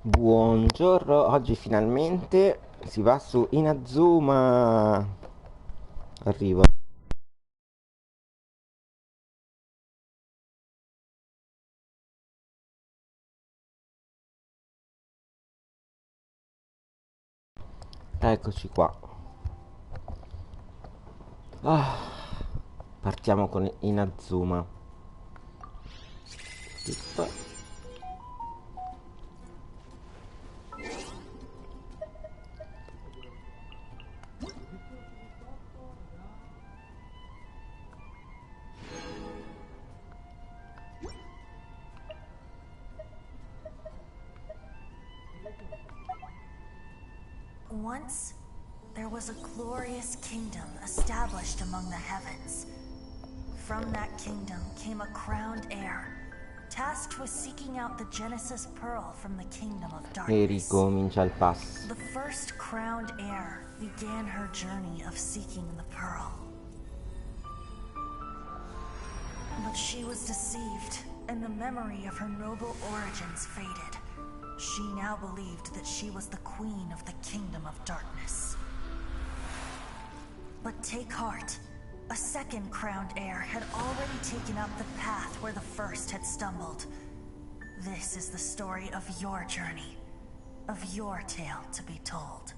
Buongiorno, oggi finalmente si va su Inazuma. Arrivo. Eccoci qua. Ah, partiamo con Inazuma. Zip. Once, there was a glorious kingdom established among the heavens. From that kingdom came a crowned heir, tasked with seeking out the Genesis Pearl from the kingdom of E darkness. ricomincia il pass. The first crowned heir began her journey of seeking the pearl. But she was deceived, and the memory of her noble origins faded. She now believed that she was the queen of the kingdom of darkness. But take heart. A second crowned heir had already taken up the path where the first had stumbled. This is the story of your journey, of your tale to be told.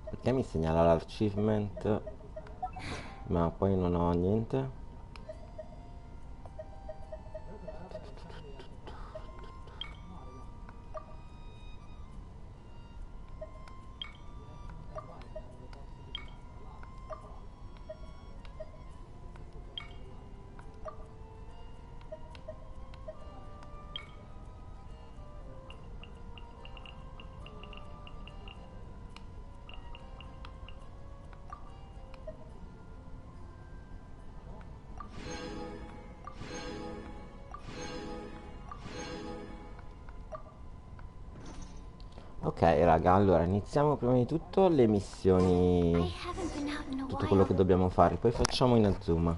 Perché mi segnala l'achievement? Ma poi non ho niente. Ok raga, allora iniziamo prima di tutto le missioni, tutto quello che dobbiamo fare, poi facciamo Inazuma.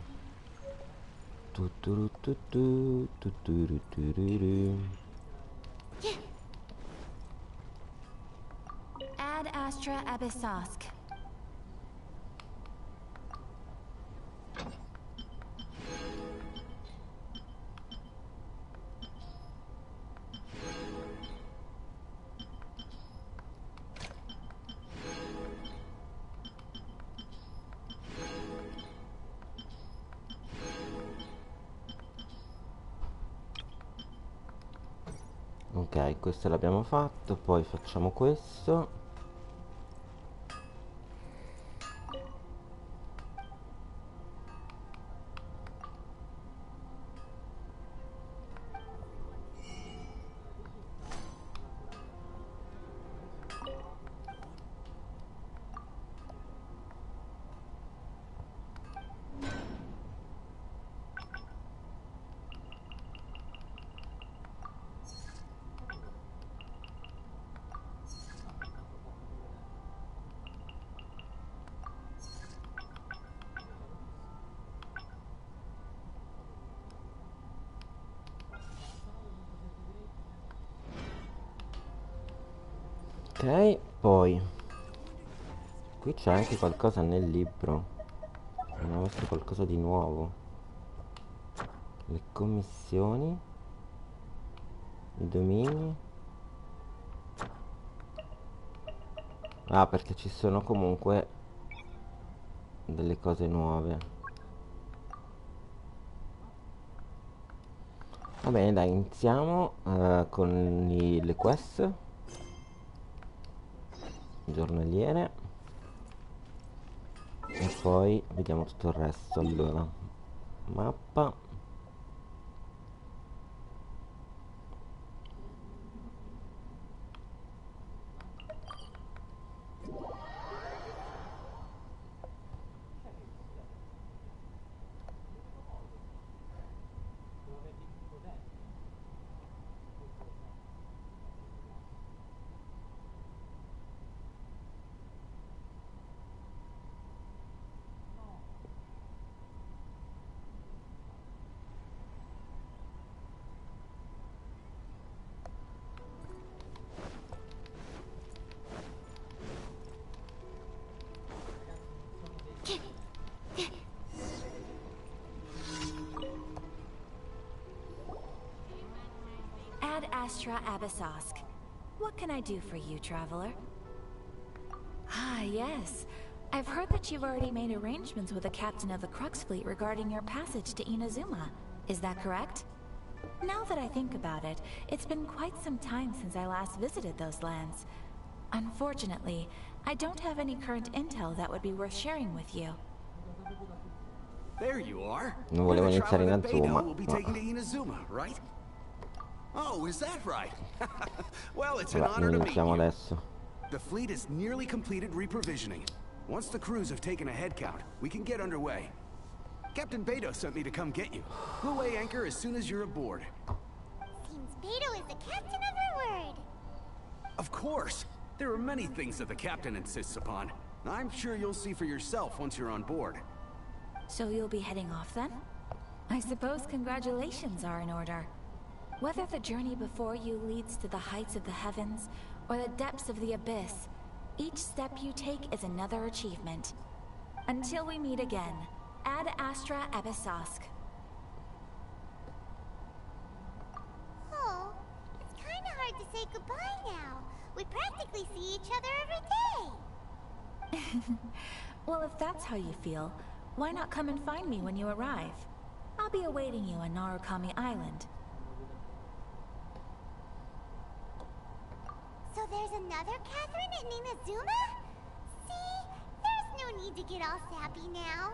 Tuturu tutu, tuturu tururu. Ad Astra Abyssosk. Ok, questo l'abbiamo fatto, poi facciamo questo. Ok, poi qui c'è anche qualcosa nel libro. Abbiamo visto qualcosa di nuovo. Le commissioni, i domini. Ah, perché ci sono comunque delle cose nuove. Va bene, dai, iniziamo con le quest giornaliere e poi vediamo tutto il resto. Allora, mappa. Astra Abysosk. What can I do for you, traveler? Ah, yes. I've heard that you've already made arrangements with the captain of the Crux fleet regarding your passage to Inazuma. Is that correct? Now that I think about it, it's been quite some time since I last visited those lands. Unfortunately, I don't have any current intel that would be worth sharing with you. There you are. Non volevo You're the iniziare traveler that Inazuma, Beto will be ma taking to Inazuma, right? Oh, is that right? Well, it's an vabbè, honor noi to meet iniziamo you. adesso. The fleet has nearly completed reprovisioning. Once the crews have taken a head count, we can get underway. Captain Beto sent me to come get you. We'll weigh anchor as soon as you're aboard. Seems Beto is the captain of her word. Of course. There are many things that the captain insists upon. I'm sure you'll see for yourself once you're on board. So you'll be heading off then? I suppose congratulations are in order. Whether the journey before you leads to the heights of the heavens or the depths of the abyss, each step you take is another achievement. Until we meet again, Ad Astra Abysosk. Oh, it's kinda hard to say goodbye now. We practically see each other every day. Well, if that's how you feel, why not come and find me when you arrive? I'll be awaiting you on Narukami Island. So there's another Catherine in Inazuma? See? There's no need to get all sappy now.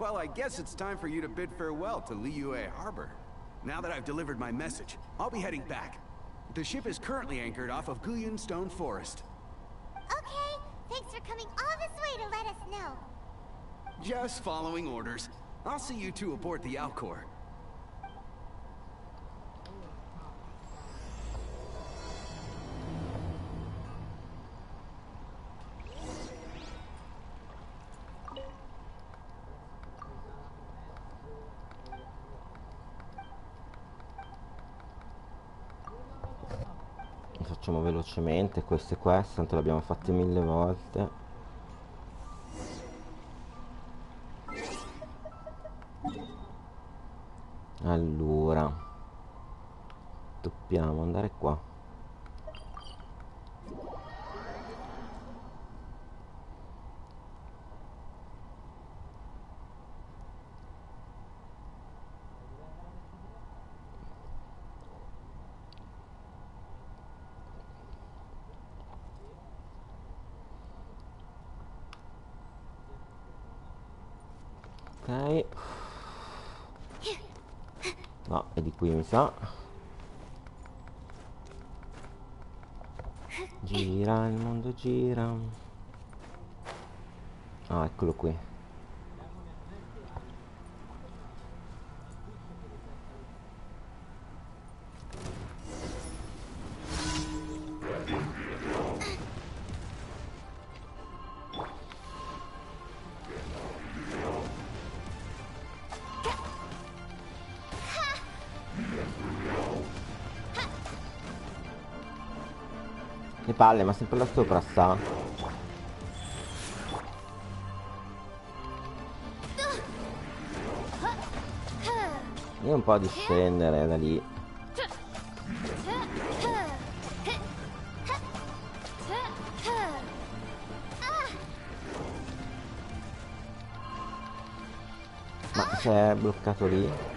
Well, I guess it's time for you to bid farewell to Liyue Harbor. Now that I've delivered my message, I'll be heading back. The ship is currently anchored off of Guyun Stone Forest. Okay, thanks for coming all this way to let us know. Just following orders. I'll see you two aboard the Alcor. Facciamo velocemente queste quest, tanto le abbiamo fatte 1000 volte. Allora, dobbiamo andare qua. Ok. No, è di qui mi sa. Gira, il mondo gira. Ah, eccolo qui. Che palle, ma sempre là sopra sta. Io un po' di scendere da lì. Ma c'è bloccato lì.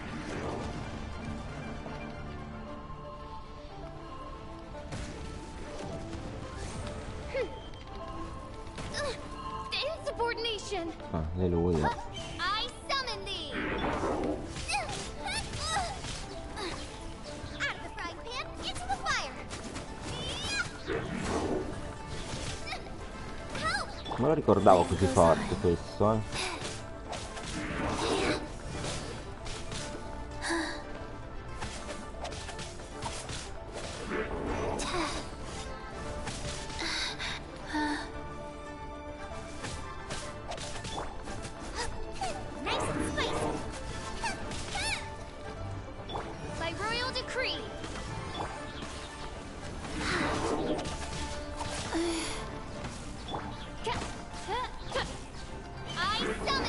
Alleluia. I summon thee! Out of the frying pan, into the fire! Help! Non lo ricordavo così forte questo, I summon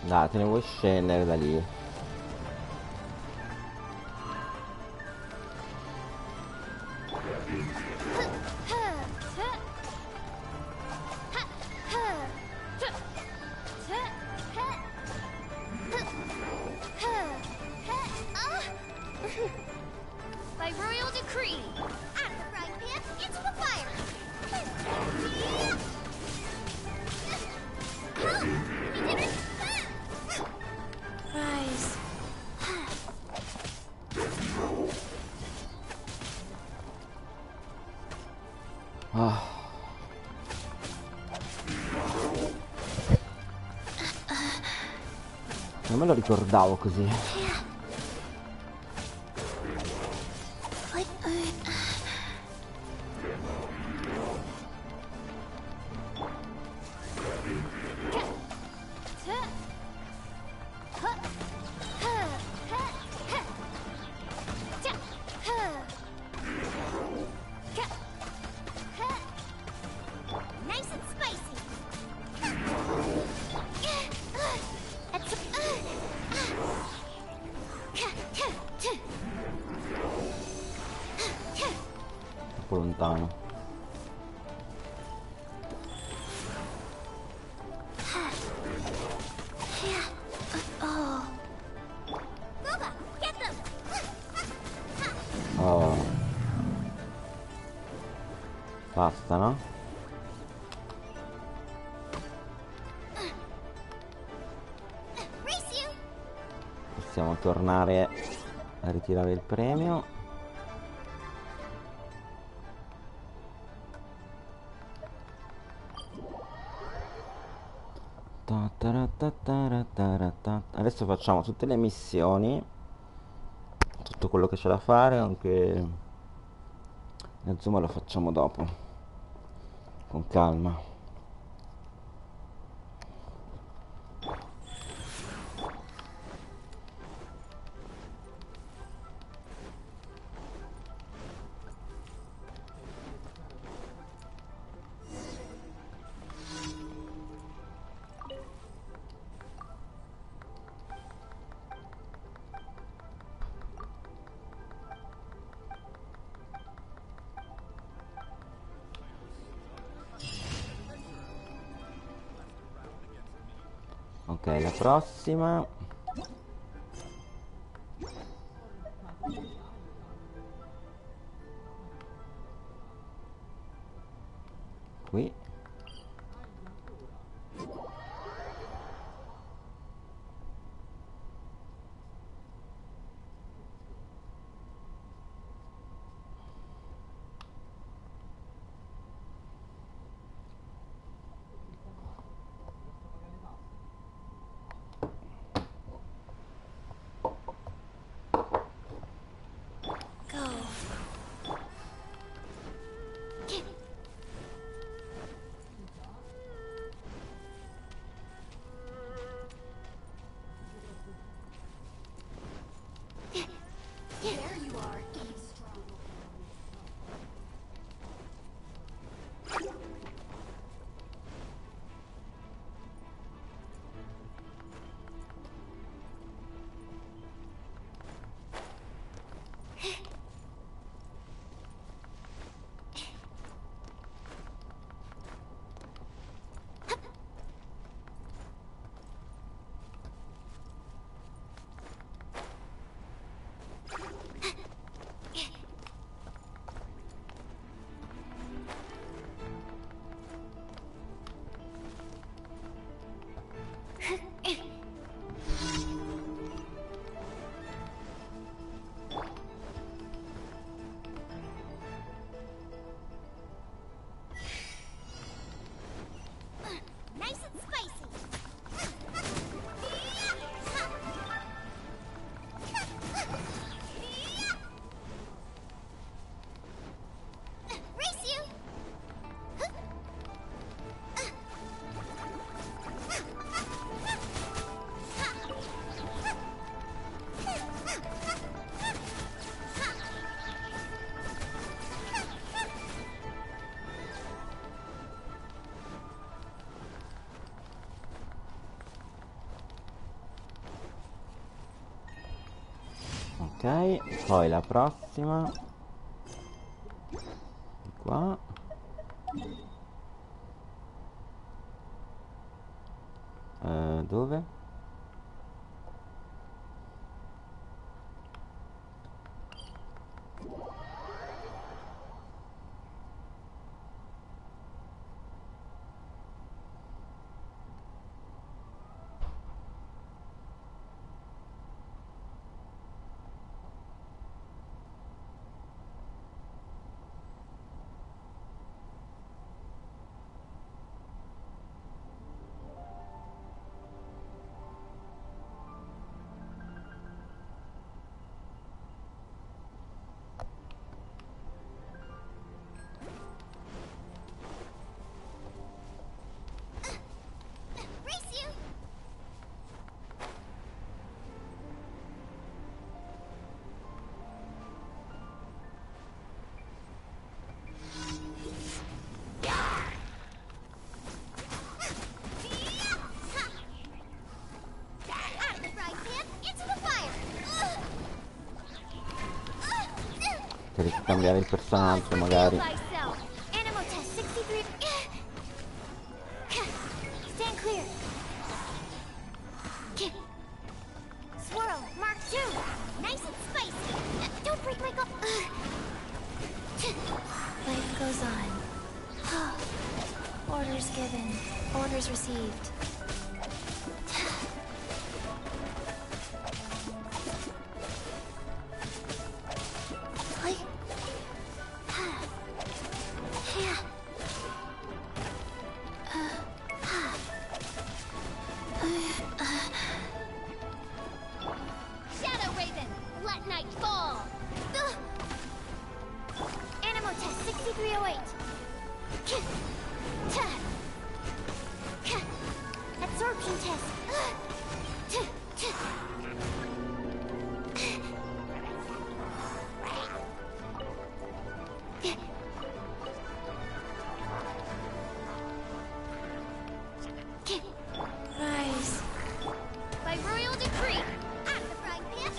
Dai, te ne vuoi scendere da lì? By royal decree, out of the frying pan into the fire. We did it! Rise. Ah. Non me lo ricordavo così. Nice and spicy. Troppo lontano. Booba, get them! Oh. Basta, no? Race you! Possiamo tornare a ritirare il premio. Adesso facciamo tutte le missioni, tutto quello che c'è da fare, anche Inazuma lo facciamo dopo, con calma. Ok, la prossima. Qui. Ok, poi la prossima di qua. Dove? Race you! Out of the frying pan, into the fire! Devi cambiare il personaggio magari. Thyself. Animal test 63. Stand clear. Swirl, Mark 2. Nice and spicy. Don't break my Life goes on. Orders given. Orders received. Shadow Raven. Let night fall. Animal test 6308. Absorption test. Rise. By royal decree. Out of the frying pan.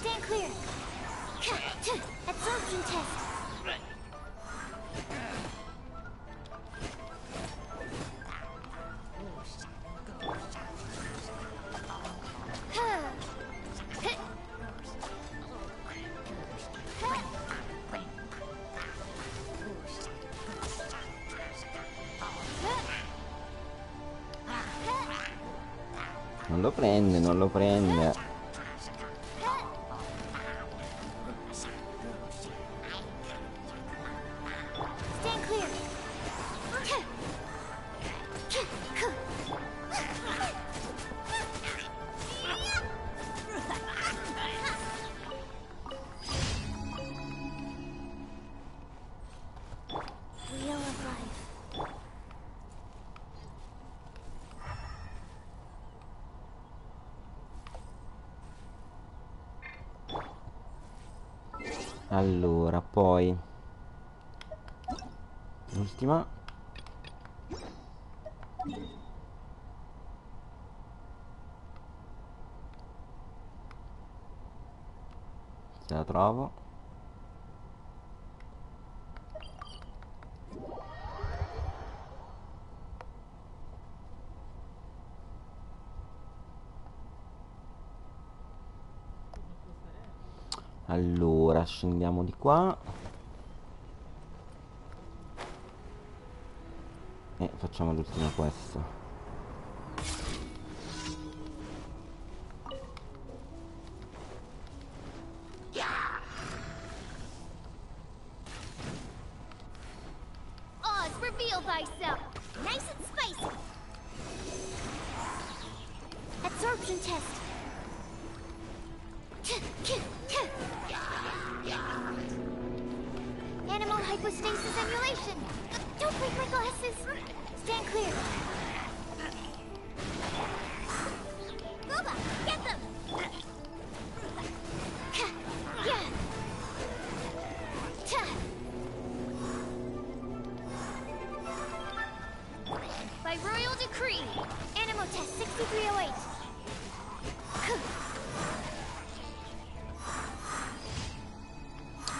Stand clear. Absorption test. Non lo prende, non lo prende. Stand clear. Wheel of life. Allora, poi l'ultima. Se la trovo. Allora, scendiamo di qua e facciamo l'ultima quest. Oz, reveal thyself. Nice and spicy. Absorption test. Animal hypostasis emulation. Don't break my glasses. Stand clear. Booba, get them.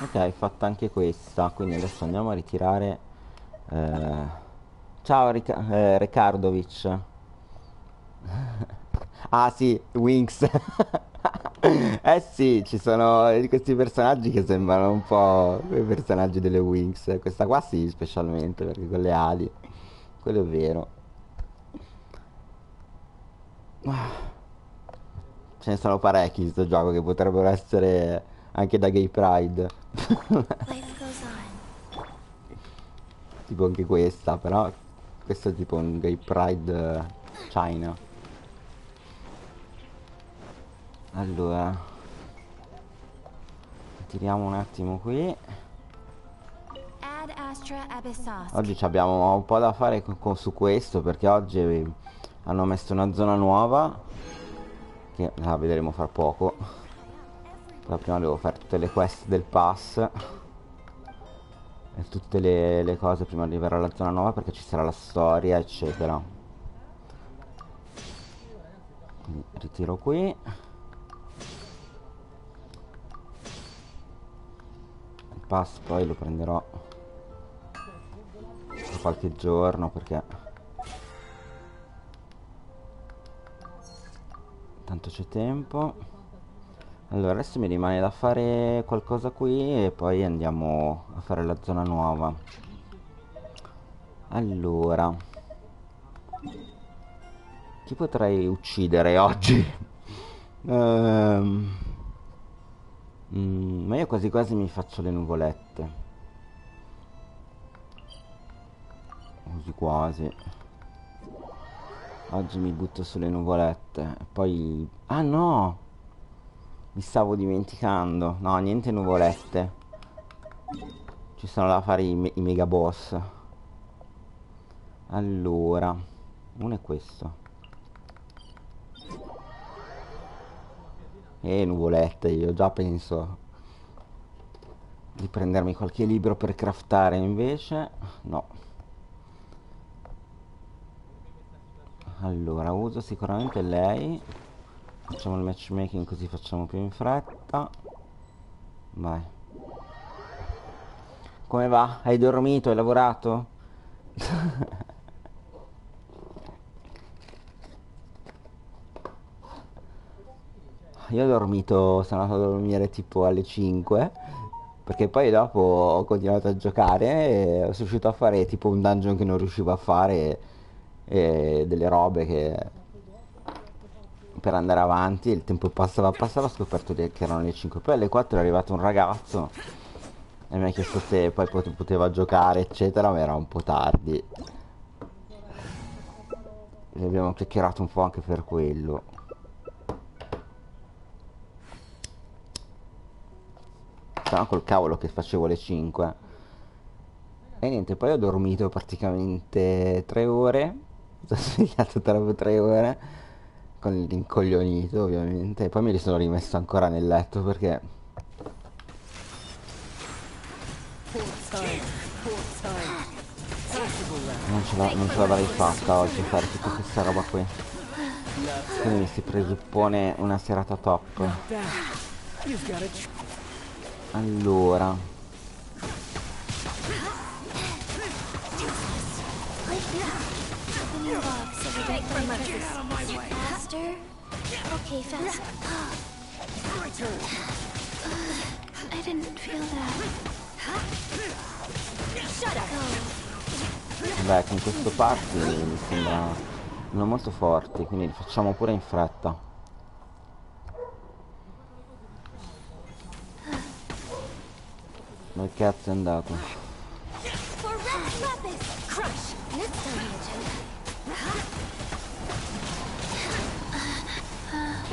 Ok, fatta anche questa, quindi adesso andiamo a ritirare. Ciao Rekardovic. Ah sì, Winx. Eh sì, ci sono questi personaggi che sembrano un po' quei personaggi delle Winx. Questa qua sì, specialmente, perché con le ali. Quello è vero. Ce ne sono parecchi in questo gioco che potrebbero essere anche da Gay Pride. Life goes on. Tipo anche questa, però questo è tipo un Gay Pride China. Allora, tiriamo un attimo qui. Ad Astra Abyssos. Oggi abbiamo un po' da fare su questo, perché oggi hanno messo una zona nuova che la vedremo fra poco. Però prima devo fare tutte le quest del pass e tutte le cose prima di arrivare alla zona nuova, perché ci sarà la storia eccetera. Quindi ritiro qui. Il pass poi lo prenderò tra qualche giorno, perché tanto c'è tempo. Allora adesso mi rimane da fare qualcosa qui e poi andiamo a fare la zona nuova. Allora, chi potrei uccidere oggi? Ehm, ma io quasi quasi mi faccio le nuvolette. Quasi quasi. Oggi mi butto sulle nuvolette. E poi... Ah no! Mi stavo dimenticando. No, niente nuvolette. Ci sono da fare i mega boss. Allora, uno è questo. Nuvolette, io già penso di prendermi qualche libro per craftare, invece no. Allora, uso sicuramente lei. Facciamo il matchmaking così facciamo più in fretta. Vai. Come va? Hai dormito? Hai lavorato? Io ho dormito, sono andato a dormire tipo alle 5, perché poi dopo ho continuato a giocare e sono riuscito a fare tipo un dungeon che non riuscivo a fare e delle robe che per andare avanti il tempo passava, ho scoperto che erano le 5. Poi alle 4 è arrivato un ragazzo e mi ha chiesto se poi poteva giocare eccetera, ma era un po' tardi. E abbiamo chiacchierato un po' anche per quello. Stava col cavolo che facevo le 5. E niente, poi ho dormito praticamente 3 ore. Sono svegliato dopo 3 ore. Con l'incoglionito ovviamente. E poi me li sono rimesso ancora nel letto perché non ce l'avrei fatta oggi a fare tutta questa roba qui. Quindi mi si presuppone una serata top. Allora, Faster? Okay, fast. I didn't feel that. Shut up. beh, con questo party mi sembra non molto forti, quindi li facciamo pure in fretta. Dove cazzo è andato? For Rex Lapis! Crush! Next time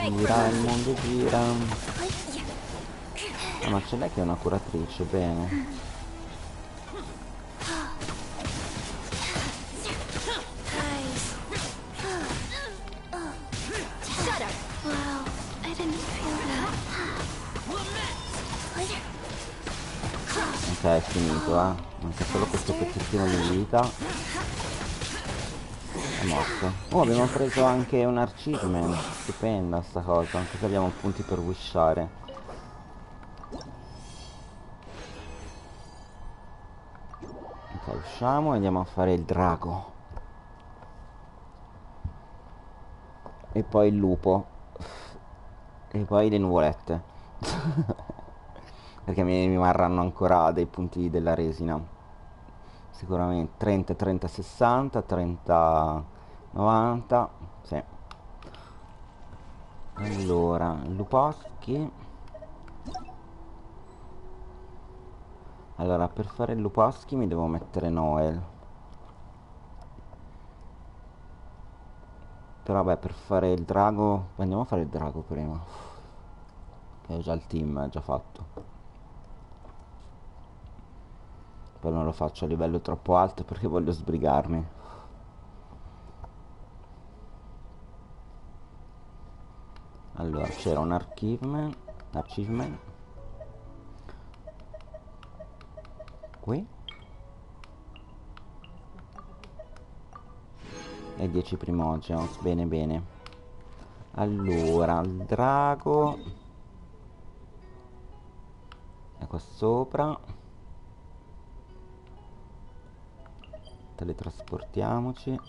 you Gira, il mondo gira. Ah, ma c'è lei che è una curatrice, bene. Guys. Shut up! Wow, I didn't feel that. Ok, è finito, manca solo questo pezzettino di vita. È morto. Oh, abbiamo preso anche un achievement. Stupenda sta cosa, anche se abbiamo punti per wishare. usciamo e andiamo a fare il drago. E poi il lupo. E poi le nuvolette. Perché mi rimarranno ancora dei punti della resina. Sicuramente 30, 30, 60, 30, 90. Sì. Allora, lupaschi. Allora, per fare il lupaschi mi devo mettere Noel. Però vabbè, per fare il drago, andiamo a fare il drago prima. Che ho già il team, è già fatto. Poi non lo faccio a livello troppo alto perché voglio sbrigarmi. Allora, c'era un achievement qui e 10 primogeons, bene bene. Allora, il drago è qua sopra. Teletrasportiamoci.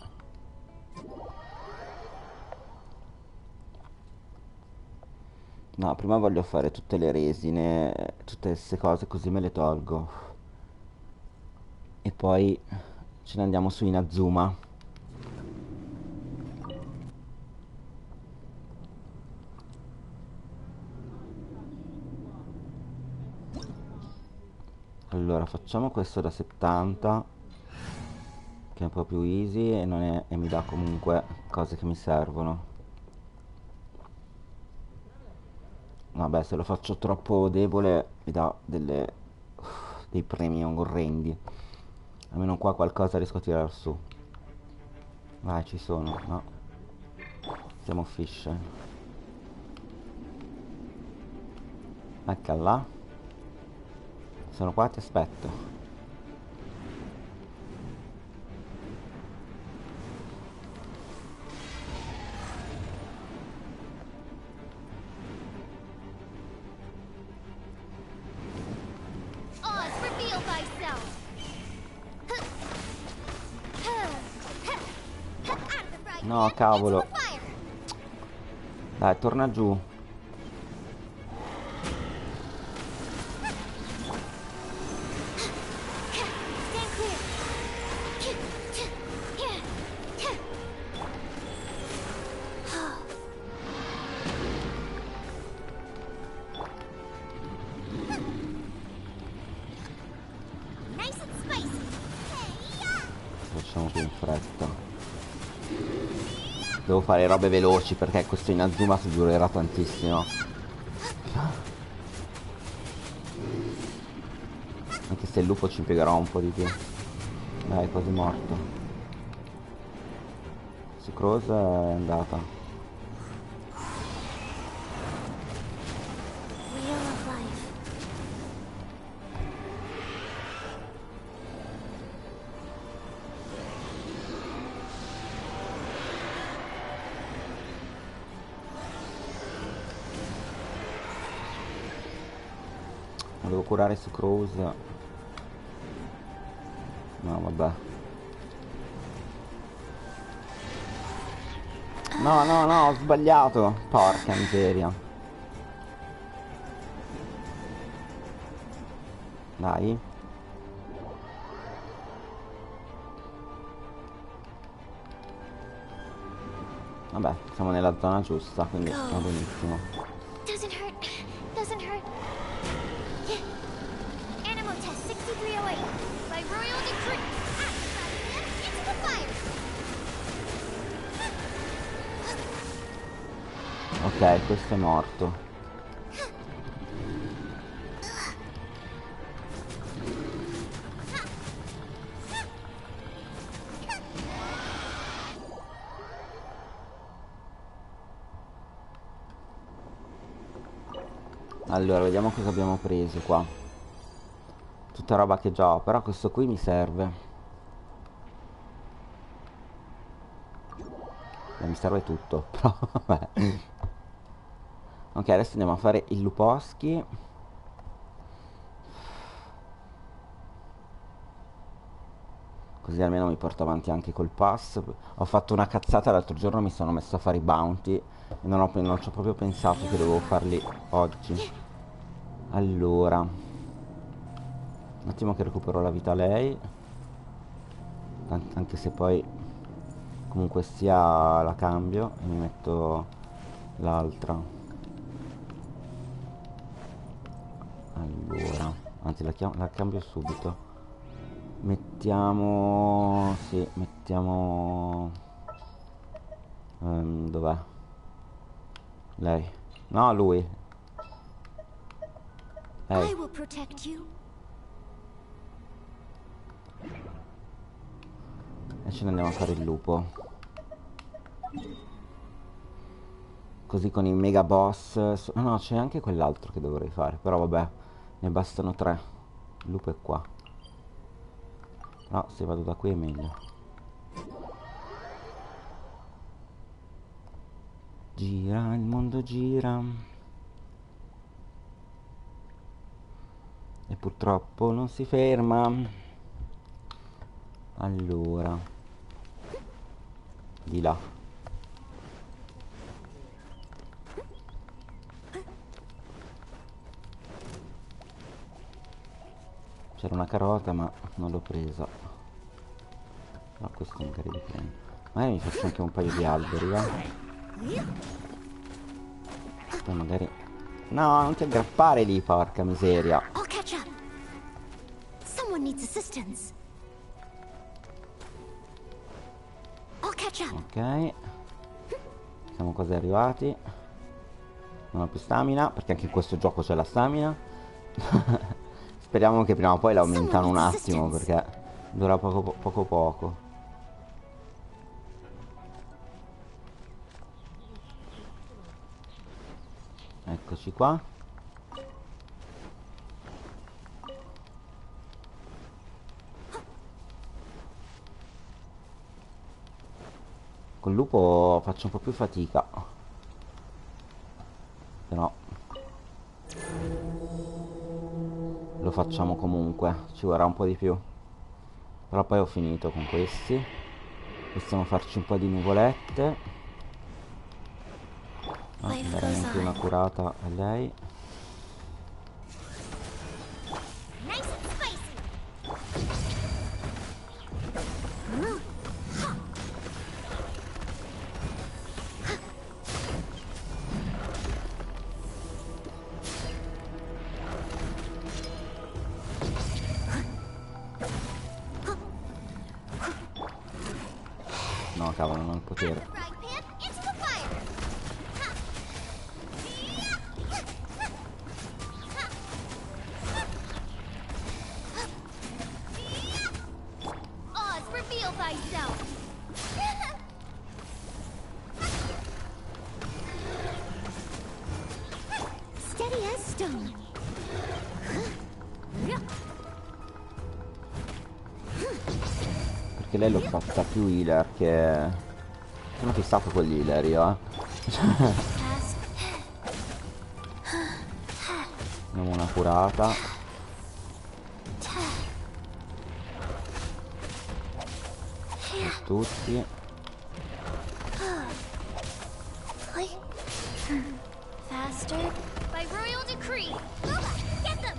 No, prima voglio fare tutte le resine, tutte queste cose così me le tolgo. E poi ce ne andiamo su Inazuma. Allora, facciamo questo da 70, che è un po' più easy e, e mi dà comunque cose che mi servono. Vabbè, se lo faccio troppo debole mi dà dei premi orrendi. Almeno qua qualcosa riesco a tirar su. Vai, ci sono, no? Siamo fish. Ecco là. Sono qua, ti aspetto. Oz, reveal thyself! Out of the frying No, pan, cavolo. into the fire! Dai, torna giù. Stand clear! Nice and spicy! Facciamo più in fretta. Devo fare robe veloci perché questo Inazuma si durerà tantissimo. Anche se il lupo ci impiegherà un po' di più. Dai, è quasi morto. Su Cross è andata. Wheel of life. Ma devo curare su Cross. No, vabbè. No, no, no, ho sbagliato. Porca miseria. Dai. Vabbè, siamo nella zona giusta, quindi va benissimo. Doesn't hurt. Doesn't hurt. Animal test 6308. By royal decree. Into the fire. Ok, questo è morto. Allora, vediamo cosa abbiamo preso qua. Tutta roba che già ho, però questo qui mi serve. Mi serve tutto, però vabbè. Ok, adesso andiamo a fare il luposchi. Così almeno mi porto avanti anche col pass. Ho fatto una cazzata l'altro giorno, mi sono messo a fare i bounty e non ci ho proprio pensato che dovevo farli oggi. Allora, un attimo che recupero la vita a lei, anche se poi comunque sia la cambio e mi metto l'altra. Allora, anzi la cambio subito. Mettiamo... sì, mettiamo... dov'è? Lei. No, lui. Lei. I will protect you. E ce ne andiamo a fare il lupo. Così con i mega boss... no, c'è anche quell'altro che dovrei fare. Però vabbè, ne bastano 3. Il lupo è qua. No, se vado da qui è meglio. Gira, il mondo gira. E purtroppo non si ferma. Allora. Di là. C'era una carota ma non l'ho presa. No, questo magari li prendo. Magari mi faccio anche un paio di alberi, va? Poi magari... no, non ti aggrappare lì, porca miseria. I'll catch up. Someone needs assistance. I'll catch up. Ok. Siamo quasi arrivati. Non ho più stamina, perché anche in questo gioco c'è la stamina. Speriamo che prima o poi la aumentano un attimo, perché dura poco. Eccoci qua. Col lupo faccio un po' più fatica. Però lo facciamo comunque. Ci vorrà un po' di più. Però poi ho finito con questi. Possiamo farci un po' di nuvolette. Dare anche una curata a lei. Nice and spicy. No, cavolo, non ho il potere. Frying pan into the fire. Oz, reveal thyself. Steady as stone. Perché lei l'ho fatta più healer che... sono fissato con gli healer io, Diamo una curata. Per tutti. Faster. By royal decree. Get them.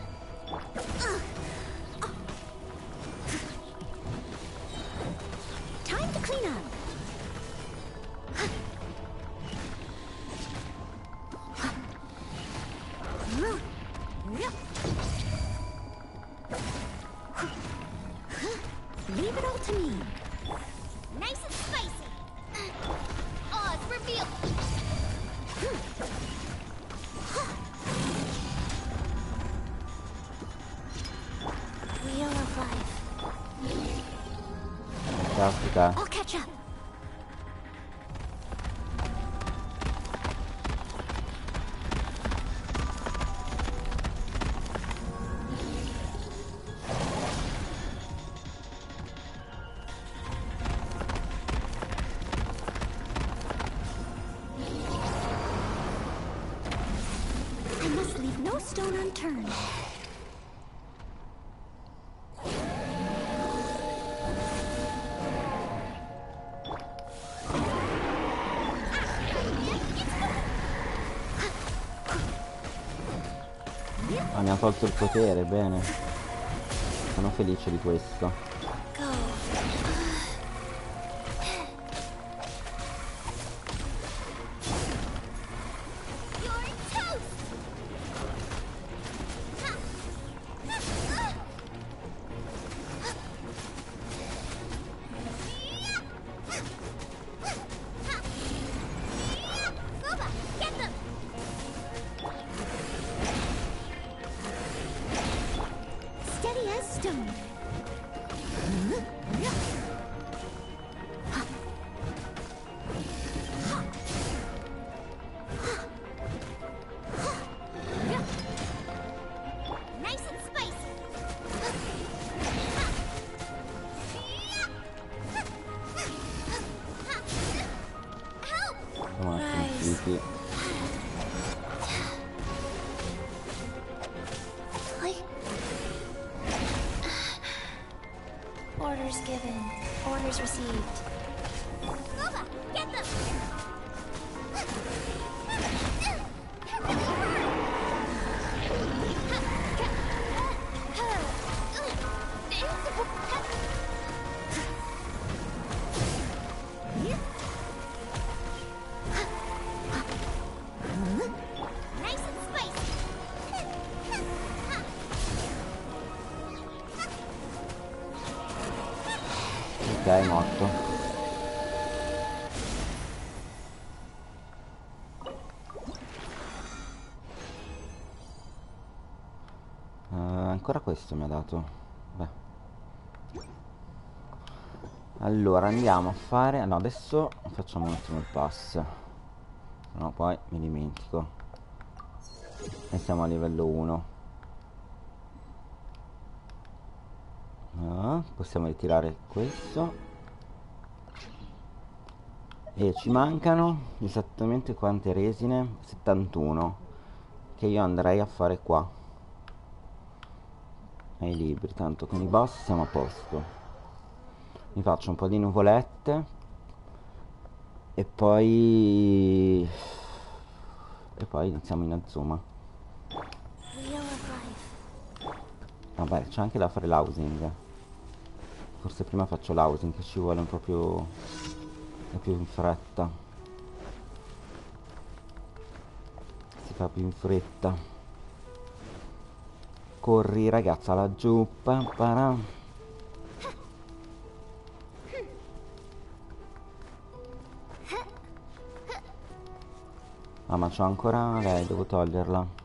Time to clean up. Leave it all to me. Nice and spicy. Oz, reveal. Wheel of life. Caspita. I'll catch up. I must leave no stone unturned. Ah, mi ha tolto il potere, bene. Sono felice di questo. Steady as stone. Nice and spicy. Siamo sentiti. Orders given. Orders received. Luba, get them! Nice and spicy. Ok, è morto. Ancora questo mi ha dato. Beh. Allora andiamo a fare. No, adesso facciamo un attimo il pass. No, poi mi dimentico. E siamo a livello 1. Possiamo ritirare questo. E ci mancano esattamente quante resine? 71. Che io andrei a fare qua. Ai libri, tanto con i boss siamo a posto. Mi faccio un po' di nuvolette. E poi iniziamo in Inazuma. Wheel of life. Vabbè, c'è anche da fare l'housing. Forse prima faccio l'housing, che ci vuole proprio è più in fretta. Si fa più in fretta. Corri ragazza laggiù. Pam param. Ah, ma c'ho ancora lei, devo toglierla.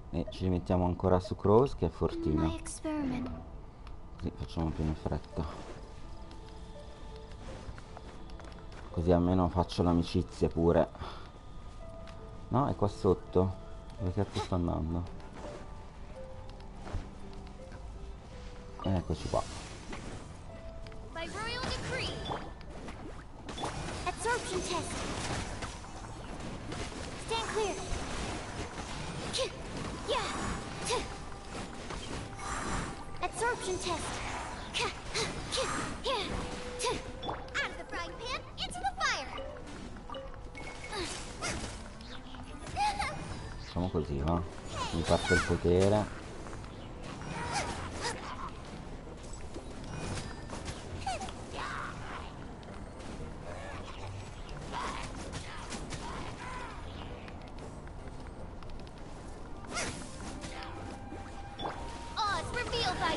E ci mettiamo ancora su Cross, che è fortina. My experiment. Sì, facciamo più in fretta. Così almeno faccio l'amicizia pure. No, è qua sotto. Dove cazzo sta andando? Eccoci qua. By royal decree. Absorption test. Stand clear. Yeah. Absorption test. Out of the frying pan, into the fire. Facciamo così, va? Mi parte il potere. Oh, it's revealed by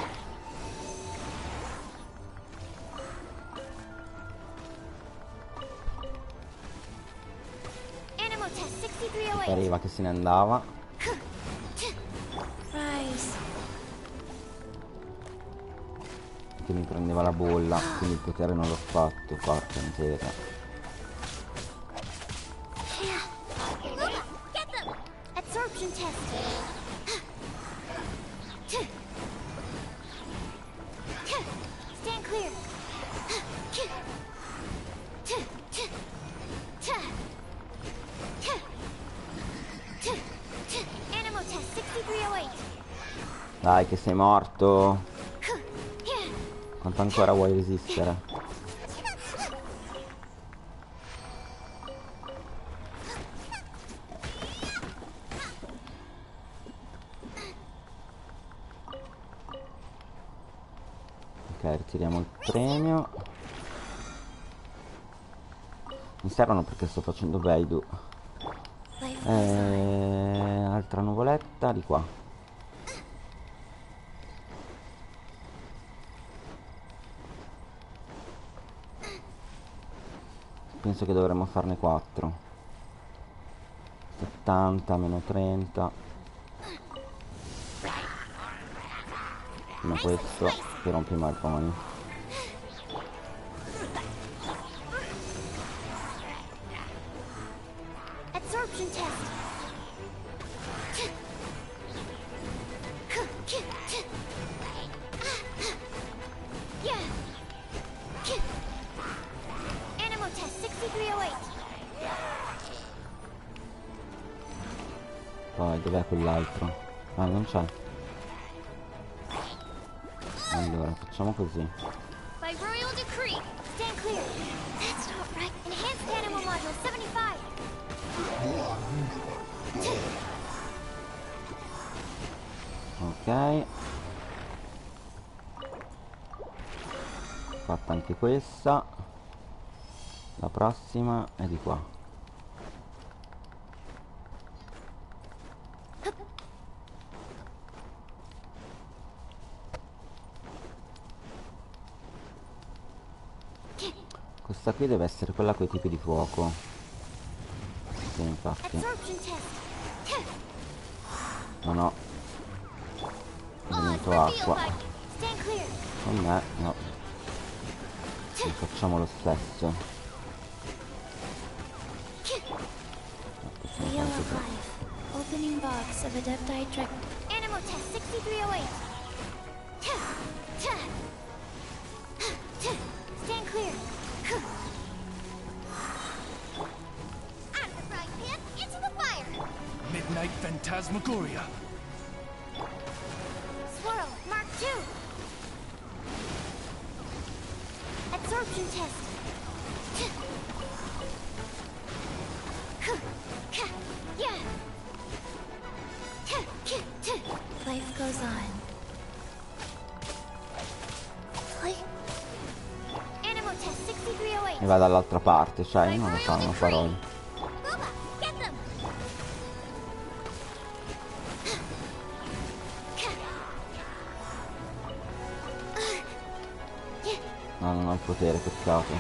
Animal test 6308. Pareva che se ne andava. Rise. Che mi prendeva la bolla. Quindi il potere non l'ho fatto. Porca miseria. Luba, get them! Absorption test. Stand clear. Animal test 6308. Dai che sei morto. Quanto ancora vuoi resistere? tiriamo il premio. Mi servono perché sto facendo Veidu. Altra nuvoletta di qua. Penso che dovremmo farne 4. 70 meno 30. Ma questo che rompe i marconi. Absorption test. Animal test 6308. Poi dov'è quell'altro? Ah, non c'è. Allora facciamo così. By royal decree, stand clear. That's not right. Enhanced animal module 75. Ok. Fatta anche questa. La prossima è di qua. Questa qui deve essere quella con i tipi di fuoco. Sì, infatti. Absorption test. No, no. È venuto acqua. Stand clear. Con me, no. Non facciamo lo stesso. Wheel of life. Opening box of adepti trick. Animal test 6308. Stand clear. Out of the frying pan, into the fire. Midnight Phantasmagoria. Swirl, Mark 2. Absorption test. Life goes on. Animal test 6308. E va dall'altra parte, cioè io non lo so, non ho parole. Booba, get them. No, non ho il potere, peccato.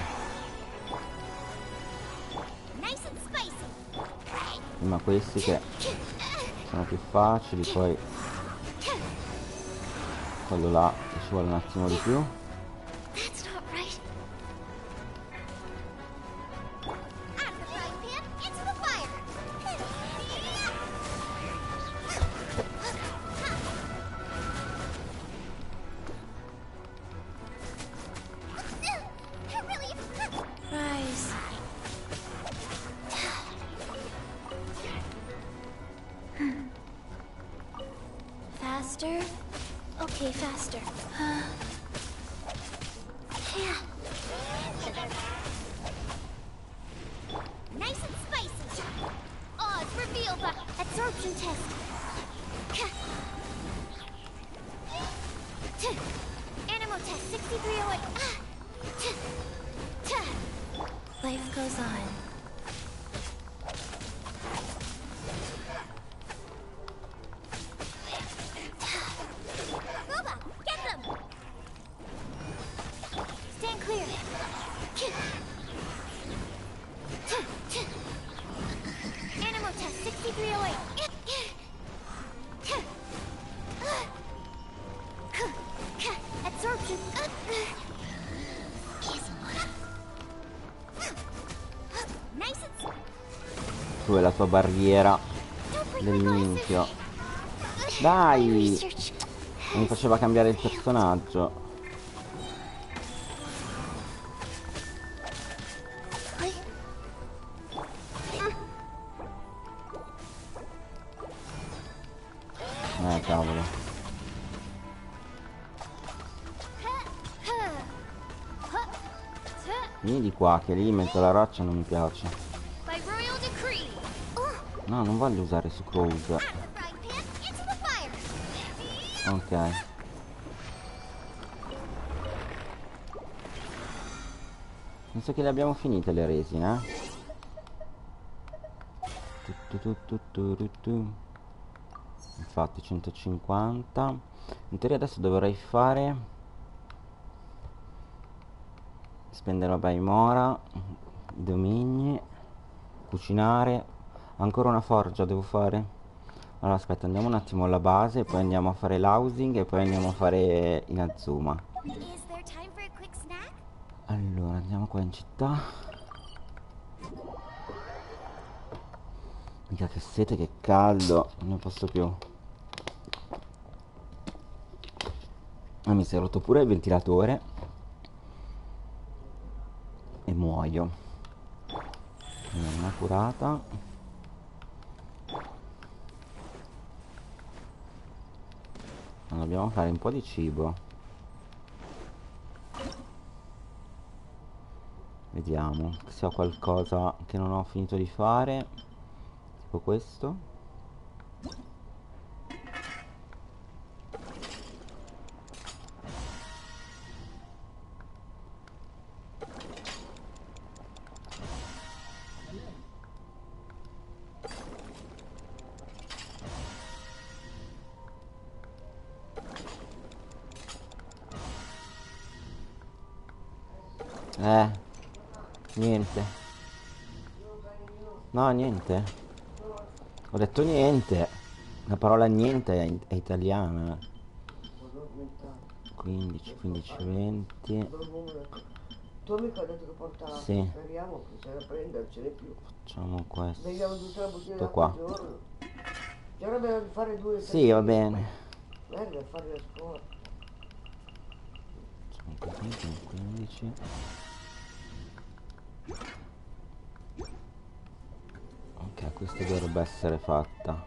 Nice and spicy. Prima questi che sono più facili, poi quello là ci vuole un attimo di più. That's not right. Out of the frying pan, into the fire. Really? Rise. Faster? Okay, faster. Nice and spicy. Odds reveal the absorption test. Animal test 6308. Life goes on. Booba, get them. Stand clear. Animal test 6308. Absorption. Nice and Tu e la tua barriera del minchio. Dai! research. Non mi faceva cambiare il personaggio. Cavolo. Vieni di qua, che lì in mezzo alla roccia non mi piace. By royal decree. No, non voglio usare su Cruise. Out of the frying pan, into the fire. Ok. Penso che le abbiamo finite le resine. Infatti 150. In teoria adesso dovrei fare, spendere vabbè i mora, i domini, cucinare. Ancora una forgia devo fare. Allora aspetta, andiamo un attimo alla base, poi andiamo a fare l'housing e poi andiamo a fare Inazuma. Is there time for a quick snack? Allora andiamo qua in città. Mica che sete, che caldo, non ne posso più. Ah, mi si è rotto pure il ventilatore e muoio. Una curata. Dobbiamo fare un po' di cibo. Vediamo se ho qualcosa che non ho finito di fare, tipo questo. Niente. No, niente. Ho detto niente. La parola niente è italiana. 15, 15, 20. Tu mica hai detto che porta, Sì. speriamo che c'è da prendercene più. Facciamo questo. Beviamo tutte le bottiglie d'acqua qua. al giorno. C'era da fare 2 Sì, va bene. Per fare la scuola. Facciamo così, 15. Ok, questa dovrebbe essere fatta.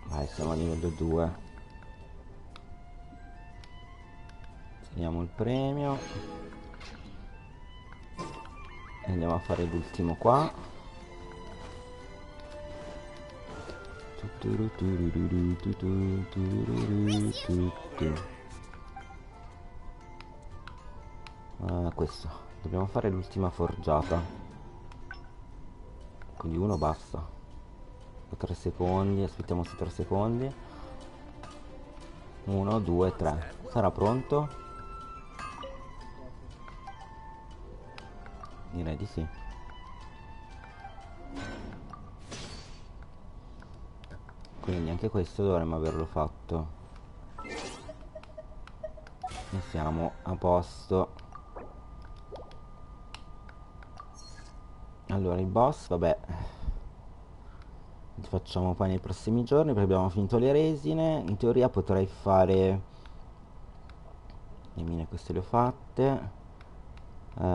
Vai, siamo a livello 2. Segniamo il premio. E andiamo a fare l'ultimo qua. Questo. Dobbiamo fare l'ultima forgiata. Quindi uno basta. 3 secondi, aspettiamo 3 secondi. 1, 2, 3. Sarà pronto? Direi di sì. Quindi anche questo dovremmo averlo fatto. E siamo a posto. Allora il boss, vabbè, li facciamo poi nei prossimi giorni perché abbiamo finito le resine. In teoria potrei fare le mine, queste le ho fatte.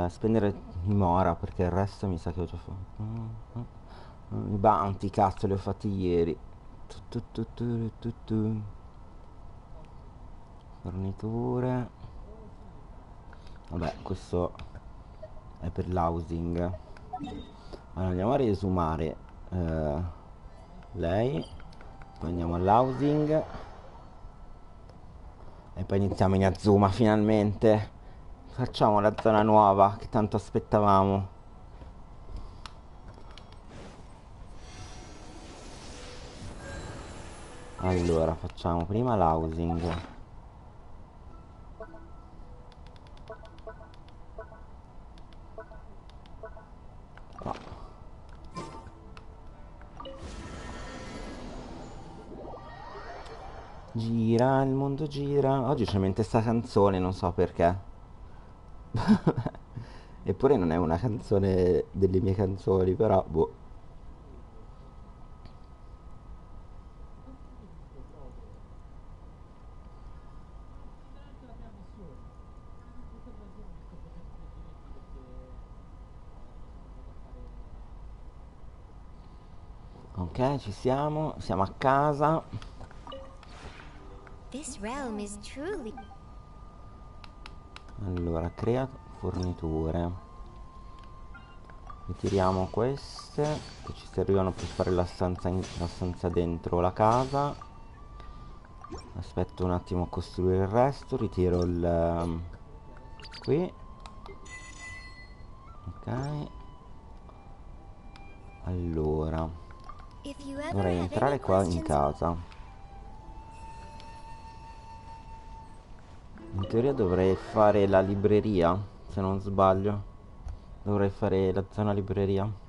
Spendere i mora perché il resto mi sa che ho già fatto. I bounty, cazzo, li ho fatti ieri. Forniture. Vabbè, questo è per l'housing. Allora andiamo a riesumare lei, poi andiamo all'housing e poi iniziamo in Azuma finalmente. Facciamo la zona nuova che tanto aspettavamo. Allora facciamo prima l'housing. Gira, il mondo gira. Oggi c'è in mente sta canzone, non so perché. Eppure non è una canzone delle mie canzoni, però boh. Ok, ci siamo a casa. This realm is truly... Allora, crea forniture. Ritiriamo queste che ci servivano per fare la stanza dentro la casa. Aspetto un attimo a costruire il resto. Ritiro qui. Ok. Allora, dovrei entrare qua in casa. In teoria dovrei fare la libreria, se non sbaglio. Dovrei fare la zona libreria.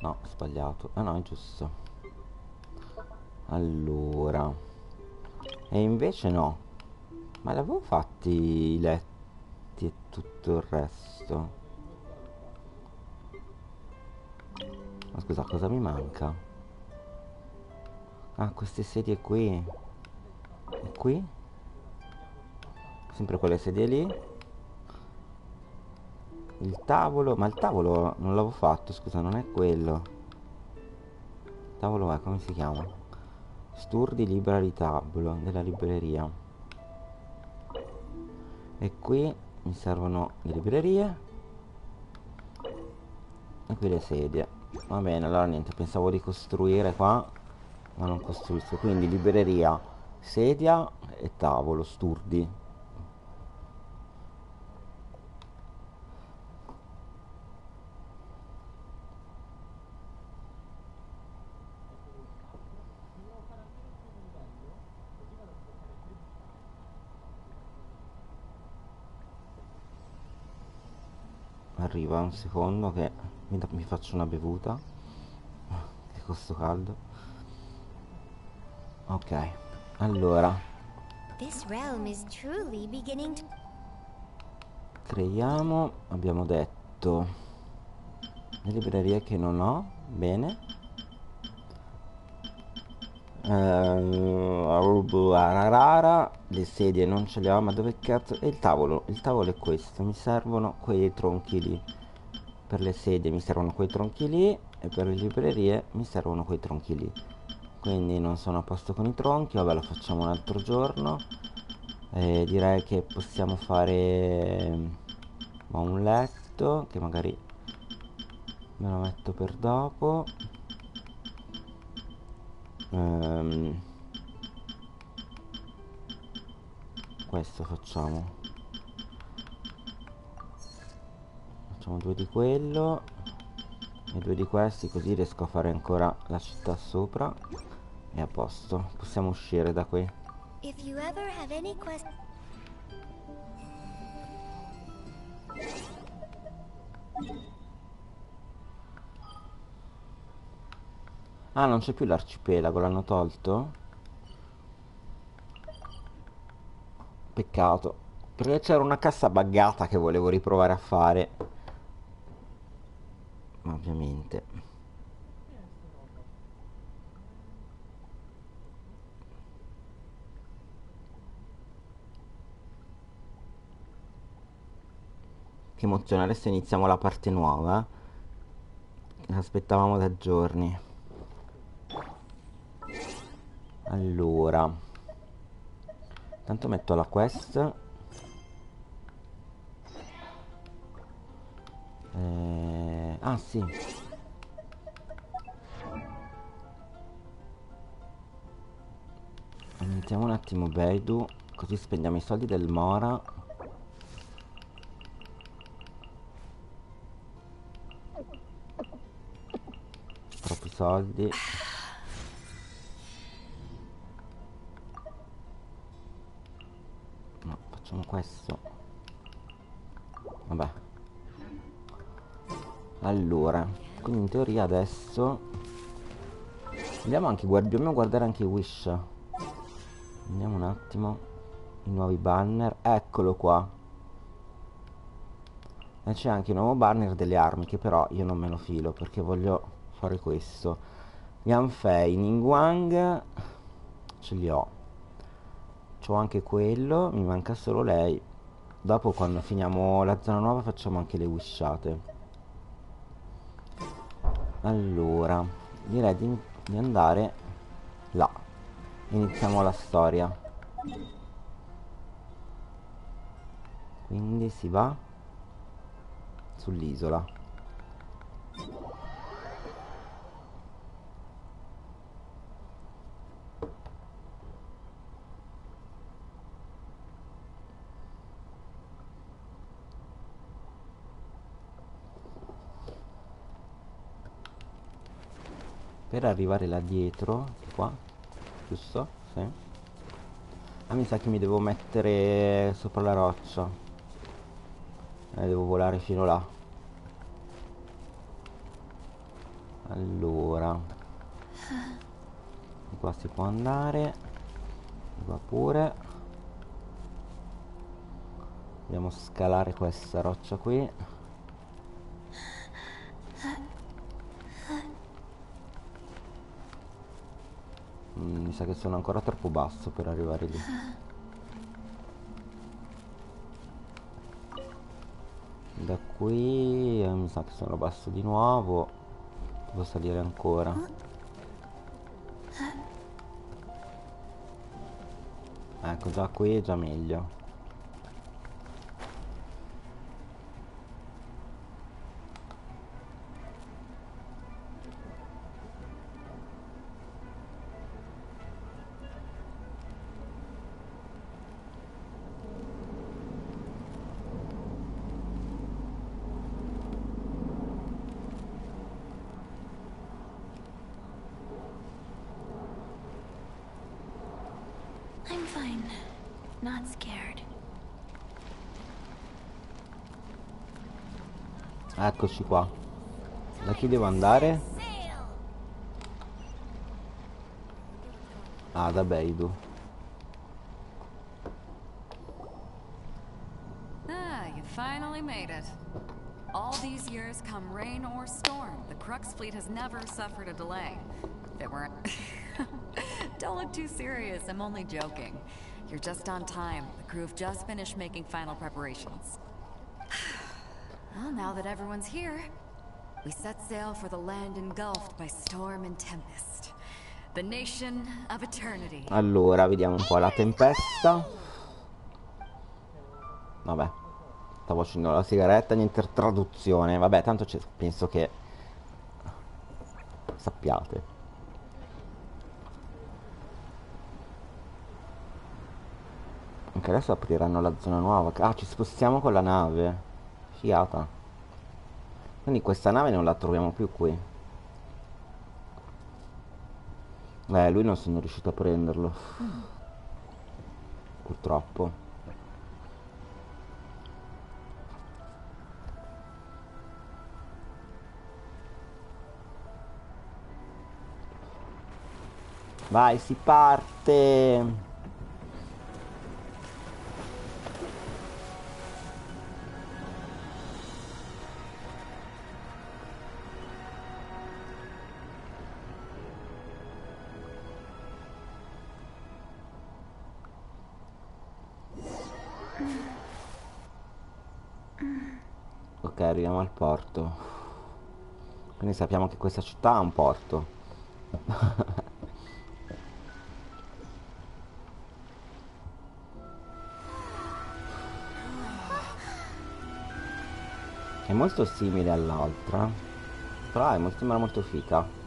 No, ho sbagliato. Ah no, è giusto. Allora. E invece no. Ma l'avevo fatti i letti e tutto il resto. Ma scusa, cosa mi manca? Ah, queste sedie qui. E qui? Sempre quelle sedie lì. Il tavolo. Ma il tavolo non l'avevo fatto, scusa, non è quello. Il tavolo è, come si chiama? Sturdi library tavolo della libreria. E qui mi servono le librerie. E qui le sedie. Va bene, allora niente, pensavo di costruire qua, ma non costruisco. Quindi libreria, sedia e tavolo, sturdi. Arriva un secondo che mi faccio una bevuta. Che costo caldo. Ok, allora This realm is truly beginning to... creiamo, abbiamo detto, le librerie che non ho, bene. Le sedie non ce le ho, ma dove cazzo? E il tavolo? Il tavolo è questo, mi servono quei tronchi lì. Per le sedie mi servono quei tronchi lì e per le librerie mi servono quei tronchi lì. Quindi non sono a posto con i tronchi, vabbè lo facciamo un altro giorno. Direi che possiamo fare un letto che magari me lo metto per dopo. Questo facciamo due di quello e due di questi, così riesco a fare ancora la città sopra e a posto, possiamo uscire da qui. If you ever have any questions... Ah, non c'è più l'arcipelago, l'hanno tolto? Peccato, perché c'era una cassa buggata che volevo riprovare a fare, ma ovviamente che emozionale. Adesso iniziamo la parte nuova, che aspettavamo da giorni. Allora, tanto metto la quest. Ah sì, aumentiamo un attimo Baidu, così spendiamo i soldi del Mora. Troppi soldi. No, facciamo questo. Vabbè. Allora, quindi in teoria adesso andiamo anche, dobbiamo guardare anche i Wish. Andiamo un attimo. I nuovi banner. Eccolo qua. E c'è anche il nuovo banner delle armi, che però io non me lo filo perché voglio fare questo. Yanfei, Ningguang ce li ho. C'ho anche quello, mi manca solo lei. Dopo, quando finiamo la zona nuova, facciamo anche le wishate. Allora, direi di andare là. Iniziamo la storia. Quindi si va sull'isola. per arrivare là dietro, qua, giusto? Sì. Ah, mi sa che mi devo mettere sopra la roccia. Devo volare fino là. Allora, di qua si può andare, di qua pure. Dobbiamo scalare questa roccia qui. Mi sa che sono ancora troppo basso per arrivare lì. Da qui mi sa che sono basso di nuovo. Devo salire ancora. Ecco, già qui è già meglio. I'm fine. Not scared. Eccoci qua. Da chi devo andare? Ah, da Beidu. Ah, you finally made it. All these years, come rain or storm, the Crux fleet has never suffered a delay. If it weren't... Don't look too serious, I'm only joking. You're just on time. The crew have just finished making final preparations. Well, now that everyone's here, we set sail for the land engulfed by storm and tempest. The nation of eternity. Allora, vediamo un po' la tempesta. Vabbè, stavo facendo la sigaretta, niente traduzione. Vabbè, tanto penso che sappiate. Anche adesso apriranno la zona nuova. Ah, ci spostiamo con la nave. Figata. Quindi questa nave non la troviamo più qui. Lui non sono riuscito a prenderlo. Purtroppo. Vai, si parte. Ok, arriviamo al porto. Quindi sappiamo che questa città ha un porto. È molto simile all'altra, però sembra molto fica.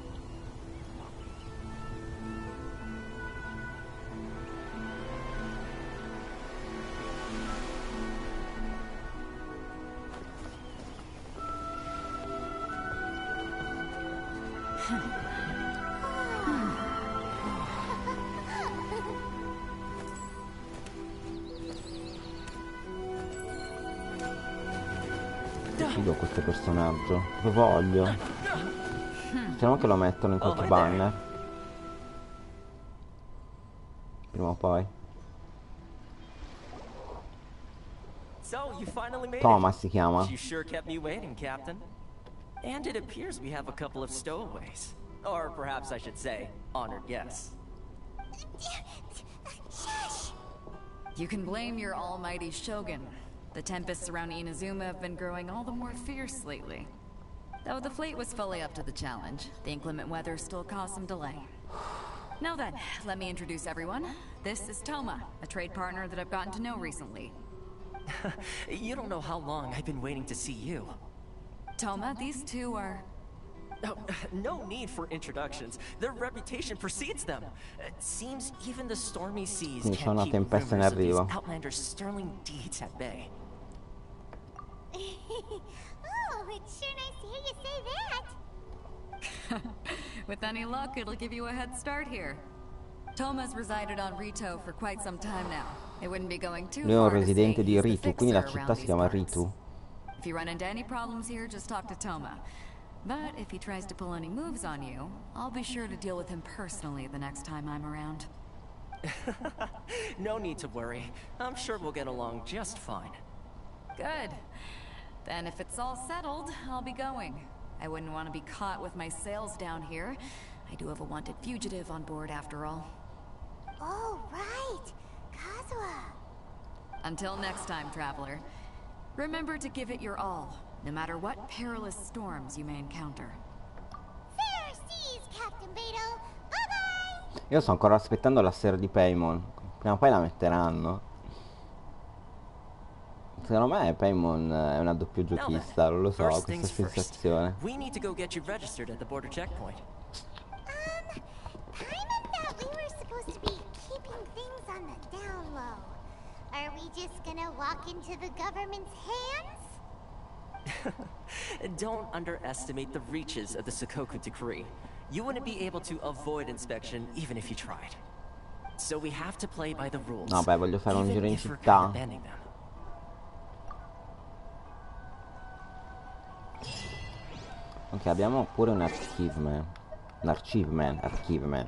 Figo questo personaggio, lo voglio. Speriamo che lo mettono in qualche banner prima o poi. Thomas si chiama. You sure kept me waiting, Captain. And it appears we have a couple of stowaways. Or perhaps I should say, honored guests. You can blame your almighty shogun. The tempests around Inazuma have been growing all the more fierce lately. Though the fleet was fully up to the challenge, the inclement weather still caused some delay. Now then, let me introduce everyone. This is Toma, a trade partner that I've gotten to know recently. You don't know how long I've been waiting to see you. Toma, these two are... Oh, no need for introductions. Their reputation precedes them. It seems even the stormy seas Quindi c'è can't una keep tempesta in rumors of these arrivo. outlanders' sterling deeds at bay. Oh, it's sure nice to hear you say that. With any luck, it'll give you a head start here. Toma's resided on Rito for quite some time now. It wouldn't be going too Lui è un far to say residente di he's the Ritu, quindi la fixer città around si these chiama parts. Ritu. If you run into any problems here, just talk to Toma. But if he tries to pull any moves on you, I'll be sure to deal with him personally the next time I'm around. No need to worry. I'm sure we'll get along just fine. Good. Then if it's all settled, I'll be going. I wouldn't want to be caught with my sails down here. I do have a wanted fugitive on board after all. Oh, right. Kazuha. Until next time, traveler. Remember to give it your all, no matter what perilous storms you may encounter. Fair seas, Captain Beto. Bye-bye. Io sto ancora aspettando la serie di Paimon. Prima o poi la metteranno. Secondo me Paimon è una doppio giochista, non lo so, ho First questa things first. sensazione. We need to go get you registered at the border checkpoint. Paimon thought we were supposed to be keeping things on the down low. Are we just gonna walk into the government's hands? Don't underestimate the reaches of the Sakoku decree. You wouldn't be able to avoid inspection even if you tried. So we have to play by the rules. No, beh, voglio fare un even giro in if we're città. kind of bending them. Ok, abbiamo pure un archivement,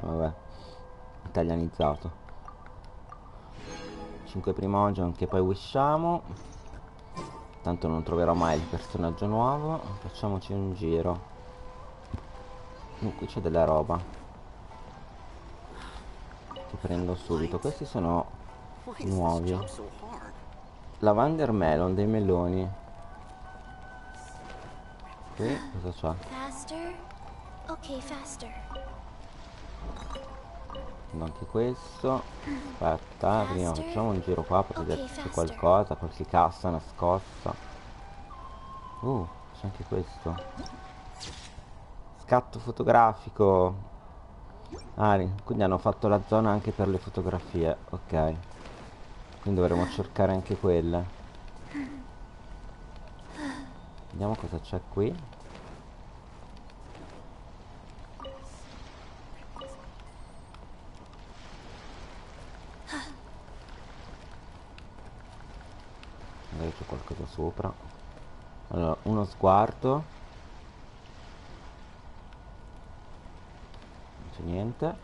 vabbè, italianizzato. 5 primogen che poi wishiamo. Tanto non troverò mai il personaggio nuovo. Facciamoci un giro. Qui c'è della roba che prendo subito. Questi sono nuovi. Lavander melon, dei meloni. Qui cosa c'ha? Faster? Okay, faster. Anche questo. Aspetta, prima facciamo un giro qua per vedere se c'è qualcosa, qualche cassa nascosta. C'è anche questo. Scatto fotografico. Quindi hanno fatto la zona anche per le fotografie. Ok. Quindi dovremo cercare anche quelle. Vediamo cosa c'è qui. Magari c'è qualcosa sopra. Allora, uno sguardo. Non c'è niente.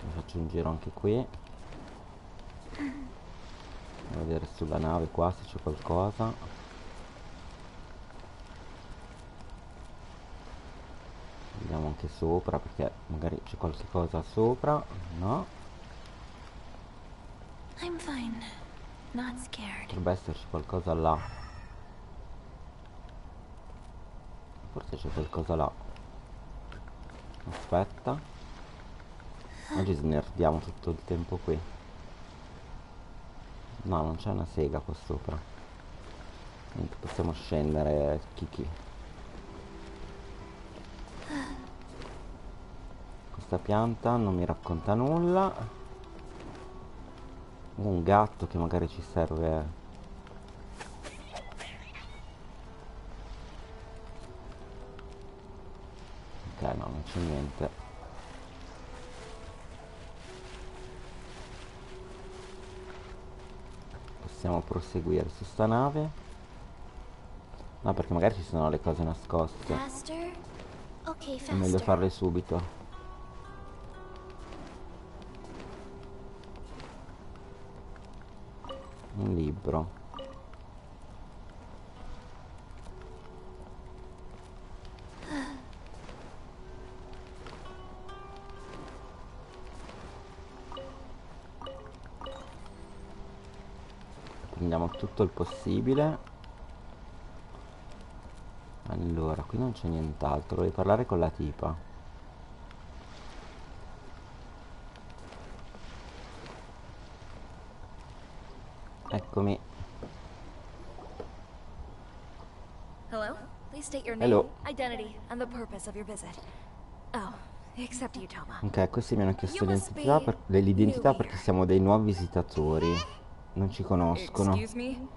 Mi faccio un giro anche qui. A vedere sulla nave qua se c'è qualcosa. Vediamo anche sopra perché magari c'è qualche cosa sopra. No. I'm fine. Not scared. Potrebbe esserci qualcosa là. Forse c'è qualcosa là. Aspetta. Oggi snerdiamo tutto il tempo qui. No, non c'è una sega qua sopra. Niente, possiamo scendere, Kiki. Questa pianta non mi racconta nulla. Un gatto che magari ci serve. Ok, no, non c'è niente. Possiamo proseguire su sta nave. No, perché magari ci sono le cose nascoste. Faster? Okay, È meglio faster. farle subito. Un libro. Prendiamo tutto il possibile. Allora, qui non c'è nient'altro. Devi parlare con la tipa. Eccomi. Hello? Please state your Hello. name, identity, and the purpose of your visit. Oh, except you, Toma. Ok, questi mi hanno chiesto You must l'identità be perché siamo dei nuovi visitatori. Non ci conoscono. Excuse me?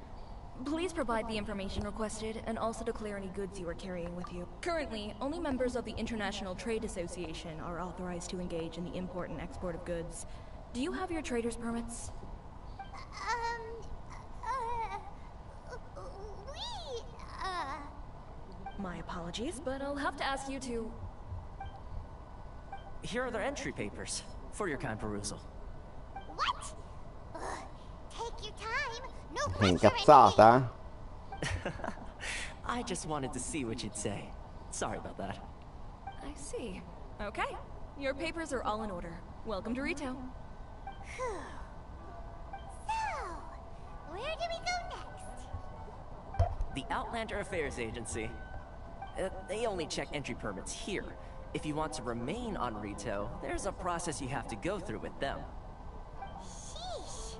Please provide the information requested and also declare any goods you are carrying with you. Currently, only members of the International Trade Association are authorized to engage in the import and export of goods. Do you have your trader's permits? We, My apologies, but I'll have to ask you to... Here are their entry papers for your kind perusal. what? Take your time. No Sei pressure, incazzata? I just wanted to see what you'd say. Sorry about that. I see. Okay. Your papers are all in order. Welcome to retail. So, where do we go next? The Outlander Affairs Agency. They only check entry permits here. If you want to remain on Rito, there's a process you have to go through with them. Sheesh.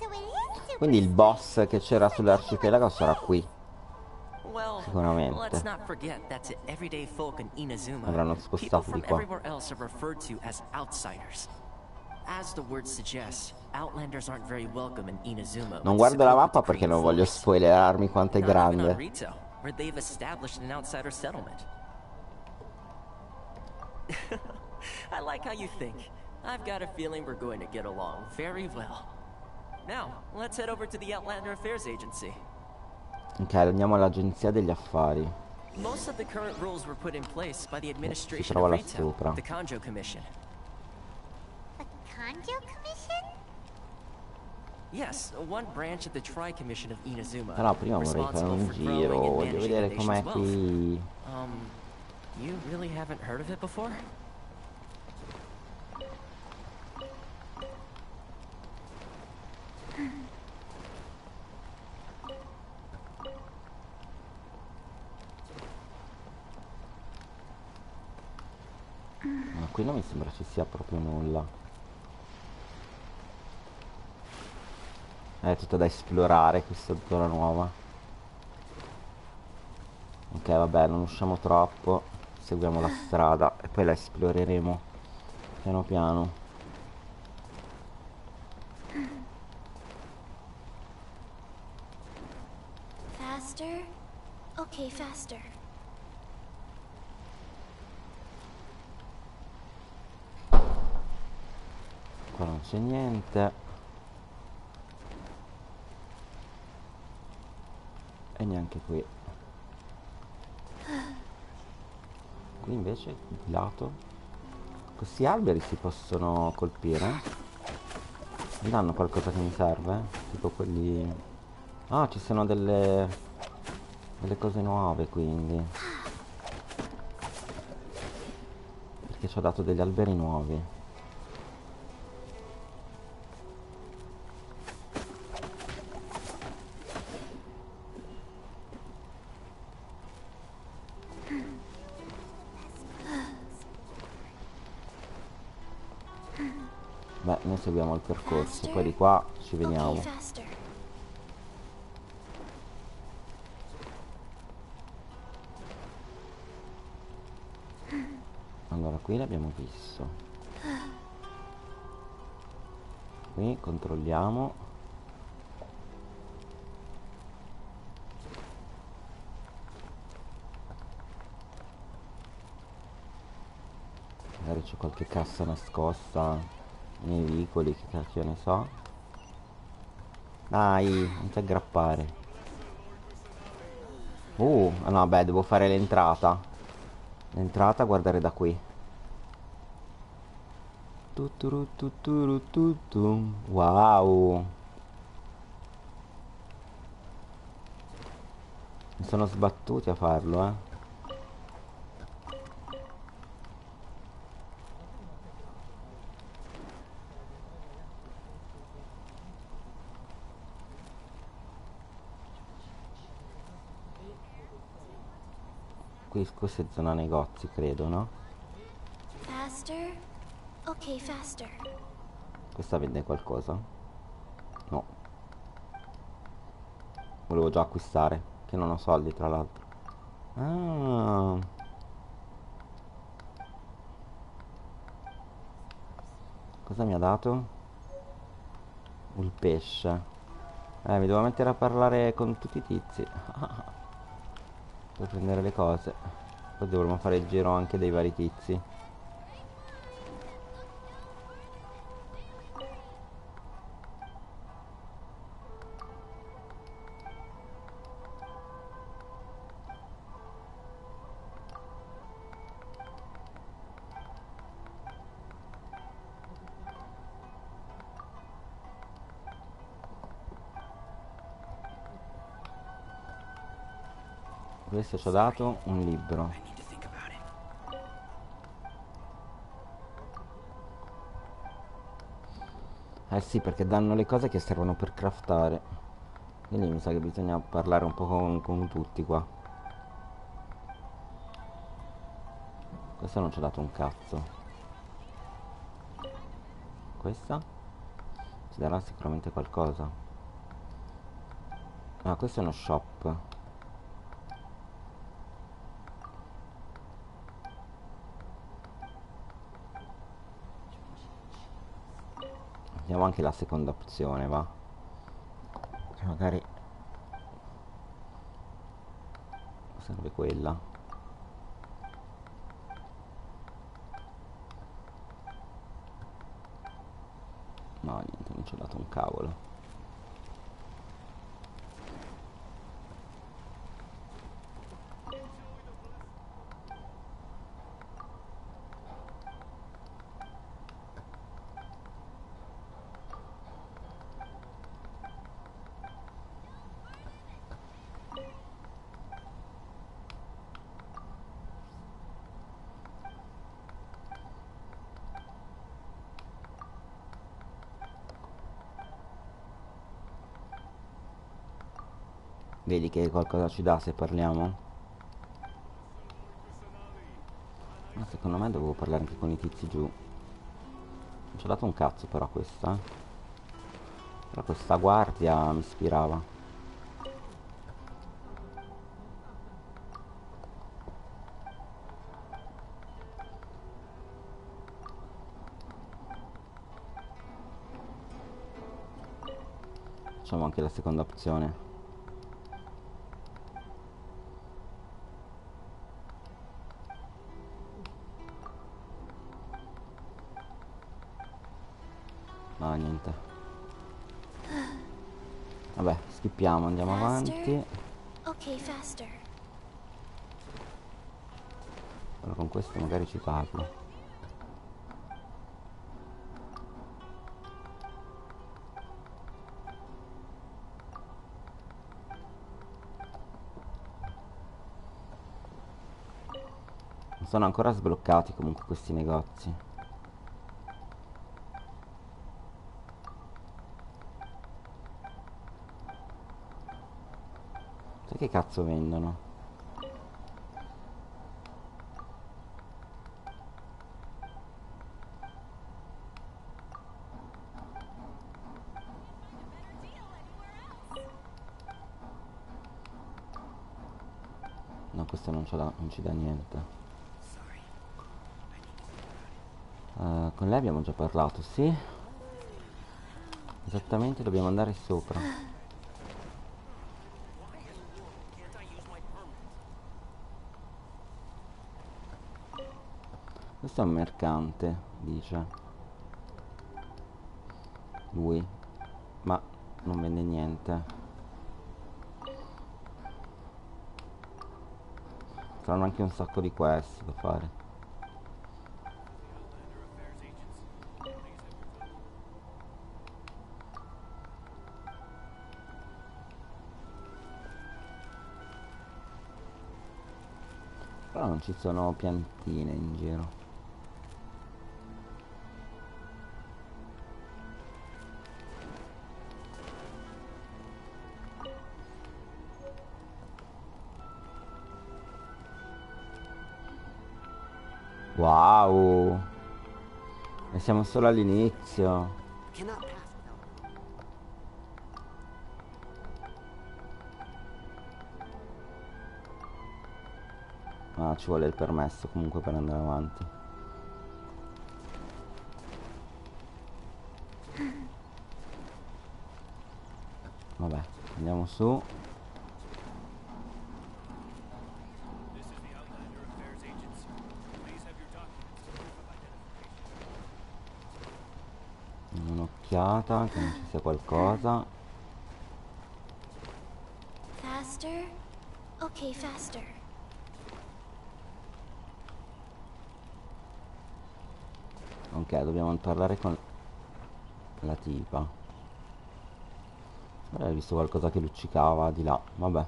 So it is super Quindi il boss che c'era sull'arcipelago sarà qui. Well, Sicuramente. let's not forget that to everyday folk in Inazuma, Avranno people spostato from di qua. everywhere else are referred to as outsiders. As the word suggests, outlanders aren't very welcome in Inazuma. Non with guardo la Sakoku mappa decree perché in non voglio force. spoilerarmi quanto è Not even on grande. Rito, where they've established an outsider settlement. I like how you think. I've got a feeling we're going to get along very well. Now, let's head over to the Outlander Affairs Agency. Ok, andiamo all'agenzia degli affari. Most of the current rules were put in place by the administration trova of là Rito, sopra. the Kanjo Commission. The Kanjo Commission? Yes, one branch of the Tri-Commission of Inazuma. Però prima vorrei fare responsible un for giro, growing and voglio managing the vedere com'è nation's wealth. qui. You really haven't heard of it before? Ma qui non mi sembra ci sia proprio nulla. È tutto da esplorare questa zona nuova. Ok, vabbè, non usciamo troppo. Seguiamo la strada e poi la esploreremo piano piano. Faster? Okay, faster. Qua non c'è niente. E neanche qui. Qui invece di lato questi alberi si possono colpire. Mi danno qualcosa che mi serve? Tipo quelli... Ah, ci sono delle cose nuove quindi. Perché ci ho dato degli alberi nuovi. Beh, noi seguiamo il percorso, poi di qua ci vediamo. Okay, faster. Allora, qui l'abbiamo visto. Qui controlliamo. Magari c'è qualche cassa nascosta nei vicoli, che cacchio ne so. Dai, non ti aggrappare. Ah no, beh, devo fare l'entrata. L'entrata, guardare da qui. Wow. Mi sono sbattuti a farlo, eh. Qui questa è zona negozi, credo, no? Faster? Okay, faster. Questa vende qualcosa? No. Volevo già acquistare, che non ho soldi tra l'altro. Ah. Cosa mi ha dato? Il pesce. Mi devo mettere a parlare con tutti i tizi per prendere le cose. Poi dovremmo fare il giro anche dei vari tizi. Questo ci ha dato un libro. Eh sì, perché danno le cose che servono per craftare. Quindi mi sa che bisogna parlare un po' con tutti qua. Questo non ci ha dato un cazzo. Questa ci darà sicuramente qualcosa. Ah, questo è uno shop. Vediamo anche la seconda opzione, va? Che magari serve quella. No, niente, non ci ho dato un cavolo. Vedi che qualcosa ci dà se parliamo? Ma secondo me dovevo parlare anche con i tizi giù. Non ci ha dato un cazzo però questa. Però questa guardia mi ispirava. Facciamo anche la seconda opzione. No, niente. Vabbè, skippiamo, andiamo avanti. Ok, faster. Allora, con questo magari ci parlo. Non sono ancora sbloccati comunque questi negozi. Sai che cazzo vendono? No, questo non ci dà niente. Con lei abbiamo già parlato, sì? Esattamente, dobbiamo andare sopra. Questo è un mercante, dice. Lui. Ma non vende niente. Saranno anche un sacco di quest da fare. Però non ci sono piantine in giro. Wow! E siamo solo all'inizio. Ah, ci vuole il permesso comunque per andare avanti. Vabbè, andiamo su. Un'occhiata, che non ci sia qualcosa. Faster? Okay, faster. Ok, dobbiamo parlare con la tipa. Hai visto qualcosa che luccicava di là, vabbè.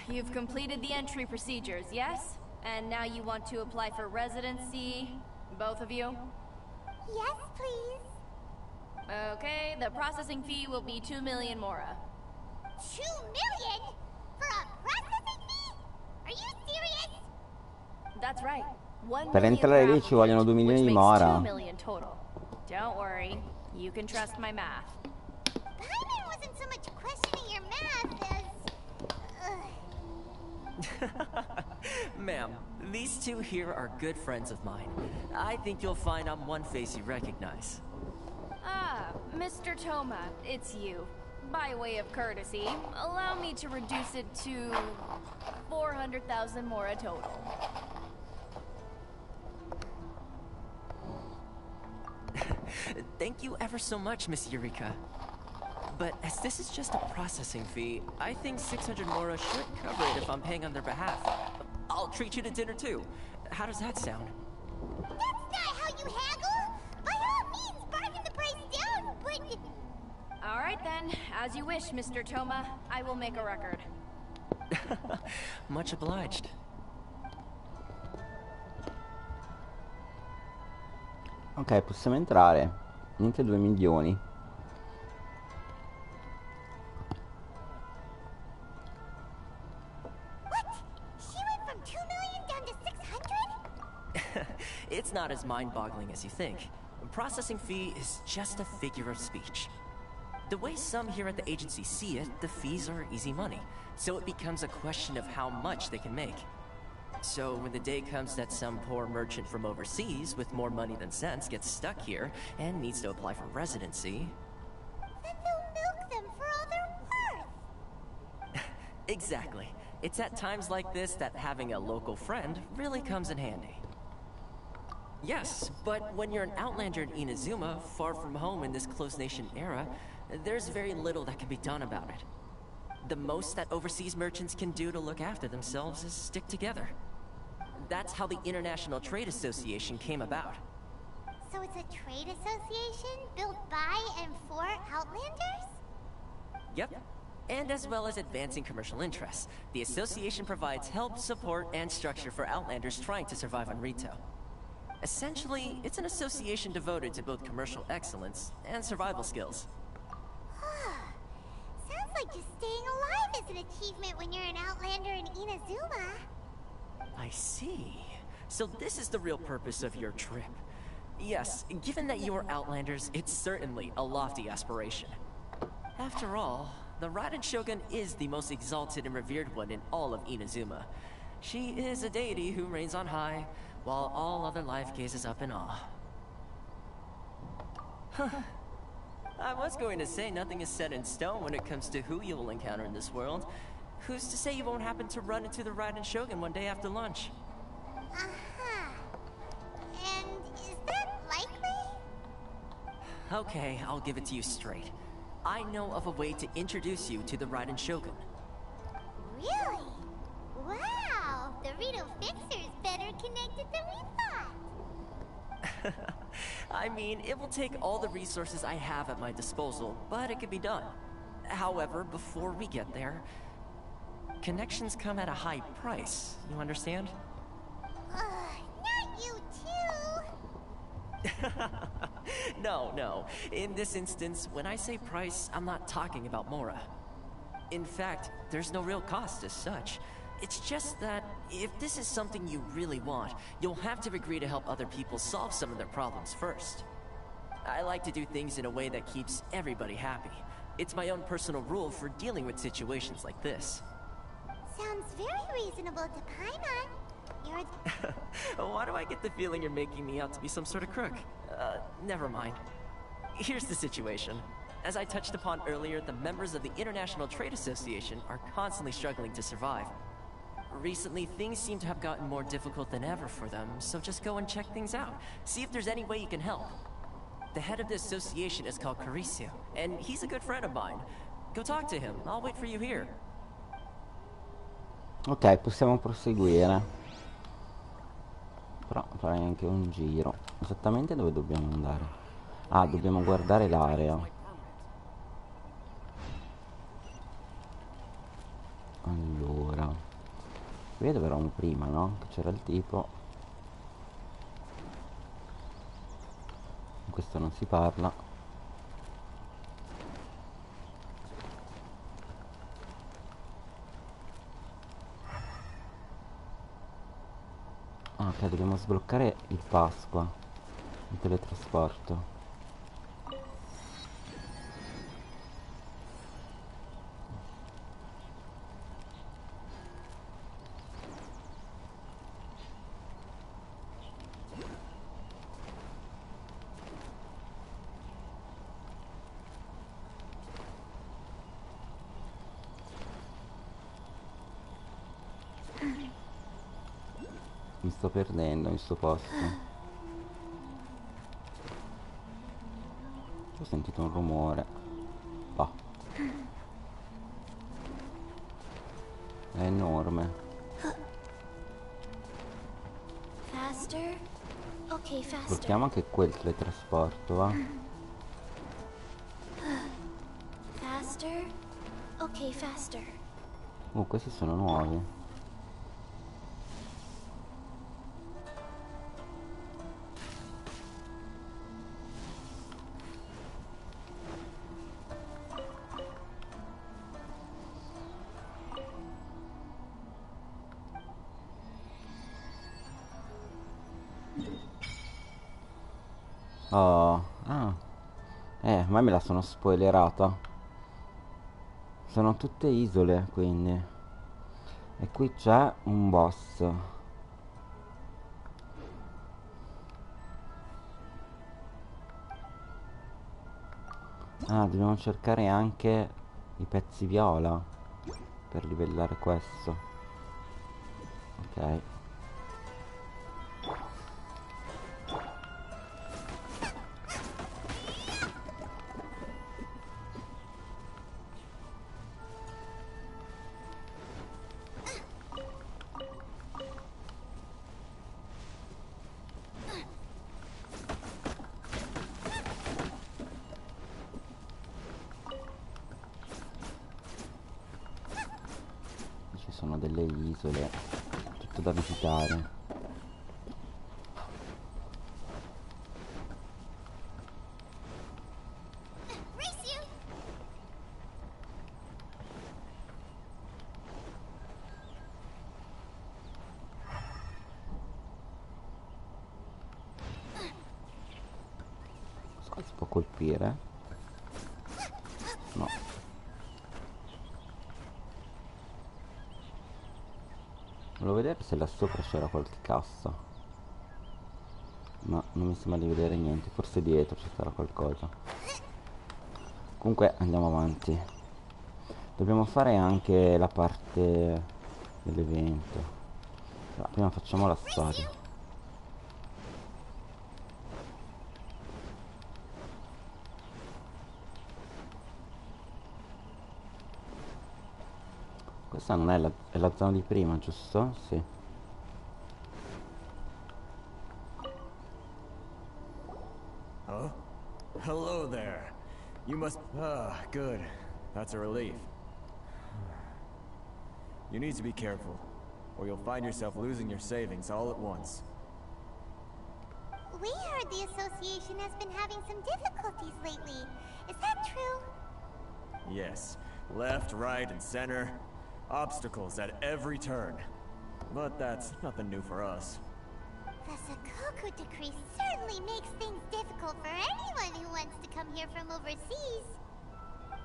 You've completed the entry procedures, yes? And now you want to apply for residency, both of you? Yes, please. Okay, the processing fee will be 2 million mora. 2 million? For a processing fee? Are you serious? That's right. 1 Per million entrare per lì ci vogliono 2 applicant, milioni which di makes mora. 2 million total. Don't worry, you can trust my math. Paimon wasn't so much questioning your math as... Ma'am, these two here are good friends of mine. I think you'll find I'm one face you recognize. Ah, Mr. Toma, it's you. By way of courtesy, allow me to reduce it to 400,000 mora total. Thank you ever so much, Miss Eureka. But as this is just a processing fee, I think 600 mora should cover it if I'm paying on their behalf. I'll treat you to dinner too. How does that sound? That's not how you haggle! By all means, bargain the price down, but... All right then, as you wish, Mr. Toma. I will make a record. Much obliged. Ok, possiamo entrare. Niente 2 milioni. What? She went from 2 million down to 600? It's not as mind-boggling as you think. A processing fee is just a figure of speech. The way some here at the agency see it, the fees are easy money, so it becomes a question of how much they can make. So when the day comes that some poor merchant from overseas with more money than sense gets stuck here and needs to apply for residency... Then they'll milk them for all they're worth. Exactly. It's at times like this that having a local friend really comes in handy. Yes, but when you're an outlander in Inazuma, far from home in this closed nation era, there's very little that can be done about it. The most that overseas merchants can do to look after themselves is stick together. That's how the International Trade Association came about. So it's a trade association built by and for Outlanders? Yep. And as well as advancing commercial interests, the association provides help, support, and structure for Outlanders trying to survive on Rito. Essentially, it's an association devoted to both commercial excellence and survival skills. Sounds like just staying alive is an achievement when you're an Outlander in Inazuma. I see. So this is the real purpose of your trip. Yes, given that you are Outlanders, it's certainly a lofty aspiration. After all, the Raiden Shogun is the most exalted and revered one in all of Inazuma. She is a deity who reigns on high, while all other life gazes up in awe. I was going to say nothing is set in stone when it comes to who you will encounter in this world. Who's to say you won't happen to run into the Raiden Shogun one day after lunch? Uh-huh. And is that likely? Okay, I'll give it to you straight. I know of a way to introduce you to the Raiden Shogun. Really? Wow! The Rito Fixer is better connected than we thought. I mean, it will take all the resources I have at my disposal, but it can be done. However, before we get there, connections come at a high price, you understand? Not you too! No. In this instance, when I say price, I'm not talking about Mora. In fact, there's no real cost as such. It's just that, if this is something you really want, you'll have to agree to help other people solve some of their problems first. I like to do things in a way that keeps everybody happy. It's my own personal rule for dealing with situations like this. Sounds very reasonable to Paimon. You're Why do I get the feeling you're making me out to be some sort of crook? Never mind. Here's the situation. As I touched upon earlier, the members of the International Trade Association are constantly struggling to survive. Recently, things seem to have gotten more difficult than ever for them, so just go and check things out. See if there's any way you can help. The head of the association is called Caricio, and he's a good friend of mine. Go talk to him. I'll wait for you here. Ok, possiamo proseguire. Però farei anche un giro. Esattamente dove dobbiamo andare? Ah, dobbiamo guardare l'area. Allora, qui dove eravamo prima, no? Che c'era il tipo. Con questo non si parla. Ah, ok, dobbiamo sbloccare il Pasqua, il teletrasporto. Mi sto perdendo in sto posto. Ho sentito un rumore. Bah. È enorme. Faster? Ok, faster. Blocchiamo anche quel teletrasporto, va? Faster? Ok, faster. Questi sono nuovi. Oh, ah. Ma me la sono spoilerata. Sono tutte isole, quindi. E qui c'è un boss. Ah, dobbiamo cercare anche i pezzi viola per livellare questo. Ok. Ci sono delle isole, tutto da visitare. Qua si può colpire? No. Volevo vedere se là sopra c'era qualche cassa. Ma non mi sembra di vedere niente. Forse dietro ci sarà qualcosa. Comunque andiamo avanti. Dobbiamo fare anche la parte dell'evento. Però prima facciamo la storia. Questa non è è la zona di prima, giusto? Sì. Huh? Hello there. You must... Ah, good. That's a relief. You need to be careful, or you'll find yourself losing your savings all at once. We heard the association has been having some difficulties lately. Is that true? Yes. Left, right, and center. Obstacles at every turn. But that's nothing new for us. The Sakoku decree certainly makes things difficult for anyone who wants to come here from overseas.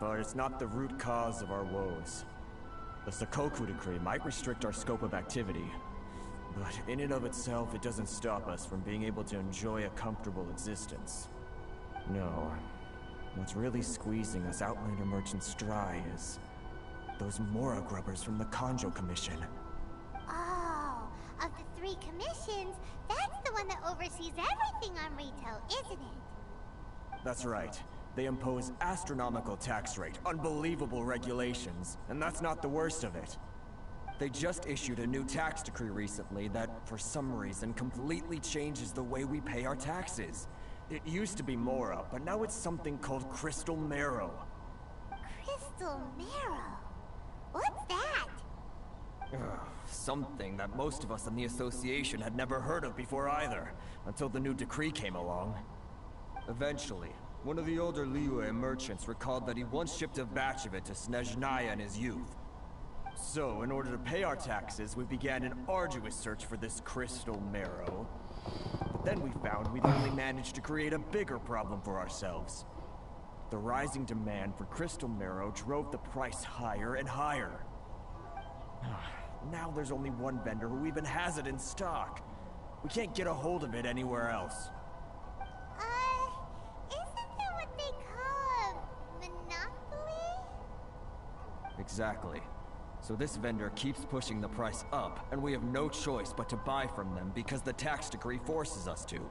But it's not the root cause of our woes. The Sakoku decree might restrict our scope of activity, But in and of itself, it doesn't stop us from being able to enjoy a comfortable existence. No. What's really squeezing us Outlander merchants dry is those Mora grubbers from the Conjo Commission. Oh, of the 3 commissions, that's the one that oversees everything on retail, isn't it? That's right. They impose astronomical tax rate, unbelievable regulations, and that's not the worst of it. They just issued a new tax decree recently that, for some reason, completely changes the way we pay our taxes. It used to be Mora, but now it's something called Crystal Marrow. Crystal Marrow? What's that? Something that most of us in the association had never heard of before either, until the new decree came along. Eventually, one of the older Liyue merchants recalled that he once shipped a batch of it to Snezhnaya in his youth. So, in order to pay our taxes, we began an arduous search for this Crystal Marrow. But then we found we'd only managed to create a bigger problem for ourselves. The rising demand for Crystal Marrow drove the price higher and higher. Now there's only one vendor who even has it in stock. We can't get a hold of it anywhere else. Isn't that what they call a monopoly? Exactly. So this vendor keeps pushing the price up, and we have no choice but to buy from them because the tax decree forces us to.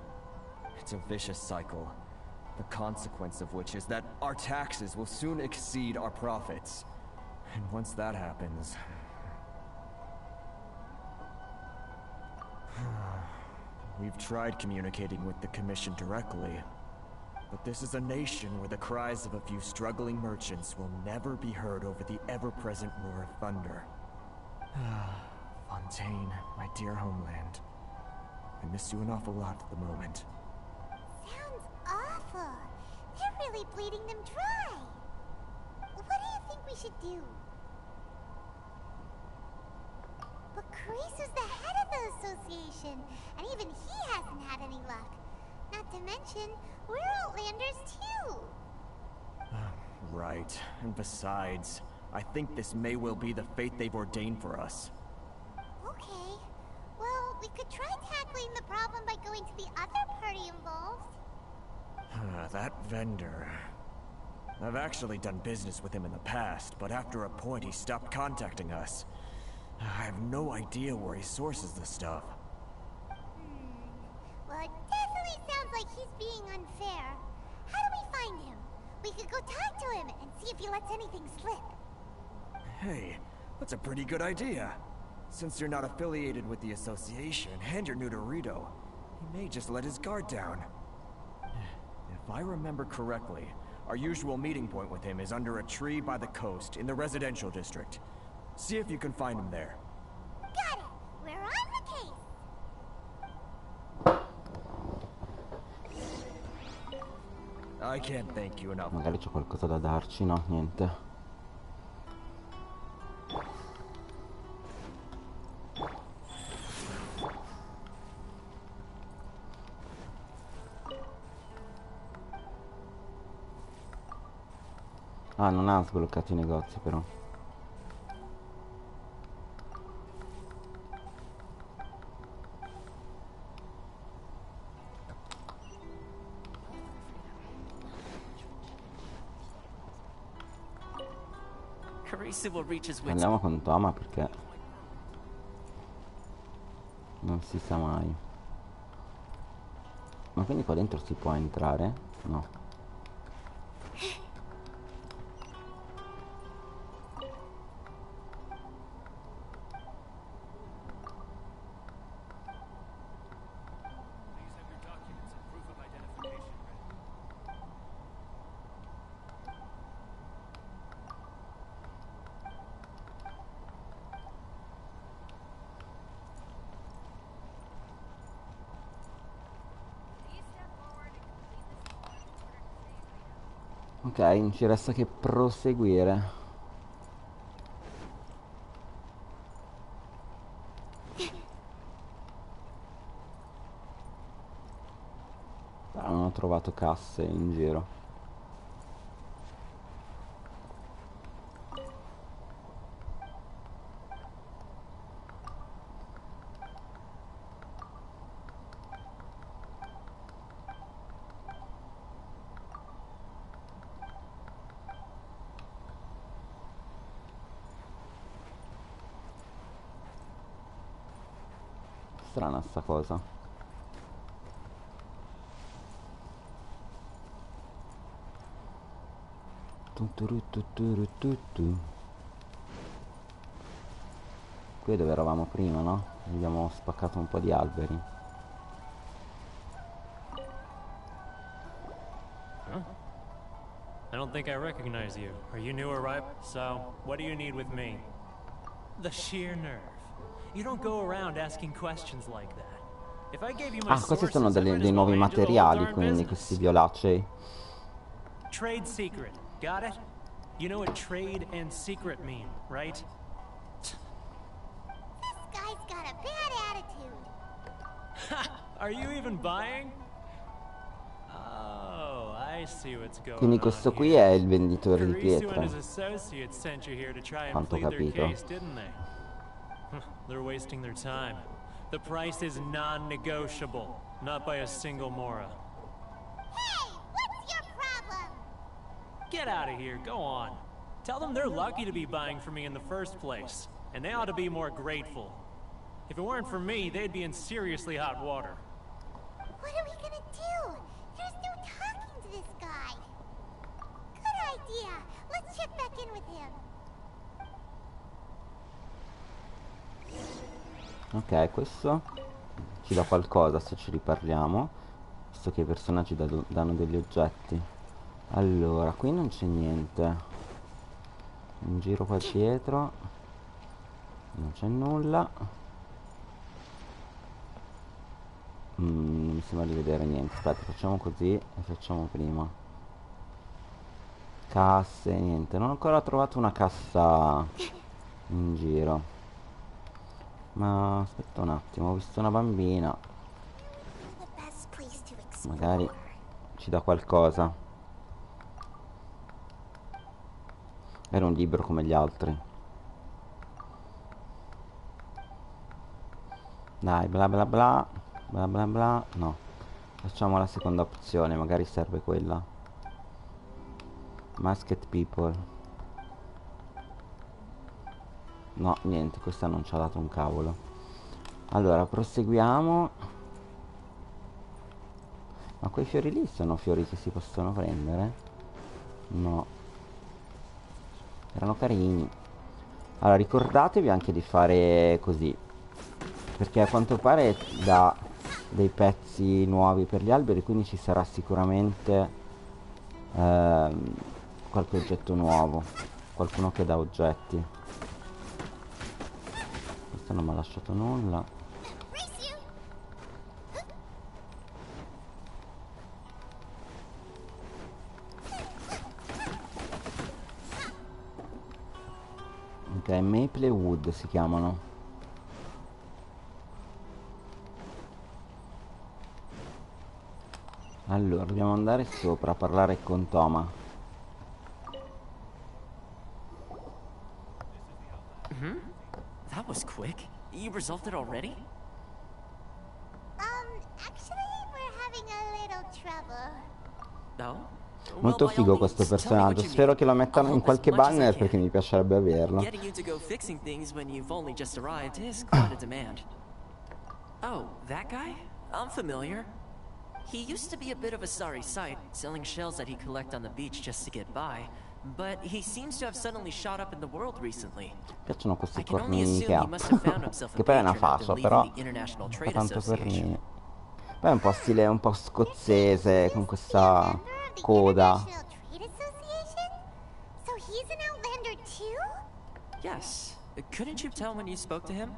It's a vicious cycle, the consequence of which is that our taxes will soon exceed our profits. And once that happens... We've tried communicating with the Commission directly, but this is a nation where the cries of a few struggling merchants will never be heard over the ever-present roar of thunder. Fontaine, my dear homeland. I miss you an awful lot at the moment. Sounds awful. They're really bleeding them dry. What do you think we should do? But Carice is the head of the association, and even he hasn't had any luck. Not to mention, we're Outlanders too. Right. And besides, I think this may well be the fate they've ordained for us. Okay. Well, we could try tackling the problem by going to the other party involved. That vendor... I've actually done business with him in the past, but after a point he stopped contacting us. I have no idea where he sources the stuff. Well, it definitely sounds like he's being unfair. How do we find him? We could go talk to him and see if he lets anything slip. Hey, that's a pretty good idea. Since you're not affiliated with the association and you're new to Rito, he may just let his guard down. If I remember correctly, our usual meeting point with him is under a tree by the coast in the residential district. See if you can find him there. Got it! We're on the case! I can't thank you enough. Magari c'è qualcosa da darci, no? Niente. Ah, non ha sbloccato i negozi però. Andiamo con Toma perché non si sa mai. Ma quindi qua dentro si può entrare? No. Ok, non ci resta che proseguire. Però non ho trovato casse in giro. strana sta cosa. Qui è dove eravamo prima, no? Abbiamo spaccato un po' di alberi. I don't think I recognize you. Are you new arrival? So, what do you need with me? The sheer nerve. You don't go around asking questions like that. If I gave you my questi sources, sono I might dei as well nuovi hand you the whole materiali, darn quindi business. questi violacei. Trade secret. Got it? You know what trade and secret mean, right? This guy's got a bad attitude. Are you even buying? Oh, I see what's going Quindi on questo qui here. è il venditore di Carisu and his pietre. associates sent you here to try and Quanto ho plead their capito. case, didn't they? They're wasting their time. The price is non-negotiable, not by a single mora. Hey, what's your problem? Get out of here, go on. Tell them they're lucky to be buying from me in the first place, and they ought to be more grateful. If it weren't for me, they'd be in seriously hot water. What are we gonna do? There's no talking to this guy. Good idea. Let's check back in with him. Ok, questo ci dà qualcosa se ci riparliamo, visto che i personaggi danno degli oggetti. Allora, qui non c'è niente. In giro qua dietro non c'è nulla. Non mi sembra di vedere niente. Aspetta, facciamo così e facciamo prima. Casse, niente. Non ho ancora trovato una cassa in giro. Ma aspetta un attimo, ho visto una bambina. The best place to explore. Magari ci dà qualcosa. Era un libro come gli altri. Dai, bla bla bla. Bla bla bla. No. Facciamo la seconda opzione, magari serve quella. Masked people. No, niente, questa non ci ha dato un cavolo. Allora, proseguiamo. Ma quei fiori lì sono fiori che si possono prendere? No. Erano carini. Allora, ricordatevi anche di fare così, perché a quanto pare dà dei pezzi nuovi per gli alberi, quindi ci sarà sicuramente qualche oggetto nuovo. Qualcuno che dà oggetti. Questo non mi ha lasciato nulla. Ok, Maple Wood si chiamano. Allora, dobbiamo andare sopra a parlare con Toma. That was quick. You resolved it already? Actually, we're having a little trouble. No? Molto figo questo personaggio. Spero che lo mettano in qualche banner perché mi piacerebbe averlo. Getting you to go fixing things when you've only just arrived is quite a demand. Oh, that guy? I'm familiar. He used to be a bit of a sorry sight, selling shells that he'd collect on the beach just to get by. But he seems to have suddenly shot up in the world recently. Piacciono questi I can only cornini che assume ha. he must have found himself a Che poi è una patron after fascia, leaving però the International fa Trade tanto Association. cornini. Poi è un po' stile un po' scozzese, con questa coda. So he's an outlander too? Yes. Couldn't you tell when you spoke to him?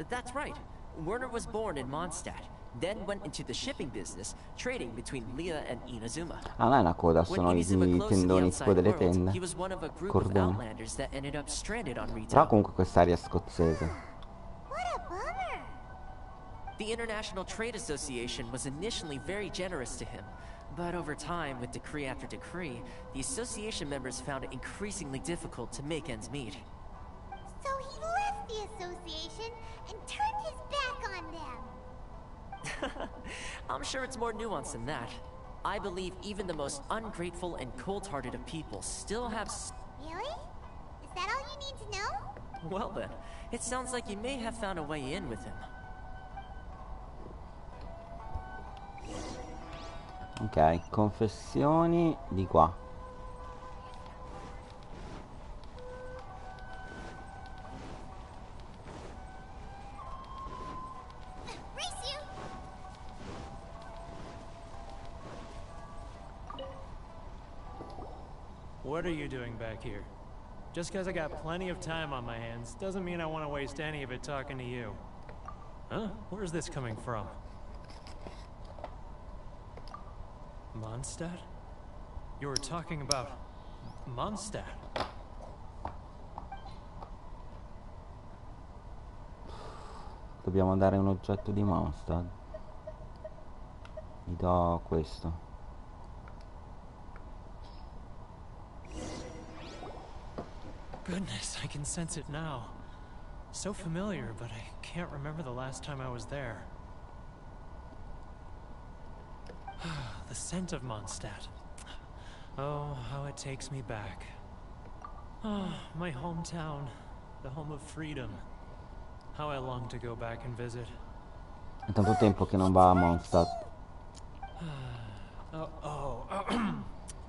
That's right. Werner was born in Mondstadt, then went into the shipping business, trading between Leah and Inazuma. Ah, non è una coda, When sono i Inazuma closed to the tendoni tipo outside delle world, tende. he was one of a group of Cordoni. outlanders that ended up stranded on Però Retail. comunque quest'aria scozzese. What a bummer. The International Trade Association was initially very generous to him, but over time, with decree after decree, the association members found it increasingly difficult to make ends meet. So he left the association and turned his back on them. I'm sure it's more nuanced than that. I believe even the most ungrateful and cold-hearted of people still have Really? Is that all you need to know? Well then, It sounds like you may have found a way in with him. Ok, confessioni di qua. What are you doing back here? Just because I got plenty of time on my hands doesn't mean I want to waste any of it talking to you. Huh? Where's this coming from? Mondstadt? You were talking about Mondstadt. Dobbiamo dare un oggetto di Mondstadt. Mi do questo. Goodness, I can sense it now. So familiar, but I can't remember the last time I was there. The scent of Mondstadt. Oh, how it takes me back. Oh, my hometown, the home of freedom. How I long to go back and visit. È tanto tempo che non va a Mondstadt.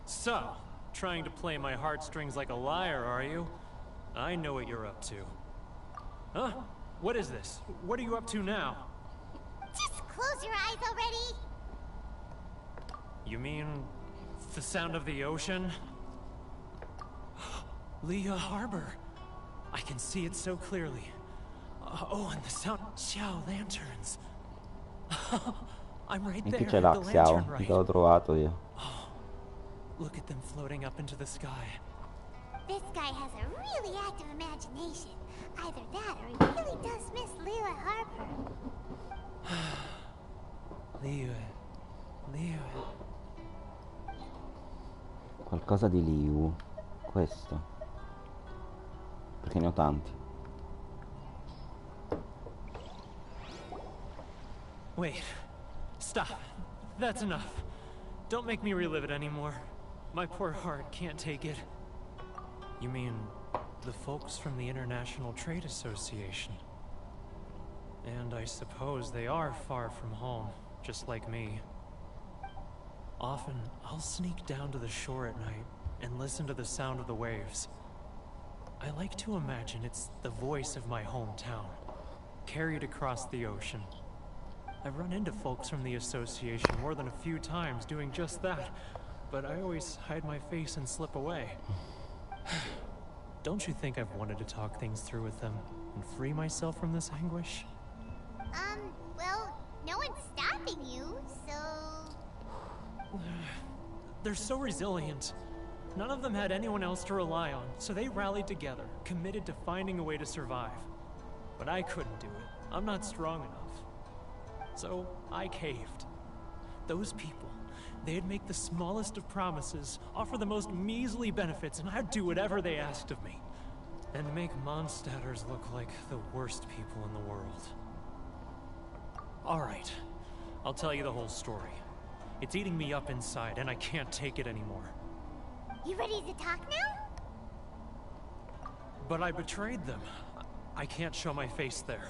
So, trying to play my heartstrings like a liar, are you? I know what you're up to. Huh? What is this? What are you up to now? Just close your eyes already! You mean the sound of the ocean? Leah Harbor. I can see it so clearly. Oh, and the sound Xiao lanterns. I'm right E there. chi ce l'ha? The Xiao, lantern, right? l'ho trovato io. Oh, look at them floating up into the sky. This guy has a really active imagination. Either that or he really does miss Leela Harper. Leah. Qualcosa di Liu. Questo. Perché ne ho tanti. Wait. Stop. That's enough. Don't make me relive it anymore. My poor heart can't take it. You mean the folks from the International Trade Association? And I suppose they are far from home, just like me. Often, I'll sneak down to the shore at night and listen to the sound of the waves. I like to imagine it's the voice of my hometown, carried across the ocean. I've run into folks from the association more than a few times doing just that, but I always hide my face and slip away. Don't you think I've wanted to talk things through with them and free myself from this anguish? Well, no one's stopping you, so... They're so resilient. None of them had anyone else to rely on, so they rallied together, committed to finding a way to survive. But I couldn't do it. I'm not strong enough. So I caved. Those people, they'd make the smallest of promises, offer the most measly benefits, and I'd do whatever they asked of me. And make Mondstadters look like the worst people in the world. Alright, I'll tell you the whole story. It's eating me up inside, and I can't take it anymore. You ready to talk now? But I betrayed them. I can't show my face there.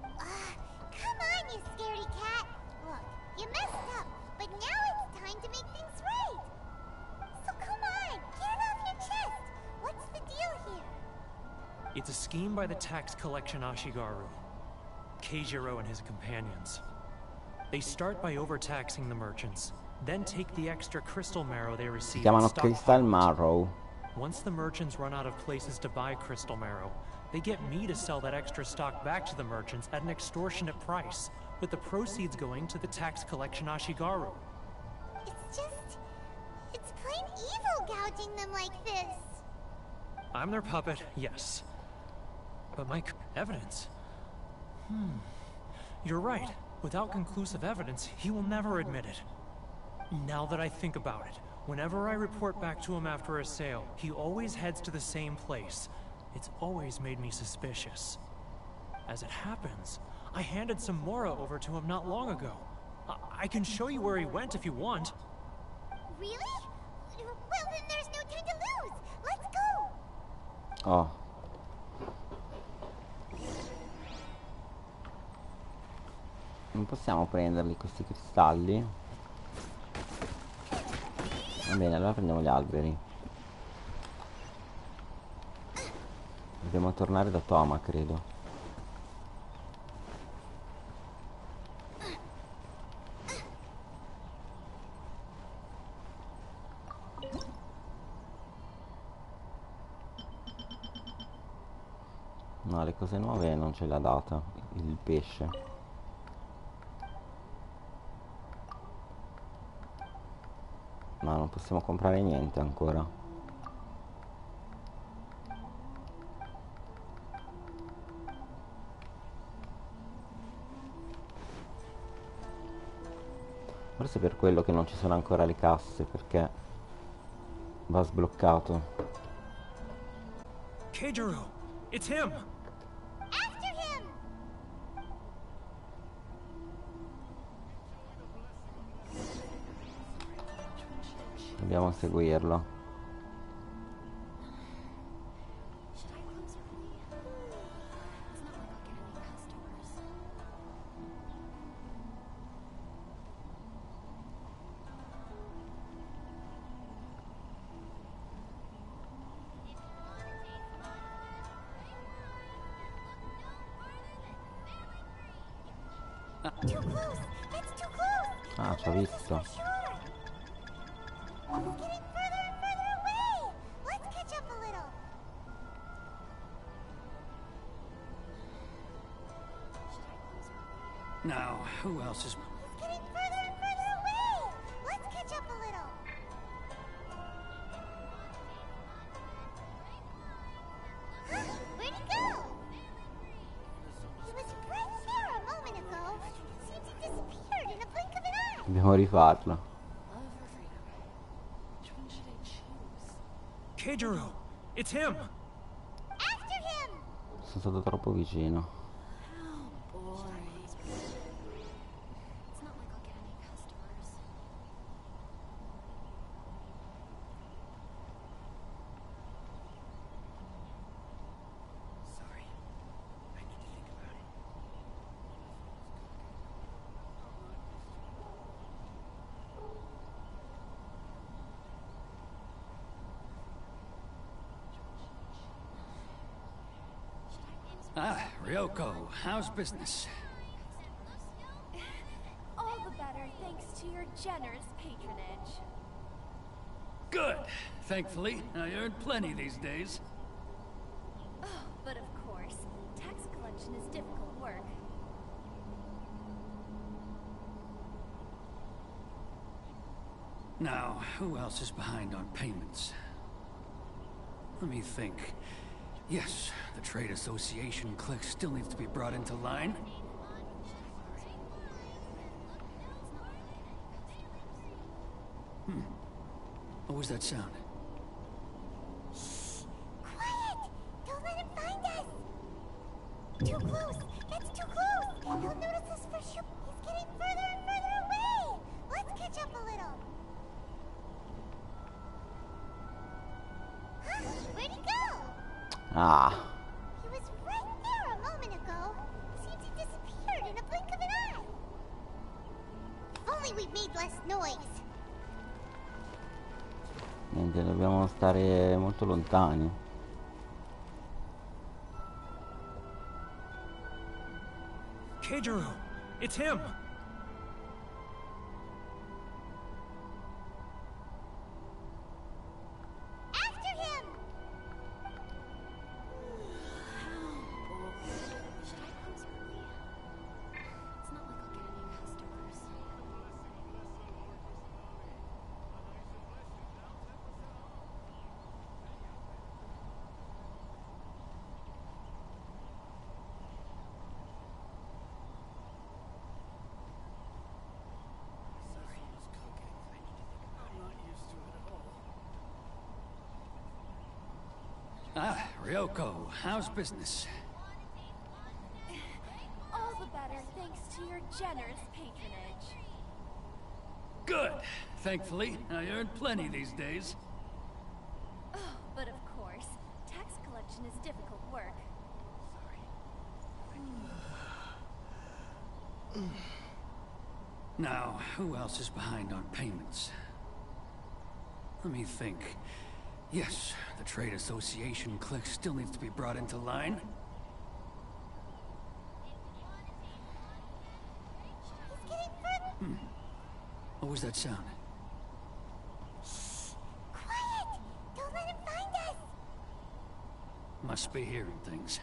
Come on, you scaredy cat. Look, you messed up, but now it's time to make things right. So come on, get it off your chest. What's the deal here? It's a scheme by the tax collection Ashigaru, Keijiro and his companions. They start by overtaxing the merchants, then take the extra crystal marrow they receive. Si chiamano and stockpile Crystal it. Marrow. Once the merchants run out of places to buy crystal marrow, they get me to sell that extra stock back to the merchants at an extortionate price, with the proceeds going to the tax collection Ashigaru. It's plain evil gouging them like this. I'm their puppet, yes. But my evidence? You're right. Without conclusive evidence, he will never admit it. Now that I think about it, whenever I report back to him after a sale, he always heads to the same place. It's always made me suspicious. As it happens, I handed some Mora over to him not long ago. I can show you where he went if you want. Really? Well, then there's no time to lose. Let's go. Oh. Non possiamo prenderli questi cristalli? Va bene, allora prendiamo gli alberi. Dobbiamo tornare da Toma, credo. No, le cose nuove non ce l'ha data il pesce. Ma non possiamo comprare niente ancora. Forse è per quello che non ci sono ancora le casse, perché va sbloccato. Keijiro, it's him! After him! Dobbiamo seguirlo. Too close! It's too close! Ah, ci ho visto. It's getting further and further away! Let's catch up a little. Now, who else is... It's getting further and further away! Let's catch up a little. Where'd he go? He was right here a moment ago. Seems he disappeared in a blink of an eye. Dobbiamo rifarlo. Keijiro, it's him! After him! Sono stato troppo vicino. Ah, Ryoko, how's business? All the better thanks to your generous patronage. Good. Thankfully, I earn plenty these days. Oh, but of course, tax collection is difficult work. Now, who else is behind on payments? Let me think. Yes, the Trade Association clique still needs to be brought into line. What was that sound? Shh! Quiet! Don't let him find us! Too close! That's too close! He'll notice us for sure. He's getting further and further away! Let's catch up a little. Where'd he go? Ah. He was right there a moment ago. Seems he disappeared in a blink of an eye. If only we'd made less noise. Niente, dobbiamo stare molto lontani. Keijiro, it's him! After him! Ah, Ryoko, how's business? All the better thanks to your generous patronage. Good. Thankfully, I earn plenty these days. Oh, but of course, tax collection is difficult work. Now, who else is behind on payments? Let me think. Yes, the trade association clique still needs to be brought into line. What was that sound? Quiet! Don't let him find us! Must be hearing things.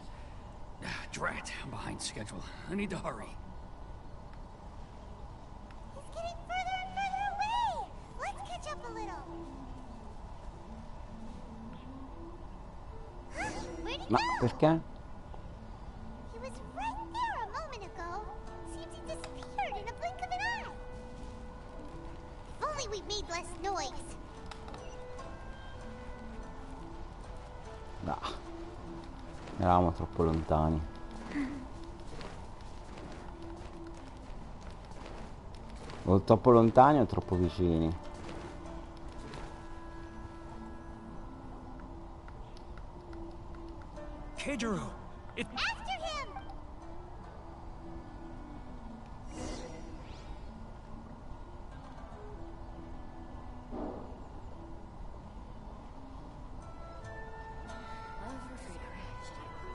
Drat, I'm behind schedule. I need to hurry. He's getting further and further away! Let's catch up a little. Huh? Where'd he Ma go? perché? He was right there a moment ago. Seems he disappeared in a blink of an eye. If only we made less noise. No. Eravamo troppo lontani. O troppo lontani o troppo vicini. Keijiro! It... After him!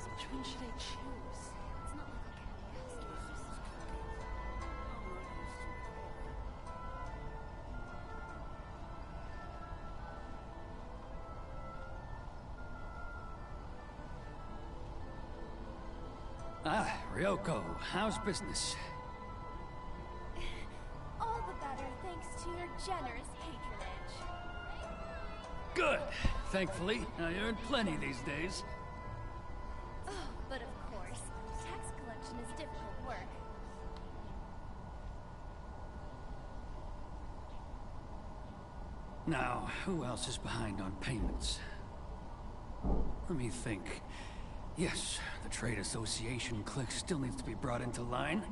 Which one should I choose? It's not like Ah, Ryoko, how's business? All the better thanks to your generous patronage. Good. Thankfully, I earn plenty these days. Oh, but of course, tax collection is difficult work. Now, who else is behind on payments? Let me think. Yes, the trade association clique still needs to be brought into line.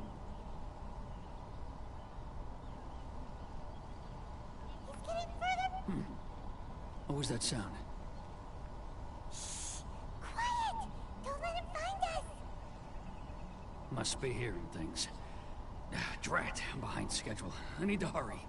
He's getting further. What was that sound? Quiet! Don't let him find us. Must be hearing things. Drat, I'm behind schedule. I need to hurry.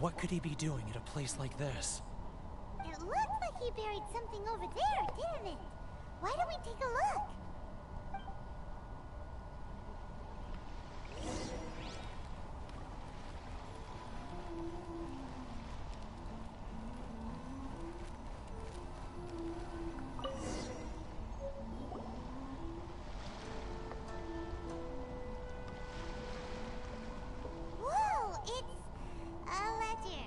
What could he be doing at a place like this? It looked like he buried something over there, didn't it? Why don't we take a look? Whoa, it's a ledger.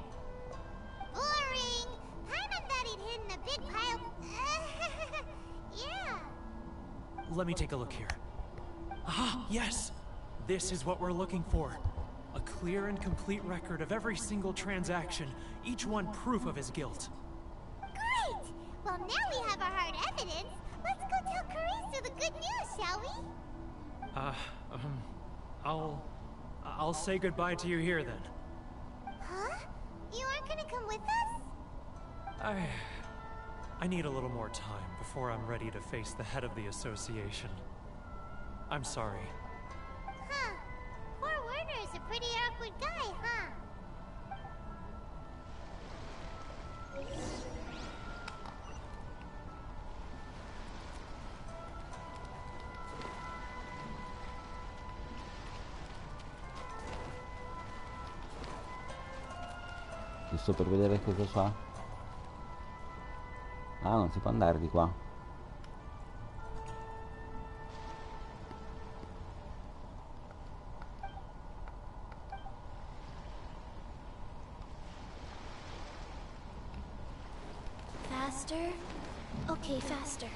Boring! Paimon thought he'd hidden a big pile. Yeah. Let me take a look here. Ah, yes! This is what we're looking for. A clear and complete record of every single transaction, each one proof of his guilt. Great! Well, now we have our hard evidence. Let's go tell Karisu the good news, shall we? I'll say goodbye to you here then. Huh? You aren't gonna come with us? I need a little more time before I'm ready to face the head of the association. I'm sorry. Huh. Poor Werner's a pretty awkward guy, huh? Giusto per vedere cosa c'ha. Ah, non si può andare di qua. Faster? Okay, faster.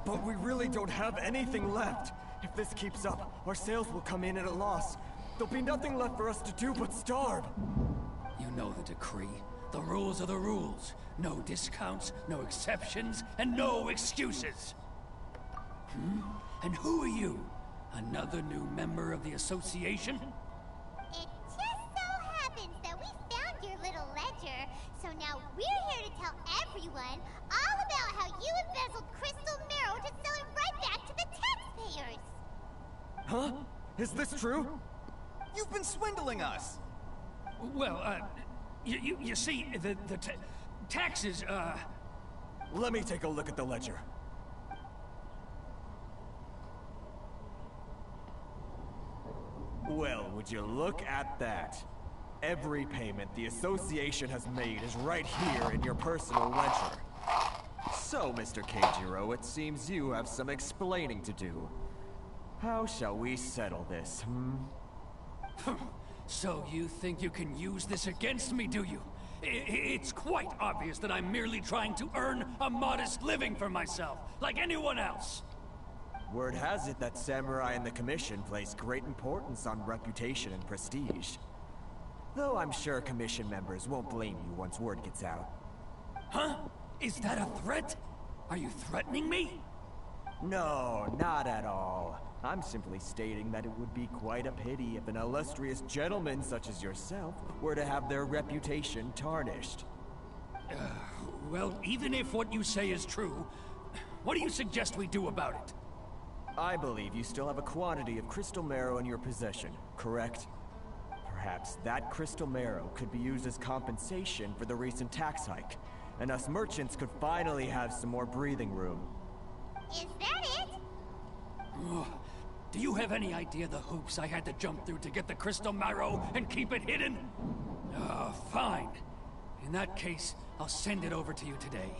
But we really don't have anything left. If this keeps up, our sales will come in at a loss. There'll be nothing left for us to do but starve. You know the decree. The rules are the rules. No discounts, no exceptions, and no excuses. And who are you? Another new member of the association? It just so happens that we found your little ledger, so now we're here to tell everyone all about how you embezzled crystal marrow to sell it right back to the taxpayers. Huh? Is this true? You've been swindling us! Well, you see, the taxes, Let me take a look at the ledger. Well, would you look at that? Every payment the association has made is right here in your personal ledger. So, Mr. Keijiro, it seems you have some explaining to do. How shall we settle this, So you think you can use this against me, do you? It's quite obvious that I'm merely trying to earn a modest living for myself, like anyone else. Word has it that samurai and the commission place great importance on reputation and prestige. Though I'm sure commission members won't blame you once word gets out. Huh? Is that a threat? Are you threatening me? No, not at all. I'm simply stating that it would be quite a pity if an illustrious gentleman such as yourself were to have their reputation tarnished. Well, even if what you say is true, what do you suggest we do about it? I believe you still have a quantity of crystal marrow in your possession, correct? Perhaps that crystal marrow could be used as compensation for the recent tax hike, and us merchants could finally have some more breathing room. Is that it? Do you have any idea the hoops I had to jump through to get the crystal marrow and keep it hidden? Fine. In that case, I'll send it over to you today.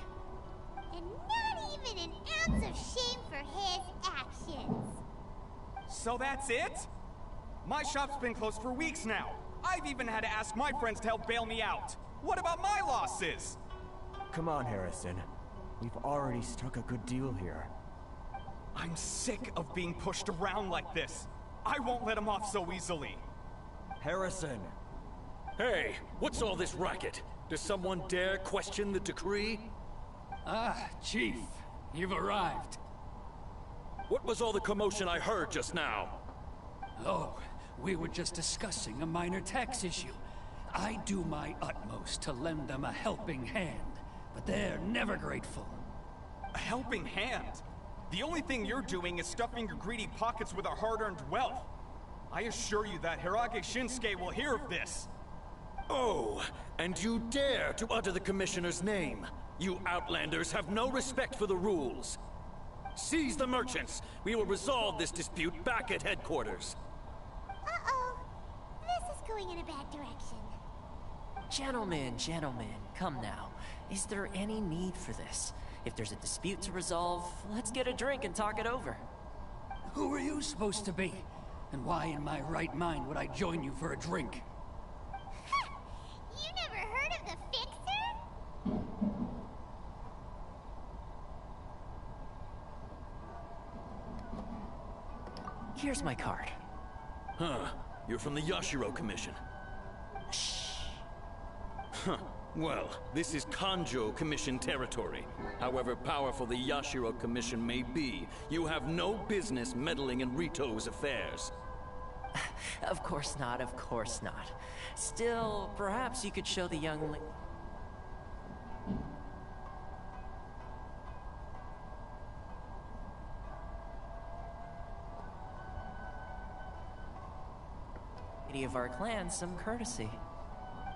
And not even an ounce of shame for his actions. So that's it? My shop's been closed for weeks now. I've even had to ask my friends to help bail me out. What about my losses? Come on, Harrison. We've already struck a good deal here. I'm sick of being pushed around like this. I won't let him off so easily. Harrison! Hey, what's all this racket? Does someone dare question the decree? Ah, Chief, you've arrived. What was all the commotion I heard just now? Oh, we were just discussing a minor tax issue. I do my utmost to lend them a helping hand, but they're never grateful. A helping hand? The only thing you're doing is stuffing your greedy pockets with our hard-earned wealth. I assure you that Hirage Shinsuke will hear of this. Oh, and you dare to utter the Commissioner's name. You Outlanders have no respect for the rules. Seize the merchants. We will resolve this dispute back at headquarters. Uh-oh. This is going in a bad direction. Gentlemen, come now. Is there any need for this? If there's a dispute to resolve, let's get a drink and talk it over. Who are you supposed to be? And why in my right mind would I join you for a drink? You never heard of the Fixer? Here's my card. Huh. You're from the Yashiro Commission. Shh. Huh. Well, this is Kanjo Commission territory. However powerful the Yashiro Commission may be, you have no business meddling in Rito's affairs. Of course not, of course not. Still, perhaps you could show the young lady of our clan some courtesy.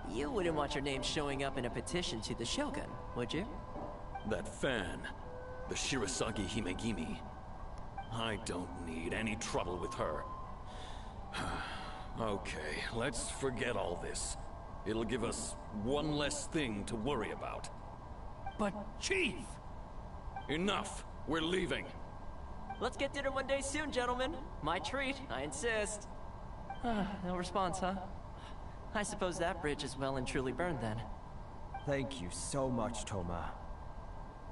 You wouldn't want your name showing up in a petition to the Shogun, would you? That fan, the Shirasagi Himegimi. I don't need any trouble with her. Okay, let's forget all this. It'll give us one less thing to worry about. But, Chief! Enough! We're leaving. Let's get dinner one day soon, gentlemen. My treat, I insist. No response, huh? I suppose that bridge is well and truly burned then. Thank you so much, Toma.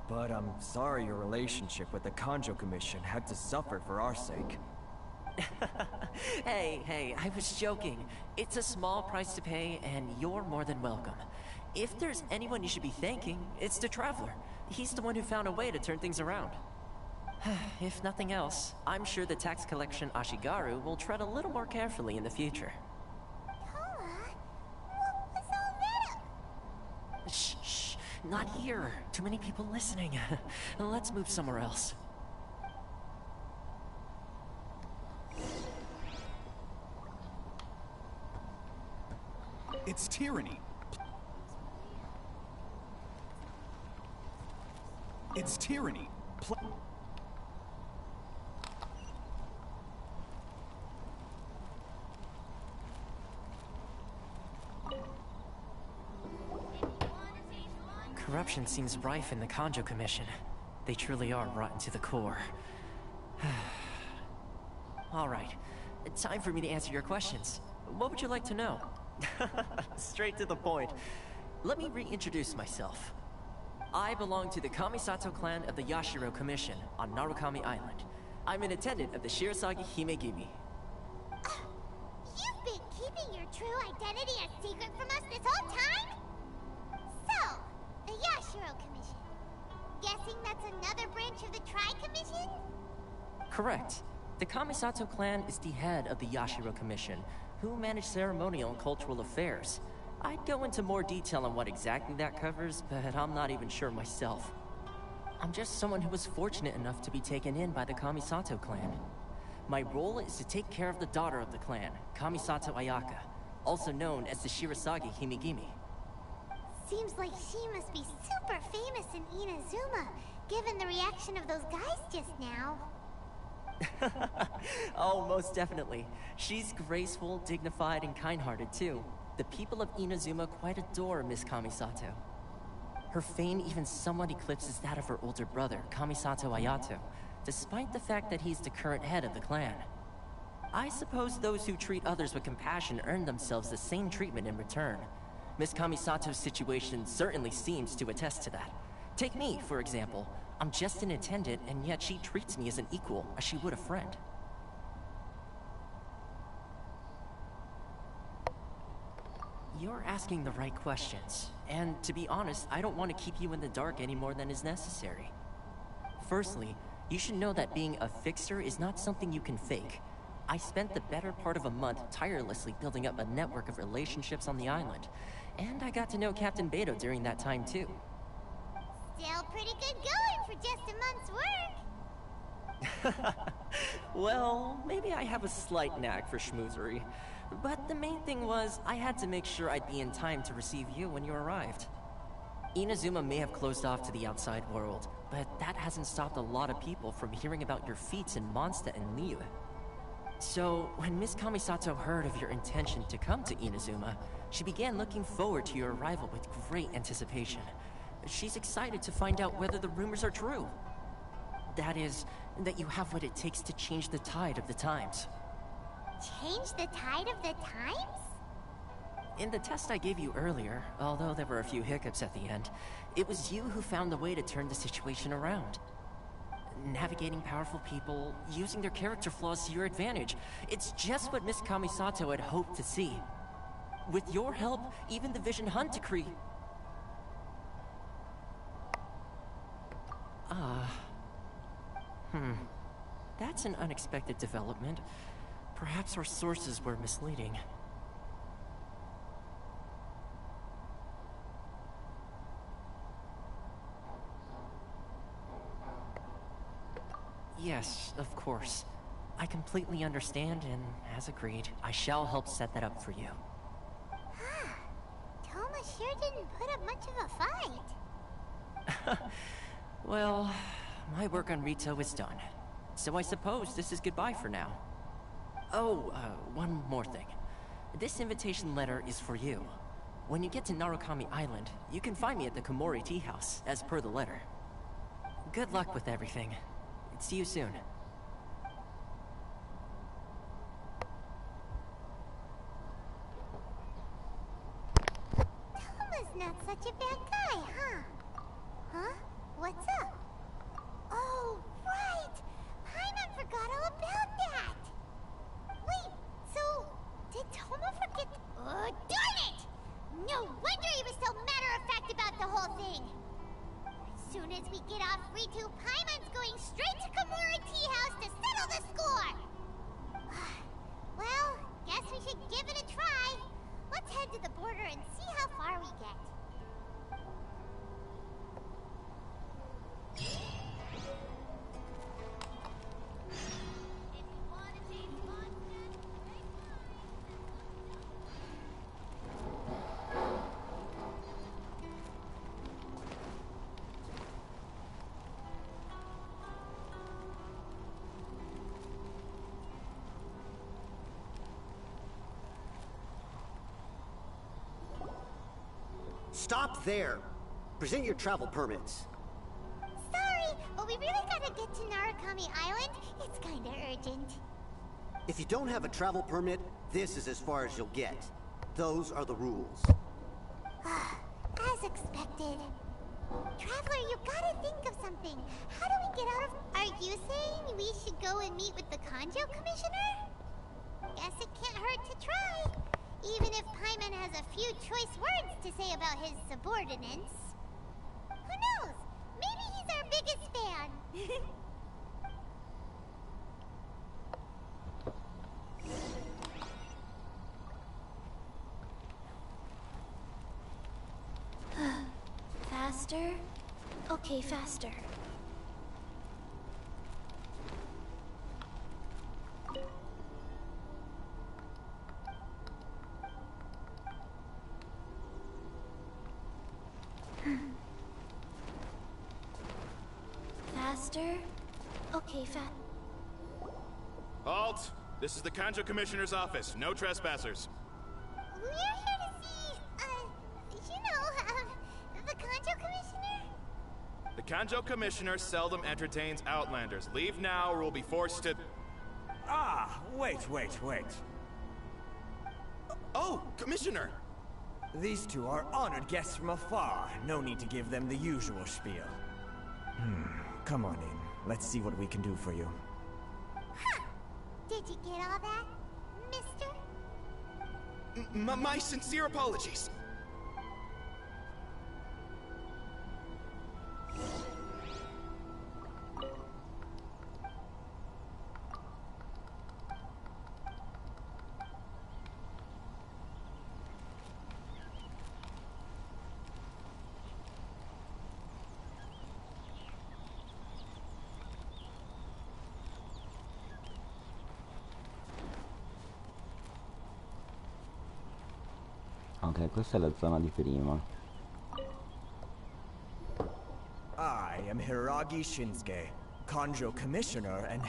But I'm sorry your relationship with the Kanjo Commission had to suffer for our sake. Hey, I was joking. It's a small price to pay, and you're more than welcome. If there's anyone you should be thanking, it's the Traveler. He's the one who found a way to turn things around. If nothing else, I'm sure the tax collection Ashigaru will tread a little more carefully in the future. What was all that? Shh, not here. Too many people listening. Let's move somewhere else. It's tyranny. It's tyranny. Corruption seems rife in the Kanjo Commission. They truly are rotten to the core. All right, time for me to answer your questions. What would you like to know? Straight to the point. Let me reintroduce myself. I belong to the Kamisato clan of the Yashiro Commission on Narukami Island. I'm an attendant of the Shirasagi Himegimi. You've been keeping your true identity a secret from us this whole time? So, the Yashiro Commission. Guessing that's another branch of the Tri-Commission? Correct. The Kamisato clan is the head of the Yashiro Commission, who manage ceremonial and cultural affairs. I'd go into more detail on what exactly that covers, but I'm not even sure myself. I'm just someone who was fortunate enough to be taken in by the Kamisato clan. My role is to take care of the daughter of the clan, Kamisato Ayaka, also known as the Shirasagi Himegimi. Seems like she must be super famous in Inazuma, given the reaction of those guys just now. Oh, most definitely. She's graceful, dignified, and kind-hearted too. The people of Inazuma quite adore Miss Kamisato. Her fame even somewhat eclipses that of her older brother, Kamisato Ayato, despite the fact that he's the current head of the clan. I suppose those who treat others with compassion earn themselves the same treatment in return. Miss Kamisato's situation certainly seems to attest to that. Take me, for example. I'm just an attendant, and yet she treats me as an equal, as she would a friend. You're asking the right questions, and to be honest, I don't want to keep you in the dark any more than is necessary. Firstly, you should know that being a fixer is not something you can fake. I spent the better part of a month tirelessly building up a network of relationships on the island, and I got to know Captain Beto during that time too. Still pretty good going for just a month's work. Well, maybe I have a slight knack for schmoozery. But the main thing was, I had to make sure I'd be in time to receive you when you arrived. Inazuma may have closed off to the outside world, but that hasn't stopped a lot of people from hearing about your feats in Mondstadt and Liyue. So, when Miss Kamisato heard of your intention to come to Inazuma, she began looking forward to your arrival with great anticipation. She's excited to find out whether the rumors are true. That is, that you have what it takes to change the tide of the times. Change the tide of the times? In the test I gave you earlier, although there were a few hiccups at the end, it was you who found the way to turn the situation around. Navigating powerful people, using their character flaws to your advantage. It's just what Miss Kamisato had hoped to see. With your help, even the Vision Hunt decree... That's an unexpected development. Perhaps our sources were misleading. Yes, of course. I completely understand, and as agreed, I shall help set that up for you. Toma sure didn't put up much of a fight. Well, my work on Rito is done. So I suppose this is goodbye for now. Oh, one more thing. This invitation letter is for you. When you get to Narukami Island, you can find me at the Komori Tea House, as per the letter. Good luck with everything. See you soon. Toma's not such a bad guy, huh? Huh? What's up? going straight to Kimura Tea House to settle the score! Well, guess we should give it a try. Let's head to the border and see how far we get. Stop there! Present your travel permits. Sorry, but we really gotta get to Narukami Island. It's kinda urgent. If you don't have a travel permit, this is as far as you'll get. Those are the rules. As expected. Traveler, you gotta think of something. How do we get out of... Are you saying we should go and meet with the Kanjo Commissioner? Guess it can't hurt to try. Even if Paimon has a few choice words to say about his subordinates. Who knows? Maybe he's our biggest fan. Faster? Okay, faster. Faster? Okay, Halt! This is the Kanjo Commissioner's office. No trespassers. We're here to see, the Kanjo Commissioner? The Kanjo Commissioner seldom entertains Outlanders. Leave now or we'll be forced to... Ah, wait. Oh, Commissioner! These two are honored guests from afar. No need to give them the usual spiel. Come on in. Let's see what we can do for you. Huh. Did you get all that, mister? My sincere apologies. Ok, questa è la zona di prima. I am Hiragi Shinsuke, Kanjo Commissioner and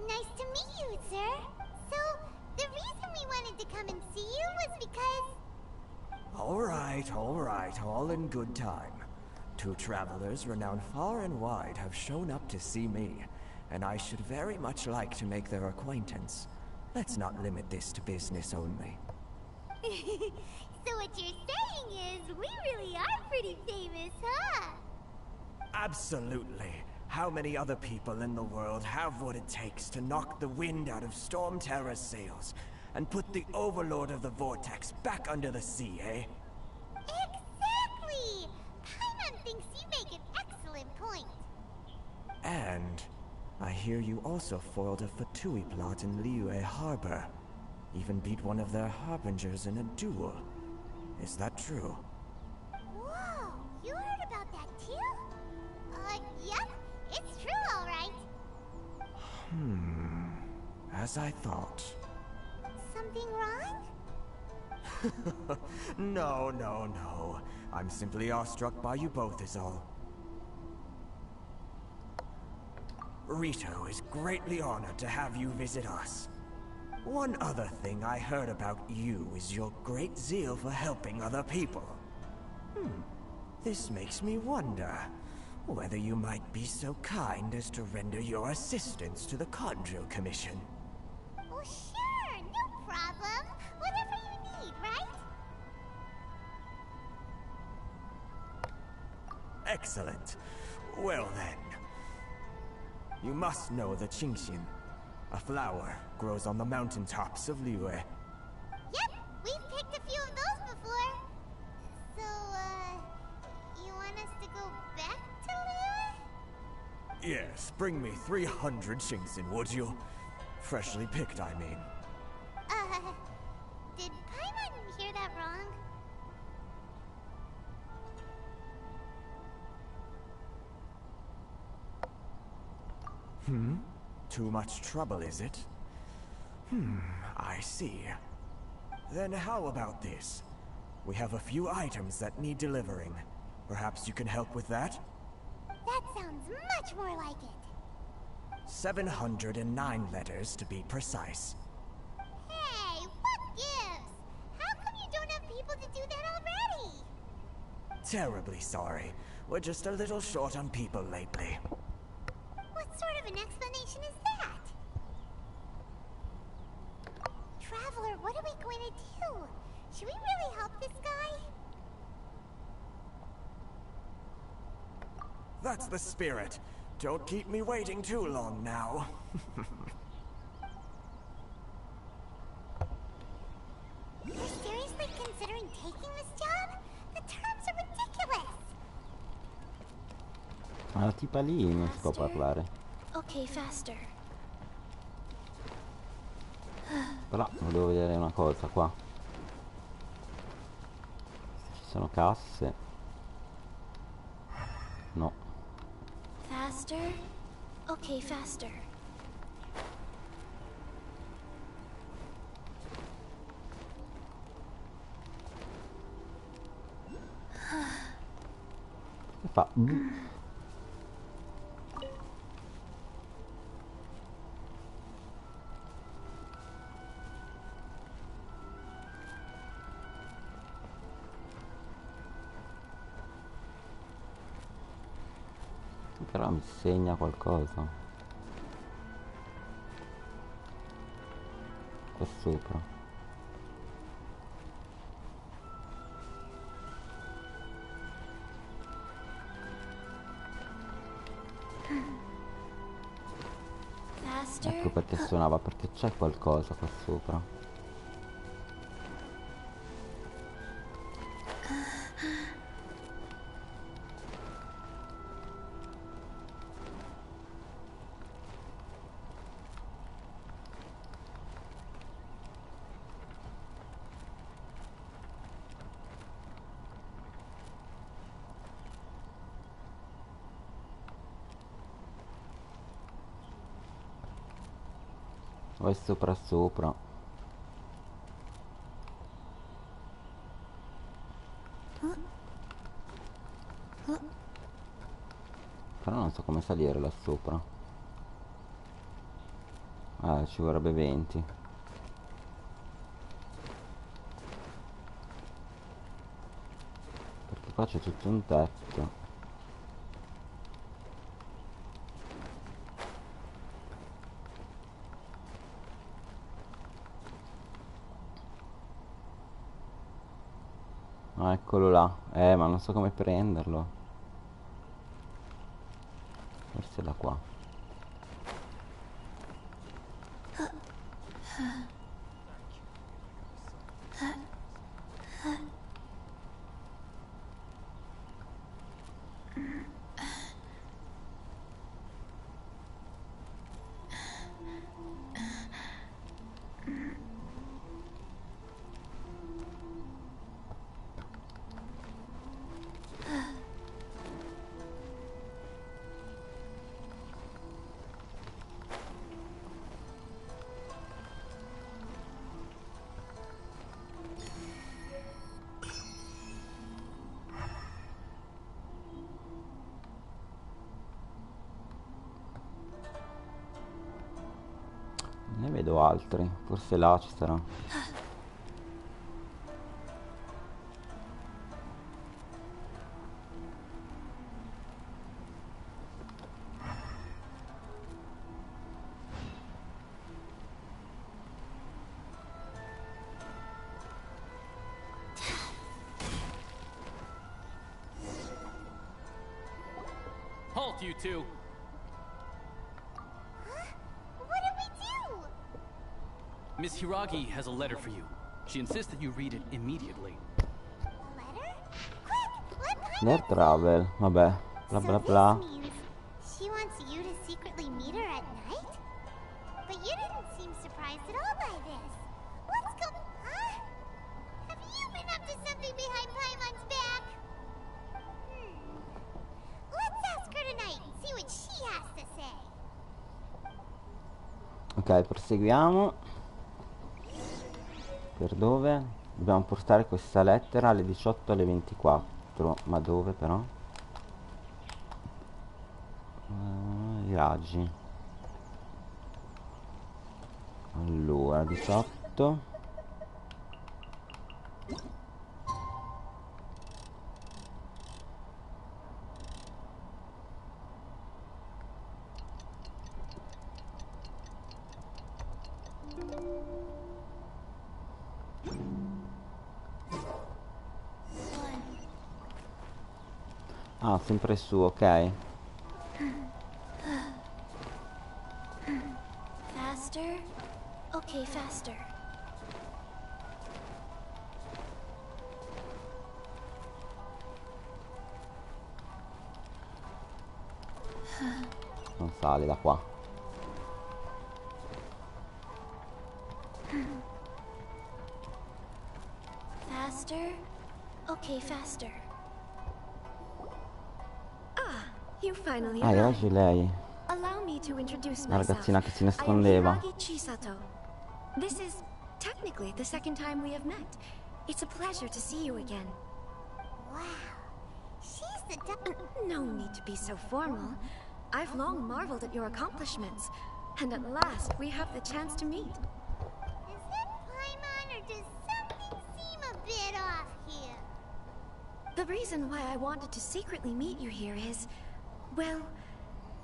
Nice to meet you, sir. So, the reason we wanted to come and see you was because... All right, all in good time. Two travelers renowned far and wide have shown up to see me, and I should very much like to make their acquaintance. Let's not limit this to business only. So what you're saying is, we really are pretty famous, huh? Absolutely. How many other people in the world have what it takes to knock the wind out of Storm Terror's sails and put the Overlord of the Vortex back under the sea, eh? Exactly! Paimon thinks you make an excellent point. And I hear you also foiled a Fatui plot in Liyue Harbor. Even beat one of their harbingers in a duel. Is that true? Whoa, you heard about that too? Yep, it's true, all right. As I thought. Something wrong? No. I'm simply awestruck by you both is all. Rito is greatly honored to have you visit us. One other thing I heard about you is your great zeal for helping other people. This makes me wonder whether you might be so kind as to render your assistance to the Kanjo Commission. Oh, sure, no problem. Whatever you need, right? Excellent. Well then. You must know the Qingxin. A flower grows on the mountaintops of Liyue. Yep, we've picked a few of those before. So, you want us to go back to Yes, bring me 300 shinsen, would you? Freshly picked, I mean. Did Paimon hear that wrong? Too much trouble, is it? I see. Then how about this? We have a few items that need delivering. Perhaps you can help with that? That sounds much more like it. 709 letters to be precise. Hey, what gives? How come you don't have people to do that already? Terribly sorry. We're just a little short on people lately. What sort of an explanation is that? Traveler, what are we going to do? Should we really help this guy? That's the spirit. Don't keep me waiting too long now. You're seriously considering taking this job? The terms are ridiculous. Ma la tipa lì non si può parlare. Okay, faster. Però volevo vedere una cosa qua. Se ci sono casse. No. Faster? Okay, faster. Che fa? Però mi segna qualcosa qua sopra. Faster? Ecco perché suonava, perché c'è qualcosa qua sopra. O è sopra sopra. Però non so come salire là sopra. Ci vorrebbe 20. Perché qua c'è tutto un tetto. Ah, eccolo là. Ma non so come prenderlo. Forse da qua. Ne vedo altri, forse là ci sarà. Halt, you two! Miss Hiragi has a letter for you. She insists that you read it immediately. Air travel, vabbè, bla bla bla. She wants you at night? But you didn't seem surprised at all by this. What's huh? Have you been up to something behind Paimon's back? Let's ask her tonight and see what she has to say. Ok, proseguiamo. Per dove? Dobbiamo portare questa lettera alle 18 alle 24. Ma dove però? I raggi. Allora, 18. Ah, sempre su, ok. Faster? Okay, faster. Non sale da qua. Faster? Okay, faster. You finally Ah, era arrived. giù lei. Allow me to introduce La myself. ragazzina che si I am nascondeva. Hiragi Chisato. This is technically the second time we have met. It's a pleasure to see you again. Wow. She's the No need to be so formal. I've long marveled at your accomplishments, and at last we have the chance to meet. Is it Paimon or does something seem a bit off here? The reason why I wanted to secretly meet you here is, well,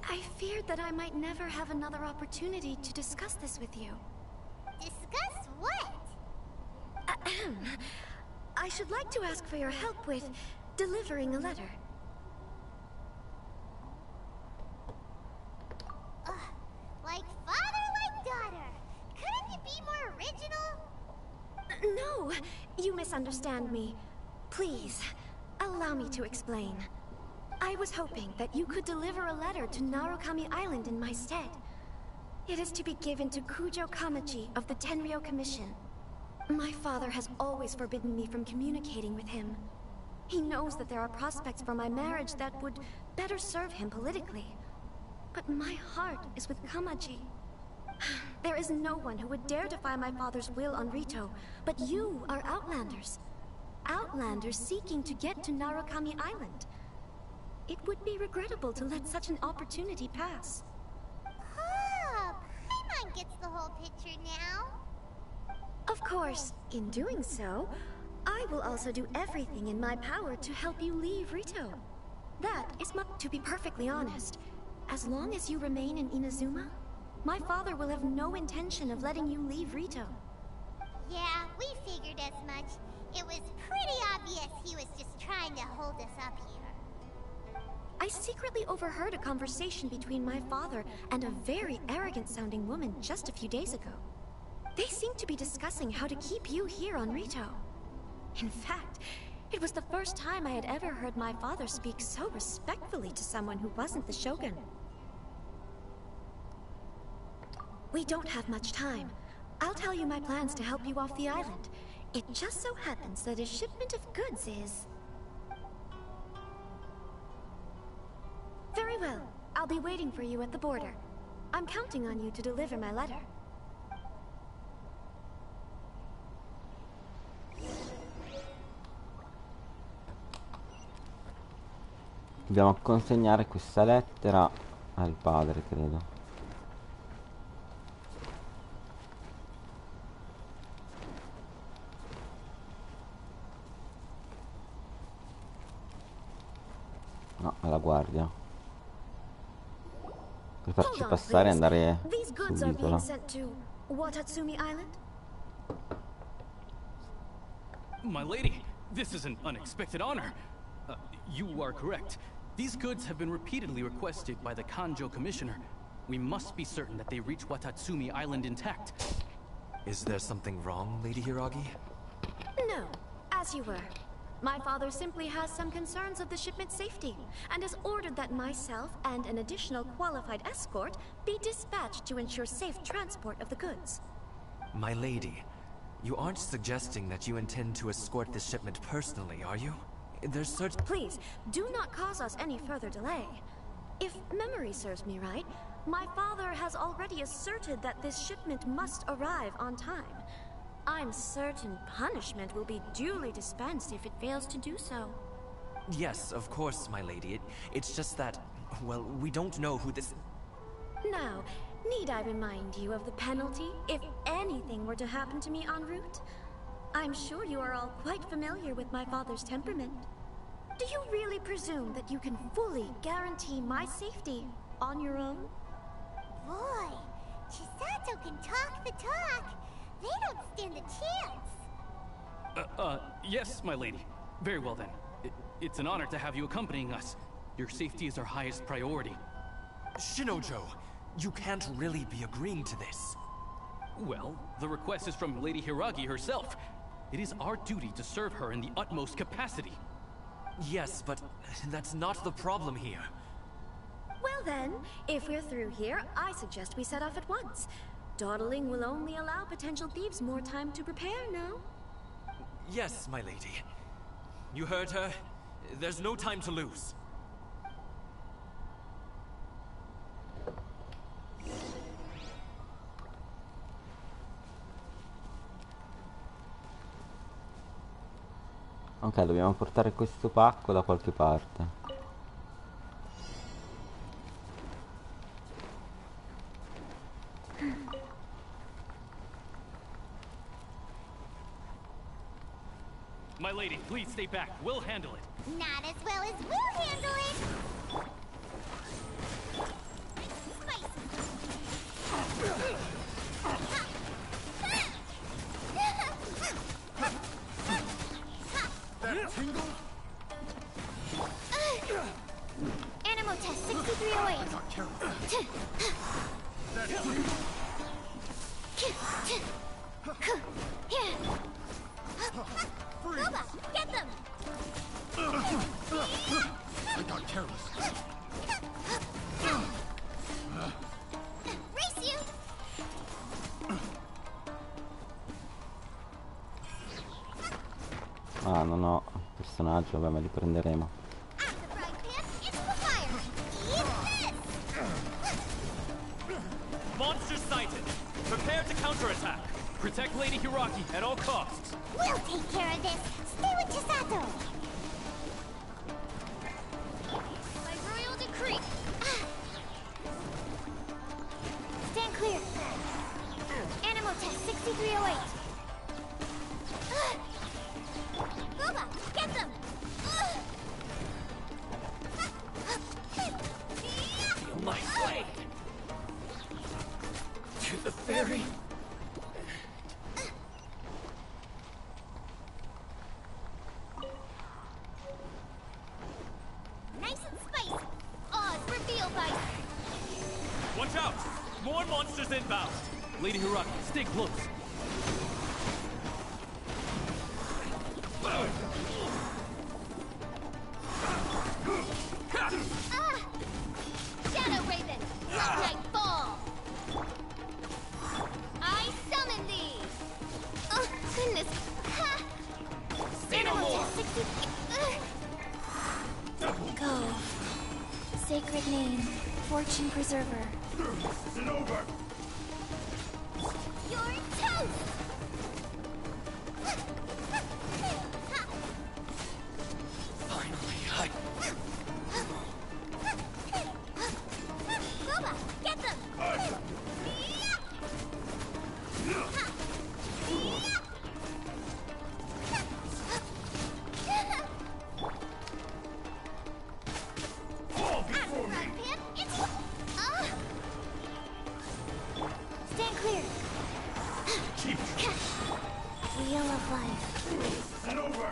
I feared that I might never have another opportunity to discuss this with you. Discuss what? I should like to ask for your help with delivering a letter. Like father, like daughter. Couldn't you be more original? No, you misunderstand me. Please, allow me to explain. I was hoping that you could deliver a letter to Narukami Island in my stead. It is to be given to Kujo Kamachi of the Tenryou Commission. My father has always forbidden me from communicating with him. He knows that there are prospects for my marriage that would better serve him politically. But my heart is with Kamachi. There is no one who would dare defy my father's will on Rito, but you are Outlanders. Outlanders seeking to get to Narukami Island. It would be regrettable to let such an opportunity pass. Oh, Paimon gets the whole picture now. Of course, in doing so, I will also do everything in my power to help you leave Rito. That is to be perfectly honest. As long as you remain in Inazuma, my father will have no intention of letting you leave Rito. Yeah, we figured as much. It was pretty obvious he was just trying to hold us up here. I secretly overheard a conversation between my father and a very arrogant-sounding woman just a few days ago. They seemed to be discussing how to keep you here on Rito. In fact, it was the first time I had ever heard my father speak so respectfully to someone who wasn't the Shogun. We don't have much time. I'll tell you my plans to help you off the island. It just so happens that a shipment of goods is... Very well. I'll be waiting for you at the border. I'm counting on you to deliver my letter. Dobbiamo consegnare questa lettera al padre, credo. No, alla guardia. Per farci passare e andare These goods are being sull'isola. sent to Watatsumi Island? My lady, this is an unexpected honor. You are correct. These goods have been repeatedly requested by the Kanjo Commissioner. We must be certain that they reach Watatsumi Island intact. Is there something wrong, Lady Hiragi? No, as you were. My father simply has some concerns of the shipment's safety, and has ordered that myself and an additional qualified escort be dispatched to ensure safe transport of the goods. My lady, you aren't suggesting that you intend to escort this shipment personally, are you? There's such— Please, do not cause us any further delay. If memory serves me right, my father has already asserted that this shipment must arrive on time. I'm certain punishment will be duly dispensed if it fails to do so. Yes, of course, my lady. It's just that, well, we don't know who this— Now, need I remind you of the penalty if anything were to happen to me en route? I'm sure you are all quite familiar with my father's temperament. Do you really presume that you can fully guarantee my safety on your own? Boy, Chisato can talk the talk. They don't stand a chance. Yes, my lady. Very well then. It's an honor to have you accompanying us. Your safety is our highest priority. Shinojo, you can't really be agreeing to this. Well, the request is from Lady Hiragi herself. It is our duty to serve her in the utmost capacity. Yes, but that's not the problem here. Well then, if we're through here, I suggest we set off at once. Dawdling will only allow potential thieves more time to prepare now. Yes, my lady. You heard her. There's no time to lose. Ok, dobbiamo portare questo pacco da qualche parte. My lady, please stay back. We'll handle it. Not as well as we'll handle it. That tingle? Animal test 6308. That tingle? Boba, get them! I got careless. Race you! Ah, non ho personaggio, vabbè, ma li prenderemo. Monster sighted. Prepare to counterattack. Protect Lady Hiragi at all costs. We'll take care of this. Stay with Chisato. By royal decree. Stand clear. Animal test 6308. Boba, get them. My blade! To the ferry? Nice and spicy. Oz reveal by. Watch out! More monsters inbound. Lady Hiragi, stay close. Shadow Raven, night fall. I summon thee. Oh goodness. Ha. Animal test 60. Go. Sacred name, fortune preserver. And over. You're toast. Finally, I... Boba, get them. Fall before me. Stand clear. Keep Wheel of life. and over.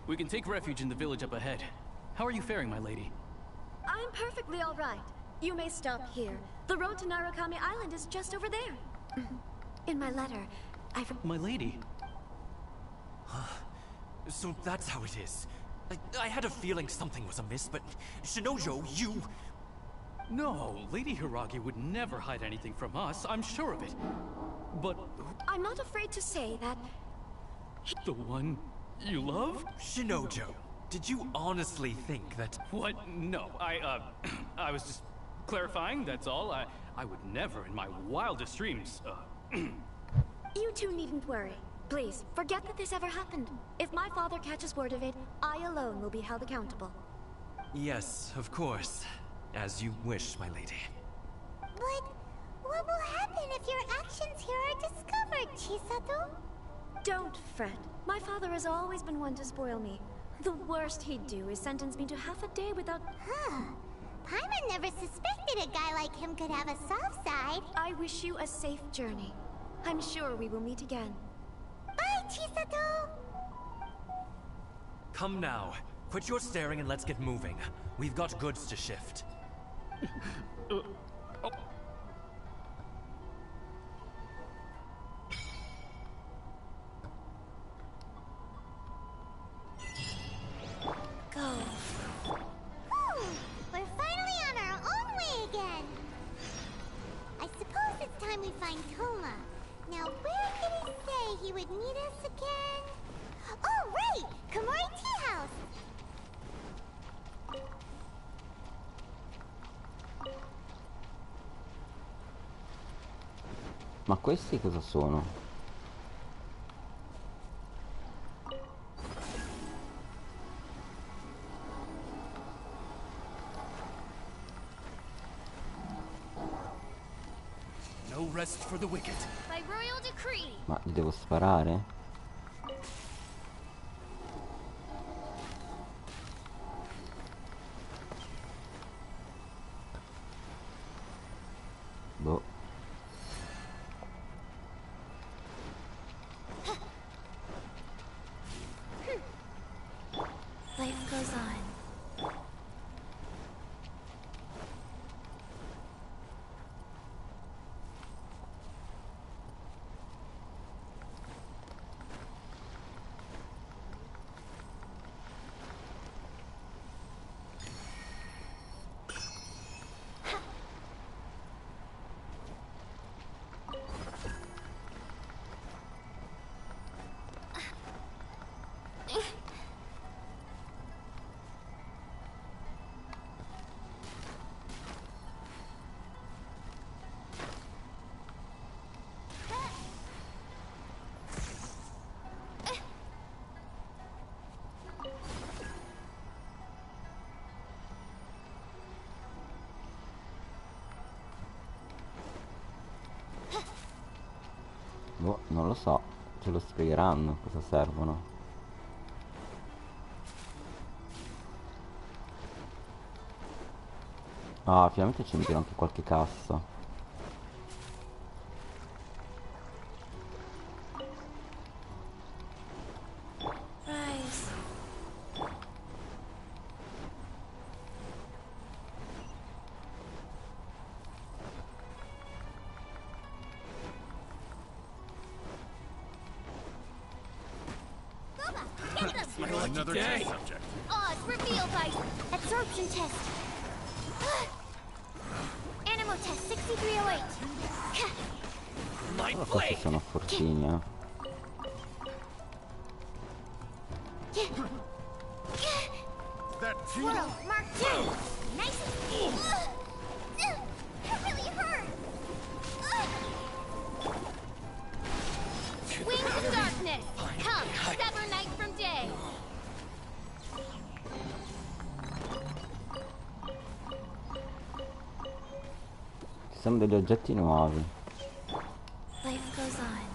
We can take refuge in the village up ahead. How are you faring, my lady? I'm perfectly all right. You may stop here. The road to Narukami Island is just over there. In my letter, My lady? So that's how it is. I had a feeling something was amiss, but Shinojo, you... No, Lady Hiragi would never hide anything from us, I'm sure of it. But... I'm not afraid to say that... The one you love? Shinojo, did you honestly think that... What? No, I was just clarifying, that's all. I would never in my wildest dreams, You two needn't worry. Please, forget that this ever happened. If my father catches word of it, I alone will be held accountable. Yes, of course. As you wish, my lady. But what will happen if your actions here are discovered, Chisato? Don't fret. My father has always been one to spoil me. The worst he'd do is sentence me to half a day without... Paimon never suspected a guy like him could have a soft side. I wish you a safe journey. I'm sure we will meet again. Bye, Chisato! Come now. Quit your staring and let's get moving. We've got goods to shift. Go. We're finally on our own way again. I suppose it's time we find Toma. Now, where did he say he would meet us again? Oh, right! Komori Tea House! Ma questi cosa sono? No rest for the wicked. By royal decree. Ma li devo sparare? Boh. Life goes on. Boh, non lo so. Ce lo spiegheranno cosa servono. Ah, finalmente ci mettono anche qualche cassa. Rise. Another test subject. Oz reveal by Absorption test. Animal test 6308. Allora, questi sono fortini, eh. Swirl, Mark 2. Nice. That really hurt. wings of darkness. Come, sever night from day. Ci sono degli oggetti nuovi. Life goes on.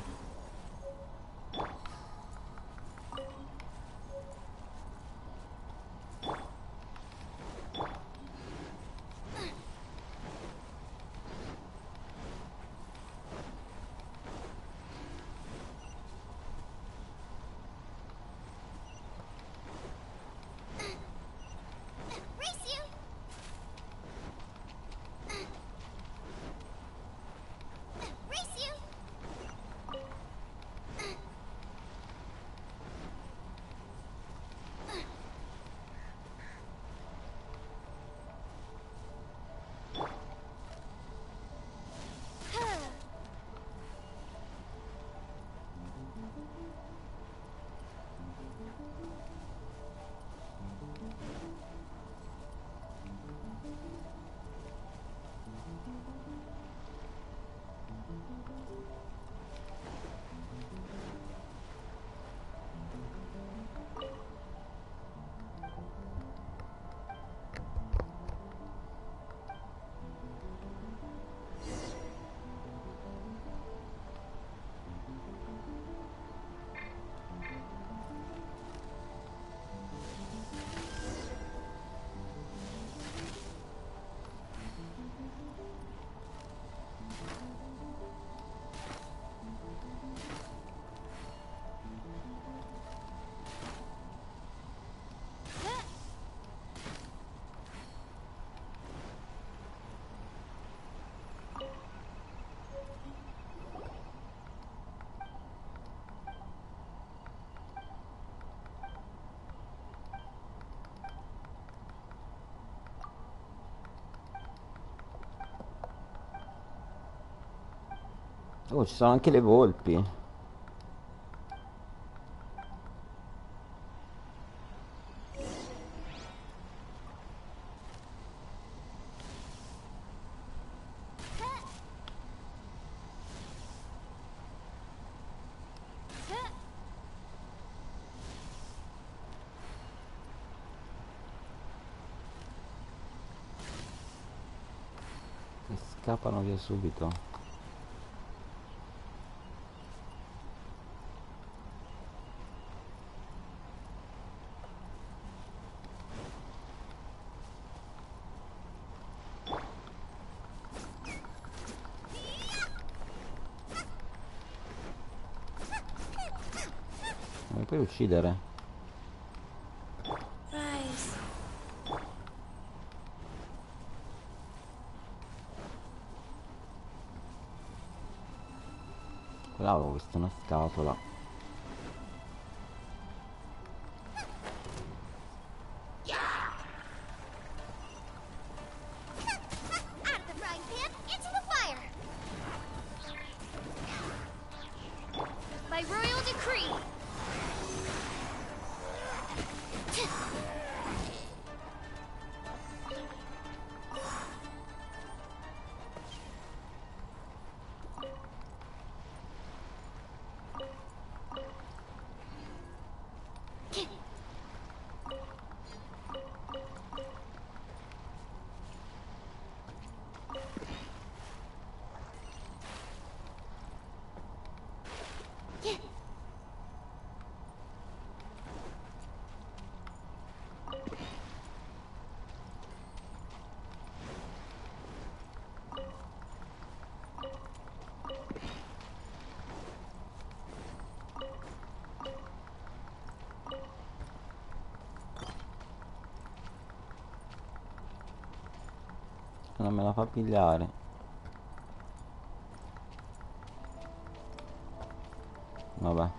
Oh, ci sono anche le volpi. E scappano via subito. Non mi puoi uccidere? Rise. Là avevo visto una scatola. Out of the frying pan, into the fire! By royal decree! Non me la fa pigliare. Vabbè.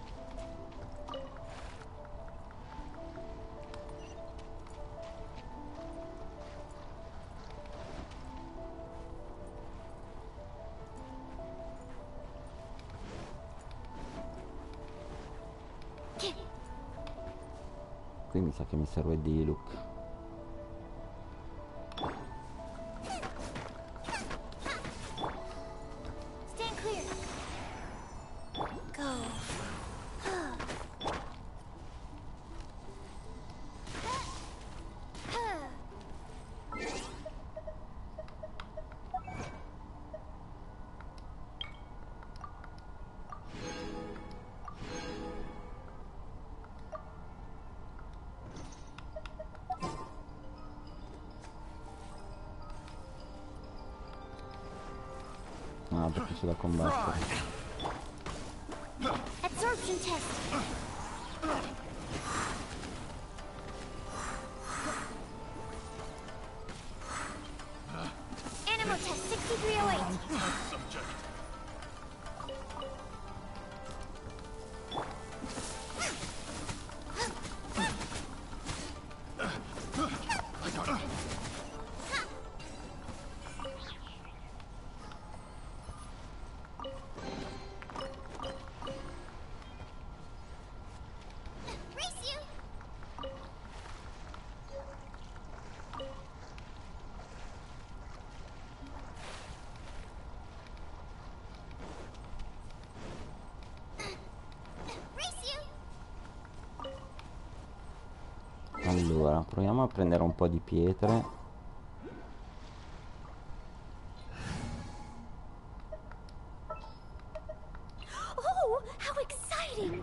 Qui mi sa che mi serve di look. Stand clear. Go. Ah, perché c'è da combattere. Absorption test. Animal test 6308. Race you. Race you. Allora, proviamo a prendere un po' di pietre. Oh, how exciting!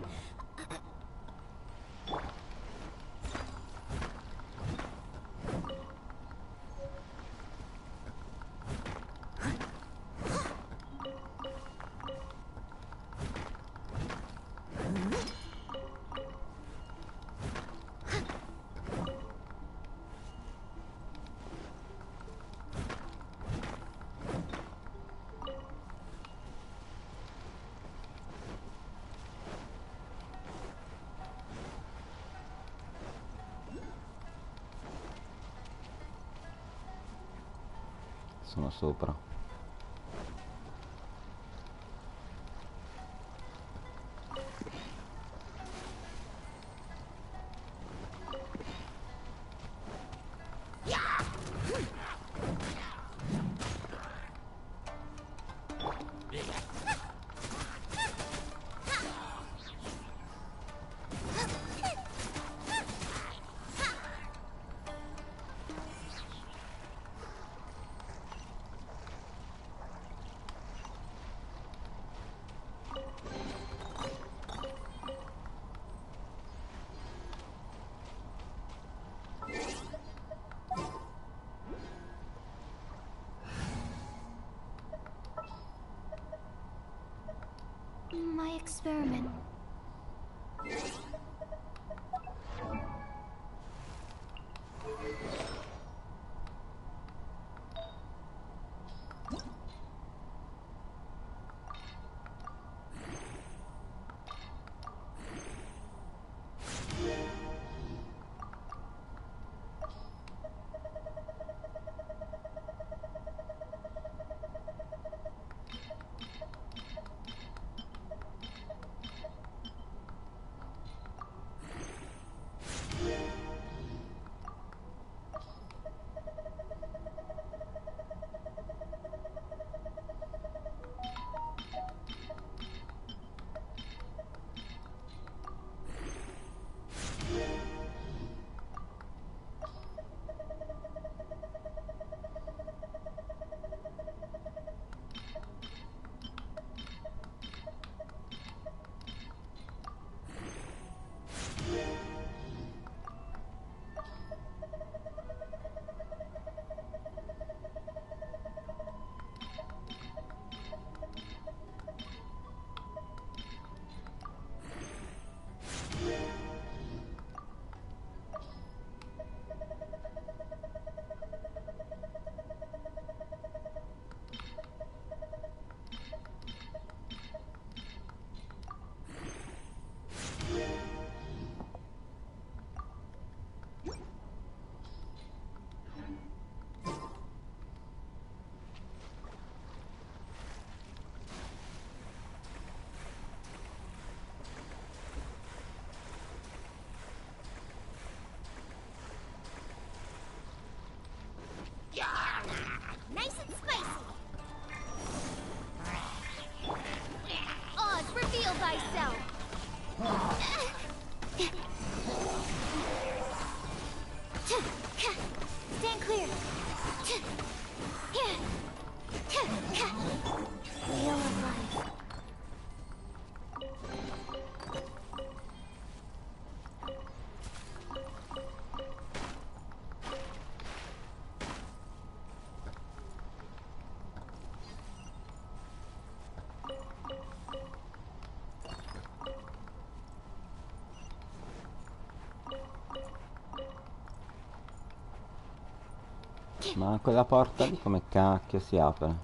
Sono sopra. My experiment. Nice and spicy. Oz, reveal thyself. Stand clear. Wheel of life. Ma quella porta lì come cacchio si apre?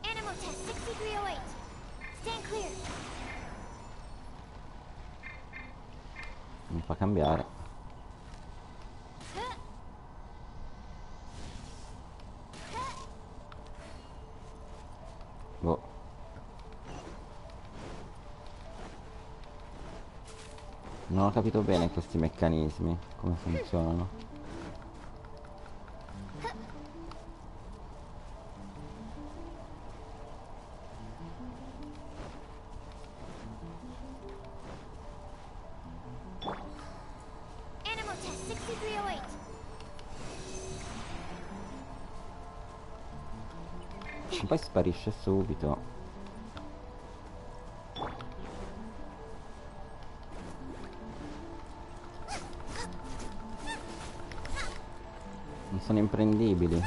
Animal test 6308. Stand clear. Non fa cambiare. Boh. Non ho capito bene questi meccanismi, come funzionano. Animal test 6308. E poi sparisce subito. Non sono imprendibili.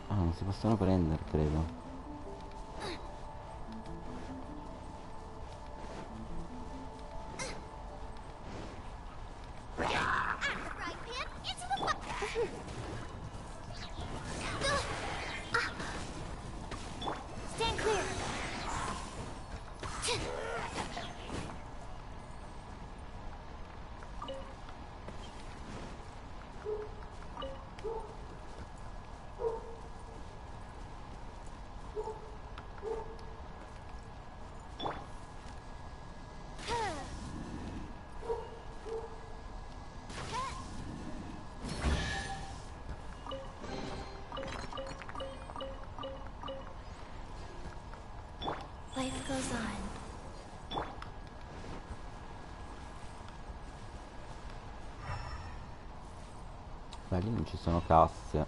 Ah, non si possono prendere, credo. Stand clear. Life goes on. Beh, lì non ci sono casse.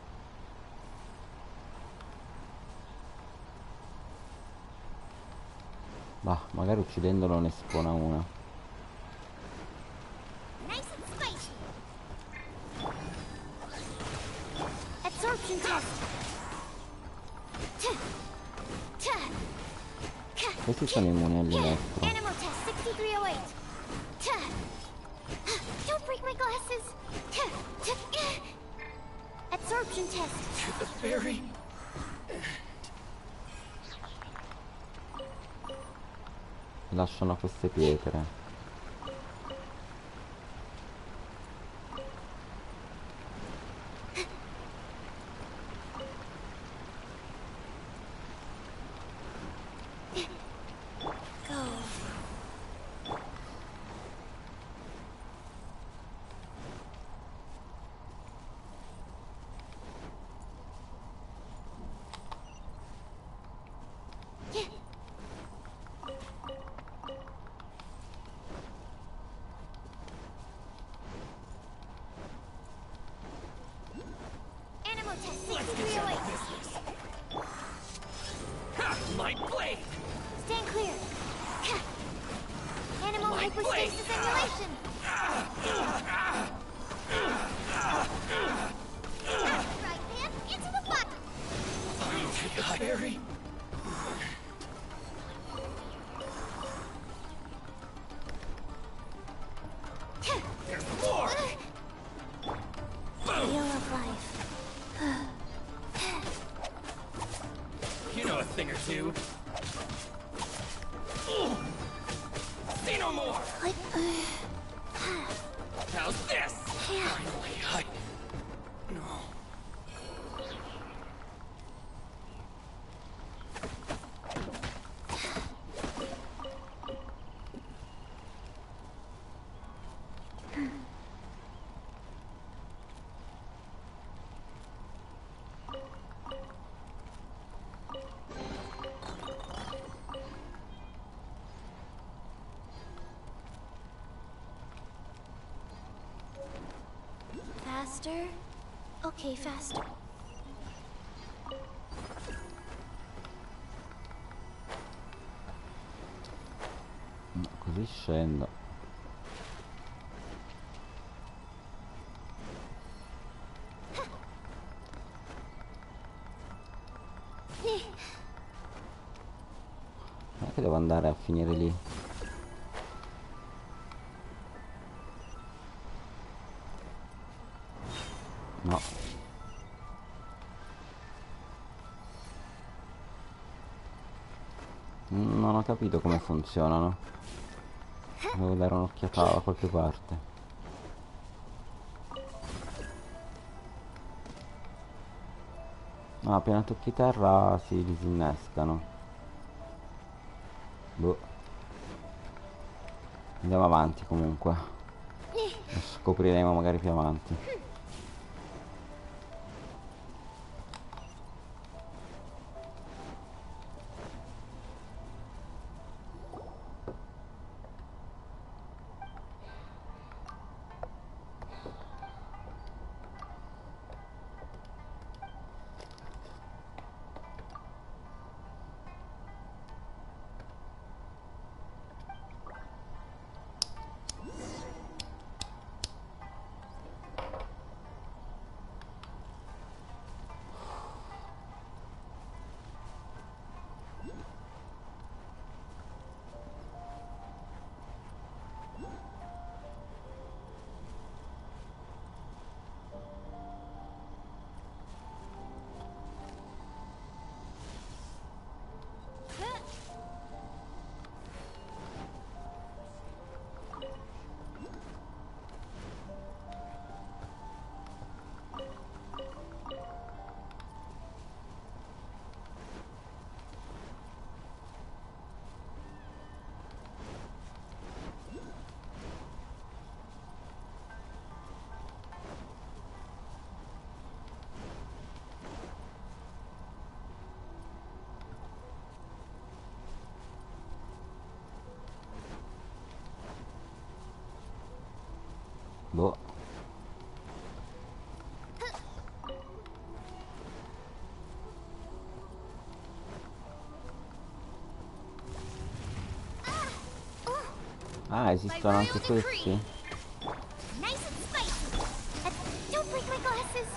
Bah, magari uccidendolo ne spona una. Nice and spicy. Absorption test. Questi sono immuni all'elettro. Animal test 6308. Don't break my glasses. Absorption test. The fairy. Lasciano queste pietre. Animal test 6308. My blade. Stand clear. Animal hyperstasis emulation. Right hand into the butt. The fairy. There's more. Wheel of life. You know a thing or two. Say no more. How's this? Finally, no. Faster? Okay, faster. Così scendo. Non è che devo andare a finire lì. No. Non ho capito come funzionano. Devo dare un'occhiata da qualche parte. No, appena tocchi terra si disinnescano. Boh. Andiamo avanti comunque. Lo scopriremo magari più avanti. Boh. Ah, esistono anche questi? Nice and spicy. Don't break my glasses.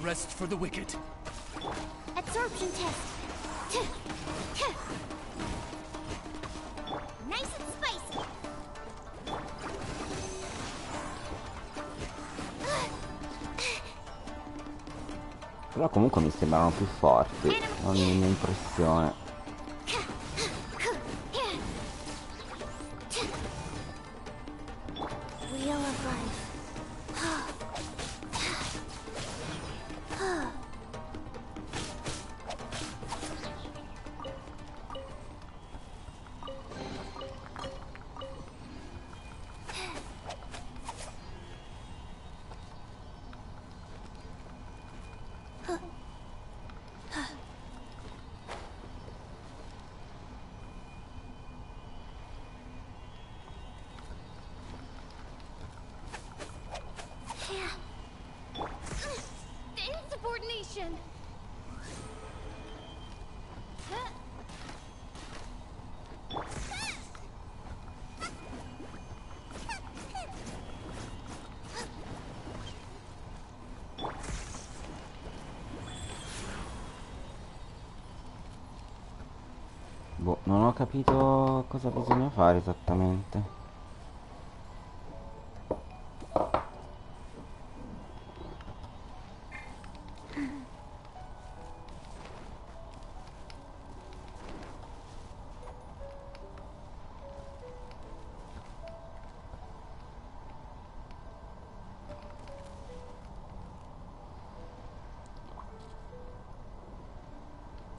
rest for the wicked. Absorption test. Nice and spicy. Però comunque mi sembrano più forti, non è la mia impressione. Wheel of life. Insubordination. Boh, non ho capito cosa bisogna fare esattamente.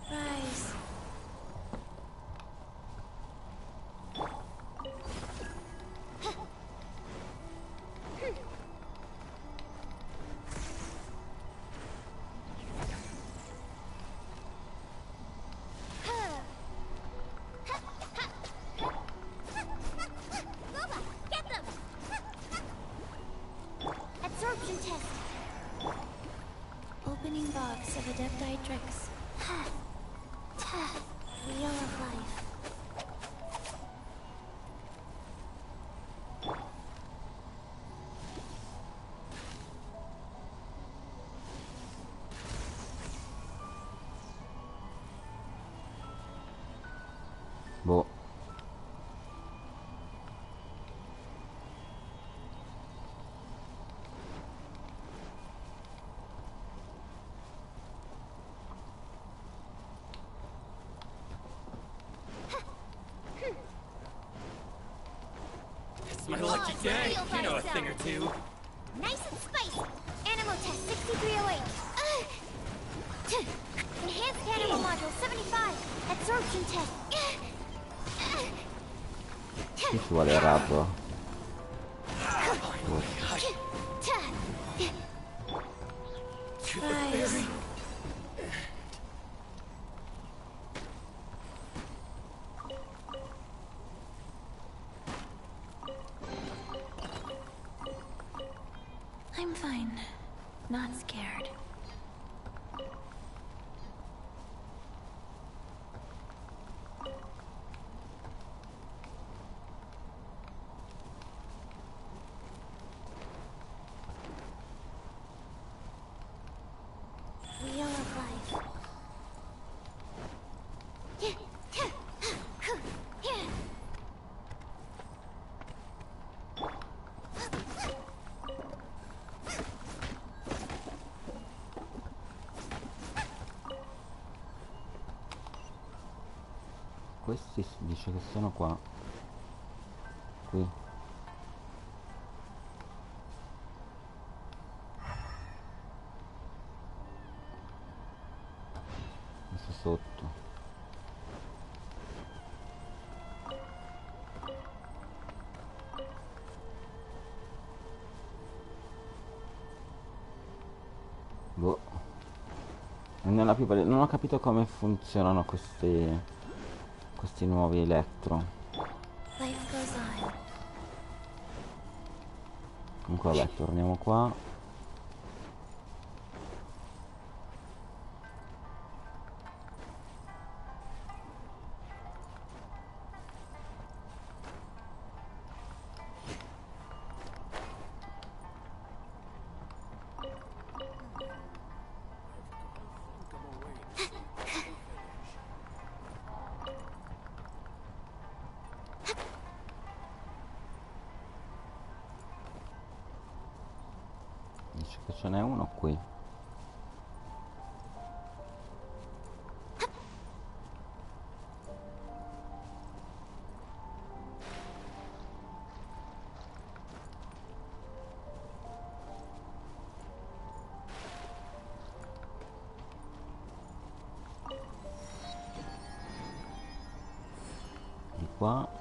Rise. Lola, get them! Absorption test. Opening box of adepti tricks. Wheel of life. Boh. It's my lucky day. You know a thing or two. Nice and spicy. Animal test 6308. Enhanced animal module 75. Absorption test. Qui ci vuole il rabbio. Rise. I'm fine. Not scared. Wheel of life. Questi si dice che sono qua. Qui. Questo sotto. Boh. Non ho capito come funzionano questi nuovi elettro. Life goes on. Comunque vabbè, torniamo qua. dice che ce n'è uno qui. Di qua.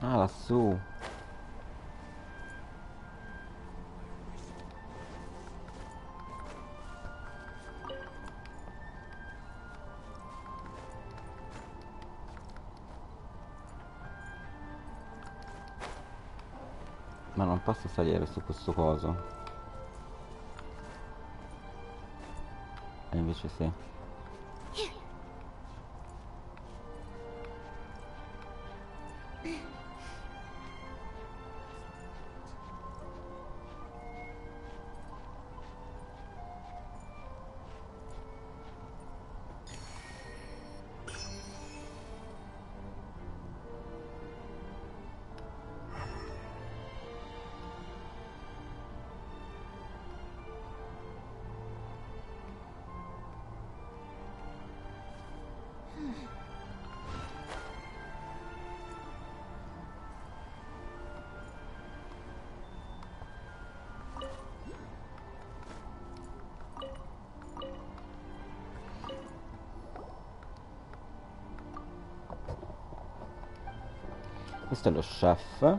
Ah, lassù. Ma non posso salire su questo coso. E invece sì. Questo è lo chef.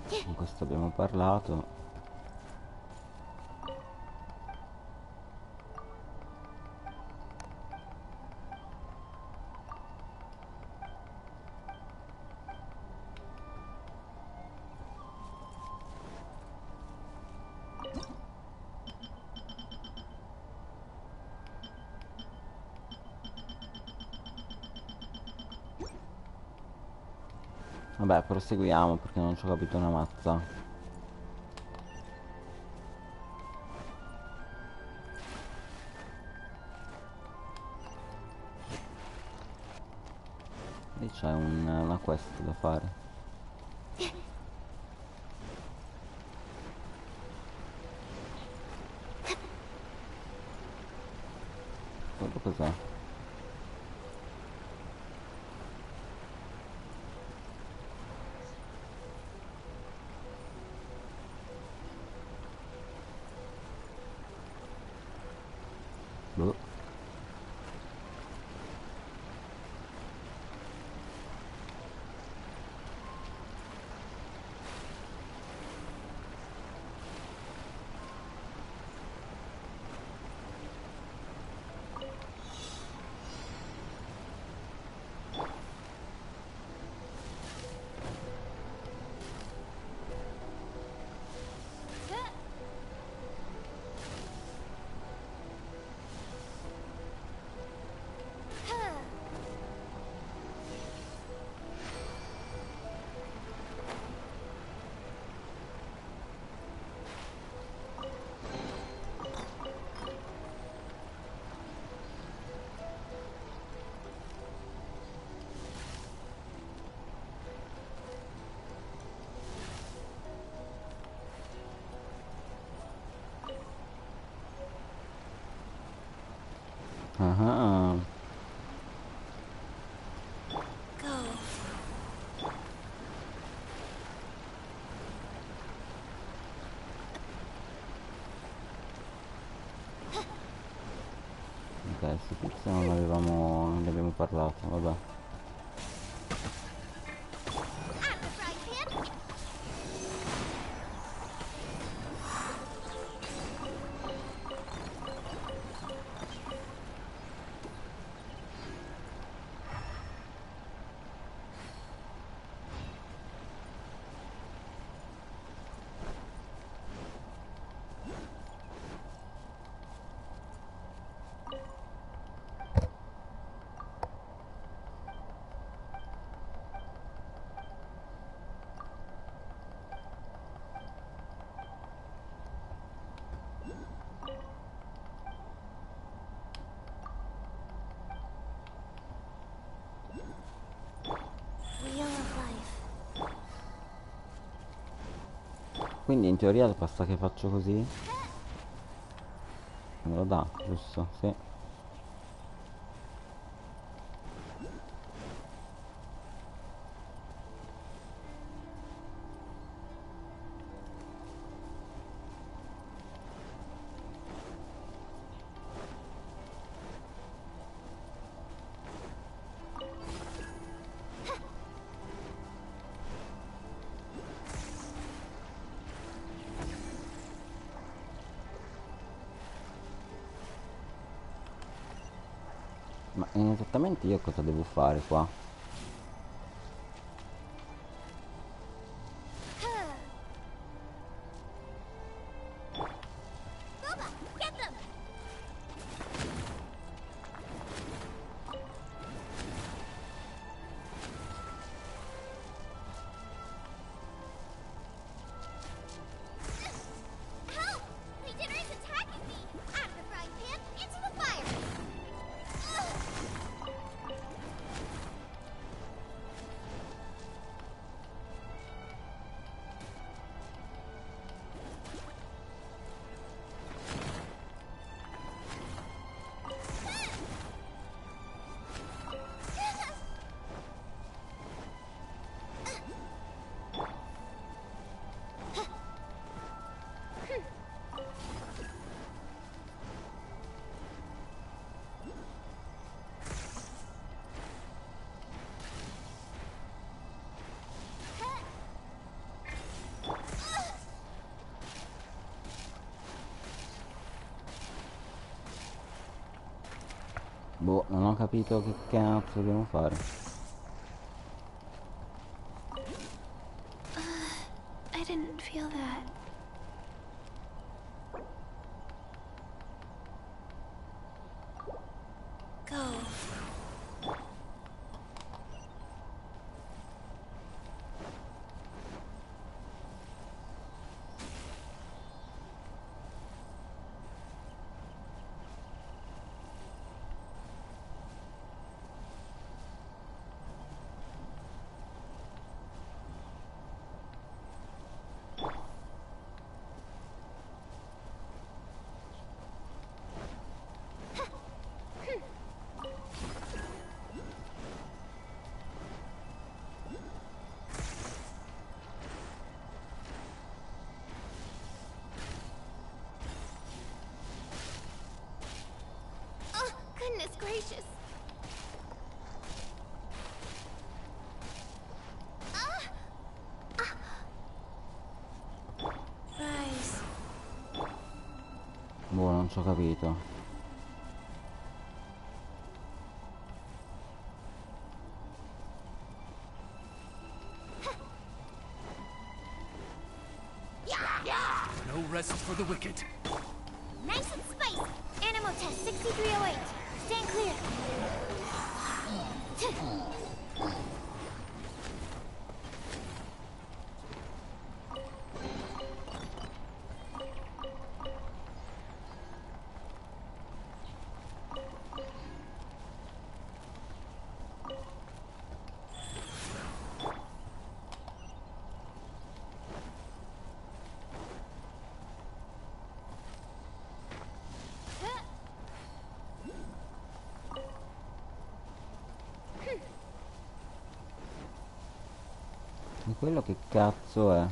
Di questo abbiamo parlato. Vabbè, proseguiamo perché non ci ho capito una mazza. Lì c'è una quest da fare. Quello cos'è? Boh. Ah, ok, su pizza non ne abbiamo parlato, vabbè. Quindi in teoria basta che faccio così. Me lo dà, giusto? Sì. Ma esattamente io cosa devo fare qua? Boh, non ho capito che cazzo dobbiamo fare. I didn't feel that. Go. Goodness gracious. Rise. Boh, non ci ho capito. No rest for the wicked. Nice and spicy. Animal test 6308. Stand clear. E quello che cazzo è?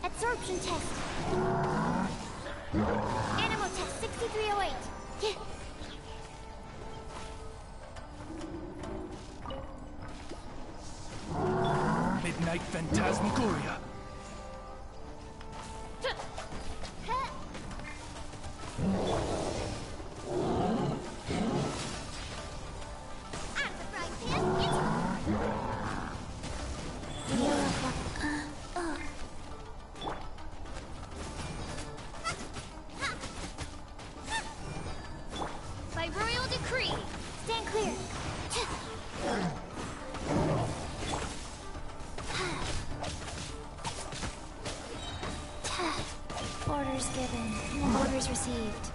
Absorption test. Animal test 6308. Midnight Phantasmagoria. By royal decree, stand clear. Orders given, orders received.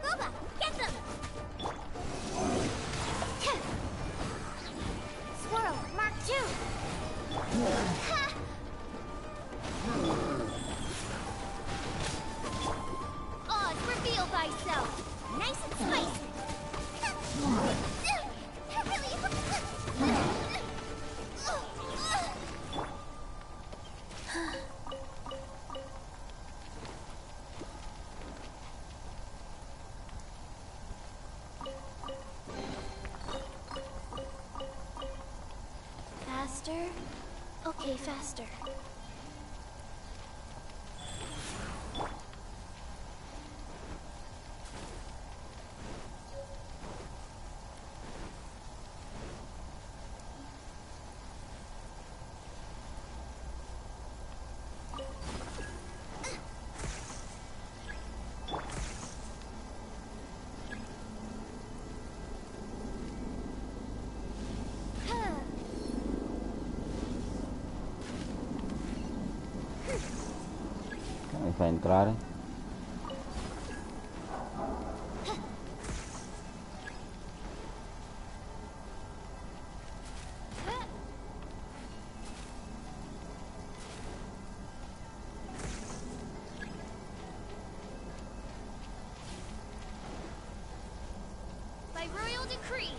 Boba, get them! Swirl, Mark 2. Oz, reveal thyself. Nice and spicy. That really Faster? Okay, faster. Mi fa entrare? By royal decree.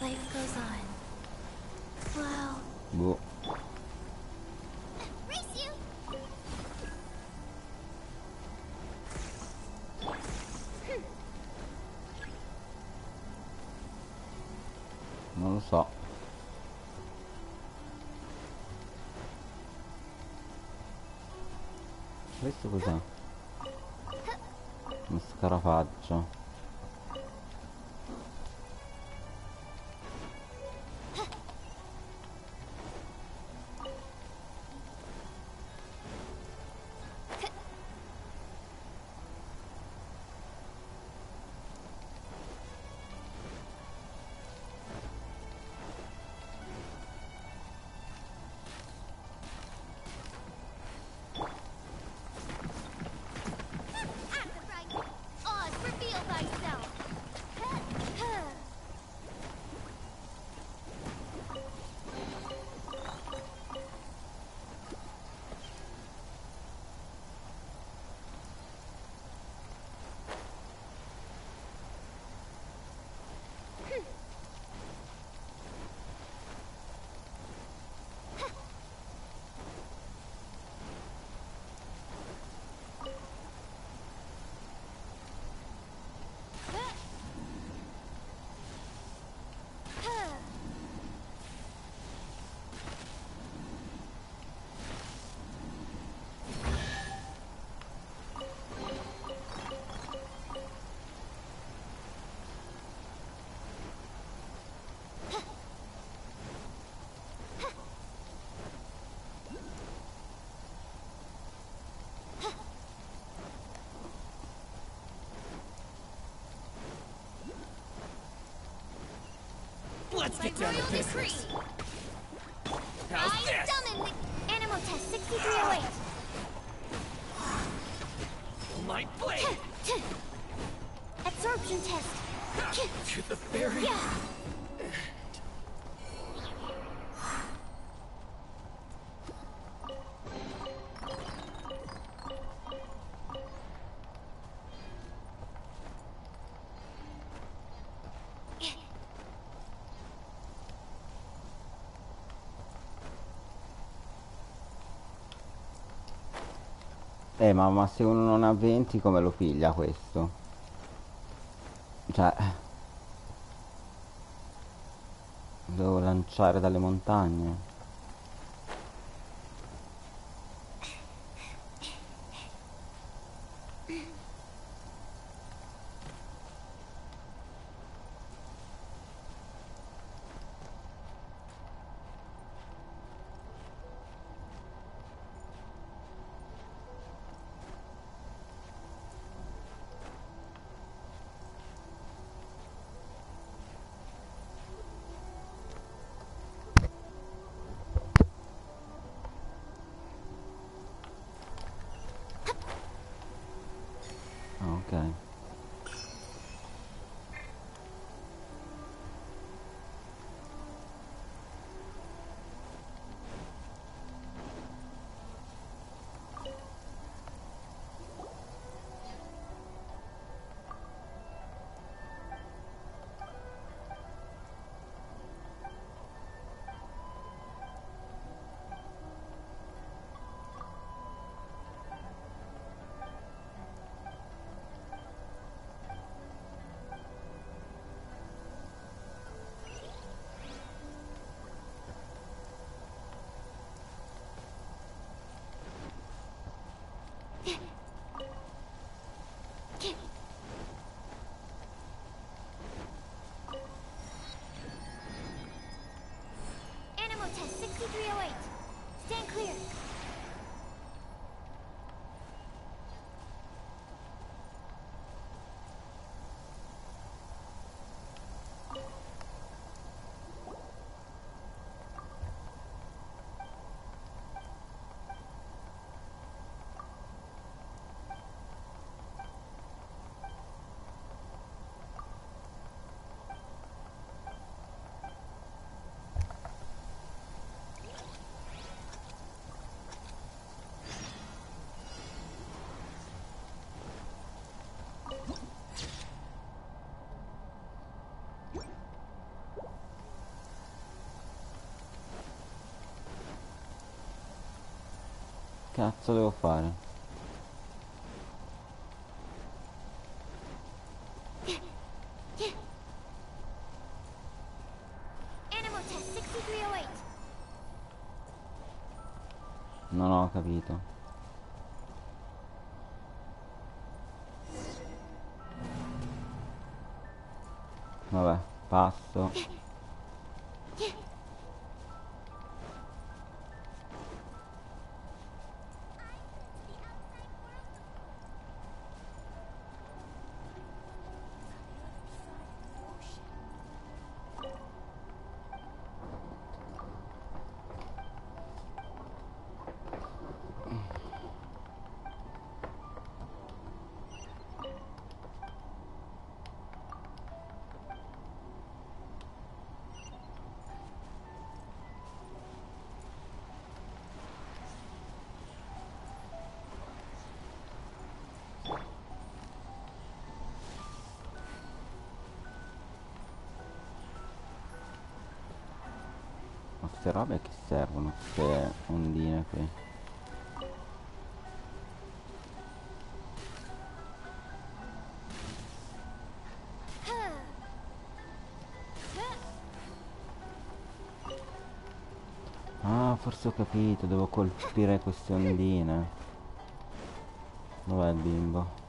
Life goes on. Wow. Boh. Race you! lo so. Questo cos'è? Uno scarafaggio. Oz, reveal thyself! Let's get down to business. How's I this? summon the animal test 6308. My blade! Absorption test. To the fairy? Yeah. Ma se uno non ha 20 come lo piglia questo? Cioè, devo lanciare dalle montagne. Ok. Animal test 6308. Stand clear. Cazzo devo fare? Non ho capito. Vabbè, passo. Ma queste robe a che servono? Queste ondine qui. Ah, forse ho capito, devo colpire queste ondine. Dov'è il bimbo?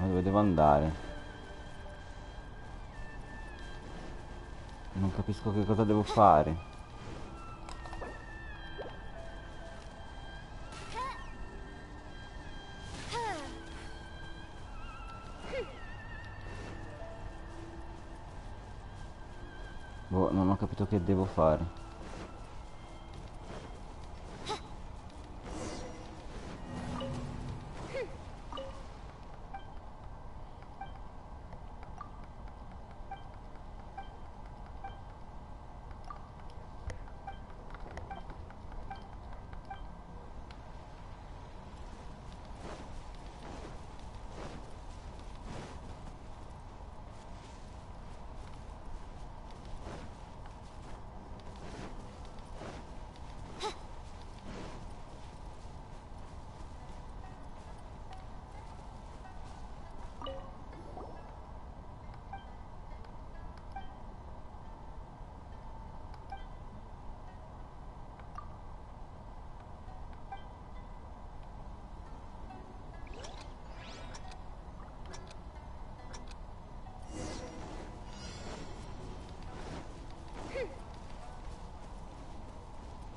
Ma dove devo andare? Non capisco che cosa devo fare. Boh, non ho capito che devo fare.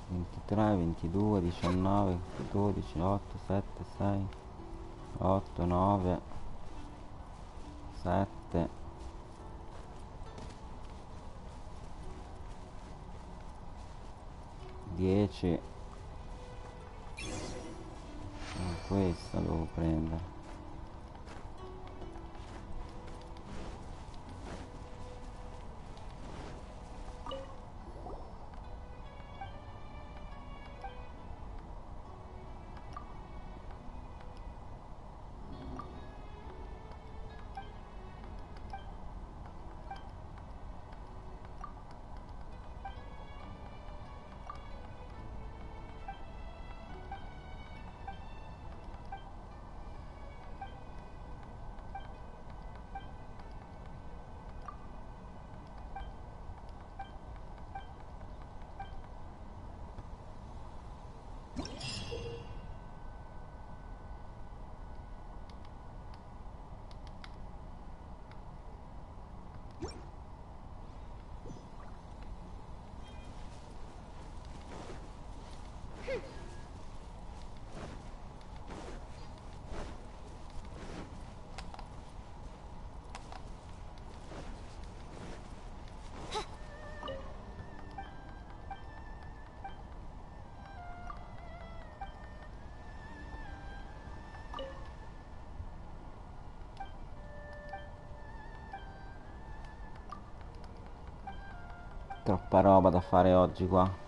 Ventitré, 22, 19, 12, 8, 7, 6, 8, 9, 7, 10. Questo devo prendere. Troppa roba da fare oggi qua.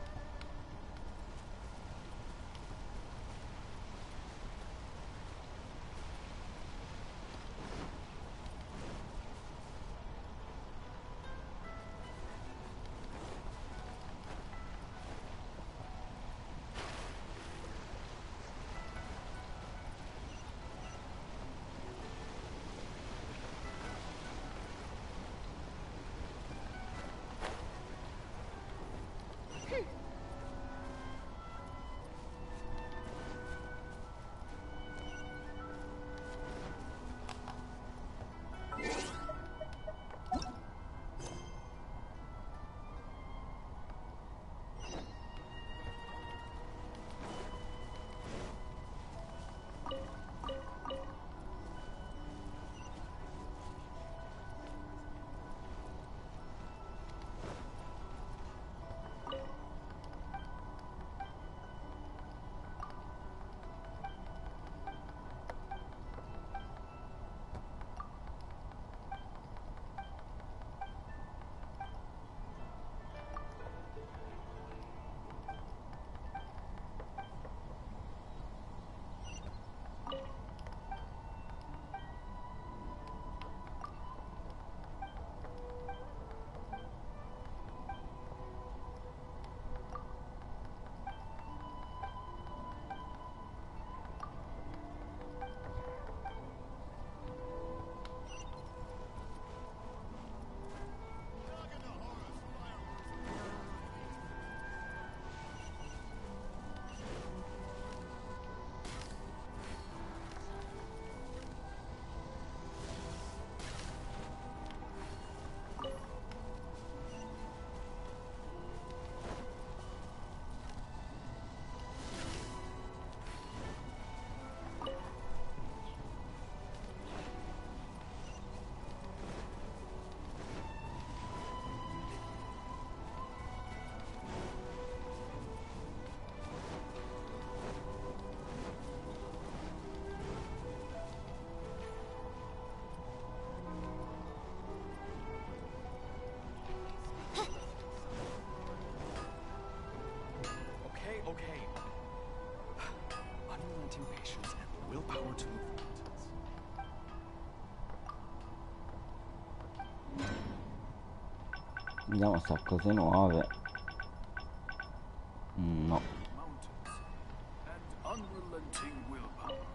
Okay. Unrelenting patience and the willpower to move mountains. Vediamo se ha cose nuove. No. Mountains and unrelenting willpower.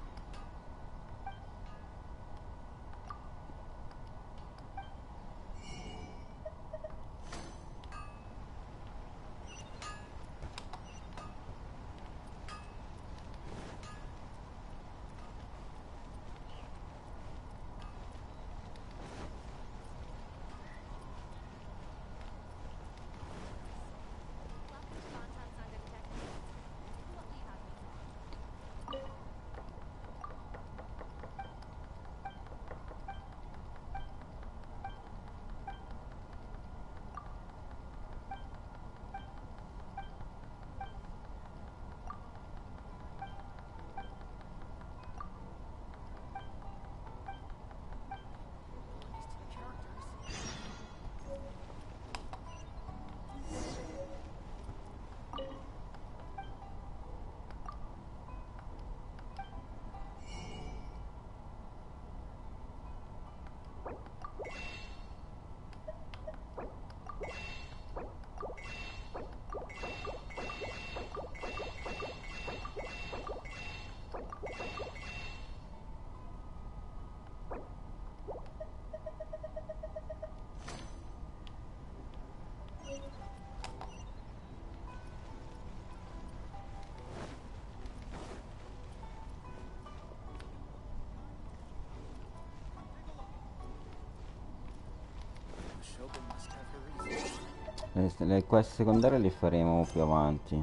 Le quest secondarie le faremo più avanti.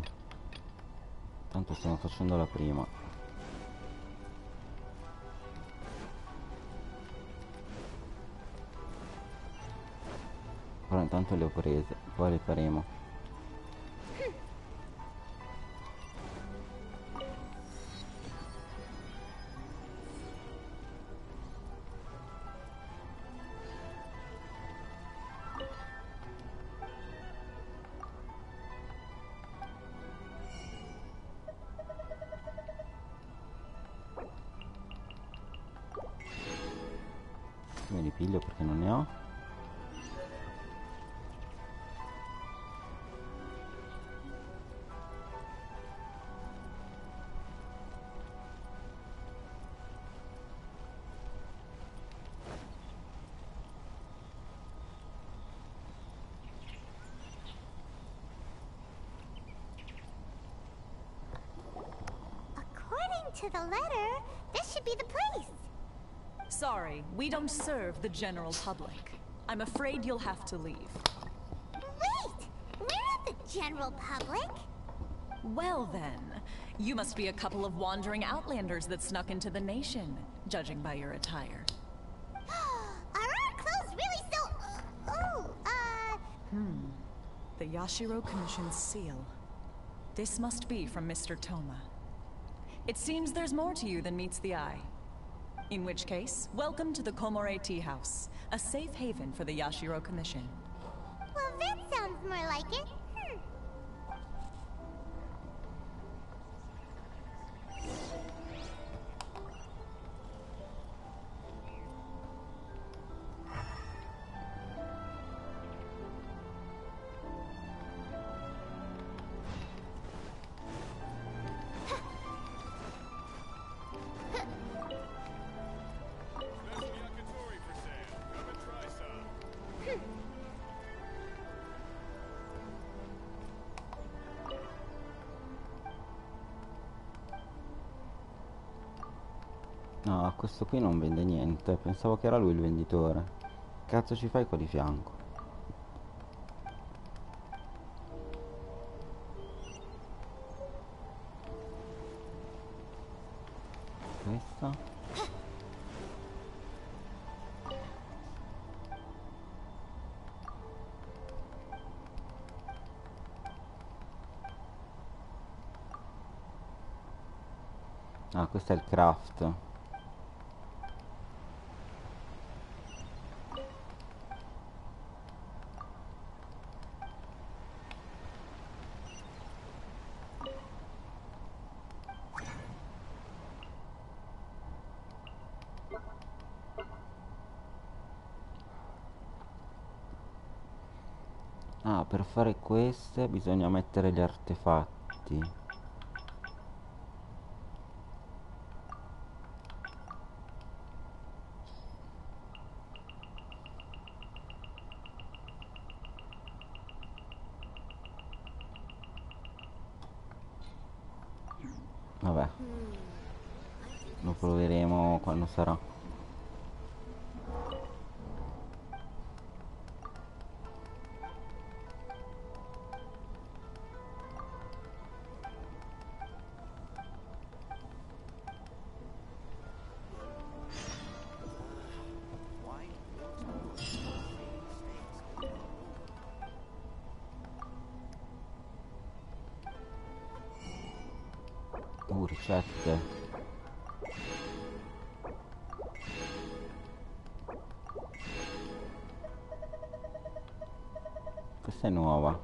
Tanto stiamo facendo la prima. Però intanto le ho prese, poi le faremo. Piglio perché non ne ho. According to the letter, this should be the place. Sorry, we don't serve the general public. I'm afraid you'll have to leave. Wait! We're not the general public. Well then, you must be a couple of wandering outlanders that snuck into the nation, judging by your attire. Are our clothes really so... The Yashiro Commission's seal. This must be from Mr. Toma. It seems there's more to you than meets the eye. In which case, welcome to the Komore Tea House, a safe haven for the Yashiro Commission. Well, that sounds more like it. No, questo qui non vende niente. Pensavo che era lui il venditore. Cazzo ci fai qua di fianco? Questa. Ah, questo è il craft. Ah, per fare queste bisogna mettere gli artefatti. Vabbè, lo proveremo quando sarà. Ricette. Questa è nuova.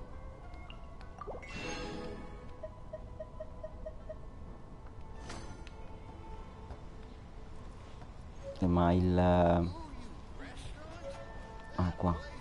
Ma il... Ah, qua.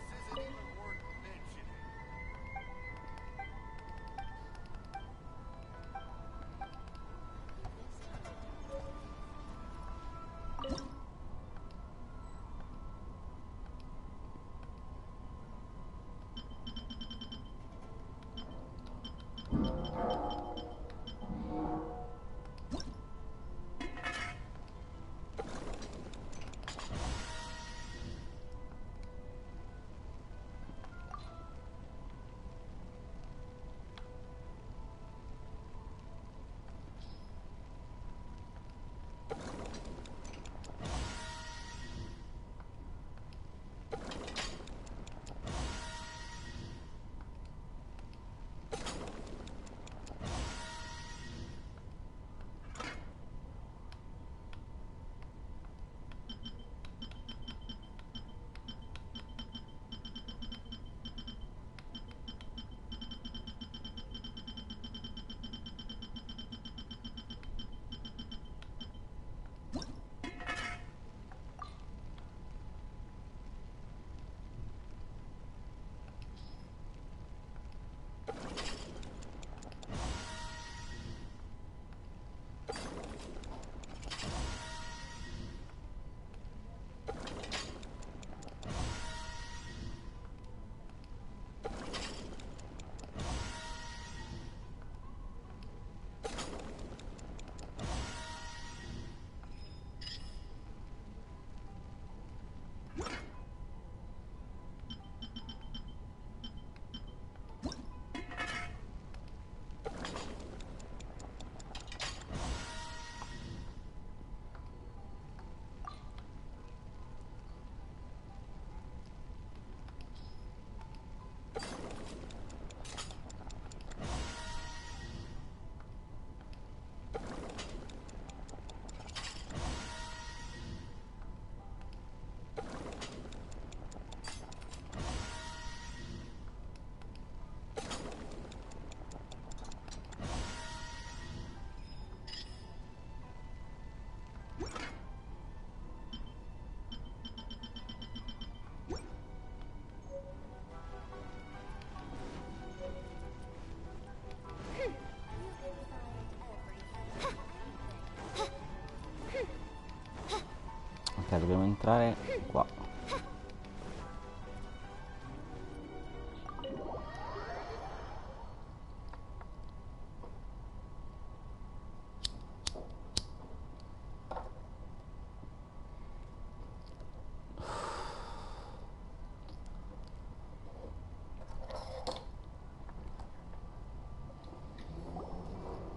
entrare qua.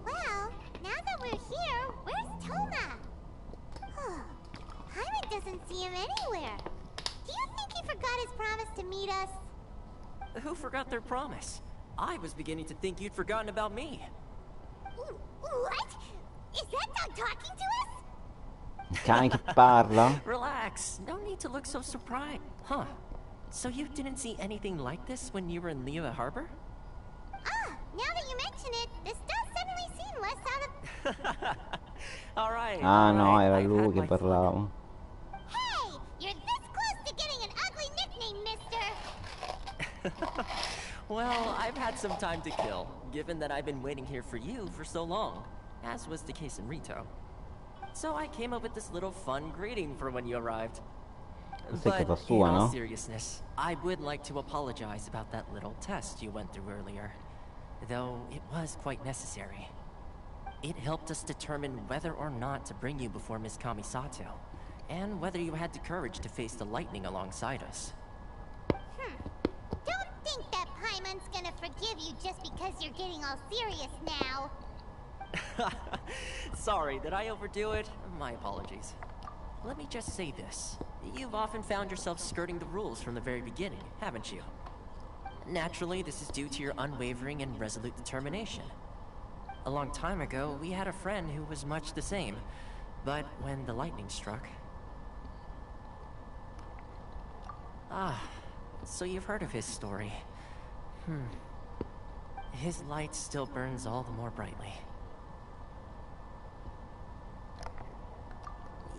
Well, now that we're here, where's Toma? Hyman doesn't see him anywhere. Do you think he forgot his promise to meet us? Who forgot their promise? I was beginning to think you'd forgotten about me. What? Is that dog talking to us? Cane che parla? Relax. No need to look so surprised. Huh. So you didn't see anything like this when you were in Liyue Harbor? Ah, now that you mention it, this does suddenly seem less out of... Alright. Ah no, era I've lui had che my parlava. Hey, you're this close to getting an ugly nickname, mister! Well, I've had some time to kill, given that I've been waiting here for you for so long, as was the case in Rito. So I came up with this little fun greeting for when you arrived. Sai che fa But in sua, all no? seriousness, I would like to apologize about that little test you went through earlier, though it was quite necessary. It helped us determine whether or not to bring you before Miss Kamisato, and whether you had the courage to face the lightning alongside us. Don't think that Paimon's gonna forgive you just because you're getting all serious now. Sorry, did I overdo it? My apologies. Let me just say this. You've often found yourself skirting the rules from the very beginning, haven't you? Naturally, this is due to your unwavering and resolute determination. A long time ago, we had a friend who was much the same, but when the lightning struck... Ah, so you've heard of his story. His light still burns all the more brightly.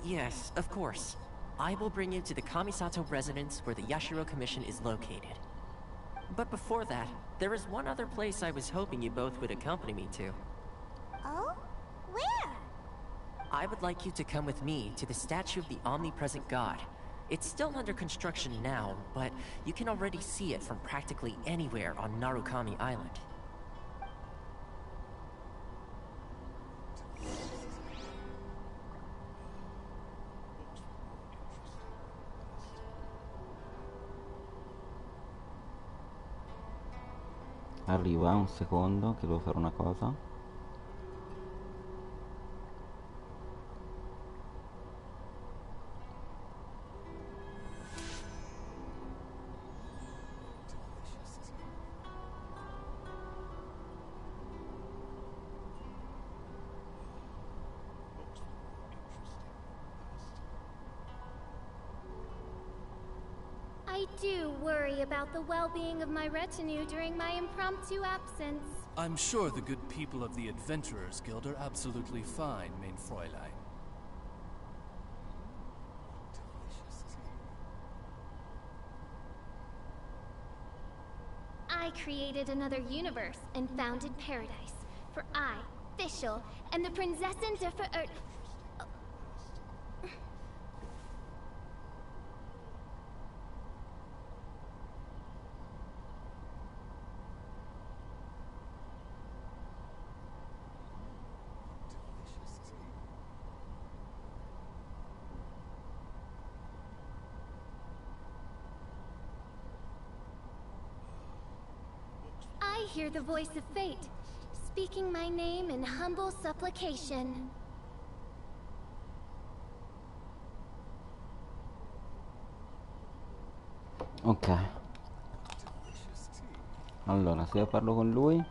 Yes, of course. I will bring you to the Kamisato residence where the Yashiro Commission is located. But before that, there is one other place I was hoping you both would accompany me to. Oh? Where? I would like you to come with me to the statue of the omnipresent god. It's still under construction now, but you can already see it from practically anywhere on Narukami Island. Arriva, un secondo che devo fare una cosa. I do worry about the well-being of my retinue during my impromptu absence. I'm sure the good people of the Adventurers Guild are absolutely fine, mein Fräulein. I created another universe and founded paradise. For I, Fischl, am the Prinzessin der Verirrten. I hear the voice of fate, speaking my name in humble supplication. Ok. Allora, se io parlo con lui...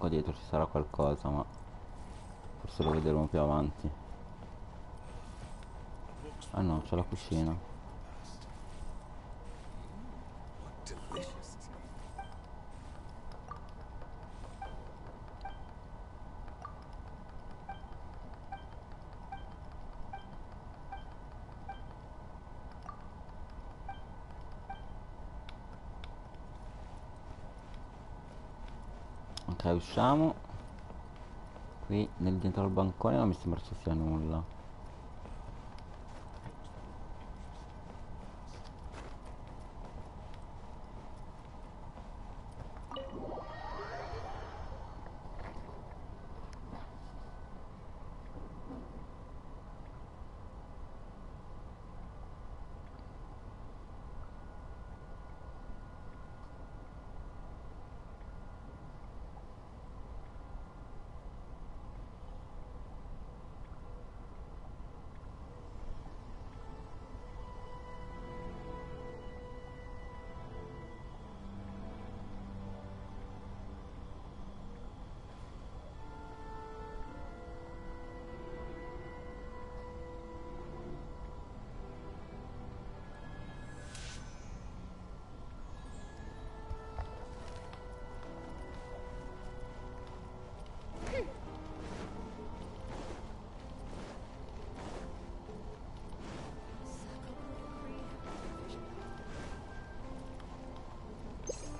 Qua dietro ci sarà qualcosa, ma forse lo vedremo più avanti. Ah no, c'è la cucina. Ok, usciamo. Qui dentro al bancone non mi sembra ci sia nulla.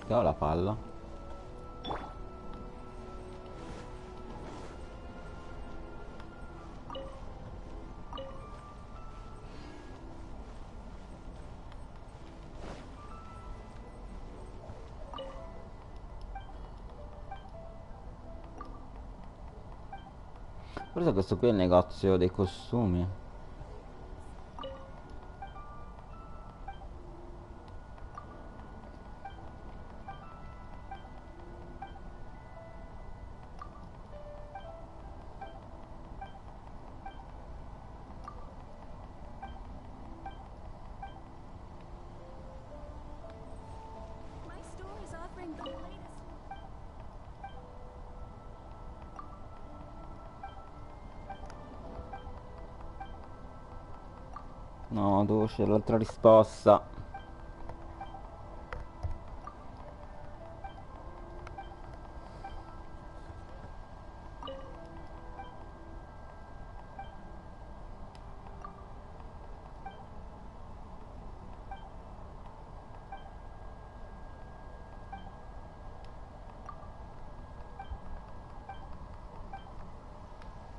Che ho la palla. Forse questo qui è il negozio dei costumi. No, devo scegliere l'altra risposta.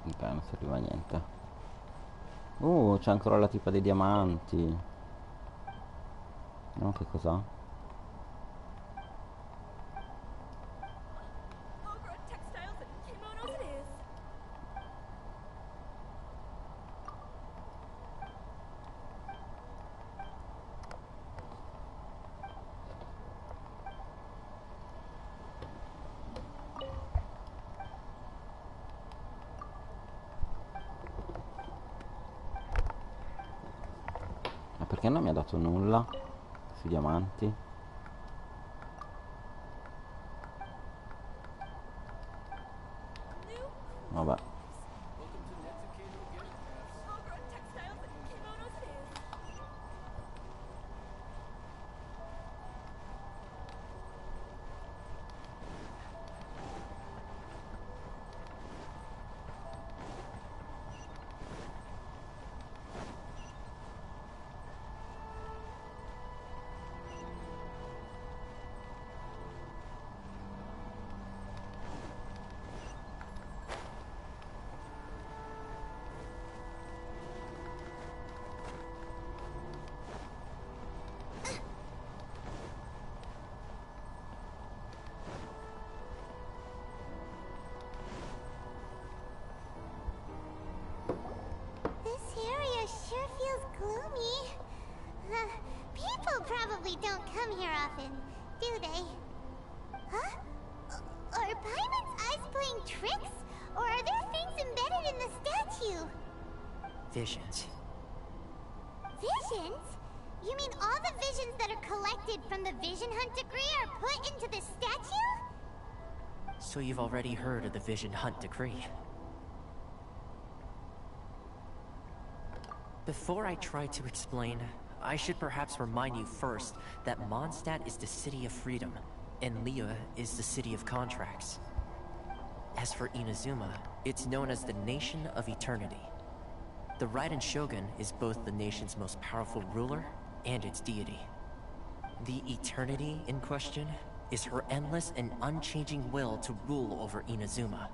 Ok, non serviva a niente. C'è ancora la tipa dei diamanti. Vediamo che cos'ha. Perché non mi ha dato nulla sui diamanti? Vabbè. People probably don't come here often, do they? Huh? Are Paimon's eyes playing tricks? Or are there things embedded in the statue? Visions. Visions? You mean all the visions that are collected from the Vision Hunt degree are put into the statue? So you've already heard of the Vision Hunt Decree. Before I try to explain, I should perhaps remind you first that Mondstadt is the city of freedom, and Liyue is the city of contracts. As for Inazuma, it's known as the Nation of Eternity. The Raiden Shogun is both the nation's most powerful ruler and its deity. The Eternity in question is her endless and unchanging will to rule over Inazuma.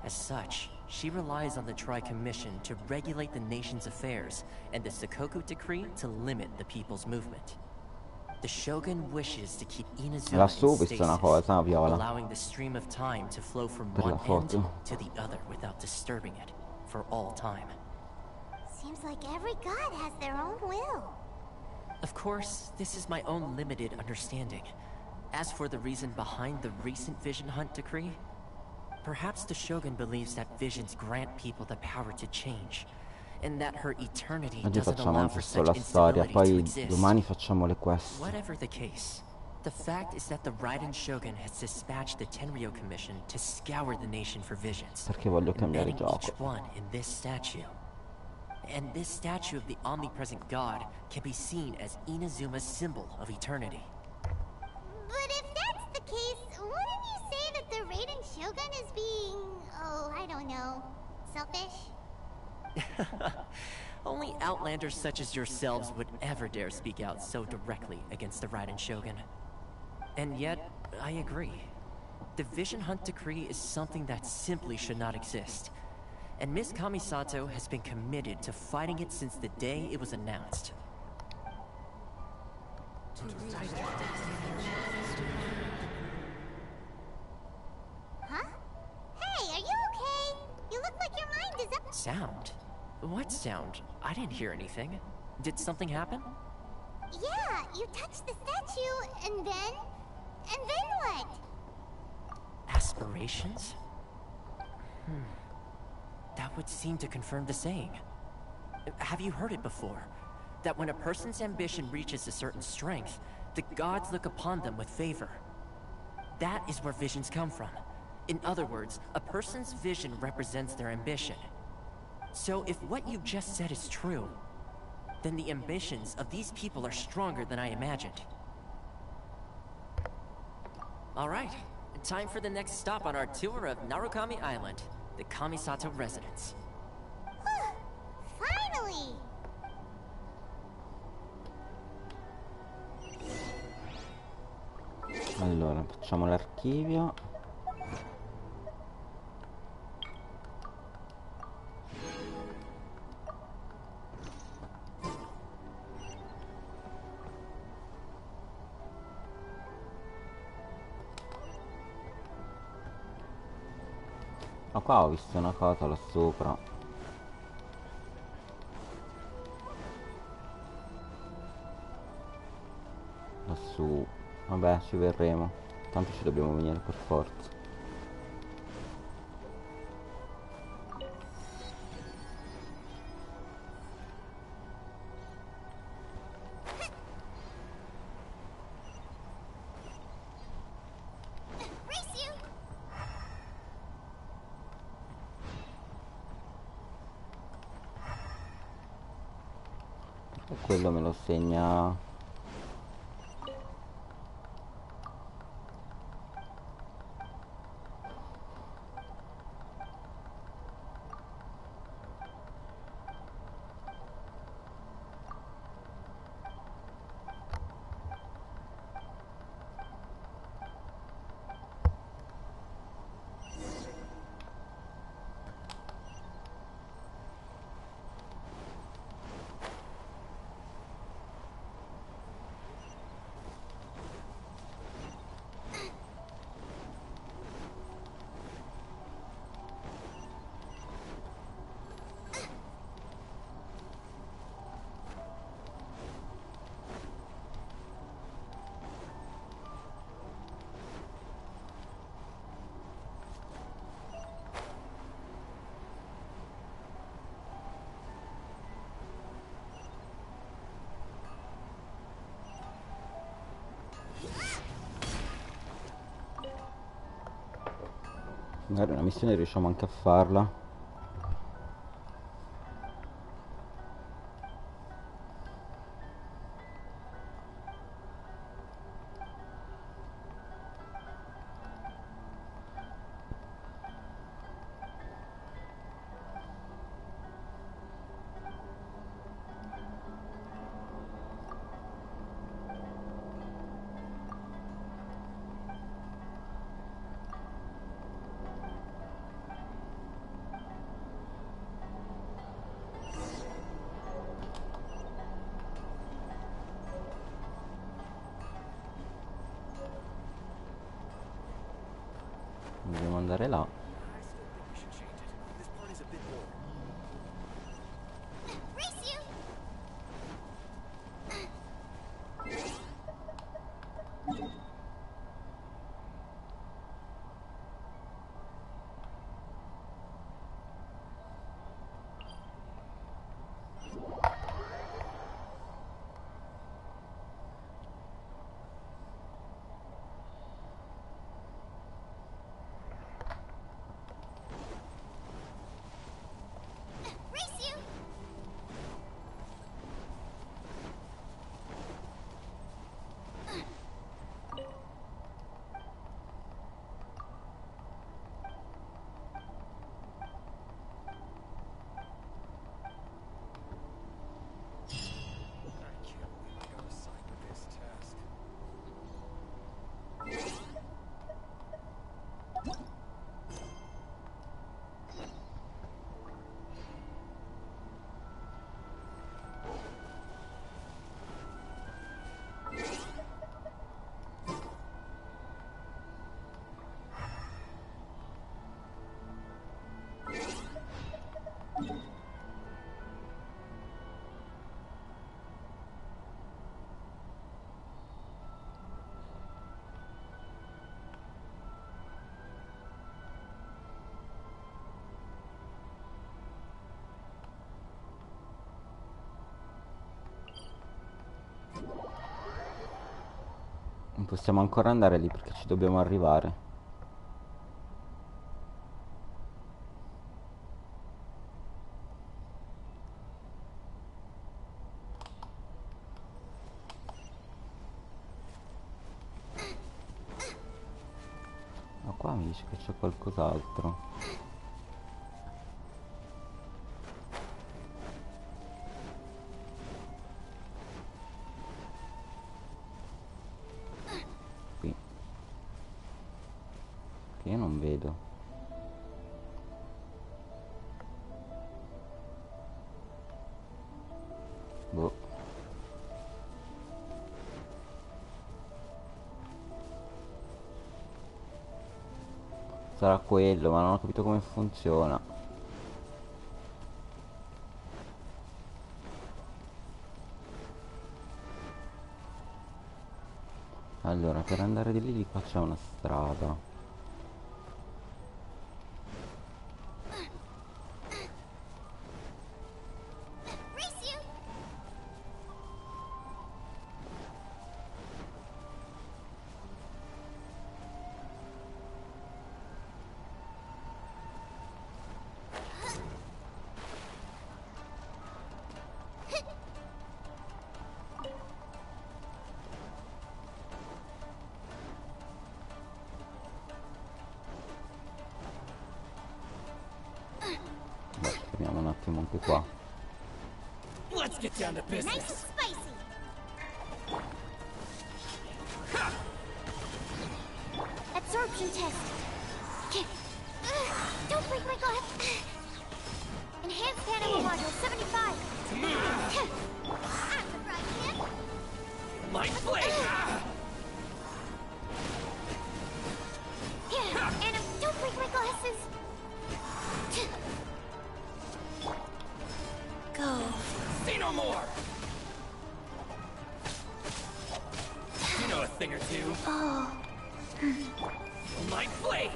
As such, she relies on the Tri-Commission to regulate the nation's affairs and the Sakoku Decree to limit the people's movement. The Shogun wishes to keep Inazuma in stasis, allowing the stream of time to flow from one end to the other without disturbing it, for all time. Seems like every god has their own will. Of course, this is my own limited understanding. As for the reason behind the recent Vision Hunt Decree, perhaps the Shogun believes that visions grant people the power to change, and that her eternity Oggi doesn't facciamo allow un for po' such la storia, instability to poi exist. domani facciamo le quest. Whatever the case, the fact is that the Raiden Shogun has dispatched the Tenryo Commission to scour the nation for visions, Perché voglio cambiare embedding gioco. each one in this statue. And this statue of the omnipresent god can be seen as Inazuma's symbol of eternity. But if that's the case, wouldn't you say that the Raiden Shogun is being, oh, I don't know, selfish? Only outlanders such as yourselves would ever dare speak out so directly against the Raiden Shogun. And yet, I agree. The Vision Hunt Decree is something that simply should not exist. And Miss Kamisato has been committed to fighting it since the day it was announced. Huh? Hey, are you okay? You look like your mind is up. Sound? What sound? I didn't hear anything. Did something happen? Yeah, you touched the statue, and then what? Aspirations? That would seem to confirm the saying. Have you heard it before? That when a person's ambition reaches a certain strength, the gods look upon them with favor. That is where visions come from. In other words, a person's vision represents their ambition. So if what you just said is true, then the ambitions of these people are stronger than I imagined. Alright, time for the next stop on our tour of Narukami Island, the Kamisato residence. Finally! Allora, facciamo l'archivio. Ma qua ho visto una cosa là sopra. Lassù. Vabbè, ci verremo. Tanto ci dobbiamo venire per forza. Quello me lo segna. Magari una missione riusciamo anche a farla. Dobbiamo andare là. Non possiamo ancora andare lì perché ci dobbiamo arrivare. Ma qua mi dice che c'è qualcos'altro. Qui. Che io non vedo. Boh. Sarà quello, ma non ho capito come funziona. Allora, per andare di qua c'è una strada. Fermiamo un attimo anche qua. Let's get down to business. Nice and spicy. Absorption test. Don't break my glass. Enhanced animal module 75. I'm surprised yet. My blade! Anna, don't break my glasses. Go. Say no more! You know a thing or two. Oh. My blade!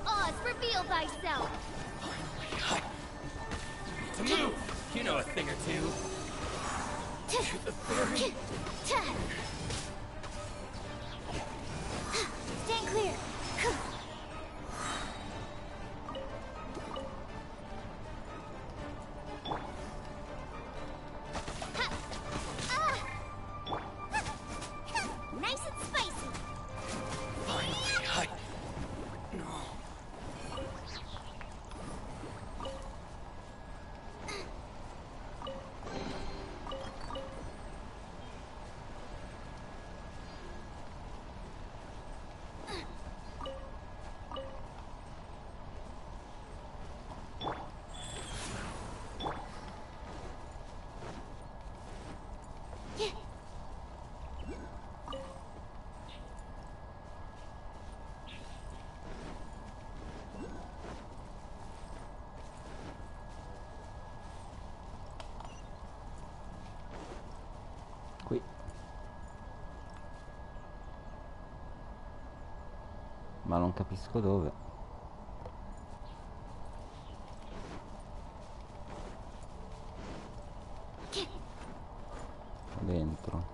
Oz, reveal thyself. To move! You know a thing or two. To the theory. Stand clear. Ma non capisco dove. Dentro.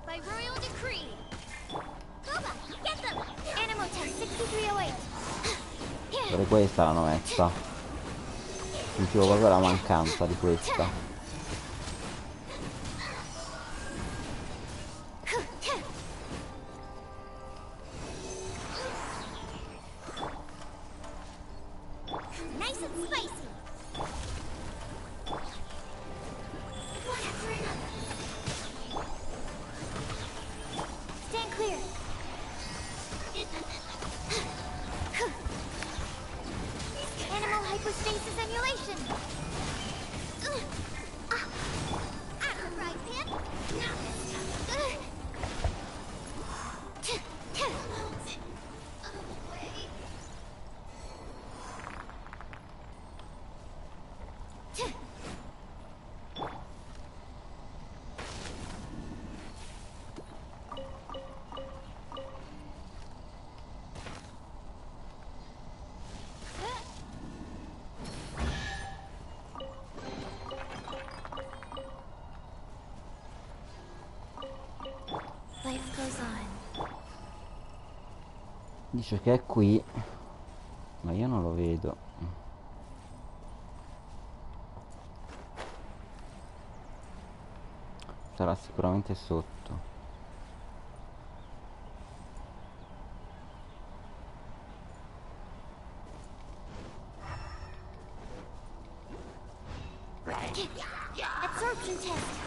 By royal decree. Boba, get them! Animal test 6308. Per questa l'hanno messa. Sentivo proprio la mancanza di questa. Nice and spicy. Stand clear. Animal hypostasis emulation. Right, Pip? Life goes on. Dice che è qui, ma io non lo vedo. Sarà sicuramente sotto. Absorption test.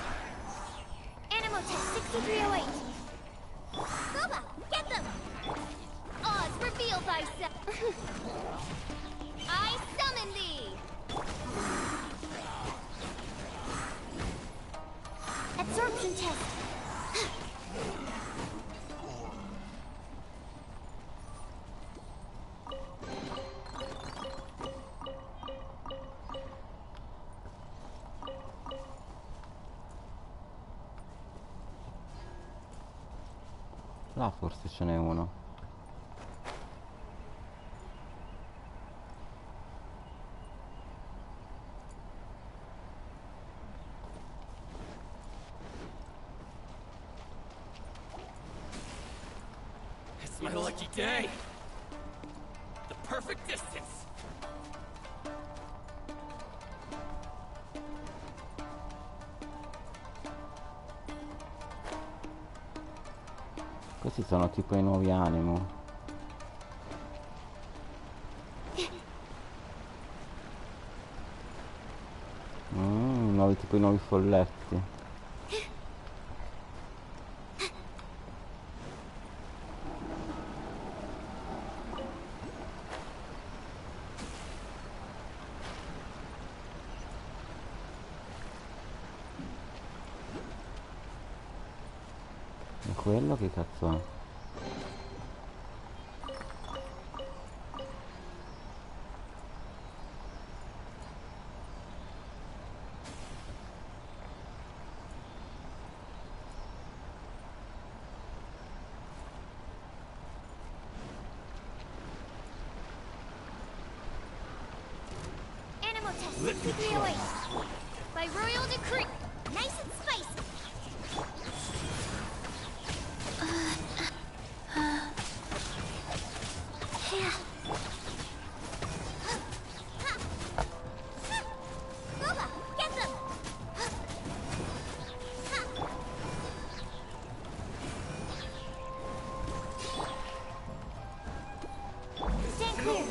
Animal test 6308. Boba, get them! Odds reveal thyself. I summon thee. Absorption test. Là forse ce n'è uno. It's my lucky day. The perfect distance. Questi sono tipo i nuovi animo. Nuovi tipo i nuovi folletti. E quello che cazzo è? Animal test 6308. By royal decree. Nice and spicy. Boba, get them! Stand clear.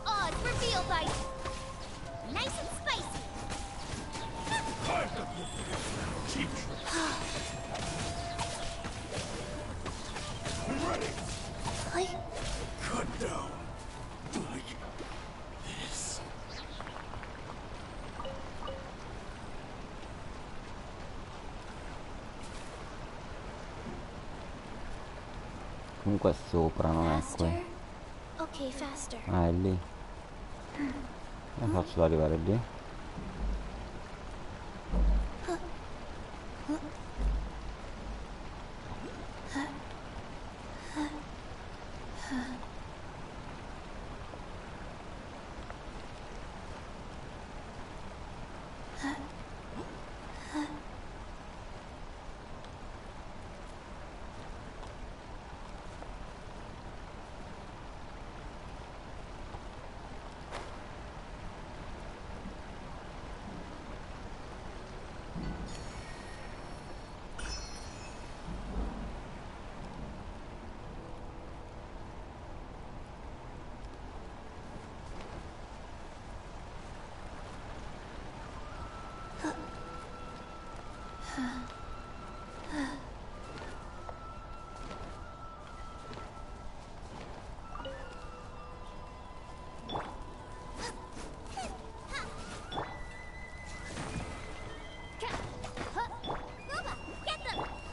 Odds reveal thy. Nice and spicy. Comunque è sopra, non è qui. Faster? Okay, faster. Ah, è lì. Come faccio ad arrivare lì?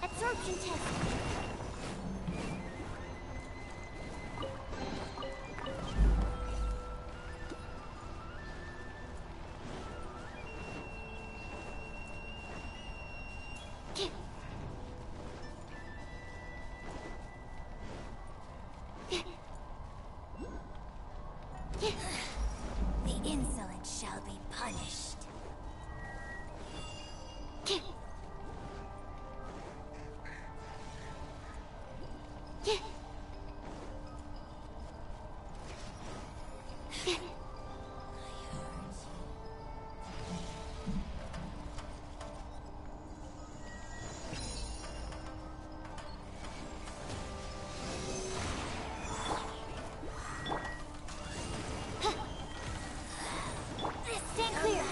Absorption test. The insolent shall be punished. Stand clear.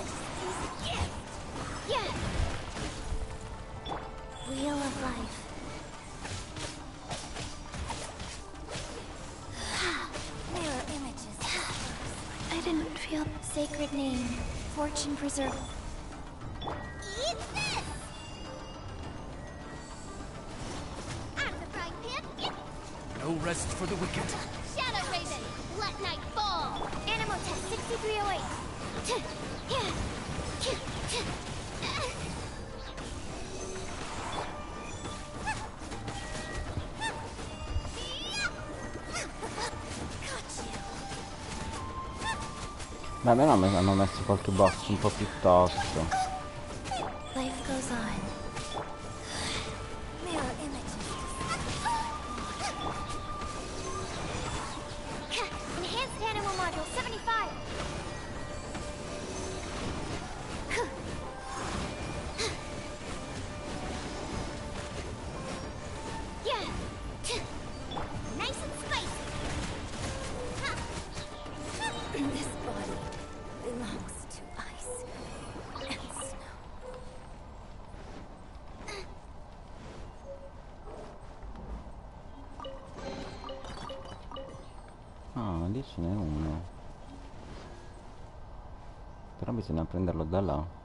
Yeah. Wheel of life. Mirror images. I didn't feel sacred name. Fortune preserve. Eat this! Out of the frying pan. No rest for the wicked. Shadow Raven. Let night fall. Animal test 6308. Beh, a me hanno messo qualche boss un po' più tosto. Life goes on. Mirror images. Enhanced animal module 75. Yeah. Nice and spicy. This body belongs to ice and snow. Ah, lì ce n'è uno. Però bisogna prenderlo da là.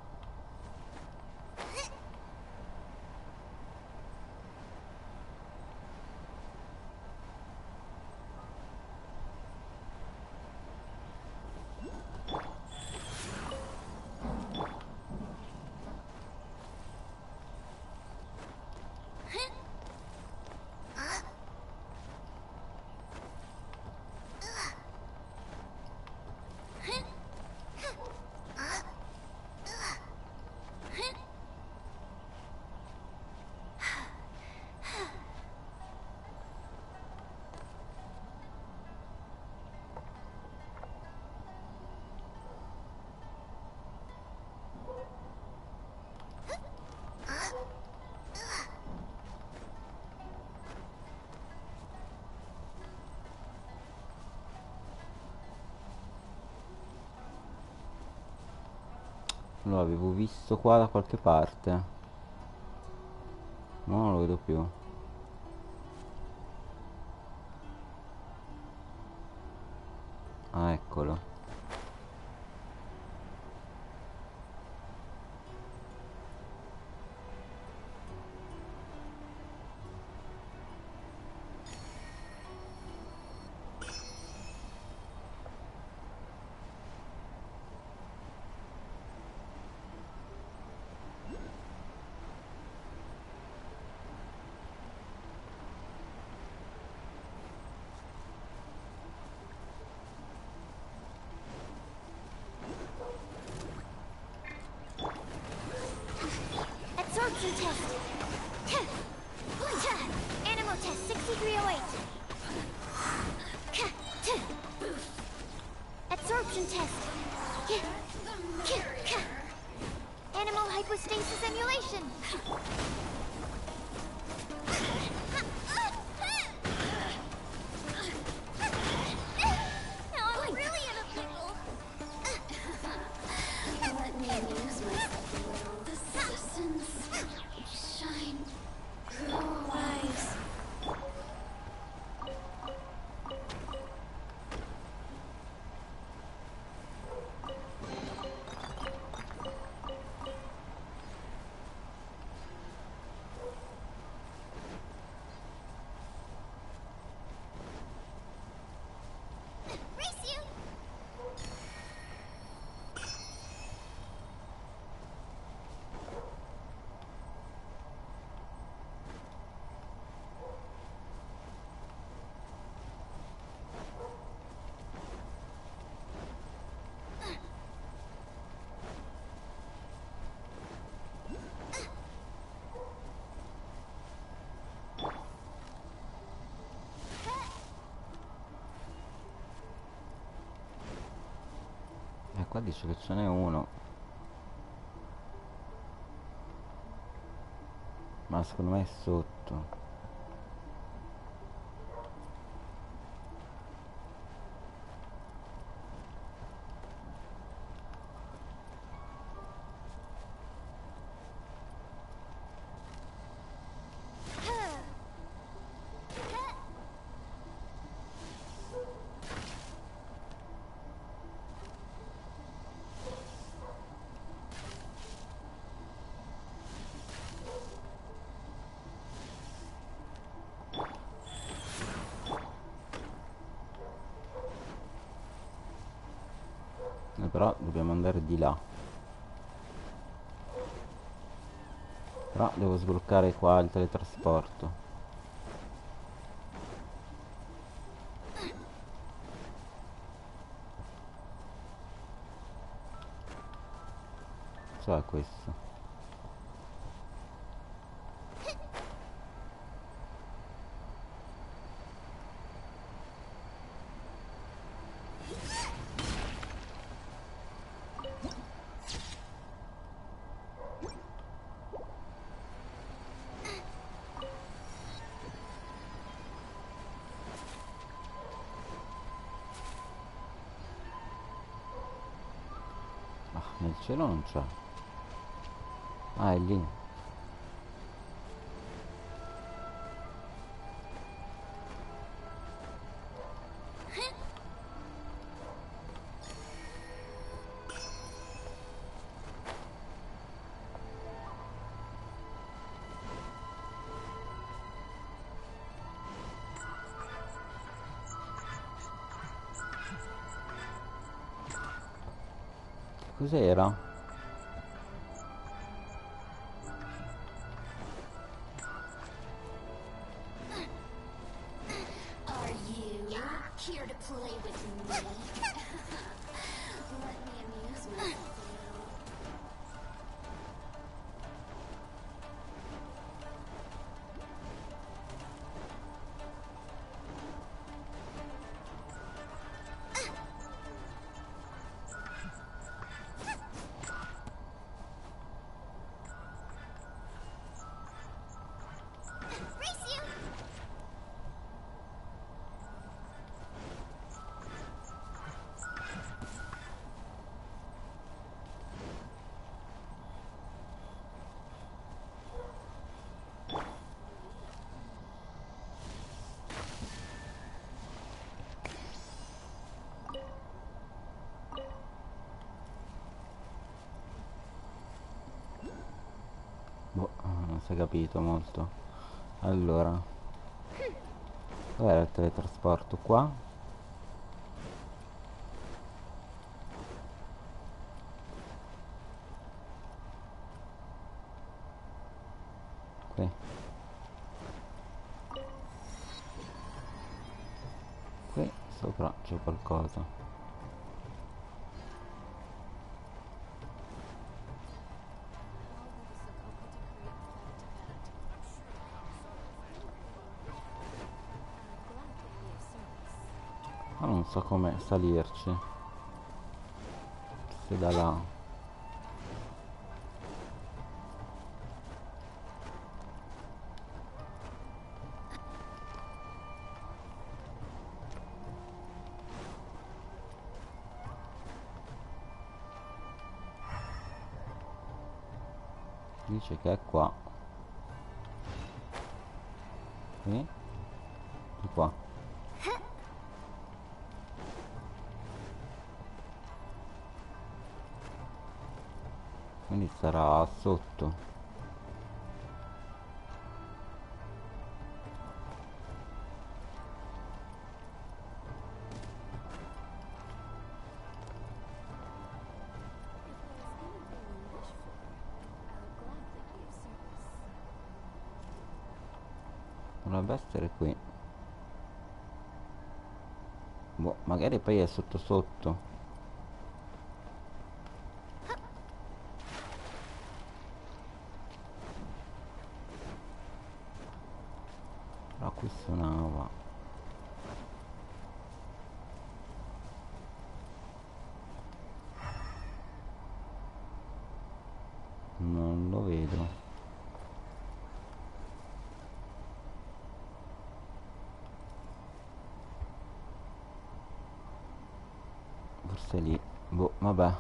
Lo avevo visto qua da qualche parte. Ma non lo vedo più. Ah, eccolo. Absorption test. Animal test 6308. Absorption test. Animal hypostasis emulation. Now I'm really in a pickle. Let me amuse myself a little. The citizens shine cruel eyes. Qua dice che ce n'è uno, ma secondo me è sotto. Però dobbiamo andare di là. Però devo sbloccare qua il teletrasporto. Cos'è questo? Nel cielo non c'è. Ah, è lì. Cos'era? Boh, non si è capito molto. Allora, dov'era il teletrasporto? Qua? Qui. Qui sopra c'è qualcosa. so come salirci. Se da là. Dice che è qua. Qui? Di qua. Quindi sarà sotto. Dovrebbe essere qui. Boh, magari poi è sotto sotto. Però qui suonava. Non lo vedo. Forse lì. Boh, vabbè.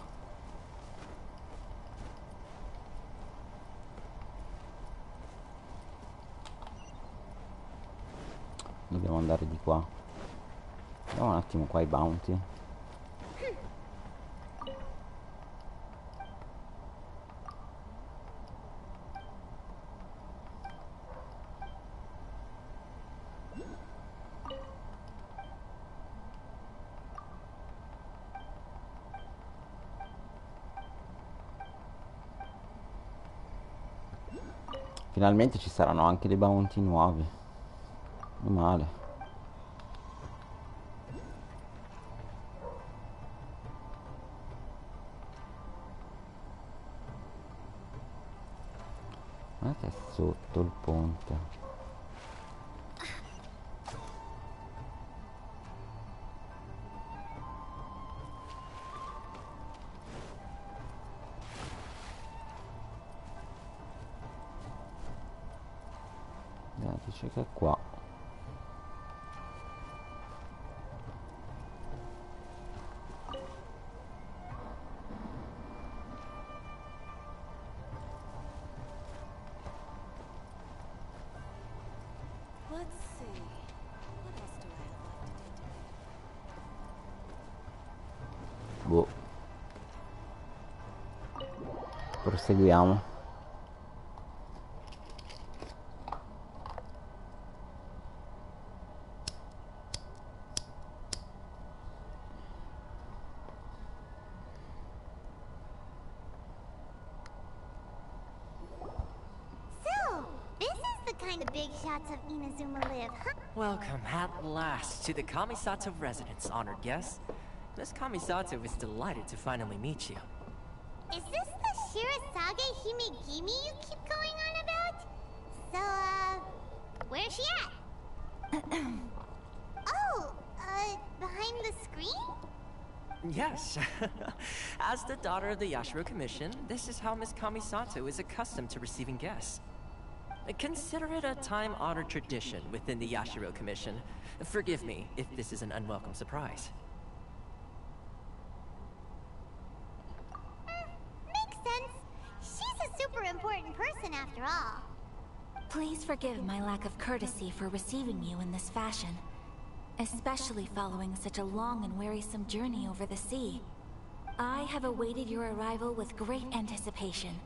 Dobbiamo andare di qua. Vediamo un attimo qua i bounty. Finalmente ci saranno anche dei bounty nuovi. Non male. Guardate, è sotto il ponte. Dice che è qua. Boh. Proseguiamo. Of Inazuma live, huh? Welcome at last to the Kamisato residence, honored guests. Miss Kamisato is delighted to finally meet you. Is this the Shirasage Himegimi you keep going on about? So, where's she at? Oh, behind the screen? Yes. As the daughter of the Yashiro Commission, this is how Miss Kamisato is accustomed to receiving guests. Consider it a time-honored tradition within the Yashiro Commission. Forgive me if this is an unwelcome surprise. Makes sense. She's a super important person after all. Please forgive my lack of courtesy for receiving you in this fashion, especially following such a long and wearisome journey over the sea. I have awaited your arrival with great anticipation.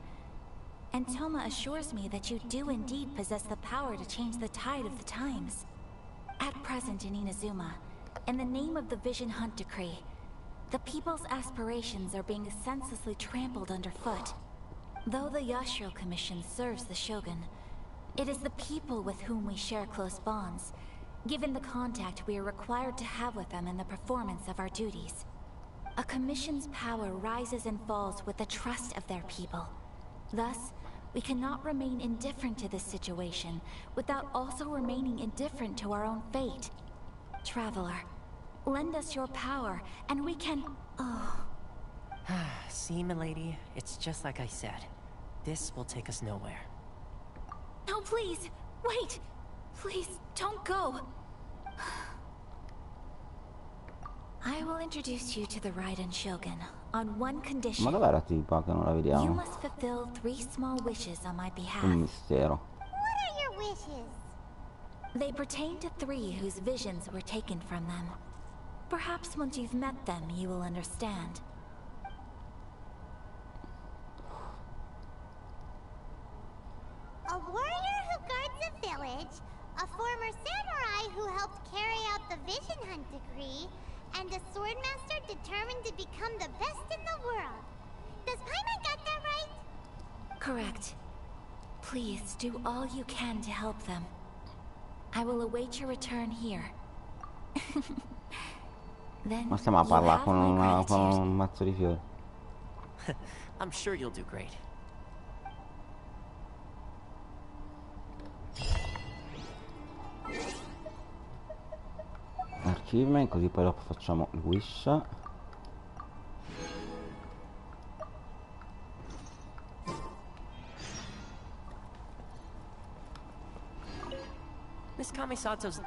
And Toma assures me that you do indeed possess the power to change the tide of the times. At present in Inazuma, in the name of the Vision Hunt Decree, the people's aspirations are being senselessly trampled underfoot. Though the Yashiro Commission serves the Shogun, it is the people with whom we share close bonds, given the contact we are required to have with them in the performance of our duties. A commission's power rises and falls with the trust of their people. Thus, we cannot remain indifferent to this situation without also remaining indifferent to our own fate. Traveler, Lend us your power, and we can... Oh. See, milady, it's just like I said. This will take us nowhere. No, please! Wait! Please, don't go! I will introduce you to the Raiden Shogun on one condition. Ma dov'è la tipa che non la You vediamo? must fulfill 3 small wishes on my behalf. Un mistero. What are your wishes? They pertain to 3 whose visions were taken from them. Perhaps once you've met them, you will understand. A warrior who guards a village, a former samurai who helped carry out the Vision Hunt decree, and a swordmaster determined to become the best in the world. Does Paimon got that right? Correct. Please do all you can to help them. I will await your return here. Then Ma stiamo a you parlare have con, my con gratitude. un mazzo di fiori. I'm sure you'll do great. Achievement, così poi dopo facciamo il wish. Miss Kamisato's...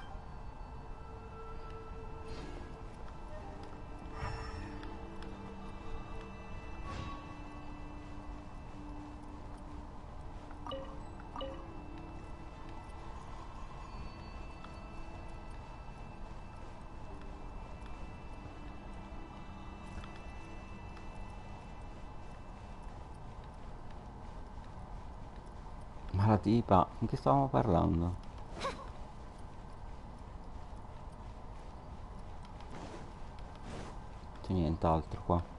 Ma la tipa, di che stavamo parlando? C'è nient'altro qua.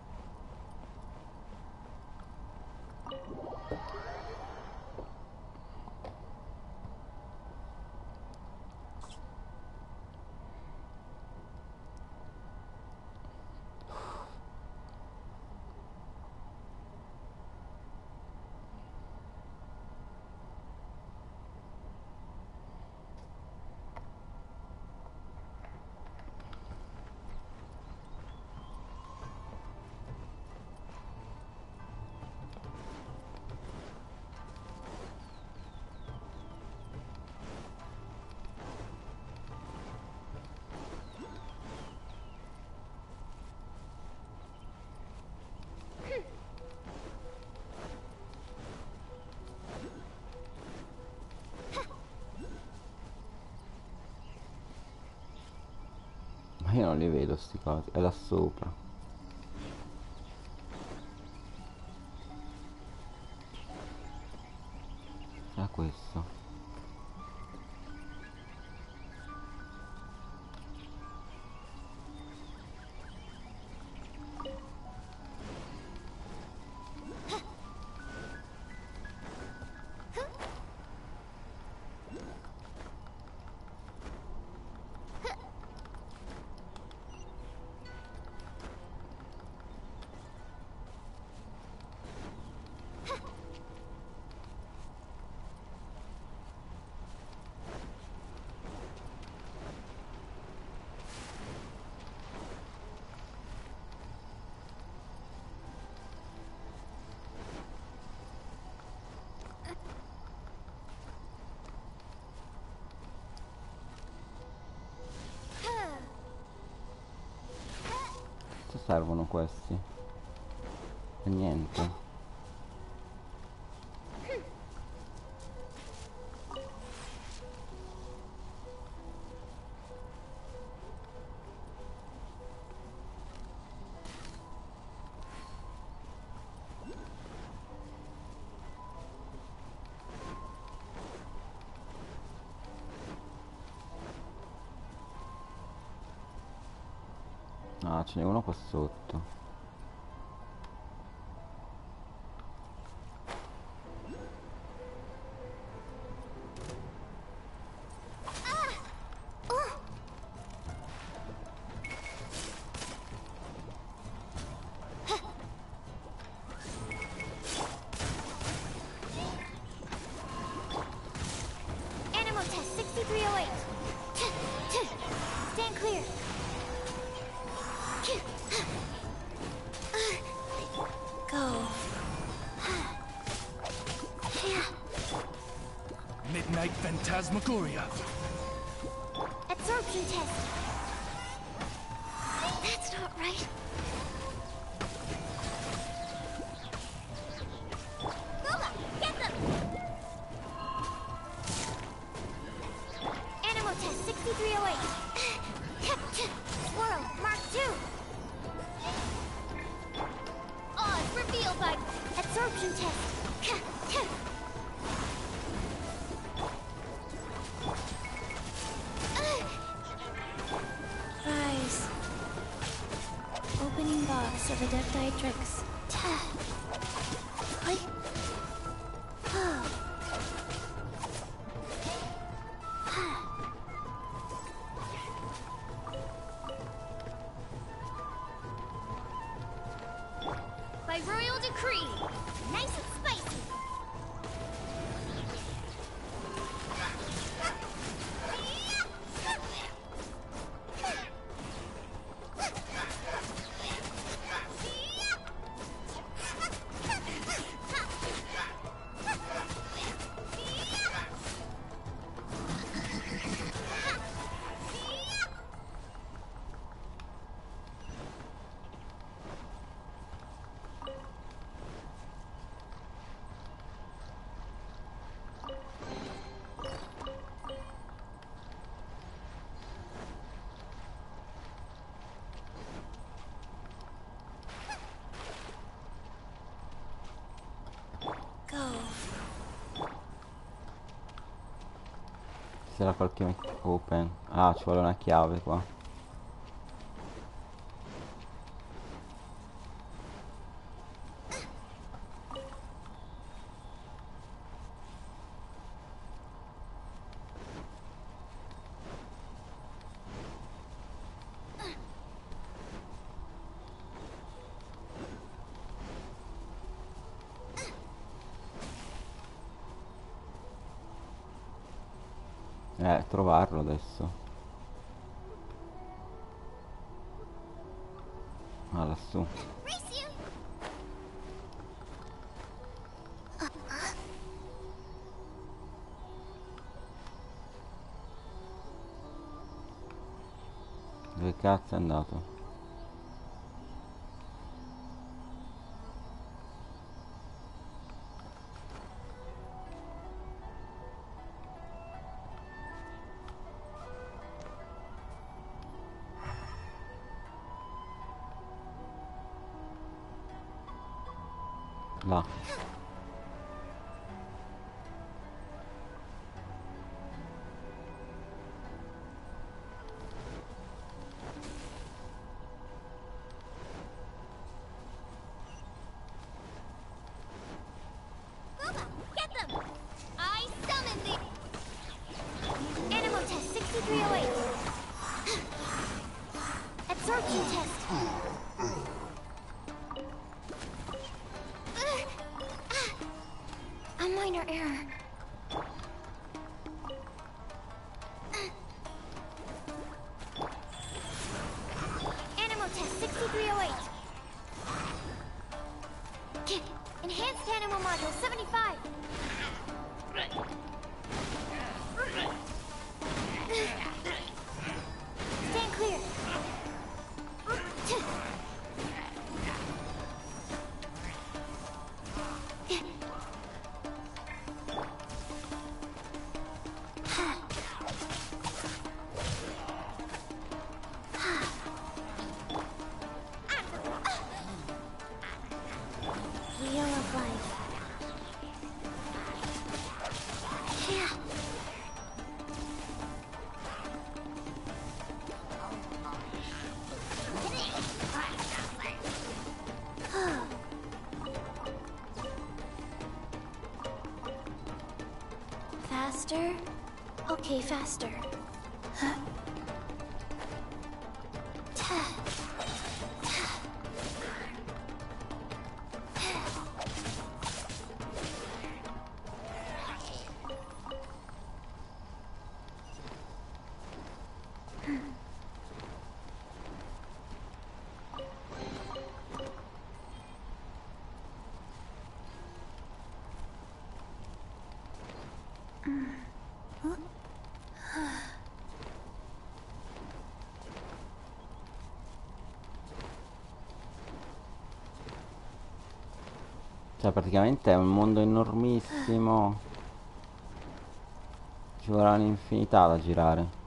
Ma io non li vedo sti cosi, è là sopra. È questo. Che servono questi? E niente. Ah, ce n'è uno qua sotto. Animal test 6308. Stand clear. Midnight Phantasmagoria. Absorption test. That's not right. Booba, get them! Animal test 6308. Swirl, Mark 2. Oz revealed by absorption test. Rise. Opening box of Adepti tricks. By royal decree. Nice and spicy. C'era qualche open. Ah, ci vuole una chiave qua. Trovarlo adesso. Ah, lassù. Dove cazzo è andato? Là. Booba, get them! I summon the animal test 6308. Absorption test. A minor error. Animal test 6308. Enhanced animal module 75. Stand clear. Wheel of life. Yeah. Faster? Okay, faster. Cioè praticamente è un mondo enormissimo. Ci vorrà un'infinità da girare.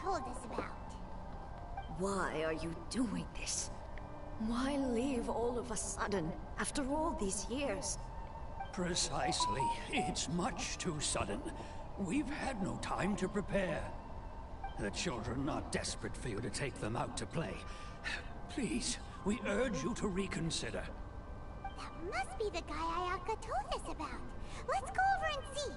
Told us about. Why are you doing this? Why leave all of a sudden, after all these years? Precisely. It's much too sudden. We've had no time to prepare. The children are desperate for you to take them out to play. Please, we urge you to reconsider. That must be the guy Ayaka told us about. Let's go over and see.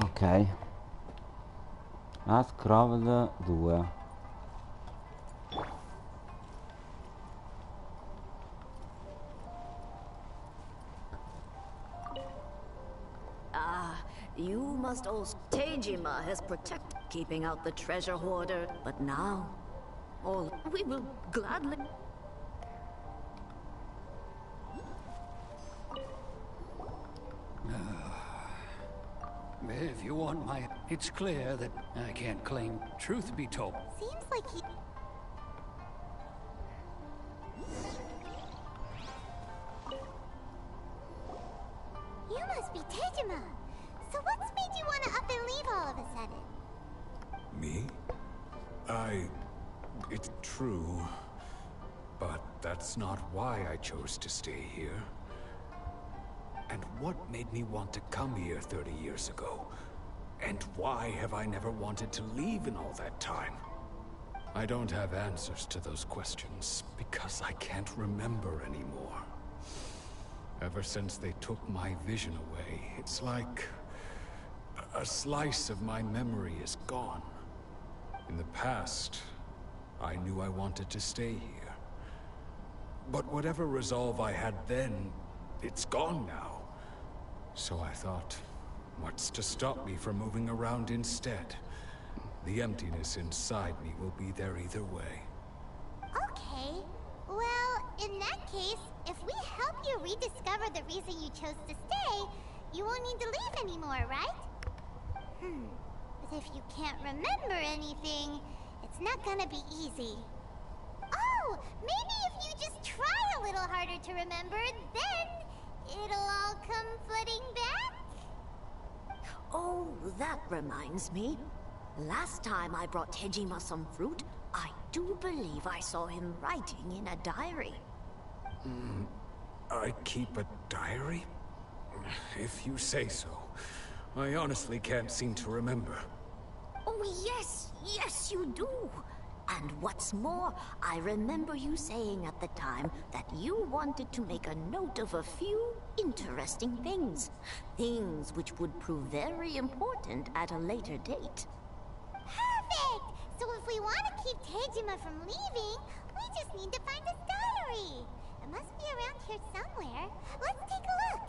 Ok. Ascrolled 2. You must also... Tejima has protected keeping out the treasure hoarder, but now... we will gladly... If you want my... It's clear that I can't claim truth be told. Seems like he... You must be Tejima. So what's made you want to up and leave all of a sudden? Me? It's true. But that's not why I chose to stay here. And what made me want to come here 30 years ago? And why have I never wanted to leave in all that time? I don't have answers to those questions, because I can't remember anymore. Ever since they took my vision away, it's like... a slice of my memory is gone. In the past, I knew I wanted to stay here. But whatever resolve I had then, it's gone now. So I thought, what's to stop me from moving around instead? The emptiness inside me will be there either way. Okay. Well, in that case, if we help you rediscover the reason you chose to stay, you won't need to leave anymore, right? But if you can't remember anything, it's not gonna be easy. Oh, maybe if you just try a little harder to remember, then it'll all come flooding back? Oh, that reminds me. Last time I brought Tejima some fruit, I do believe I saw him writing in a diary. I keep a diary? If you say so. I honestly can't seem to remember. Oh, yes, you do. And what's more, I remember you saying at the time that you wanted to make a note of a few interesting things. Things which would prove very important at a later date. Perfect! So if we want to keep Tejima from leaving, we just need to find his diary. It must be around here somewhere. Let's take a look.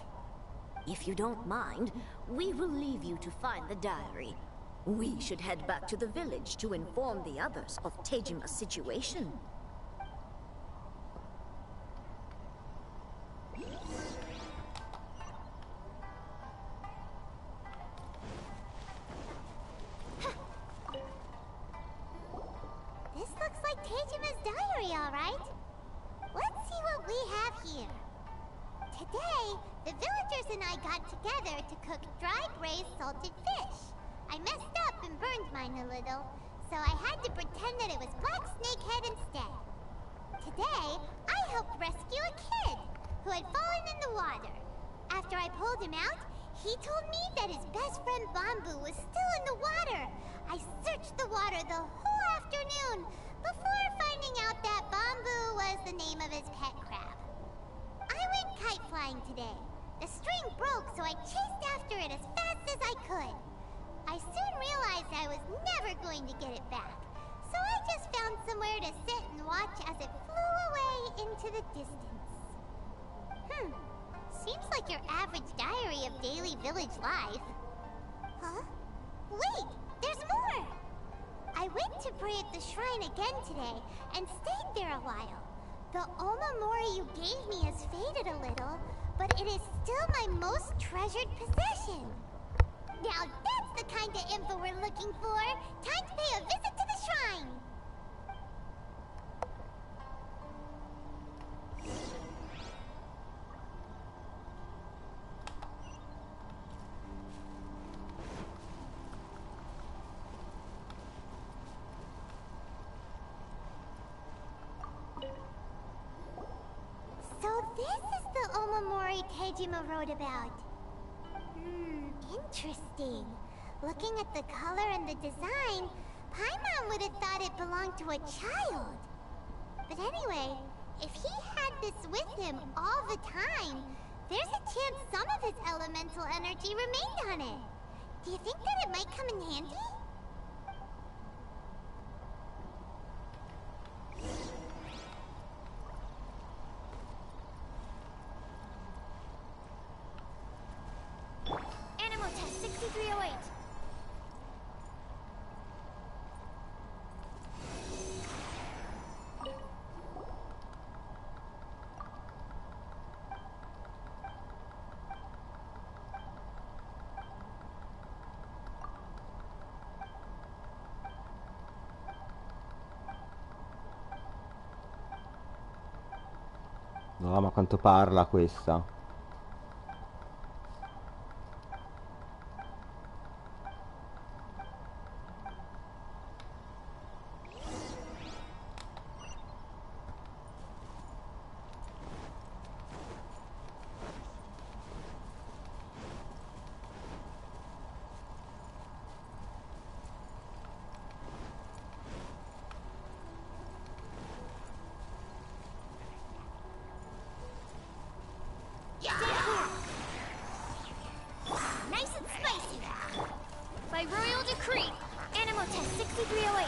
If you don't mind, we will leave you to find the diary. We should head back to the village to inform the others of Tejima's situation. This looks like Tejima's diary, all right. Let's see what we have here. Today, the villagers and I got together to cook dry braised salted fish. I messed up and burned mine a little, so I had to pretend that it was black snakehead instead. Today, I helped rescue a kid who had fallen in the water. After I pulled him out, he told me that his best friend Bamboo was still in the water. I searched the water the whole afternoon before finding out that Bamboo was the name of his pet crab. I went kite flying today. The string broke, so I chased after it as fast as I could. I soon realized I was never going to get it back, so I just found somewhere to sit and watch as it flew away into the distance. Seems like your average diary of daily village life. Huh? Wait, there's more! I went to pray at the shrine again today and stayed there a while. The Omamori you gave me has faded a little, but it is still my most treasured possession. Now that's the kind of info we're looking for. Time to pay a visit to the shrine. So this is the Omamori Tejima wrote about. Interesting. Looking at the color and the design, Paimon would have thought it belonged to a child. But anyway, if he had this with him all the time, there's a chance some of his elemental energy remained on it. Do you think that it might come in handy? Animal test 6308. No, ma quanto parla questa? Nice and spicy. By royal decree, animal test 6308.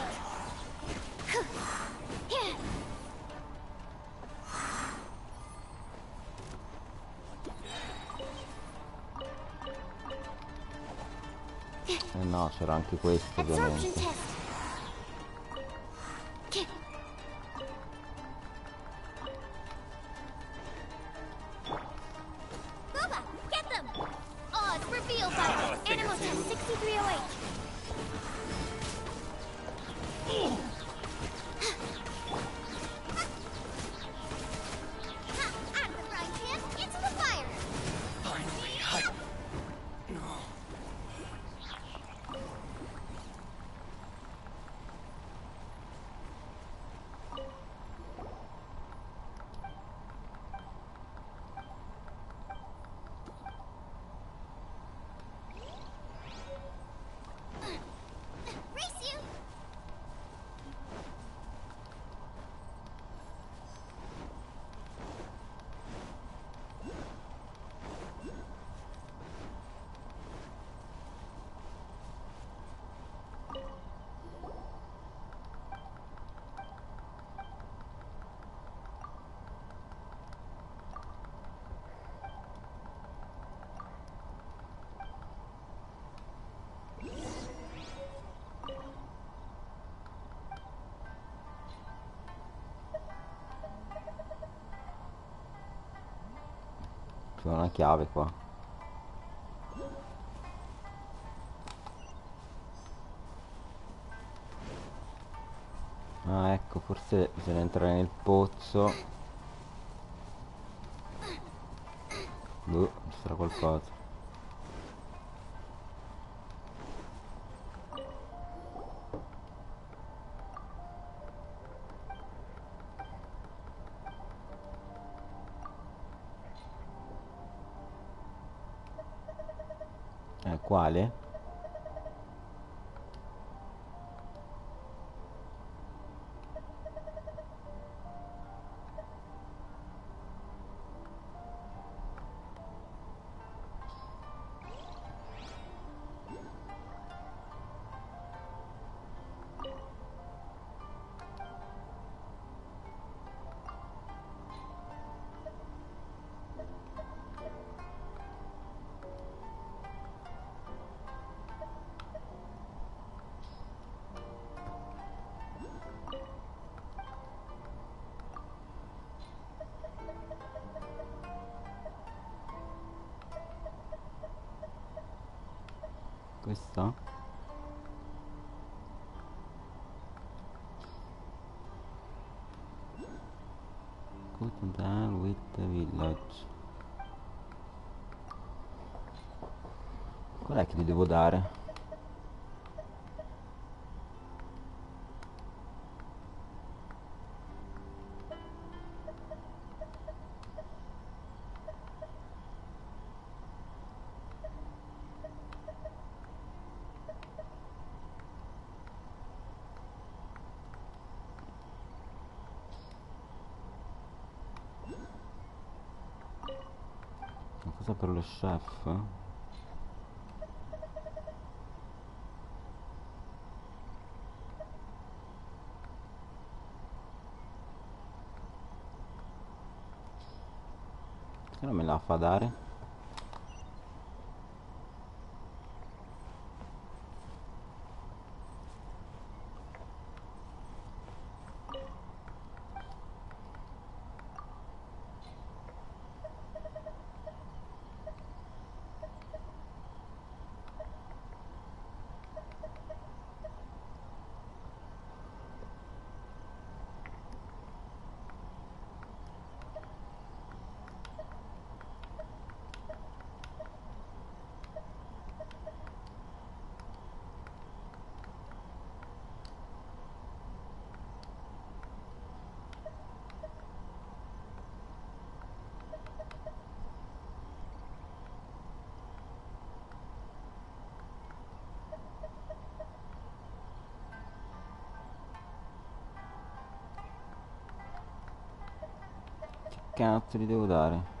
No, c'era anche questo Absorption ovviamente. test. Booba, get them! Odds revealed by animal test 6308. Out of the frying pan, into the fire! C'è una chiave qua. Ah, ecco, forse bisogna entrare nel pozzo. Boh, ci sarà qualcosa. Quale? Questa? Good time with the village. Qual è che gli devo dare? Cosa per lo chef? Perché non me la fa dare? Che cazzo gli devo dare?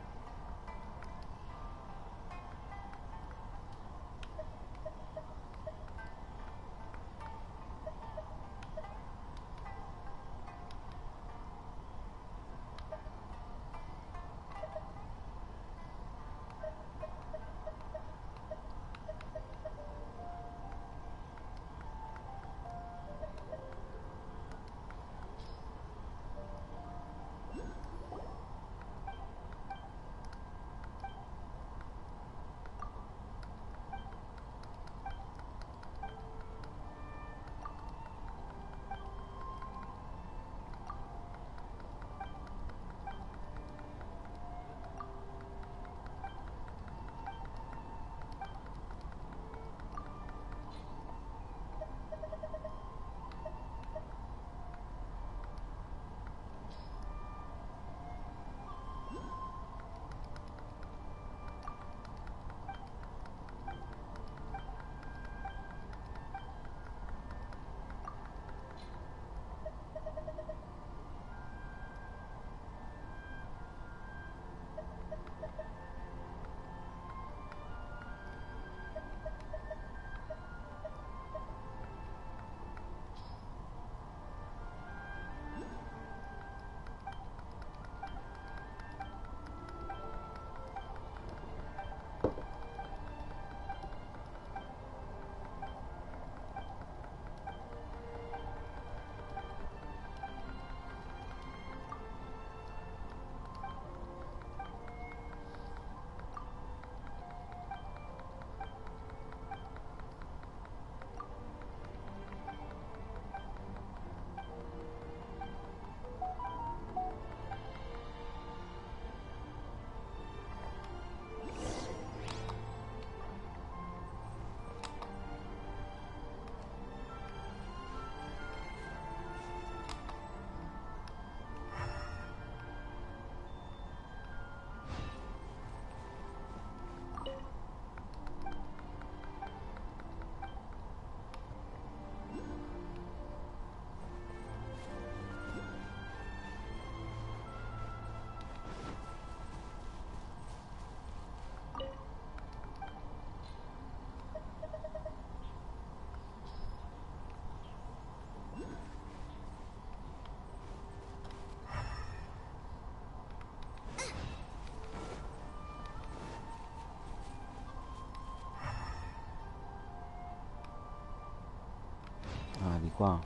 qua.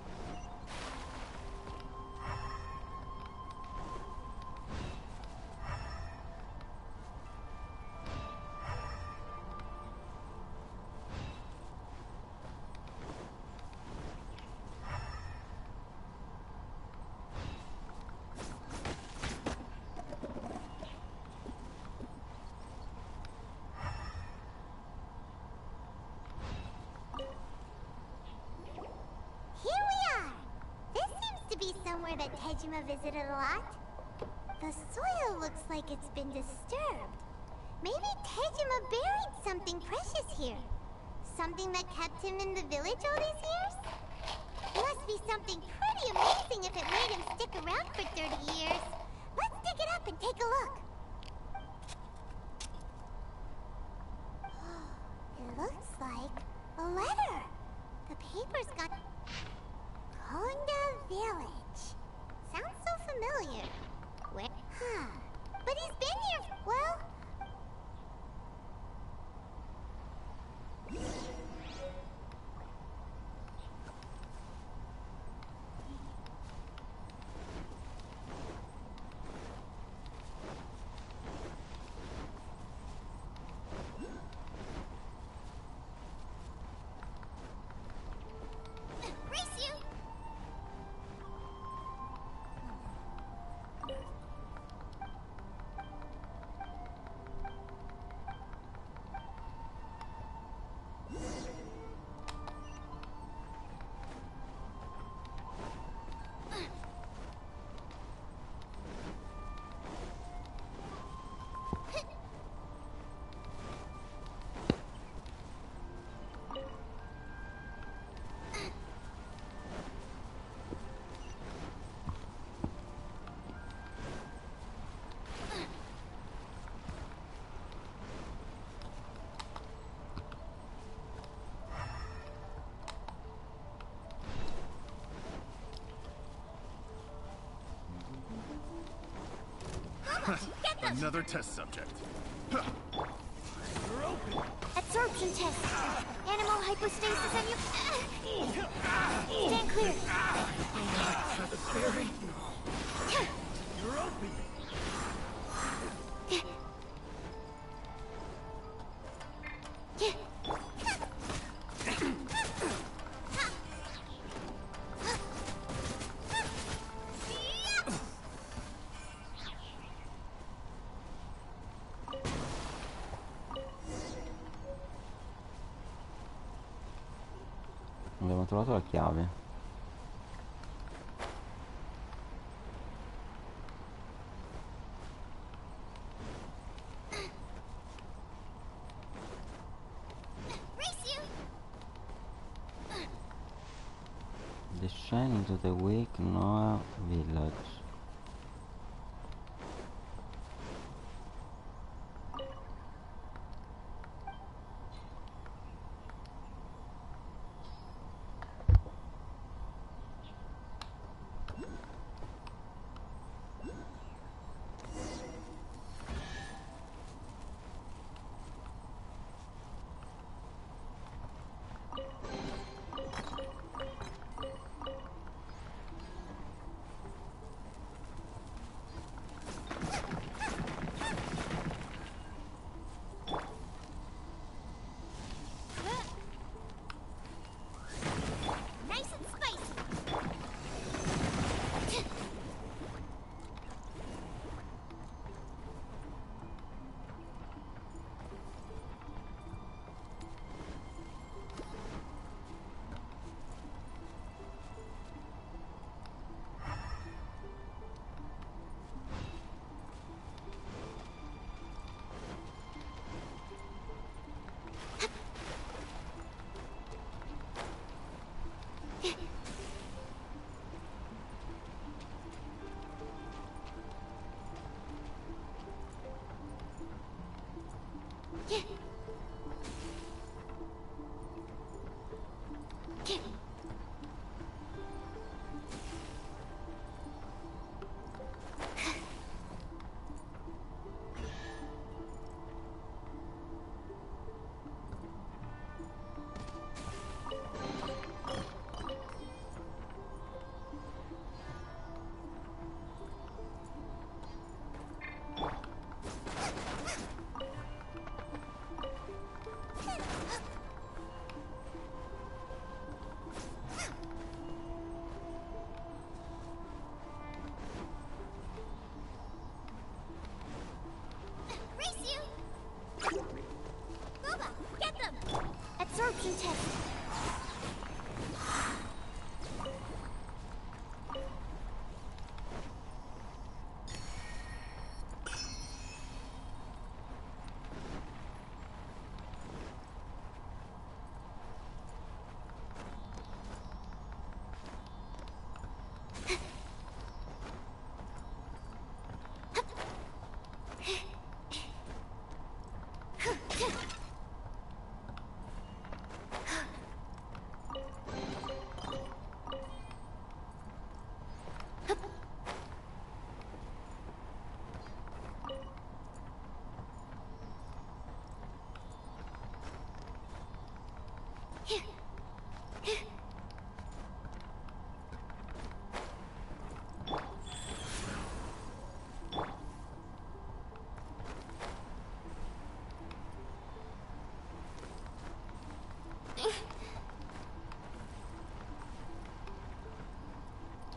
Somewhere that Tejima visited a lot. The soil looks like it's been disturbed. Maybe Tejima buried something precious here. Something that kept him in the village all these years? Must be something pretty amazing if it made him stick around for 30 years. Let's dig it up and take a look. It looks like a letter. The paper's got Konda Village. Sounds so familiar. Where? Huh. But he's been here. Well. Another test subject. Absorption test. Animal hypostasis and you... Stand clear. That's scary. Europe. Abbiamo trovato la chiave. Descend into the weak Noah village.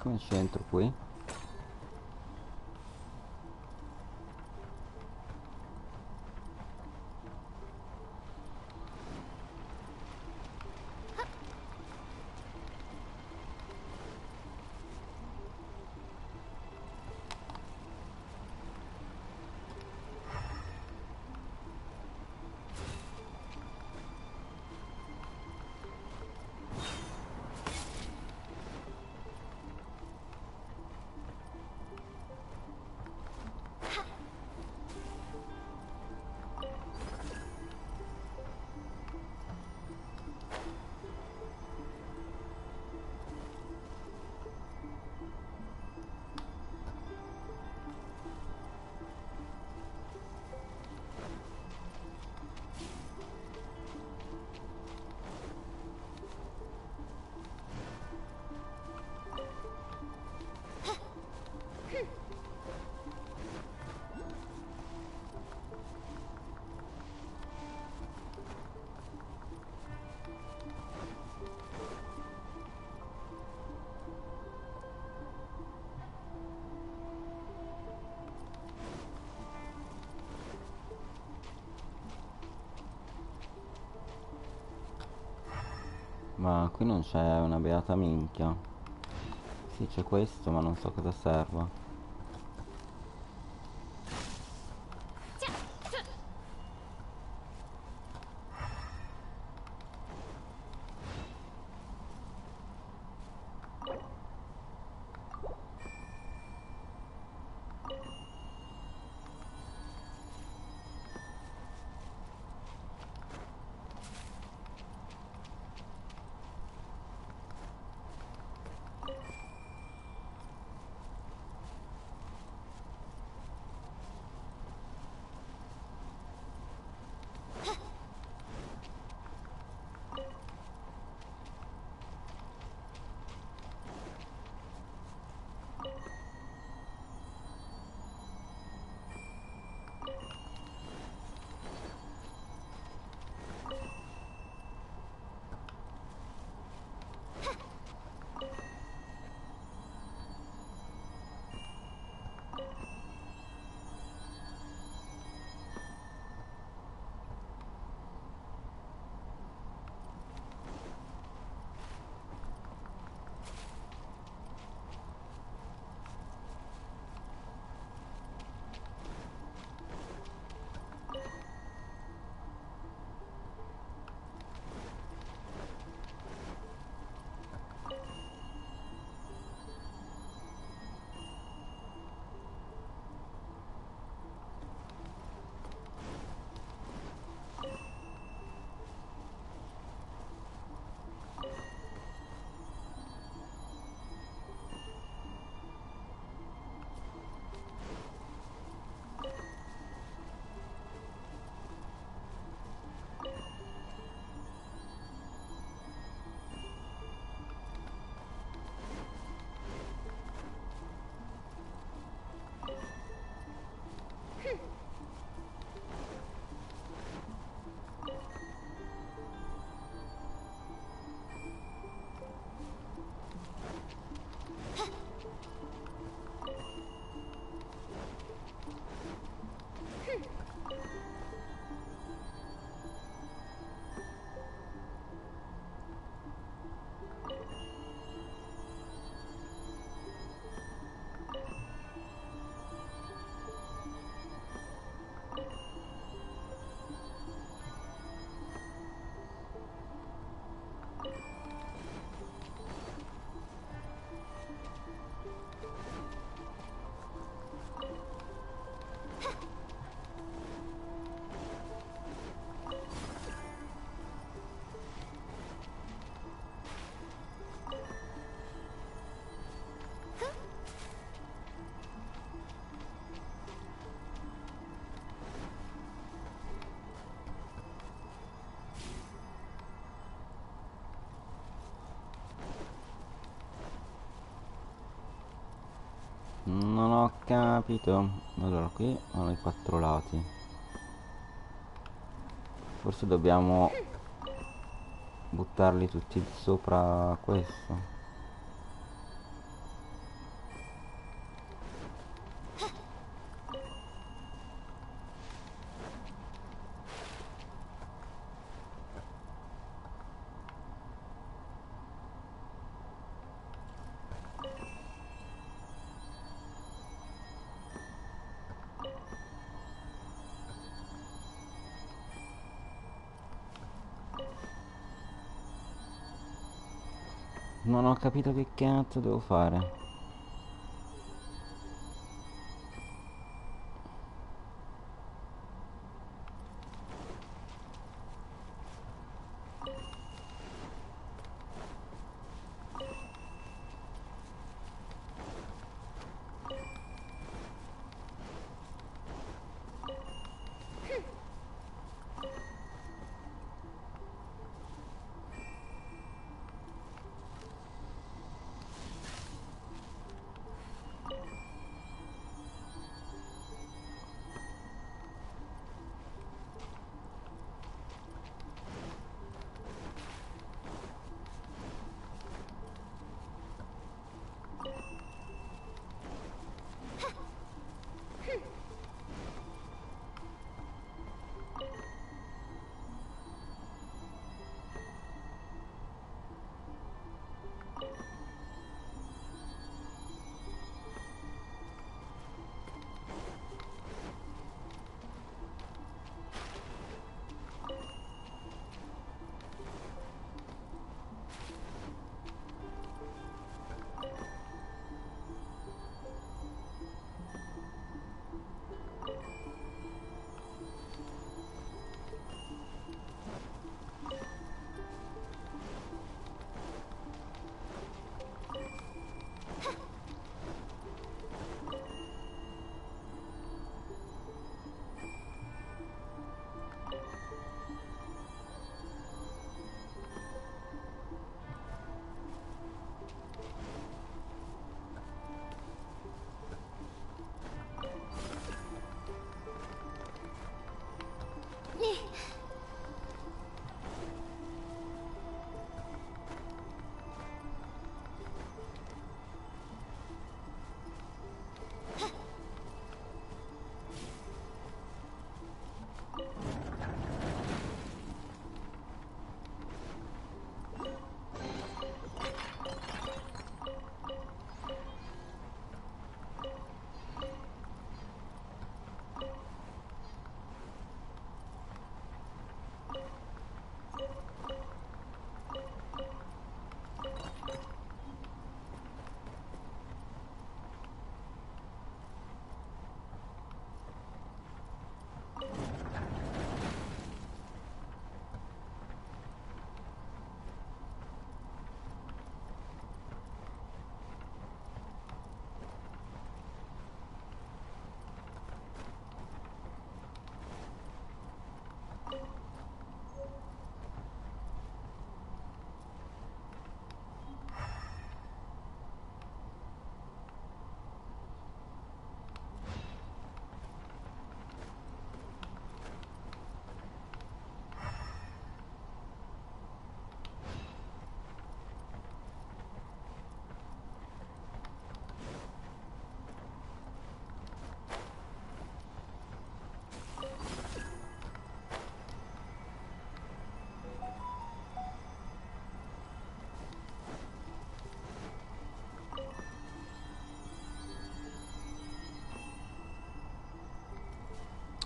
Come ci entro qui? Ma qui non c'è una beata minchia. Sì, c'è questo, ma non so cosa serva. Non ho capito. Allora, qui hanno i 4 lati. Forse dobbiamo buttarli tutti sopra questo. Non ho capito che cazzo devo fare.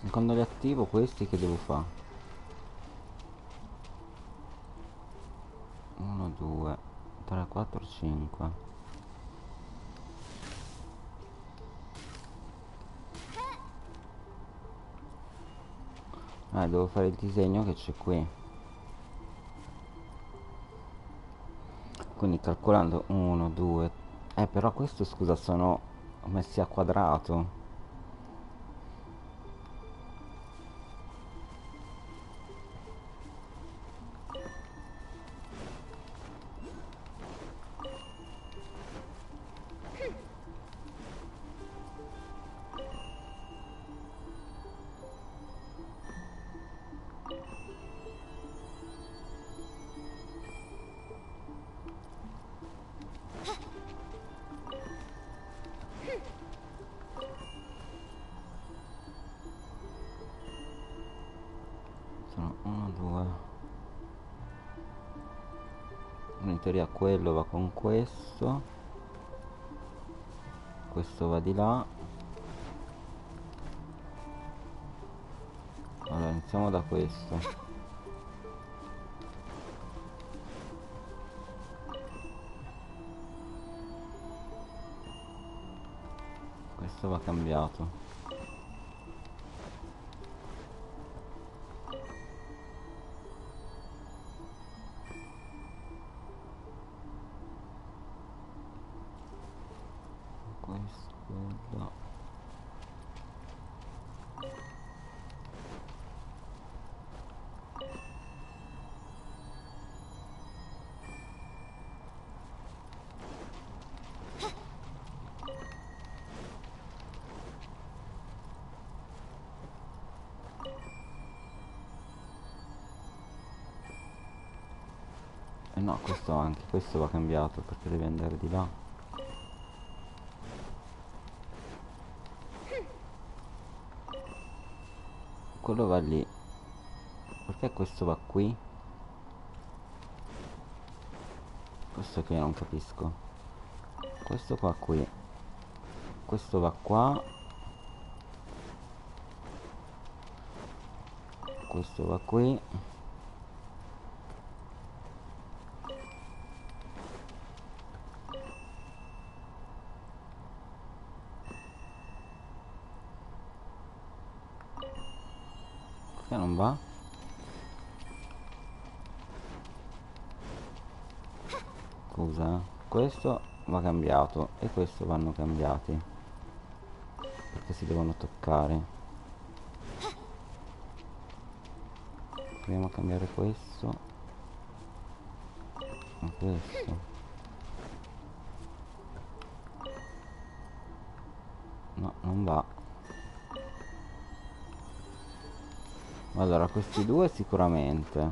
E quando li attivo questi che devo fare? 1, 2, 3, 4, 5. Devo fare il disegno che c'è qui. Quindi calcolando 1, 2. Però questo scusa sono messi a quadrato. Sono 1, 2. In teoria quello va con questo. Questo va di là. Allora iniziamo da questo. va cambiato. Questo, quello. E no, questo anche, questo va cambiato perché deve andare di là. Quello va lì. Perché questo va qui? Questo che non capisco. Questo qua qui. Questo va qua. Questo va qui. Perché non va? Scusa, questo va cambiato e questo vanno cambiati perché si devono toccare. Proviamo a cambiare questo e questo. No, non va. Allora, questi due sicuramente.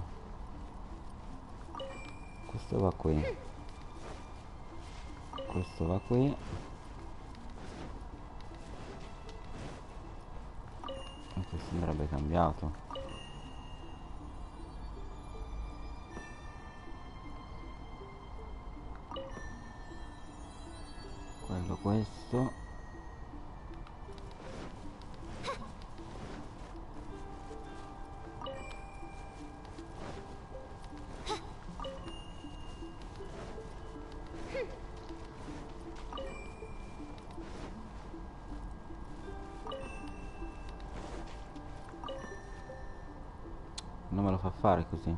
Questo va qui. Questo va qui. E questo andrebbe cambiato. Quello, questo. Non me lo fa fare così.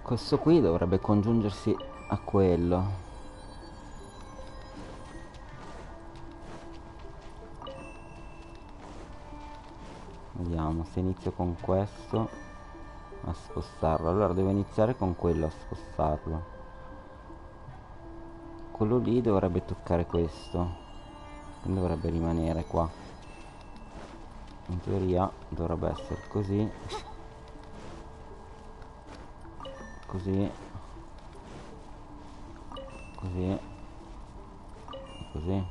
Questo qui dovrebbe congiungersi a quello. Vediamo se inizio con questo a spostarlo. Allora devo iniziare con quello a spostarlo. Quello lì dovrebbe toccare questo, quindi dovrebbe rimanere qua. In teoria dovrebbe essere così, così, così e così.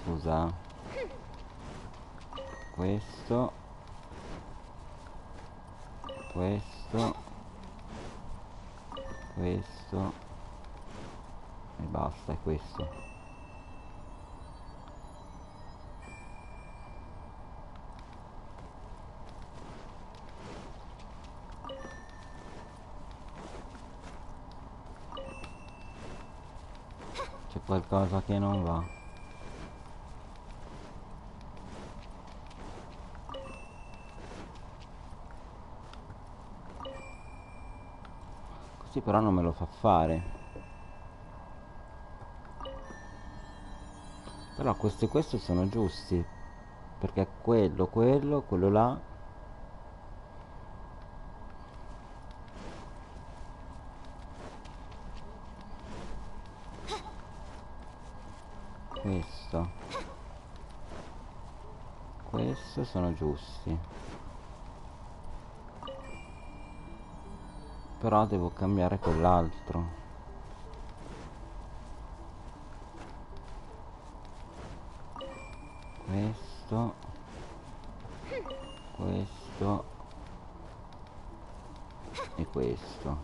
Scusa, questo, questo, questo e basta, è questo. C'è qualcosa che non va. Così però non me lo fa fare. Però questo e questo sono giusti, perché quello, quello là. Questo sono giusti, però devo cambiare quell'altro. Questo, questo e questo.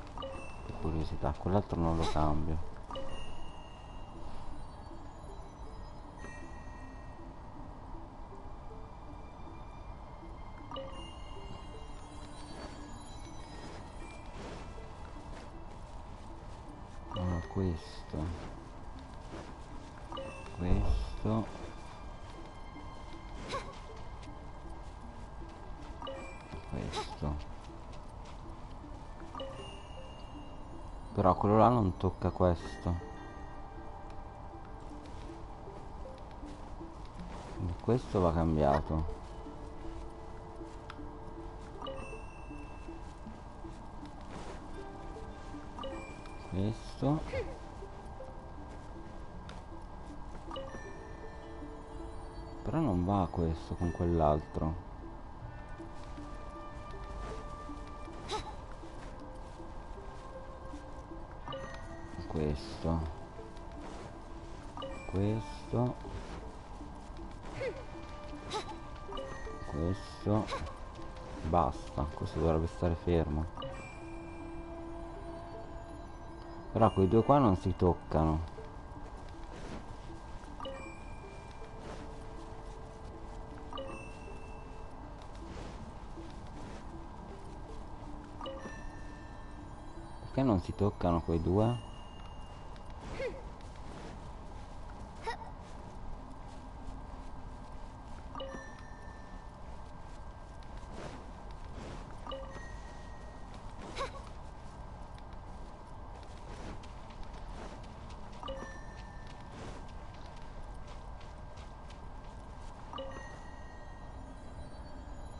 Per curiosità, quell'altro non lo cambio. questo, questo, questo. Però quello là non tocca questo. Quindi questo va cambiato. Questo. Però non va questo con quell'altro. Questo. Questo. Questo. Basta, questo dovrebbe stare fermo. Però quei due qua non si toccano. Perché non si toccano quei due?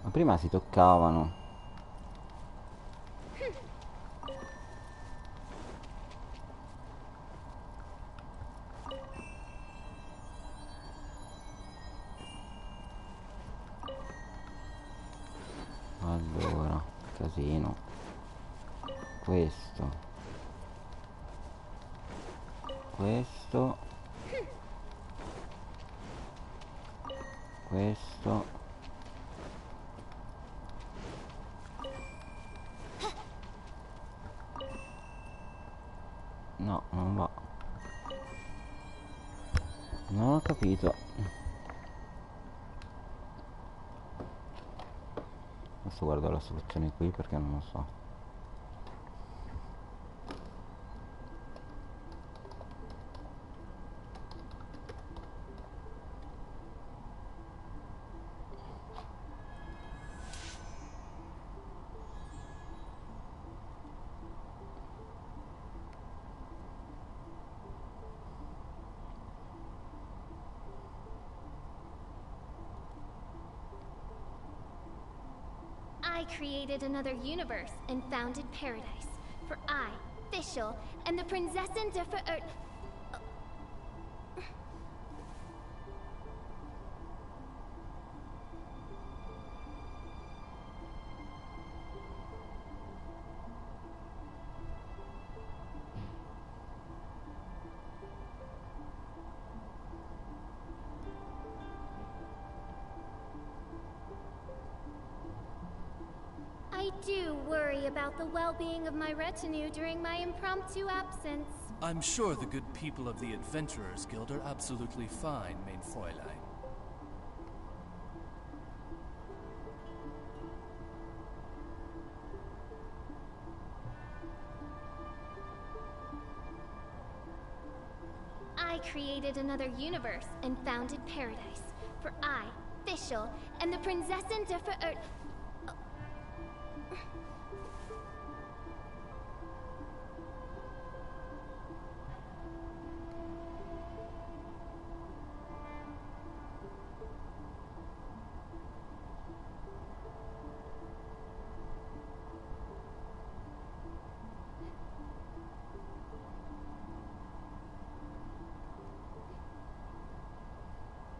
Ma prima si toccavano. Allora, casino. Questo. Questo. Questo. No, non va. Non ho capito. Adesso guardo la soluzione qui perché non lo so. I created another universe and founded paradise. For I, Fischl, and the Prinzessin der Verirrt... I do worry about the well-being of my retinue during my impromptu absence. I'm sure the good people of the Adventurers Guild are absolutely fine, mein Fräulein. I created another universe and founded paradise. For I, Fischl, and the Prinzessin der Verirrt...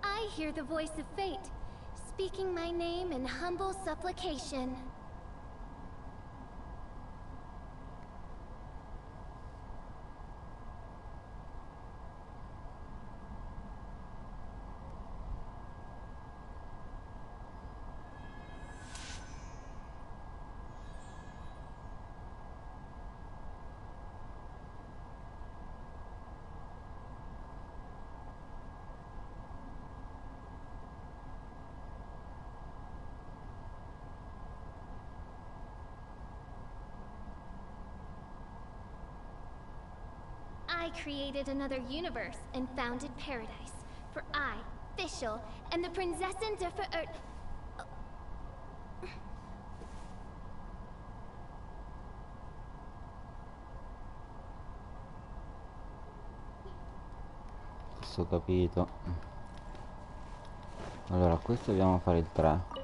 I hear the voice of fate, speaking my name in humble supplication. I created another universe and founded paradise. For I, official, and the Prinzessin der Ver... Ho capito. Allora, questo dobbiamo fare il 3.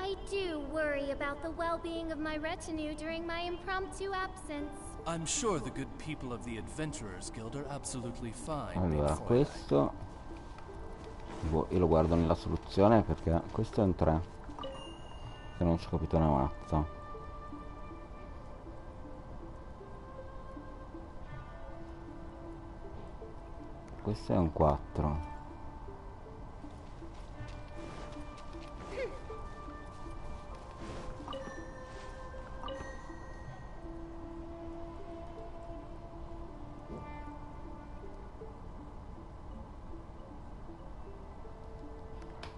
I do worry about the well-being of my retinue during my impromptu absence. I'm sure the good people of the Adventurers Guild are absolutely fine. Allora, questo io lo guardo nella soluzione perché questo è un 3. Che non ci ho capito una mazza. Questo è un 4.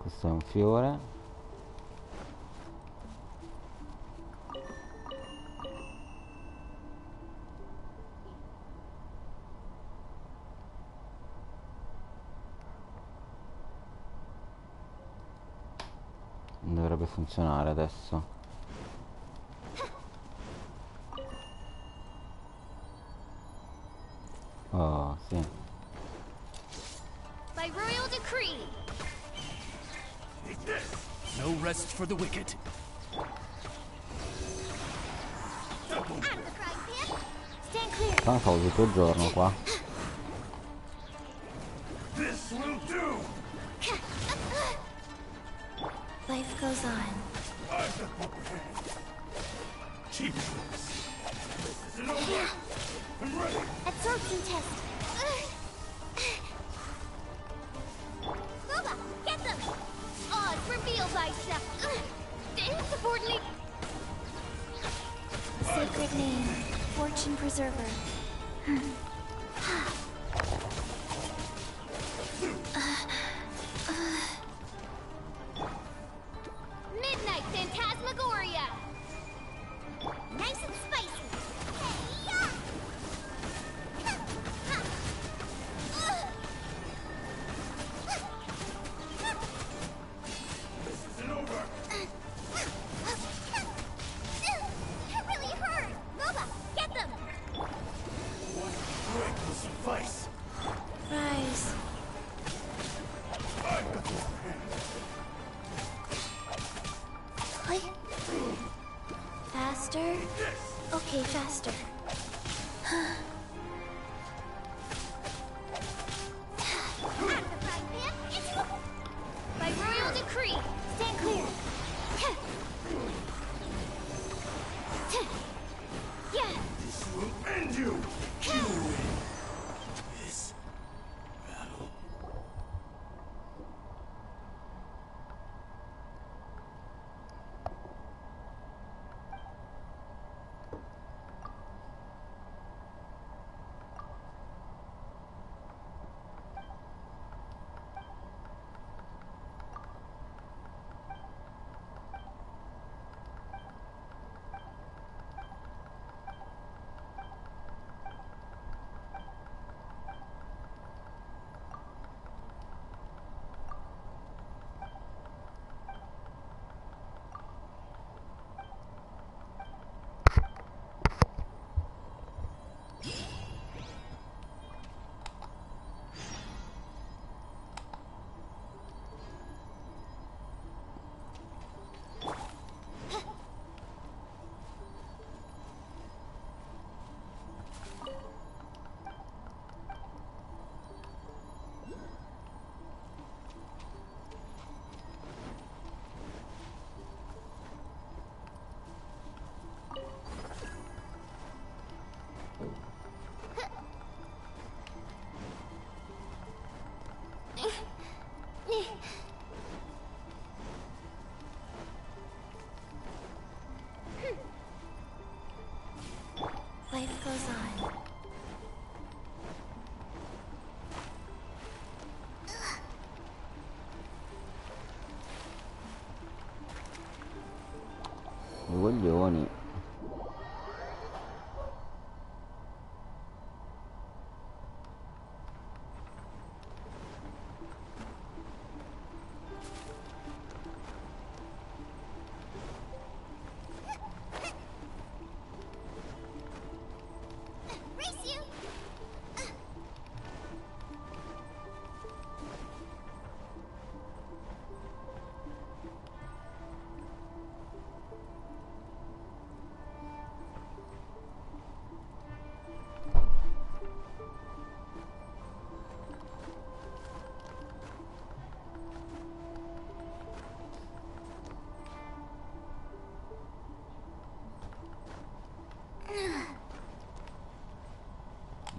Questo è un fiore. Dovrebbe funzionare adesso. Oh, sì. By royal decree. No rest for the wicked. Stand clear. Tanto ho tutto il giorno qua. This will do. Life goes on. Cheap tricks. This isn't over. I'm ready. Absorption test. Loba, get them! Oz, reveal thyself. Insubordinate. Sacred name, fortune preserver. Midnight Phantasmagoria. Nice and spicy. It really hurt. Loba, get them. One break will suffice. Rise. I've got your hand. Faster? Okay, faster. By royal decree, stand clear. Yeah. This will end you. You win this battle. Life goes on. I coglioni.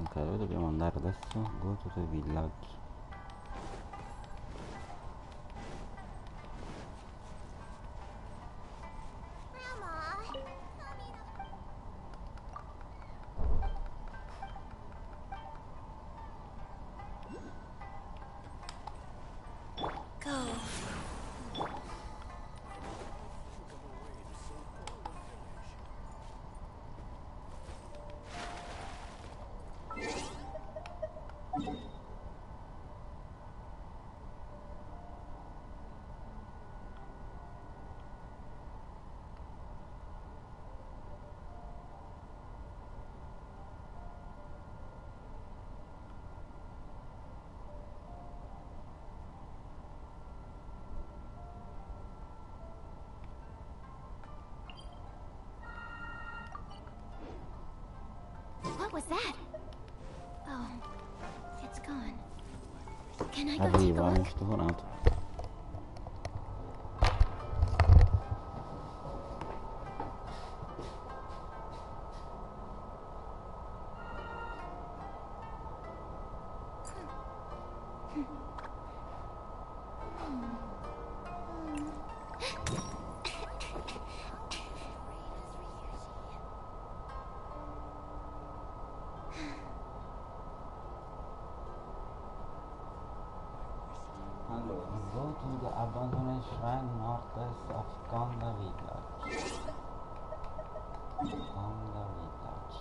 Ok, dove dobbiamo andare adesso? Go to the village. What was that? Oh, it's gone. Can I go take a Arriva, look? stufonato. Allora, go to the abandoned shrine northeast of Konda village. Konda village.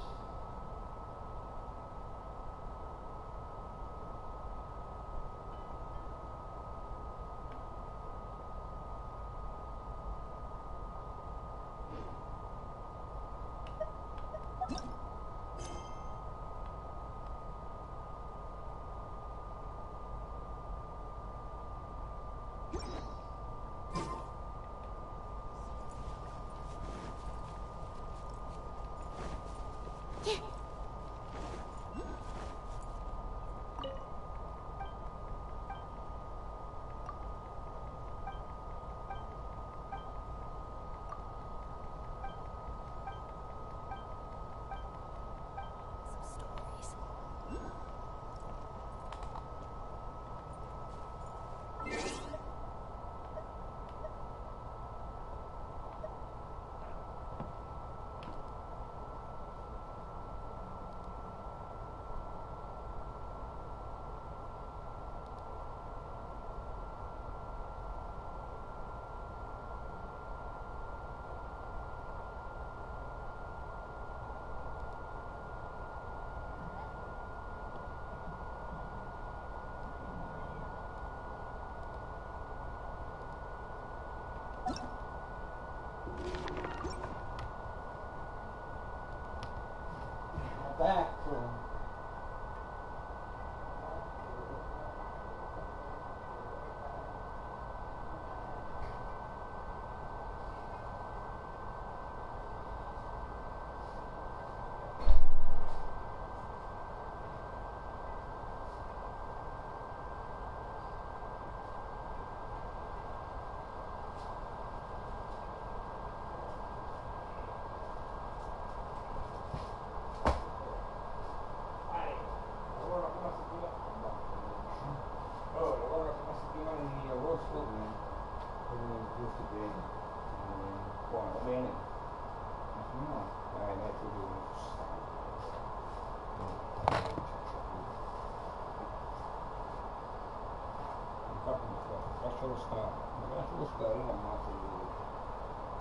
lascialo stare, non ammazzo di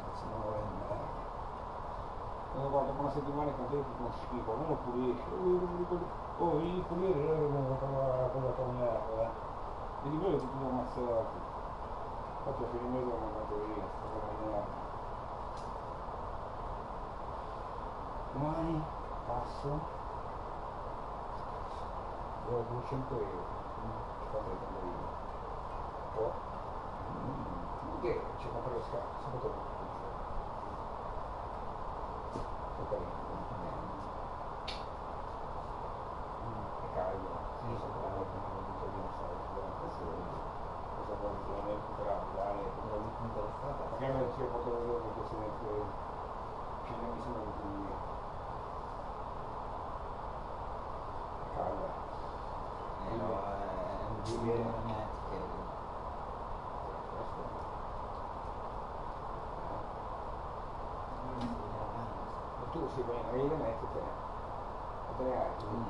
cazzo non vuole andare. Quando guardo per una settimana i cantieri fanno schifo, non lo pulisce, oh vieni a pulire, quella tua merda, vedi quello che tutti ammazzati. Infatti a fine mese l'ho mandato via, sta cosa merda. Domani passo, ho 200 euro, quanto le candeline? Oh, che ci compro le scarpe, sabato non è caldo, sì, sotto la notte non ho detto io non so, cosa vuoi recuperare, dare, magari non ci ho fatto vedere che se ne ci ne mi sembra che è calda. No, è un giusto ermetiche. Tu si bene, le metti te. A 3 anni.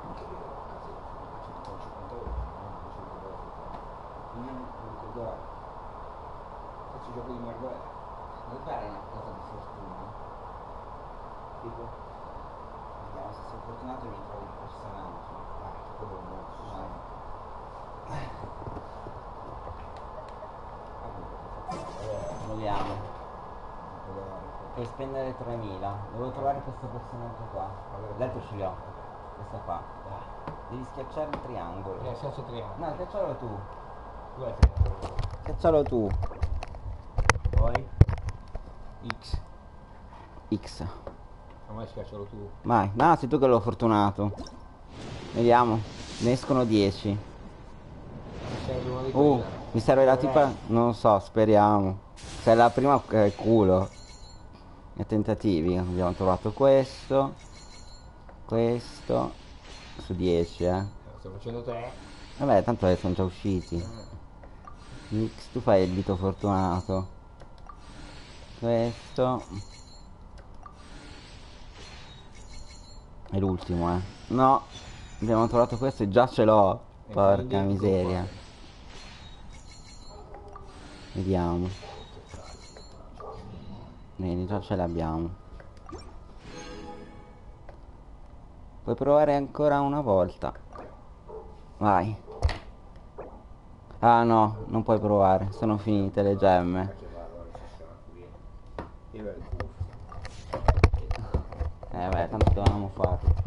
Anche io a casa ho 150 euro, non mi ricordare. Faccio gioco di merda. Vuoi fare una cosa di fortuna? Tipo? Vediamo se sei fortunato e mi trovi il personaggio. Vai, tipo devo proviamo. Puoi spendere 3000. Devo trovare questo personaggio qua. L'altro ce li ho. Questa qua. Devi schiacciare il triangolo. Schiaccia il triangolo. No, schiaccialo tu. Dov'è il triangolo? Schiaccialo tu. Poi X. X. Ormai schiaccialo tu. Vai. No, sei tu che l'ho fortunato. Vediamo. Ne escono 10. Mi serve la tipa. Non lo so, speriamo. Se è la prima è culo. I tentativi. Abbiamo trovato questo. Questo. Su 10, Sto facendo te. Vabbè, tanto sono già usciti. X, tu fai il dito fortunato. Questo. È l'ultimo, No. Abbiamo trovato questo e già ce l'ho. Porca miseria. Vediamo. Bene, già ce l'abbiamo. Puoi provare ancora una volta. Vai. Ah no, non puoi provare. Sono finite le gemme. Beh, tanto dovevamo farlo.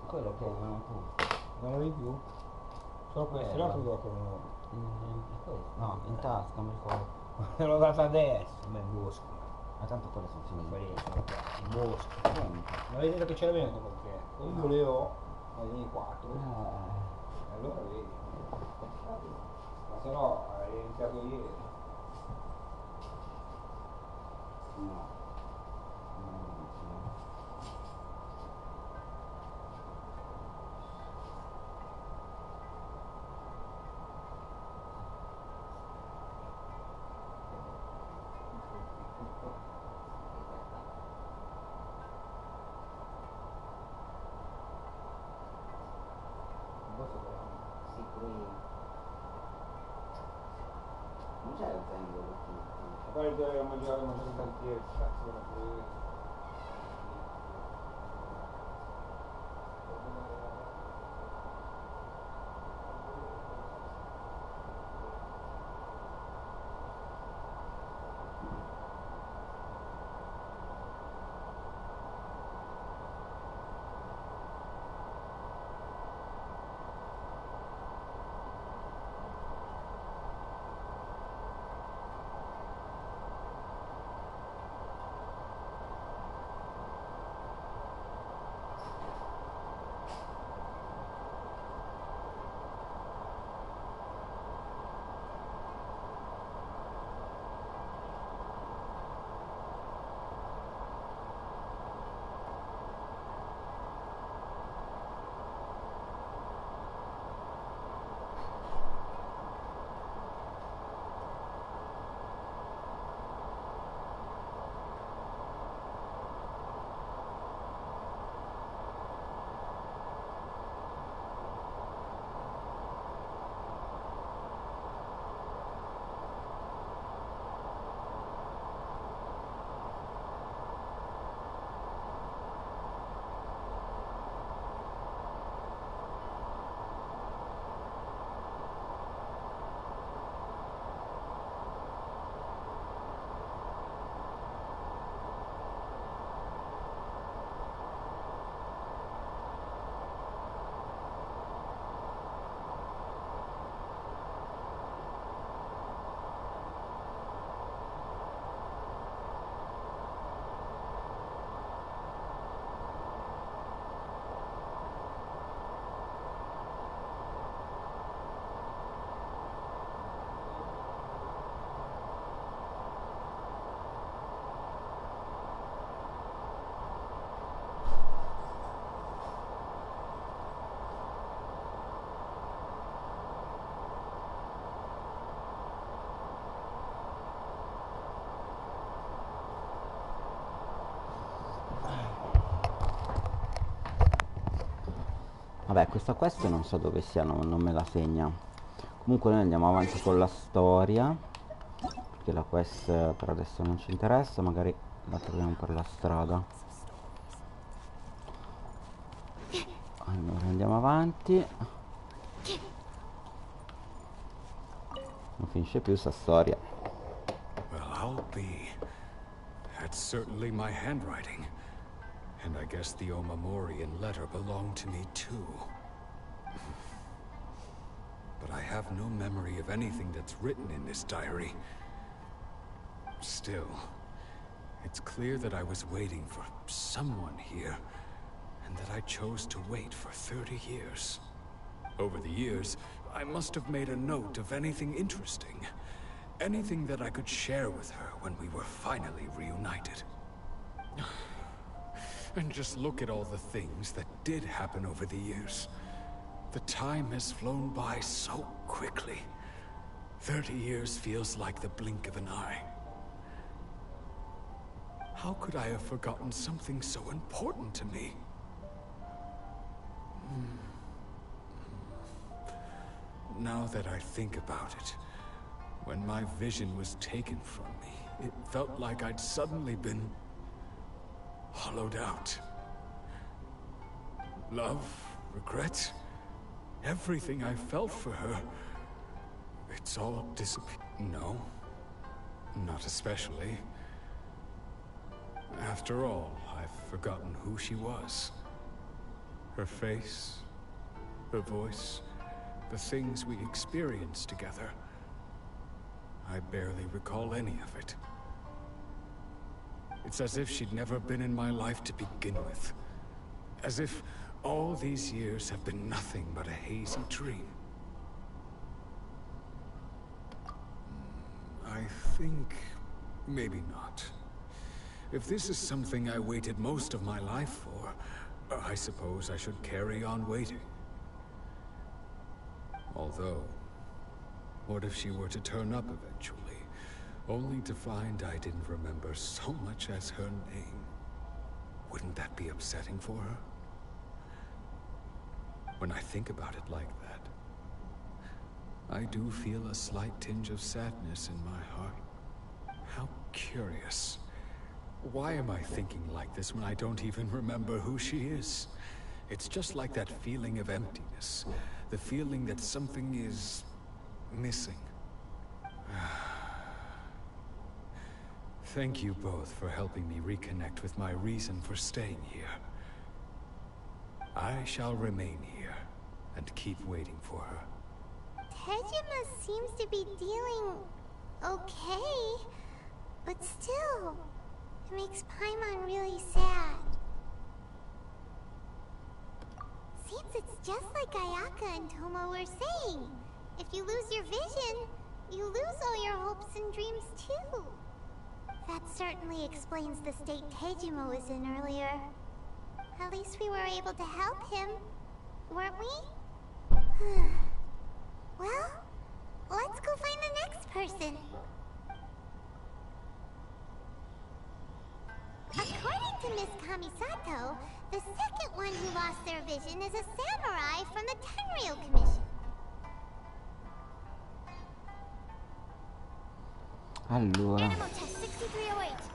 Quello che avevamo tu. Non avevi più? Solo questo, l'altro gioco no, in tasca mi ricordo. l'ho data adesso, ma in bosco. Ma tanto quelle sono finite. In bosco. Ma avete detto che ce l'avevo perché? Io le ho, ma ne 4. Allora vedi. Ma se no, hai iniziato ieri. No. Sì, poi non c'è il tempo per tutti. A parte deve mangiare cantiere, cazzo da Vabbè, questa quest non so dove sia, non me la segna. Comunque noi andiamo avanti con la storia, perché la quest per adesso non ci interessa, magari la troviamo per la strada. Allora andiamo avanti. Non finisce più sta storia. Well, I'll be. That's certainly my handwriting. And I guess the Omamorian letter belonged to me too. But I have no memory of anything that's written in this diary. Still, it's clear that I was waiting for someone here, and that I chose to wait for 30 years. Over the years, I must have made a note of anything interesting. Anything that I could share with her when we were finally reunited. And just look at all the things that did happen over the years. The time has flown by so quickly. 30 years feels like the blink of an eye. How could I have forgotten something so important to me? Now that I think about it, when my vision was taken from me, it felt like I'd suddenly been hollowed out. Love, regret, everything I felt for her, it's all disappeared. No, not especially. After all, I've forgotten who she was. Her face, her voice, the things we experienced together. I barely recall any of it. It's as if she'd never been in my life to begin with. As if all these years have been nothing but a hazy dream. I think maybe not. If this is something I waited most of my life for, I suppose I should carry on waiting. Although, what if she were to turn up eventually, only to find I didn't remember so much as her name? Wouldn't that be upsetting for her? When I think about it like that, I do feel a slight tinge of sadness in my heart. How curious. Why am I thinking like this when I don't even remember who she is? It's just like that feeling of emptiness. The feeling that something is missing. Thank you both for helping me reconnect with my reason for staying here. I shall remain here and keep waiting for her. Tejima seems to be dealing okay, but still, it makes Paimon really sad. Seems it's just like Ayaka and Tomo were saying. If you lose your vision, you lose all your hopes and dreams too. That certainly explains the state Tejima was in earlier. At least we were able to help him, weren't we? Well, let's go find the next person. According to Miss Kamisato, the second one who lost their vision is a samurai from the Tenryou Commission. Allora, Animal test 6308.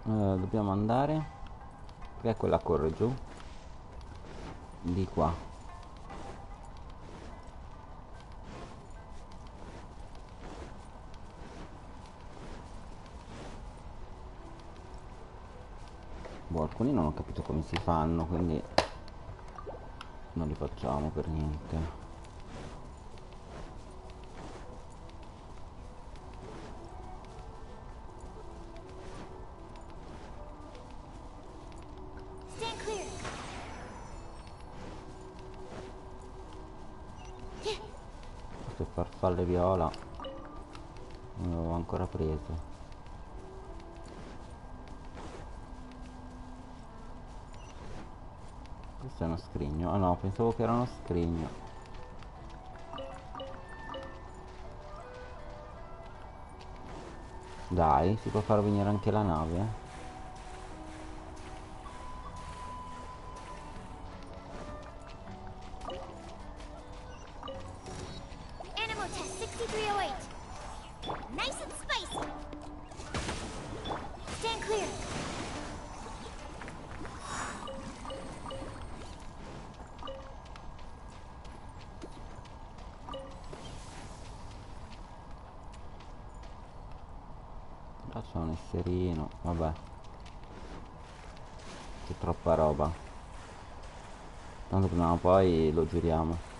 dobbiamo andare. Perché quella corre giù? Di qua. Boh, alcuni non ho capito come si fanno, quindi non li facciamo per niente. Questo farfalle viola non l'avevo ancora preso. Questo è uno scrigno. Ah no, pensavo che era uno scrigno. Dai, si può far venire anche la nave? c'è un esserino, vabbè. C'è troppa roba. Tanto prima o poi lo giriamo.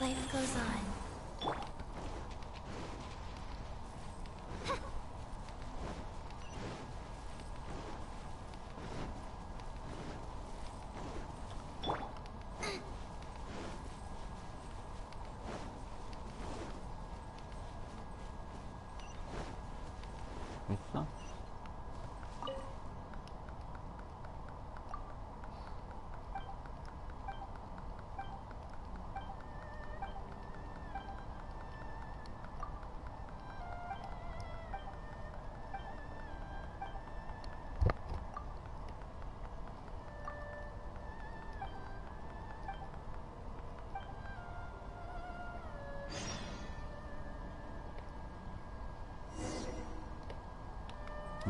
Life goes on. Questa.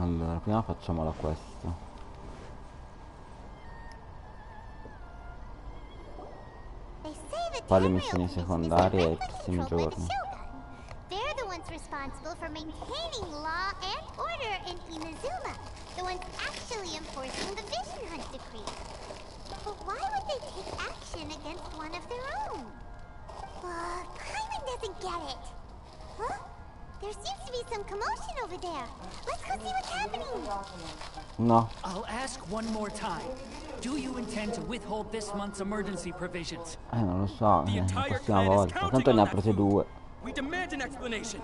Allora, prima facciamola questa. Poi le missioni secondarie e i prossimi giorni. They're the ones responsible for maintaining law and order in Inazuma. The ones actually enforcing the Vision Hunt decree. But why would they take action against one of their own? Paimon doesn't get it. Huh? There seems to be some commotion over there. Let's go see what's happening. No. I'll ask one more time. Do you intend to withhold this month's emergency provisions? Non lo so, la prossima volta. Tanto ne ha prese due. We demand an explanation.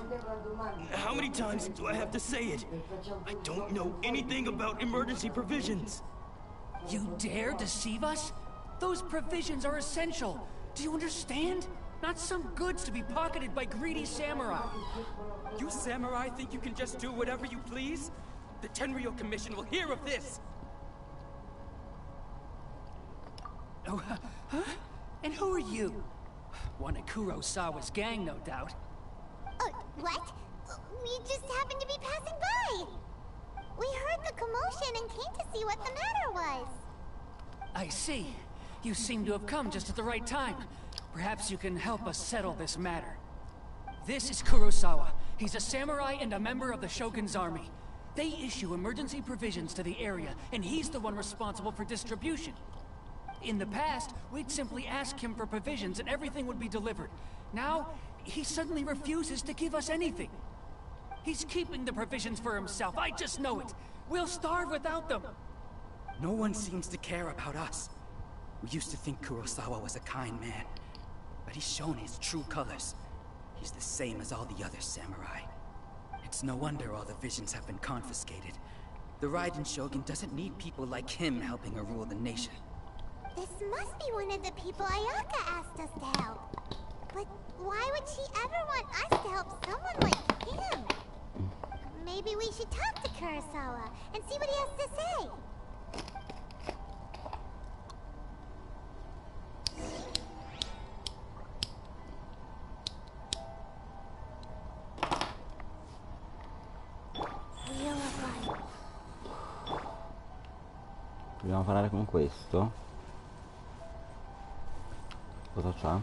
How many times do I have to say it? I don't know anything about emergency provisions. You dare deceive us? Those provisions are essential. Do you understand? Not some goods to be pocketed by greedy samurai. You samurai think you can just do whatever you please? The Tenryou Commission will hear of this! Oh, huh? And who are you? One of Kurosawa's gang, no doubt. What? We just happened to be passing by. We heard the commotion and came to see what the matter was. I see. You seem to have come just at the right time. Perhaps you can help us settle this matter. This is Kurosawa. He's a samurai and a member of the Shogun's army. They issue emergency provisions to the area, and he's the one responsible for distribution. In the past, we'd simply ask him for provisions and everything would be delivered. Now, he suddenly refuses to give us anything. He's keeping the provisions for himself, I just know it. We'll starve without them. No one seems to care about us. We used to think Kurosawa was a kind man, but he's shown his true colors. He's the same as all the other samurai. It's no wonder all the visions have been confiscated. The Raiden Shogun doesn't need people like him helping her rule the nation. This must be one of the people Ayaka asked us to help. But why would she ever want us to help someone like him? Maybe we should talk to Kurosawa and see what he has to say. Dobbiamo parlare con questo. Cosa c'ha?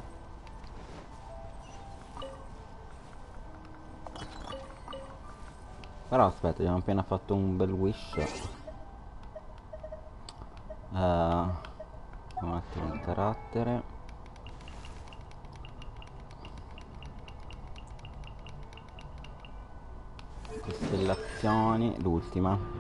Però aspetta, abbiamo appena fatto un bel wish. Un attimo il carattere. Costellazioni, l'ultima.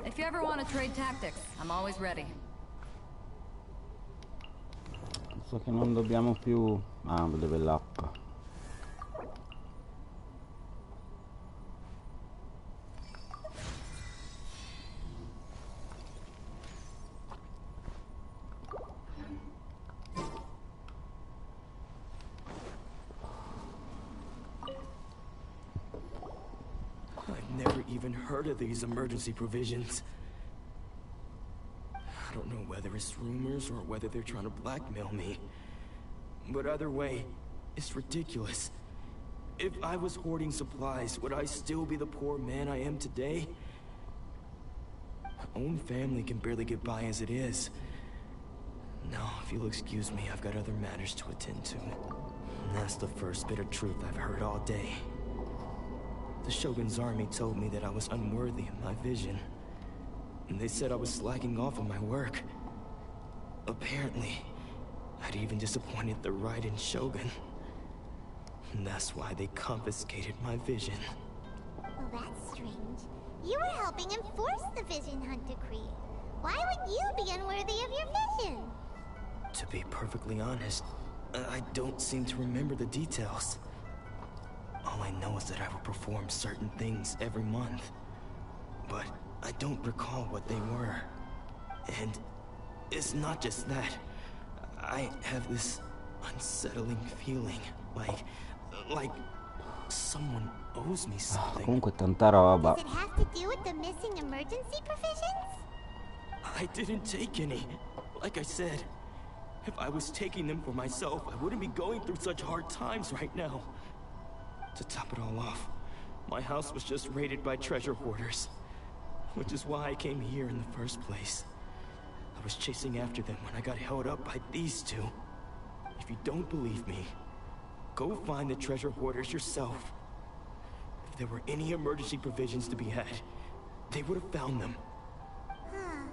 If you ever want to trade tactics, I'm always ready. So che non dobbiamo più... Ah, level up. never even heard of these emergency provisions. I don't know whether it's rumors or whether they're trying to blackmail me. But either way, it's ridiculous. If I was hoarding supplies, would I still be the poor man I am today? My own family can barely get by as it is. Now, if you'll excuse me, I've got other matters to attend to. And that's the first bit of truth I've heard all day. The Shogun's army told me that I was unworthy of my vision. And they said I was slacking off on my work. Apparently, I'd even disappointed the Raiden Shogun. And that's why they confiscated my vision. Well, that's strange. You were helping enforce the Vision Hunt decree. Why would you be unworthy of your vision? To be perfectly honest, I don't seem to remember the details. All I know is that I would perform certain things every month. But I don't recall what they were. And it's not just that. I have this unsettling feeling, like someone owes me something. Comunque tanta roba. Does it have to do with the missing emergency provisions? I didn't take any. Like I said, if I was taking them for myself, I wouldn't be going through such hard times right now. To top it all off, my house was just raided by treasure hoarders. Which is why I came here in the first place. I was chasing after them when I got held up by these two. If you don't believe me, go find the treasure hoarders yourself. If there were any emergency provisions to be had, they would have found them. Huh.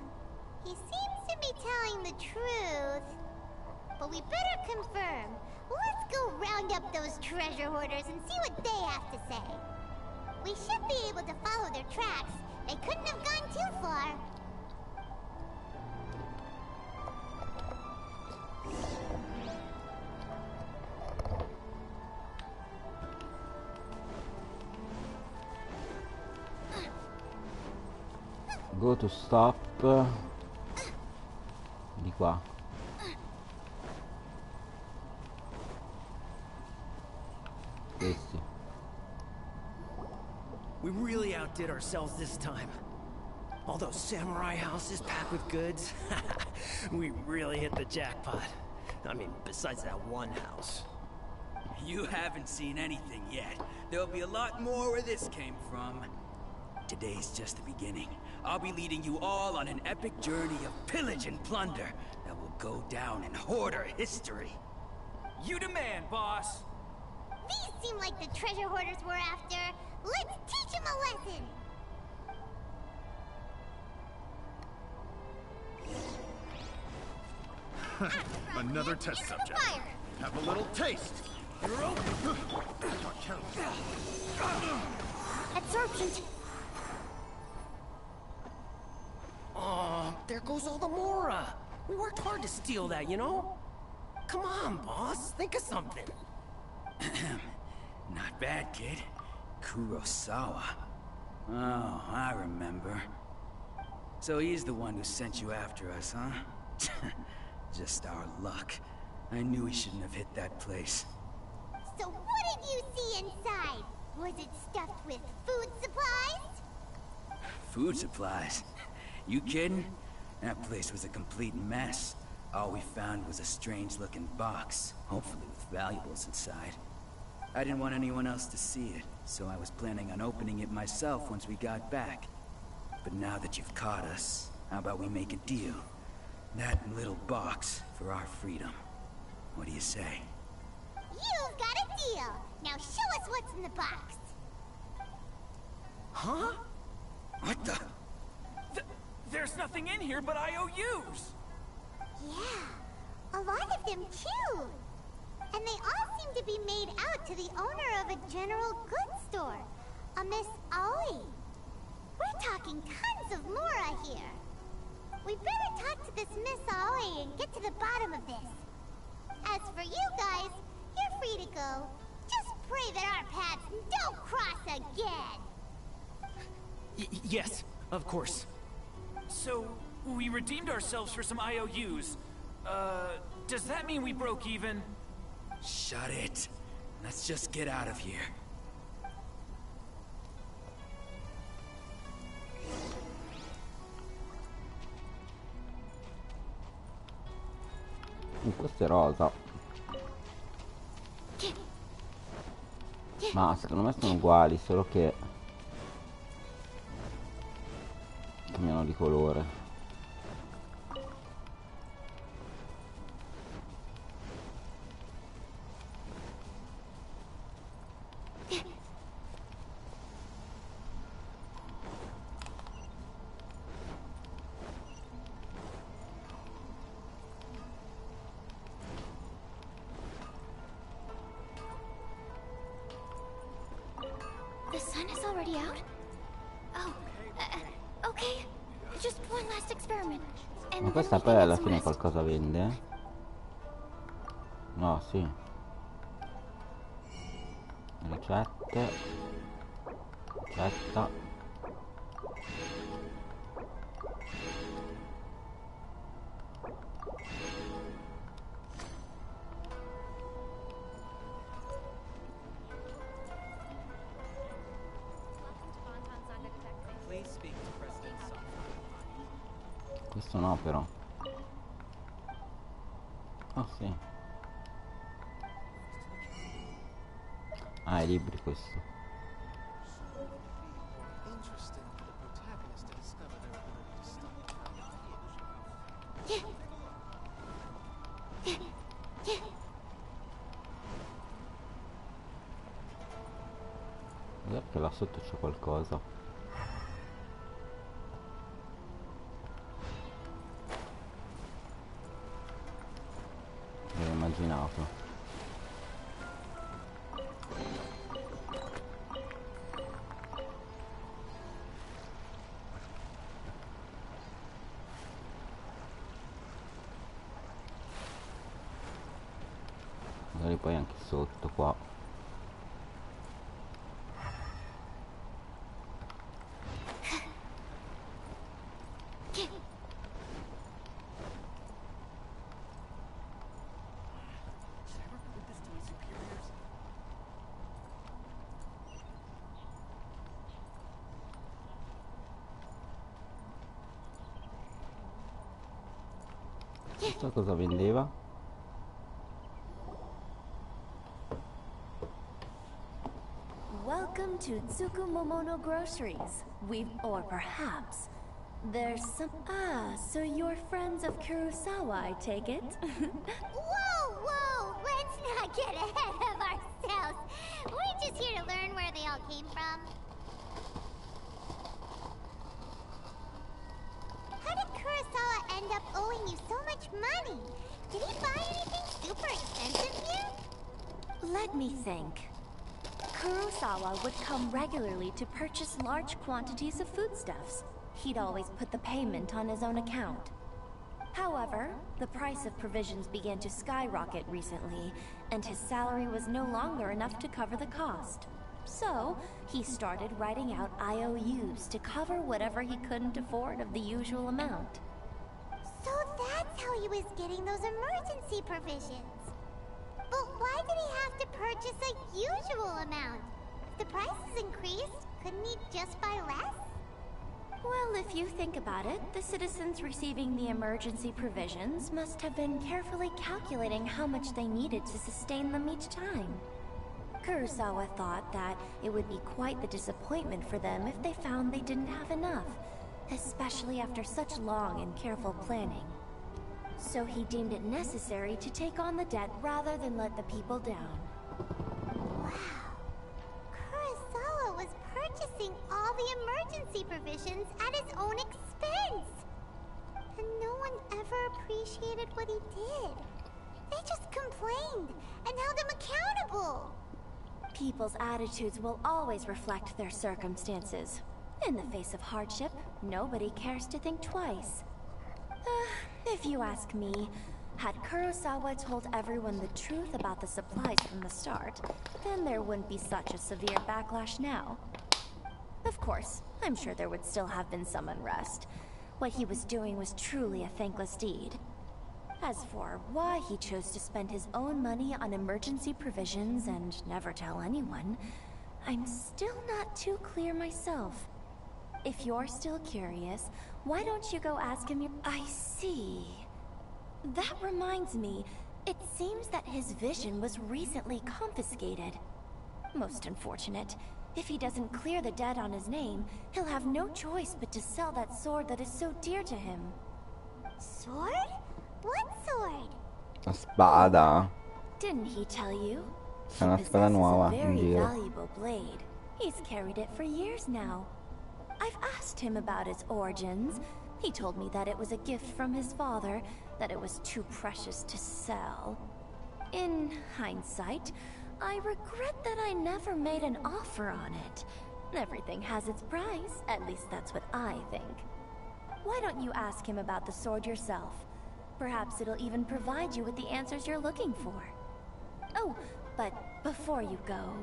He seems to be telling the truth. But we better confirm. Let's go round up those treasure hoarders and see what they have to say. We should be able to follow their tracks. They couldn't have gone too far. Go to stop. Di qua. Questi. We really outdid ourselves this time. All those samurai houses packed with goods. We really hit the jackpot. I mean, besides that one house. You haven't seen anything yet. There'll be a lot more where this came from. Today's just the beginning. I'll be leading you all on an epic journey of pillage and plunder that will go down in hoarder history. You demand, boss. These seem like the treasure hoarders we're after. Let's teach them a lesson. Another test subject. Have a little taste. Absorption. Oh, there goes all the Mora. We worked hard to steal that, you know? Come on, boss. Think of something. Not bad, kid. Kurosawa. Oh, I remember. So he's the one who sent you after us, huh? Just our luck. I knew he shouldn't have hit that place. So what did you see inside? Was it stuffed with food supplies? Food supplies? You kidding? That place was a complete mess. All we found was a strange-looking box, hopefully with valuables inside. I didn't want anyone else to see it, so I was planning on opening it myself once we got back. But now that you've caught us, how about we make a deal? That little box for our freedom. What do you say? You've got a deal. Now show us what's in the box. Huh? What the? There's nothing in here but IOUs. Yeah, a lot of them too. And they all seem to be made out to the owner of a general goods store, a Miss Aoi. We're talking tons of Mora here. We better talk to this Miss Aoi and get to the bottom of this. As for you guys, you're free to go. Just pray that our paths don't cross again. Yes, of course. So, we redeemed ourselves for some IOUs. Does that mean we broke even? Shut it. Let's just get out of here. Questo è rosa. Ma secondo me sono uguali, solo che cambiano di colore. The sun is already out? Oh, okay. Just one last experiment. And Ma then questa we poi can get alla some fine rest. qualcosa vende? No, sì. Ricette. Accetta. Questo no però. Ah sì. Ah, i libri questo. Guarda che là sotto c'è qualcosa. L'ho immaginato. Magari poi anche sotto qua. Questo cosa vendeva? Welcome to Tsukumomono Groceries. Or perhaps, there's some... Ah, so you're friends of Kurosawa, I take it? Whoa, whoa! Let's not get ahead of ourselves. We're just here to learn where they all came from. How did Kurosawa end up owing you so much money? Did he buy anything super expensive here? Let me think. Kurosawa would come regularly to purchase large quantities of foodstuffs. He'd always put the payment on his own account. However, the price of provisions began to skyrocket recently, and his salary was no longer enough to cover the cost. So, he started writing out IOUs to cover whatever he couldn't afford of the usual amount. So that's how he was getting those emergency provisions. But why did he have to purchase a usual amount? If the prices increased, couldn't he just buy less? Well, if you think about it, the citizens receiving the emergency provisions must have been carefully calculating how much they needed to sustain them each time. Kurosawa thought that it would be quite the disappointment for them if they found they didn't have enough, especially after such long and careful planning. So he deemed it necessary to take on the debt rather than let the people down. Wow. Kurosawa was purchasing all the emergency provisions at his own expense. And no one ever appreciated what he did. They just complained and held him accountable. People's attitudes will always reflect their circumstances. In the face of hardship, nobody cares to think twice. If you ask me, had Kurosawa told everyone the truth about the supplies from the start, then there wouldn't be such a severe backlash now. Of course, I'm sure there would still have been some unrest. What he was doing was truly a thankless deed. As for why he chose to spend his own money on emergency provisions and never tell anyone, I'm still not too clear myself. If you're still curious, why don't you go ask him your... I see. That reminds me, it seems that his vision was recently confiscated. Most unfortunate. If he doesn't clear the debt on his name, he'll have no choice but to sell that sword that is so dear to him. Sword? What sword? La spada. Didn't he tell you? C'è una spada nuova He in possesses a very giro. valuable blade. He's carried it for years now. I've asked him about its origins. He told me that it was a gift from his father, that it was too precious to sell. In hindsight, I regret that I never made an offer on it. Everything has its price, at least that's what I think. Why don't you ask him about the sword yourself? Perhaps it'll even provide you with the answers you're looking for. Oh, but before you go,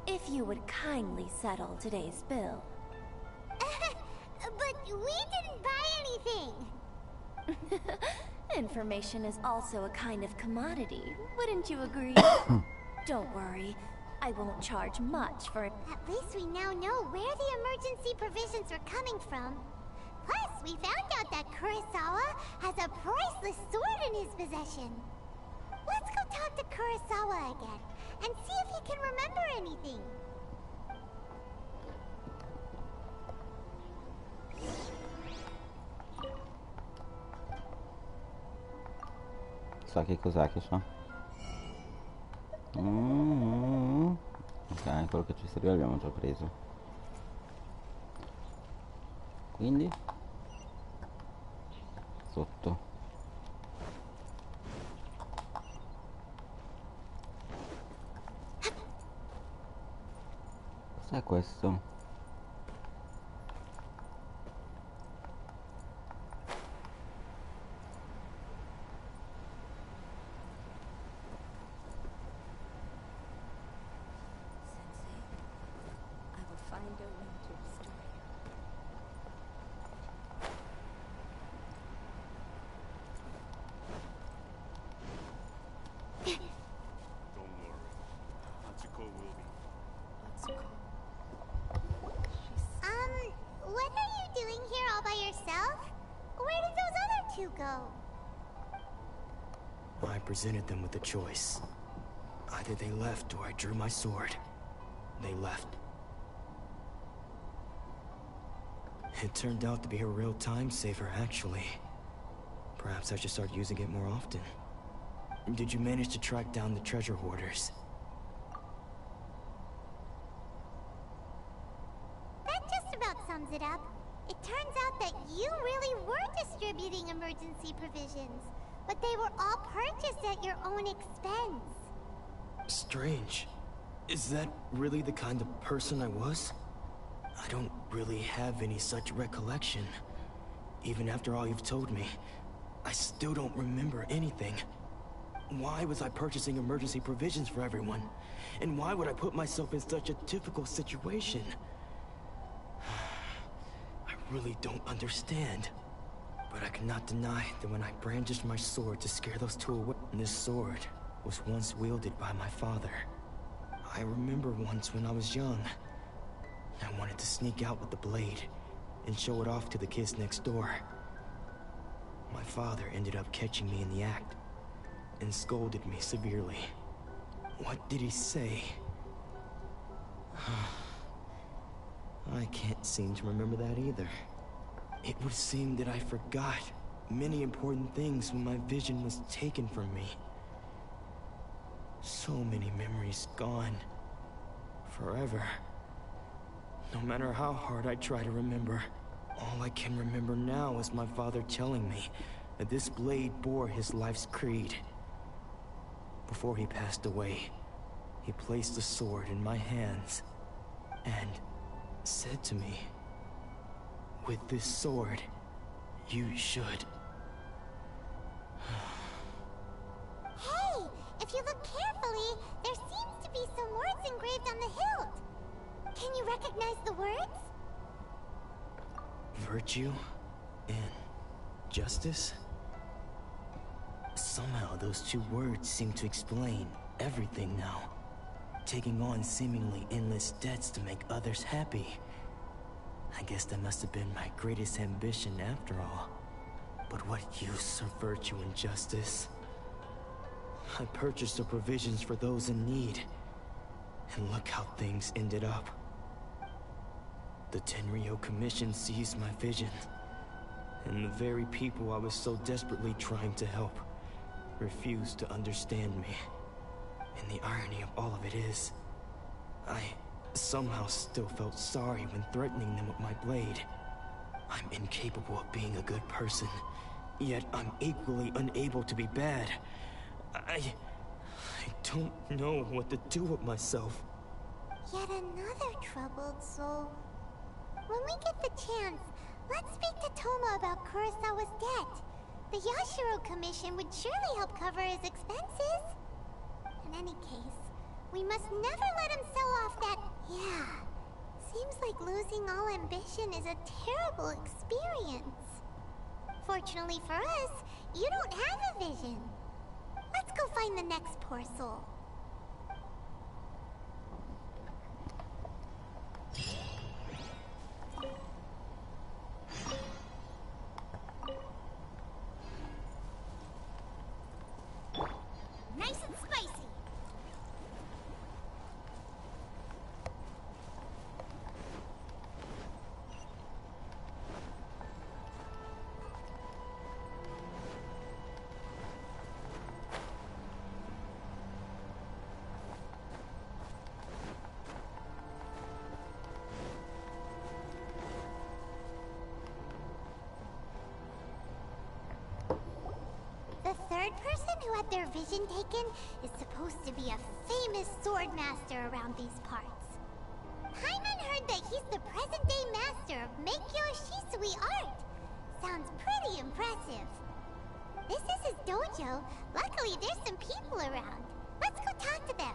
if you would kindly settle today's bill. But we didn't buy anything! Information is also a kind of commodity, wouldn't you agree? Don't worry, I won't charge much for it. At least we now know where the emergency provisions are coming from. Plus, we found out that Kurosawa has a priceless sword in his possession. Let's go talk to Kurosawa again, and see if he can remember anything. Sa che cos'è che c'ha? Ok, quello che ci serviva l'abbiamo già preso. Quindi sotto. Cos'è questo? What are you doing here all by yourself? Where did those other two go? I presented them with a choice. Either they left or I drew my sword. They left. It turned out to be a real time saver, actually. Perhaps I should start using it more often. Did you manage to track down the treasure hoarders? That just about sums it up. It turns out that you really were distributing emergency provisions, but they were all purchased at your own expense. Strange. Is that really the kind of person I was? I don't really have any such recollection. Even after all you've told me, I still don't remember anything. Why was I purchasing emergency provisions for everyone? And why would I put myself in such a difficult situation? I really don't understand. But I cannot deny that when I brandished my sword to scare those two away, this sword was once wielded by my father. I remember once when I was young, I wanted to sneak out with the blade and show it off to the kids next door. My father ended up catching me in the act and scolded me severely. What did he say? I can't seem to remember that either. It would seem that I forgot many important things when my vision was taken from me. So many memories gone. Forever. No matter how hard I try to remember, all I can remember now is my father telling me that this blade bore his life's creed. Before he passed away, he placed the sword in my hands and said to me, "With this sword, you should." Hey, if you look carefully, there seems to be some words engraved on the hilt. Can you recognize the words? Virtue and justice? Somehow those two words seem to explain everything now. Taking on seemingly endless debts to make others happy. I guess that must have been my greatest ambition after all. But what use of virtue and justice? I purchased the provisions for those in need. And look how things ended up. The Tenryo Commission seized my vision. And the very people I was so desperately trying to help refused to understand me. And the irony of all of it is, I somehow still felt sorry when threatening them with my blade. I'm incapable of being a good person, yet I'm equally unable to be bad. I don't know what to do with myself. Yet another troubled soul. When we get the chance, let's speak to Toma about Kurosawa's debt. The Yashiro Commission would surely help cover his expenses. In any case, we must never let him sell off that... Yeah, seems like losing all ambition is a terrible experience. Fortunately for us, you don't have a vision. Let's go find the next poor soul. Nice and spicy. The third person who had their vision taken is supposed to be a famous sword master around these parts. Paimon heard that he's the present-day master of Meikyo Shisui art. Sounds pretty impressive. This is his dojo. Luckily, there's some people around. Let's go talk to them.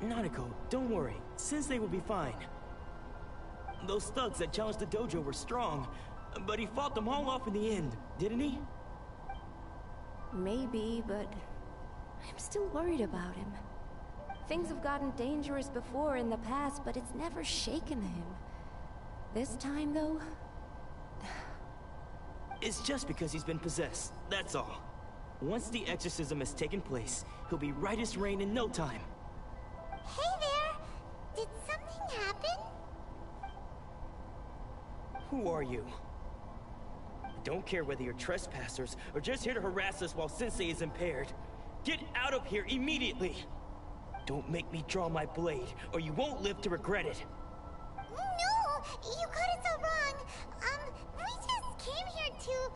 Nanako, don't worry. Sensei will be fine. Those thugs that challenged the dojo were strong, but he fought them all off in the end, didn't he? Maybe, but I'm still worried about him. Things have gotten dangerous before in the past, but it's never shaken him. This time, though... It's just because he's been possessed, that's all. Once the exorcism has taken place, he'll be right as rain in no time. Hey there! Did something happen? Who are you? I don't care whether you're trespassers or just here to harass us while Sensei is impaired. Get out of here immediately! Don't make me draw my blade, or you won't live to regret it. No! You got it so wrong! We just came here to...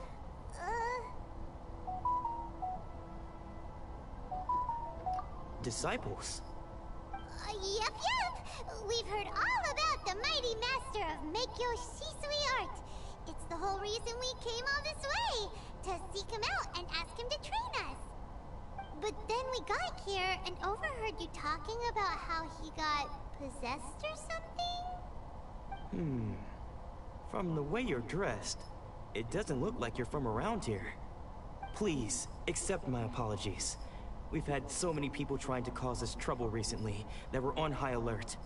Disciples? Yep. We've heard all about the mighty master of Meikyo Shisui art. It's the whole reason we came all this way, to seek him out and ask him to train us. But then we got here and overheard you talking about how he got possessed or something? From the way you're dressed, it doesn't look like you're from around here. Please, accept my apologies. We've had so many people trying to cause us trouble recently that we're on high alert.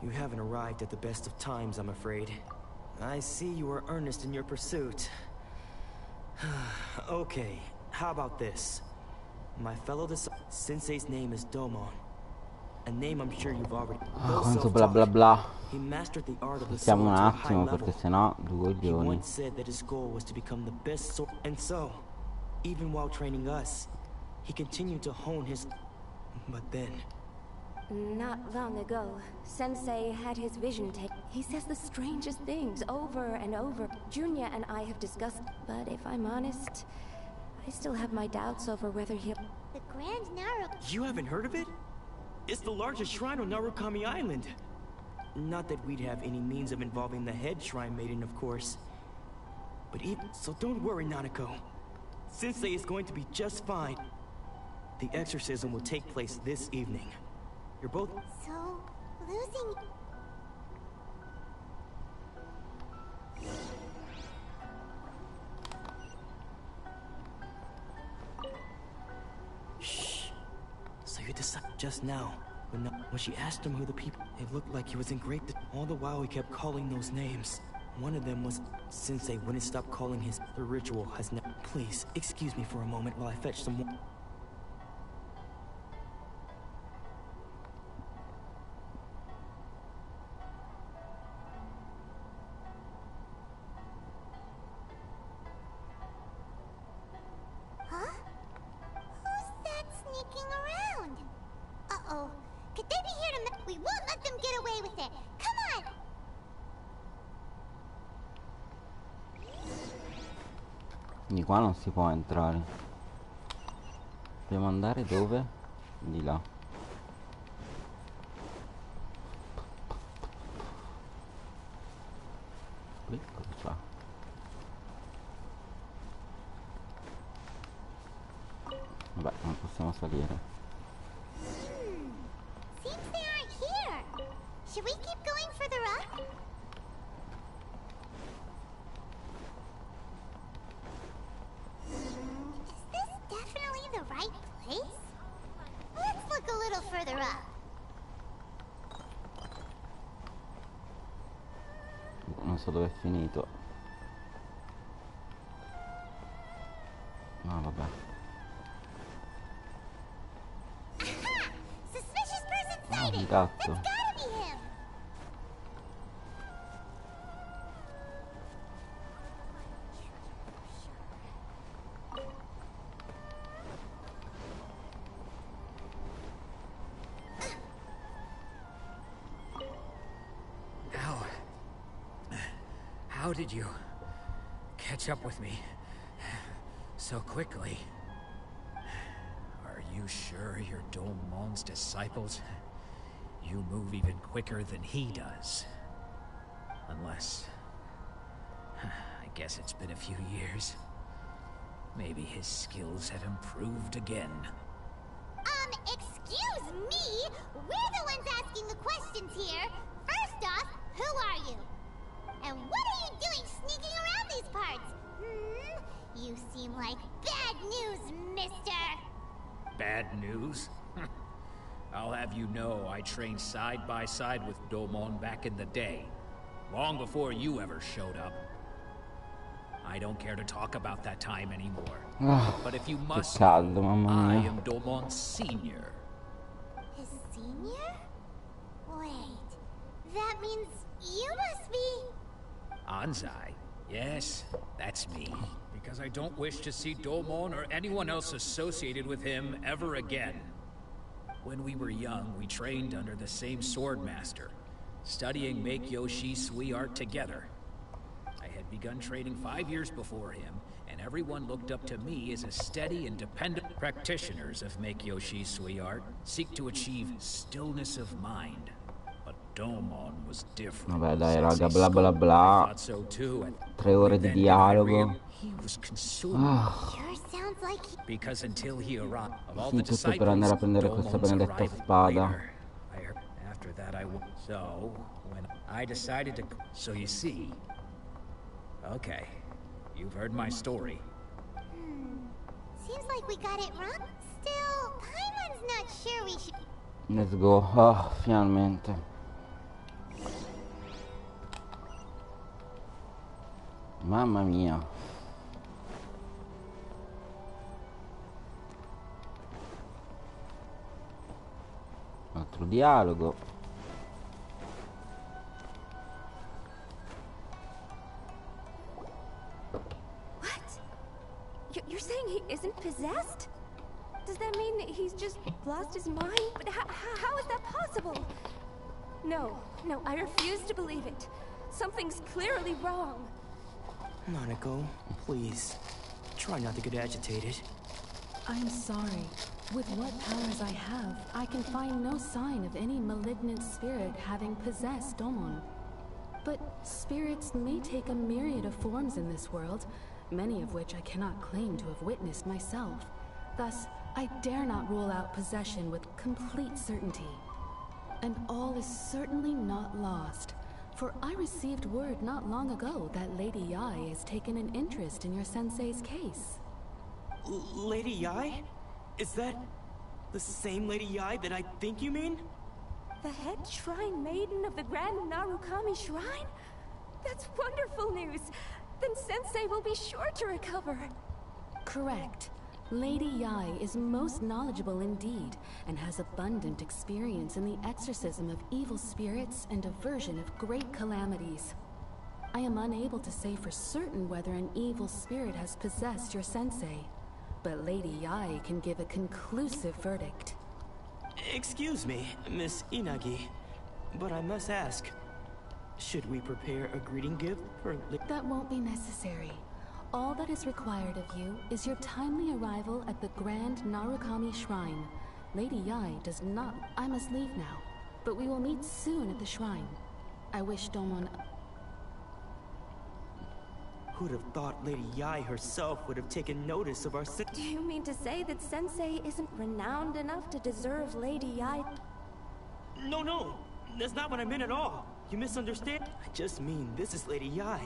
You haven't arrived at the best of times, I'm afraid. I see you are earnest in your pursuit. Okay, how about this? My fellow Sensei's name is Domon. A name I'm sure you've already... Quanto bla bla bla. He mastered the art of the Stiamo sword un to a high attimo level. perché sennò due He coglioni. once said that his goal was to become the best sword. And so, even while training us, he continued to hone his... But then... Not long ago, Sensei had his vision taken. He says the strangest things over and over. Junya and I have discussed, but if I'm honest, I still have my doubts over whether he'll... The Grand Naru... You haven't heard of it? It's the largest shrine on Narukami Island. Not that we'd have any means of involving the head shrine maiden, of course. But even... So don't worry, Nanako. Sensei is going to be just fine. The exorcism will take place this evening. You're both... So, losing... Shh. So you decided just now, when she asked him who the people... It looked like he was in great... All the while he kept calling those names. One of them was Sensei wouldn't stop calling his... The ritual has now... Please, excuse me for a moment while I fetch some more... Huh? Who's that sneaking around? Uh-oh. Could they be here to... We won't let them get away with it. Come on! Di qua non si può entrare. Dobbiamo andare dove? Di là. Qui cosa c'ha? Vabbè, non possiamo salire. Seems they aren't here. Should we keep going further up? Is this definitely the right place? Let's look a little further up. Non so dove è finito. No, vabbè. Aha! Suspicious person Ah, sighted! un That's gatto. gotta be him! How did you catch up with me so quickly? Are you sure you're Domon's disciples? You move even quicker than he does. Unless... I guess it's been a few years. Maybe his skills have improved again. Excuse me? We're the ones asking the questions here. First off, who are you? And what are you doing sneaking around these parts? You seem like bad news, mister! Bad news? I'll have you know I trained side by side with Domon back in the day. Long before you ever showed up. I don't care to talk about that time anymore. But if you must, caldo, mamma I mia. am Domon's senior. His senior? Wait, that means you must be... Anzai? Yes, that's me. Because I don't wish to see Domon or anyone else associated with him ever again. When we were young, we trained under the same swordmaster, studying Make-Yoshi Sui art together. I had begun training 5 years before him, and everyone looked up to me as a steady and dependent. Practitioners of Make-Yoshi Sui art seek to achieve stillness of mind. But Domon was different. Vabbè dai raga, bla bla bla. 3 ore di dialogo. Because until he arrived, of all Sì, the tutto per andare a prendere disciples, questa Domon's benedetta arrival spada. later. After that, so when I decided to, so you see. Okay, you've heard my story. Seems like we got it wrong. Still, Paimon's not sure we should... Let's go. Ah, finalmente. Mamma mia. Altro dialogo. You're saying he isn't possessed? Does that mean that he's just lost his mind? But how is that possible? No, I refuse to believe it. Something's clearly wrong. Nanako, please. Try not to get agitated. I'm sorry. With what powers I have, I can find no sign of any malignant spirit having possessed Domon. But spirits may take a myriad of forms in this world, many of which I cannot claim to have witnessed myself. Thus, I dare not rule out possession with complete certainty. And all is certainly not lost, for I received word not long ago that Lady Yae has taken an interest in your sensei's case. Lady Yae? Is that the same Lady Yae that I think you mean? The head shrine maiden of the Grand Narukami Shrine? That's wonderful news. Then Sensei will be sure to recover. Correct. Lady Yai is most knowledgeable indeed, and has abundant experience in the exorcism of evil spirits and aversion of great calamities. I am unable to say for certain whether an evil spirit has possessed your sensei, but Lady Yai can give a conclusive verdict. Excuse me, Miss Inagi, but I must ask, should we prepare a greeting gift for... That won't be necessary. All that is required of you is your timely arrival at the Grand Narukami Shrine. Lady Yai does not... I must leave now, but we will meet soon at the shrine. I wish Domon... Who'd have thought Lady Yai herself would have taken notice of our... Do you mean to say that Sensei isn't renowned enough to deserve Lady Yai? No, that's not what I meant at all. You misunderstand? I just mean this is Lady Yai,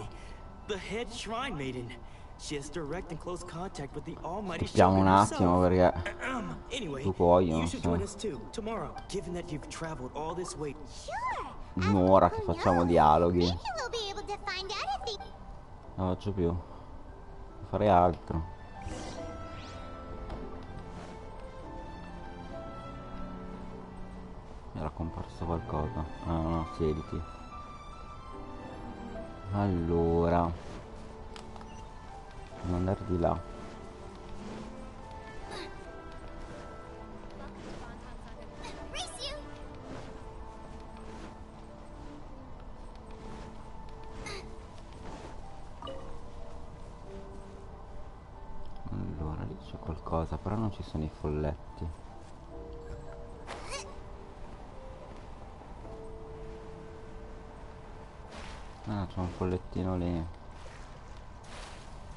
the head shrine maiden. She has direct and close contact with the almighty Aspettiamo un Shogun attimo herself. perché Anyway, tu puoi, you non should so. join us too, tomorrow, given that you've traveled all this way. Un'ora che facciamo dialoghi. We'll be able to find out if they... Non faccio più. Devo fare altro. Era comparso qualcosa. Ah no, siediti. Allora, devo andare di là. Allora, lì c'è qualcosa, però non ci sono i folletti. Ah, c'è un follettino lì. Non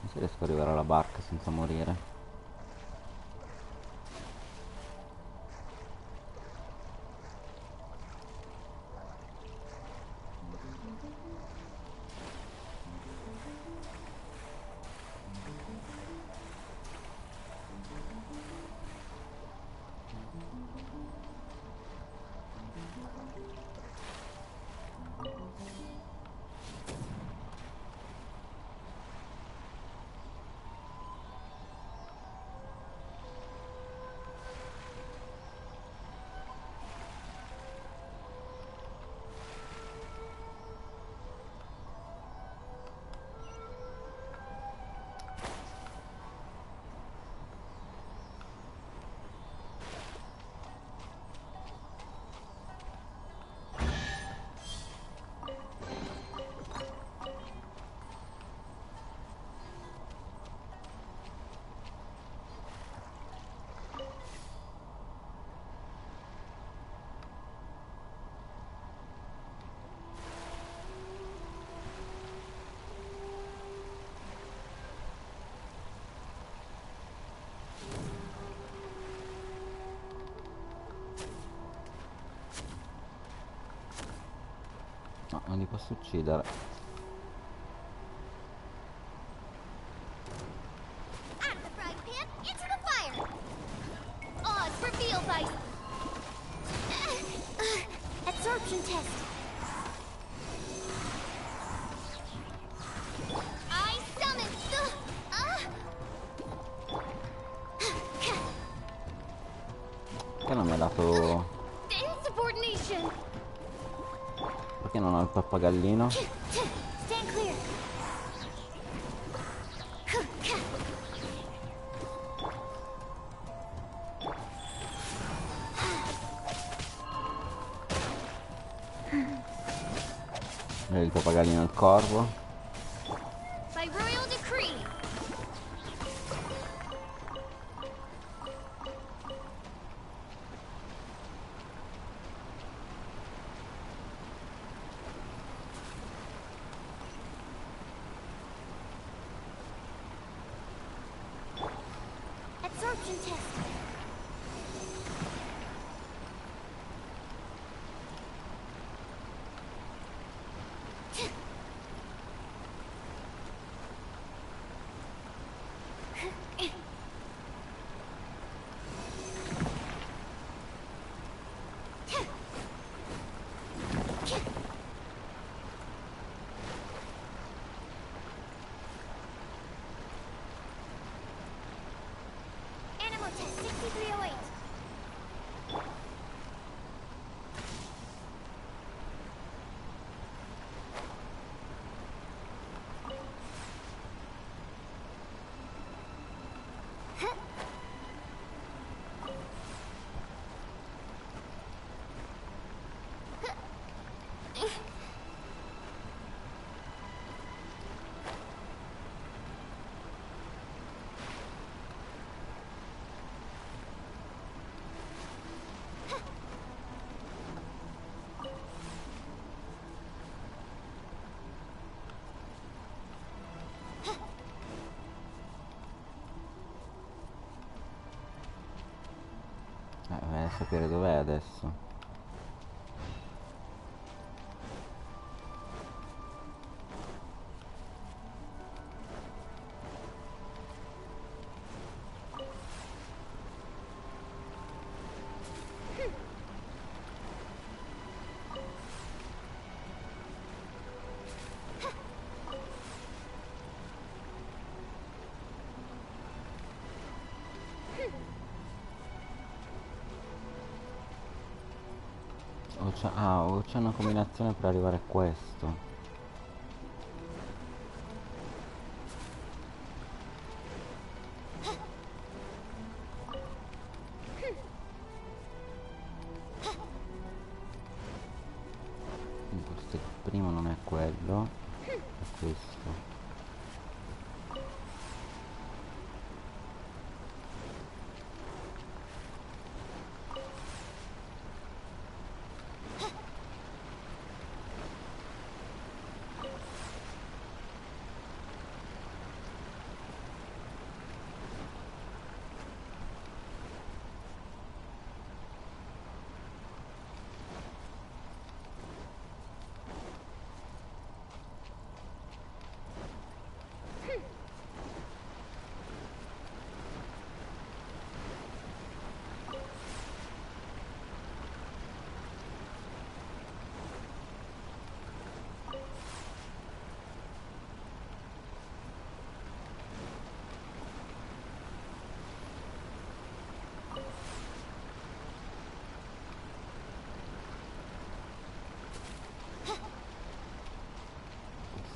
so se riesco ad arrivare alla barca senza morire. No, non li posso uccidere. Out of the frying pan, into the fire! Odds revealed by... absorption test. I summon Perché non mi ha dato... insubordination. Perché non ho il pappagallino? Stand clear. Il pappagallino al corvo. By royal decree. Absorption test. Ammo test 6308. Vai a sapere dov'è adesso. O c'è una combinazione per arrivare a questo. Forse il primo non è quello, è questo.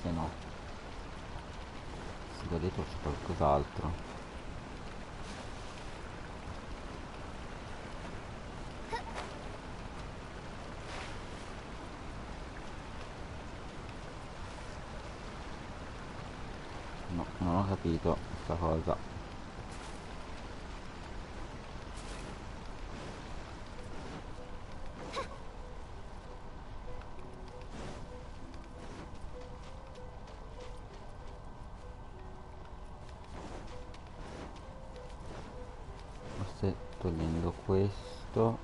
Se no, se qua dietro c'è qualcos'altro. No, non ho capito questa cosa. Forse togliendo questo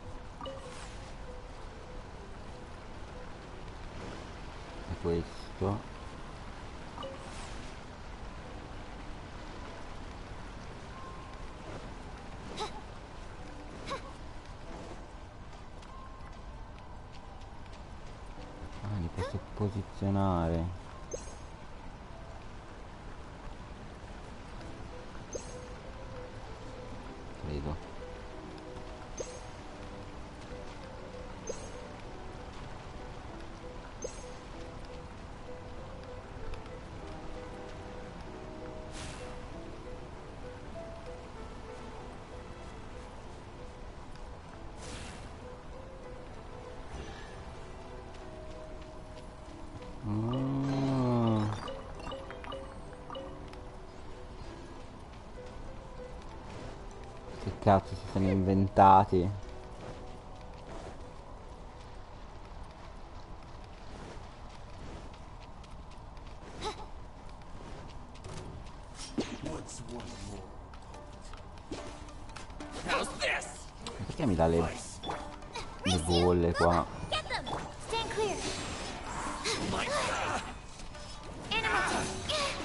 e questo. Li posso posizionare. Credo. Che cazzo si sono inventati? Perché mi dà le bolle qua? Get them! Stand clear. Animal test.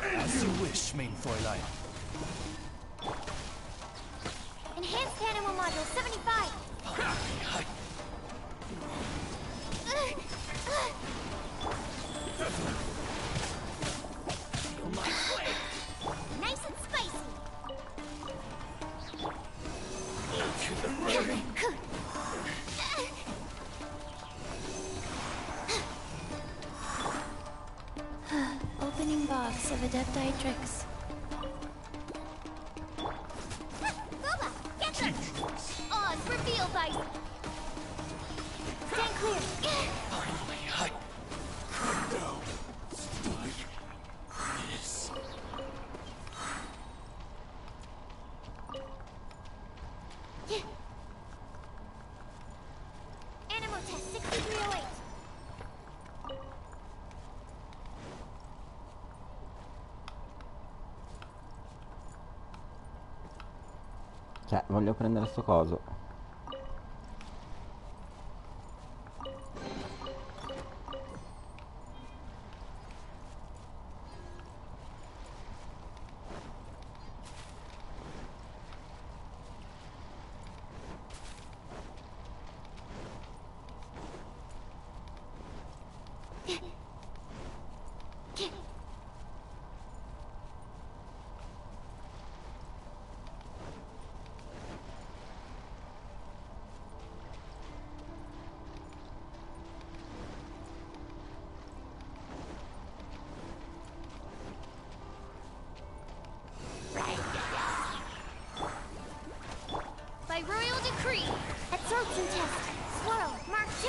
As you wish, main Fräulein. Enhanced animal module 75. Nice and spicy. Dietrix. Boba, get them! Oz, reveal vice! Stand clear! Finally, I know this. Animal test 6308. Cioè, voglio prendere sto coso. By royal decree, absorption test. Swirl, Mark 2.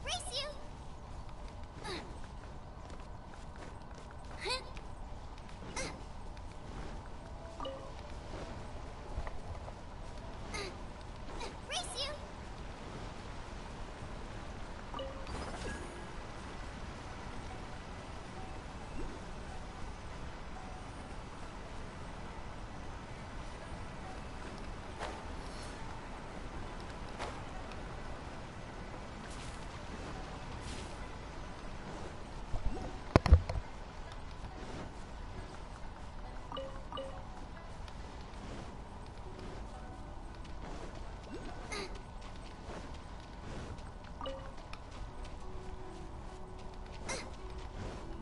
Race you! Race you!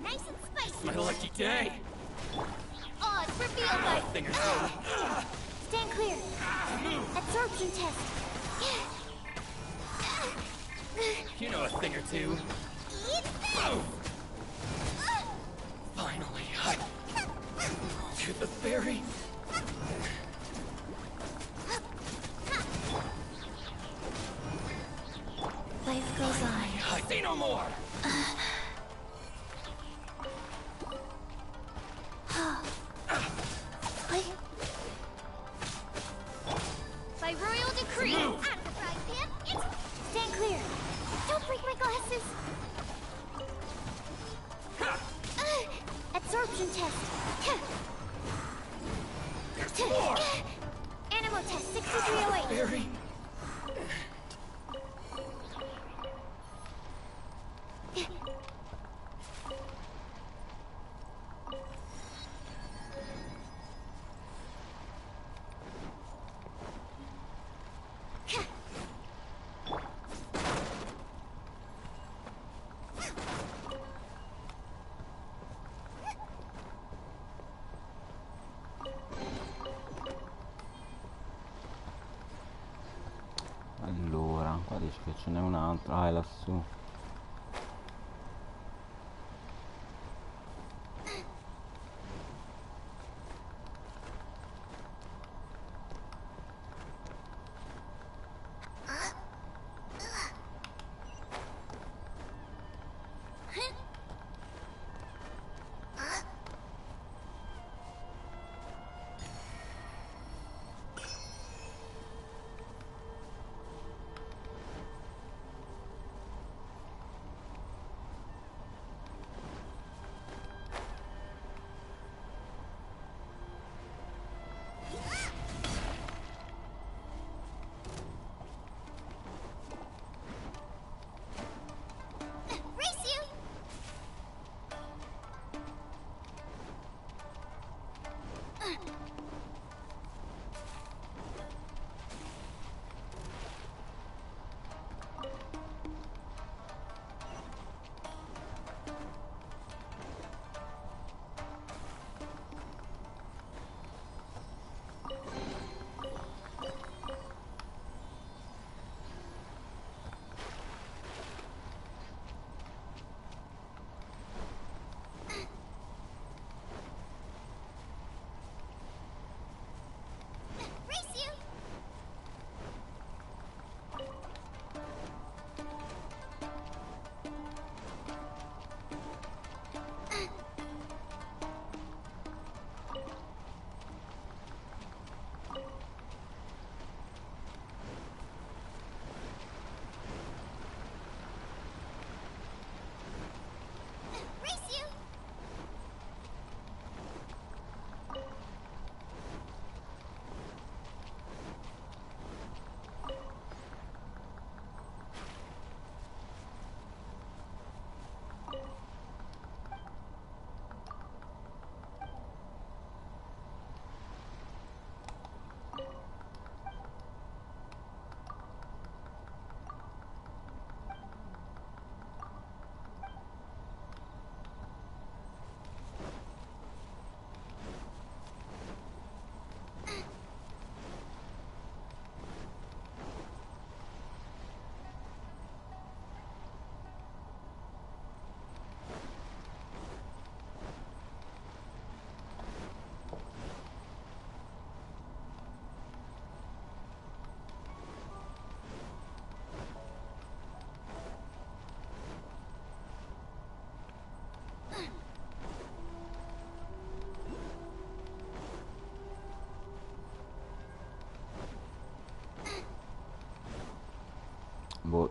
Nice and spicy. My lucky day. Oz, reveal vice. Thing or two. Stand clear. Absorption test. You know a thing or two. Eat this! Finally, I... To the ferry. Life goes on. I say no more. By royal decree, I'm surprised, Pip. Stand clear. Don't break my glasses. Absorption test. Animal test 6308. Ferry. Allora, qua dice che ce n'è un altro. Ah, è lassù.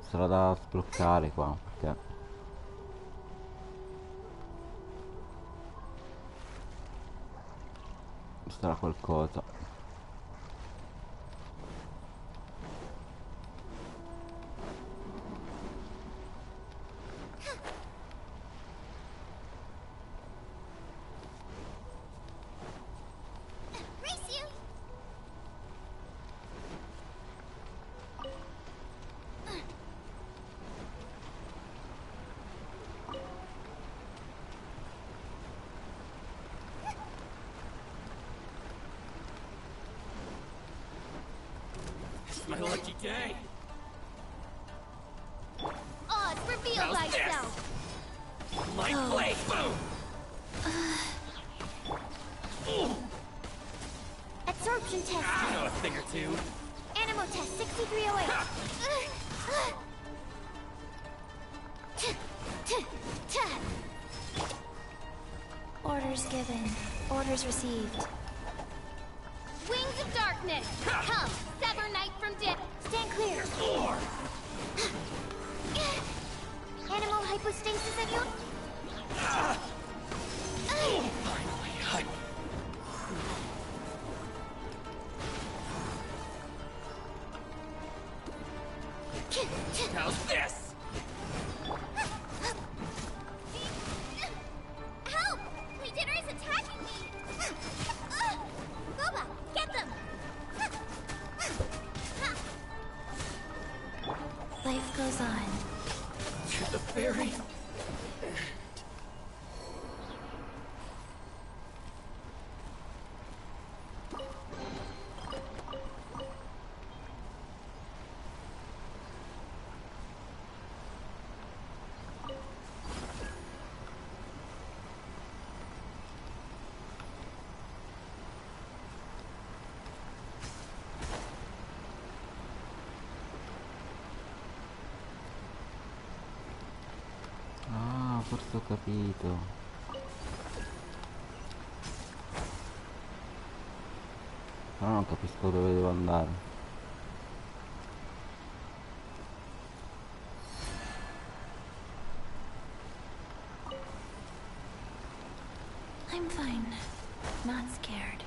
sarà da sbloccare qua, perché sarà qualcosa. My lucky day. Oz, reveal How's thyself. this? My blade. Boom. Absorption test. I know a thing or two. Animal test 6308. Orders given. Orders received. Wings of darkness! Come! Sever night from death! Stand clear! Animal hypostasis at you? Finally, how's this? Help! Leader is attacking me! Boba, get them! Life goes on. To the very forse ho capito. Però non capisco dove devo andare. I'm fine. Not scared.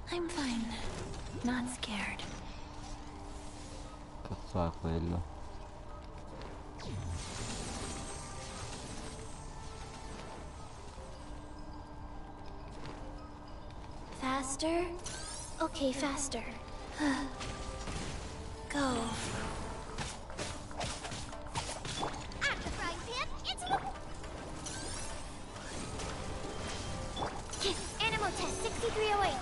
I'm fine. Not scared. Cazzo è quello? Faster? Okay, faster. Go. Animal test 6308.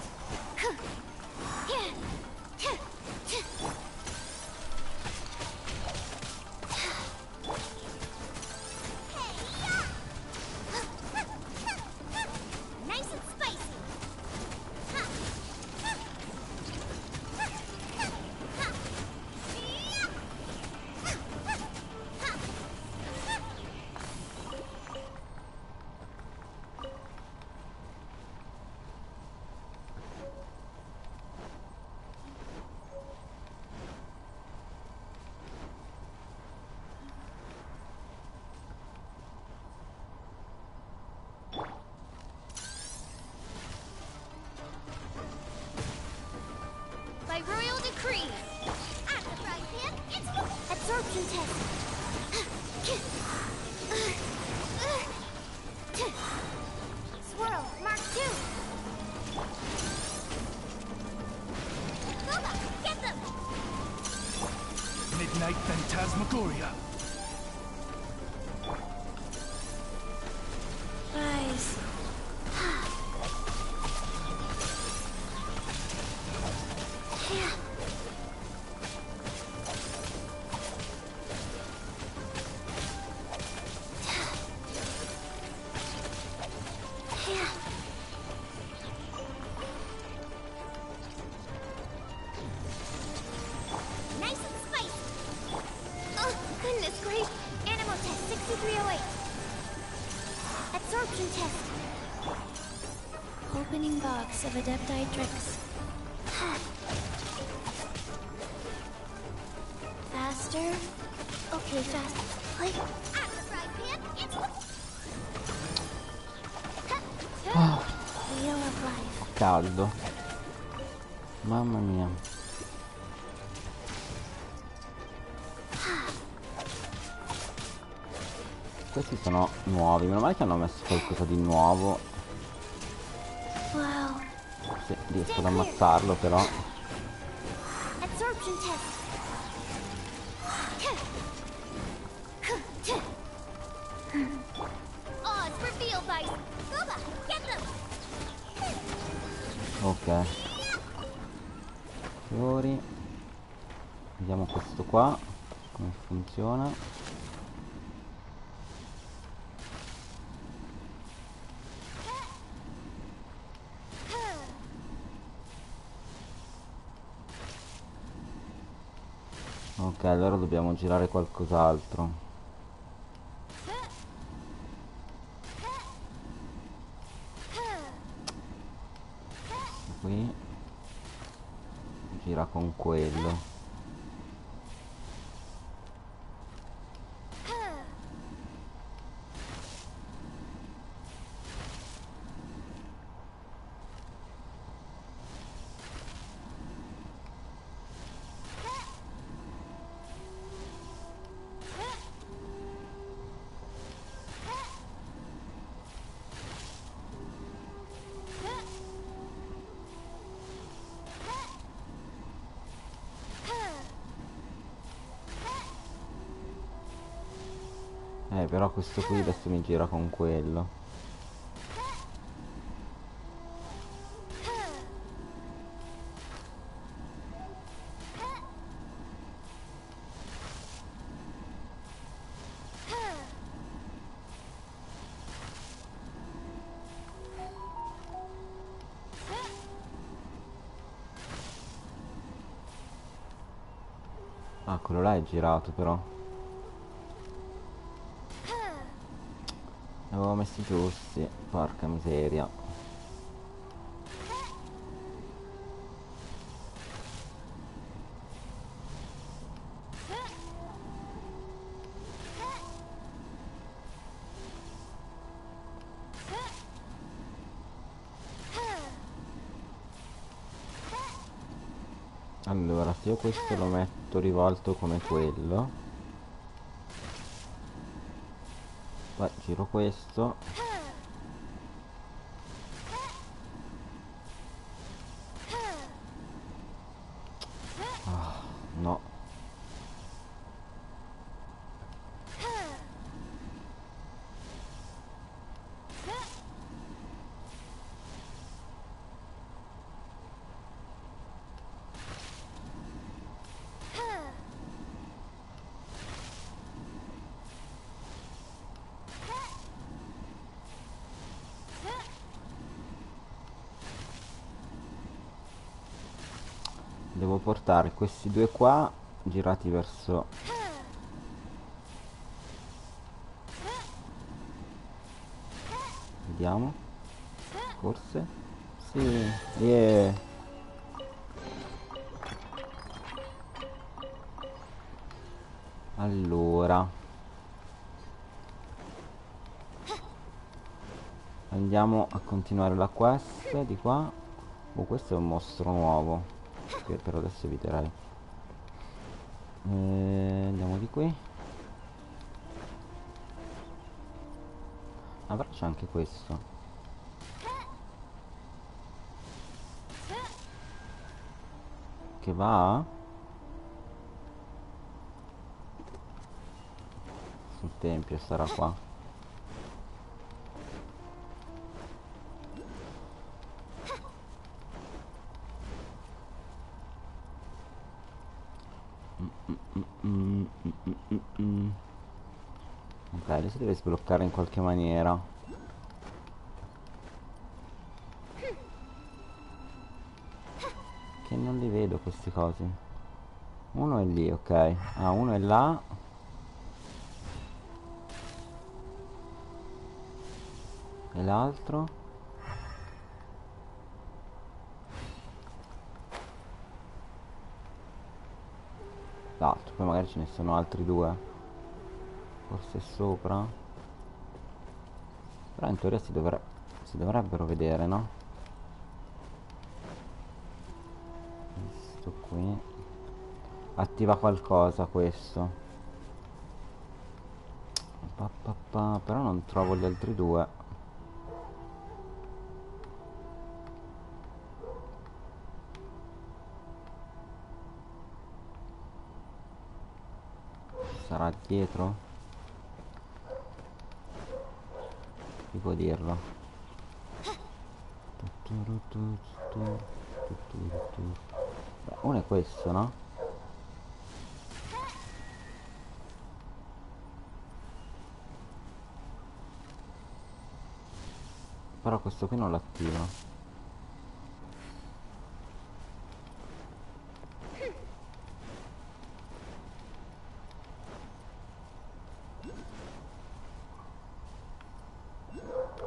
Nice and spicy. By royal decree. Absorption test. Swirl, Mark 2. Boba, get them! Midnight Phantasmagoria. Rise. Goodness gracious! Animal test 6308. Absorption test. Opening box of adepti drinks. Faster. Okay, fast. Like after fried pan. Wheel of life. Caldo. Mamma mia. Questi sono nuovi, meno male che hanno messo qualcosa di nuovo. Wow. Sì, riesco ad ammazzarlo però. Absorption test. Oh, it's for field lice. Gooba, get them. Ok. Fiori. Vediamo questo qua. Come funziona. Ok, allora dobbiamo girare qualcos'altro. Qui gira con quello. Però questo qui adesso mi gira con quello. Ah, quello là è girato però. Li avevo messi giusti, porca miseria. Allora, se io questo lo metto rivolto come quello, poi giro questo, no. Devo portare questi due qua girati verso... Vediamo. Forse? Sì, yeah. Allora andiamo a continuare la quest di qua. Oh, questo è un mostro nuovo che per adesso eviterei. Andiamo di qui. Ah, però c'è anche questo. Che va sul tempio, sarà qua. Ok, adesso deve sbloccare in qualche maniera. Che non li vedo questi cosi. Uno è lì, ok. Ah, uno è là. E l'altro? L'altro, poi magari ce ne sono altri due. Forse sopra. Però in teoria si dovrebbero vedere, no? Questo qui. Attiva qualcosa questo. Però non trovo gli altri due. Sarà dietro? Chi può dirlo? Beh, uno è questo, no? Però questo qui non l'attiva.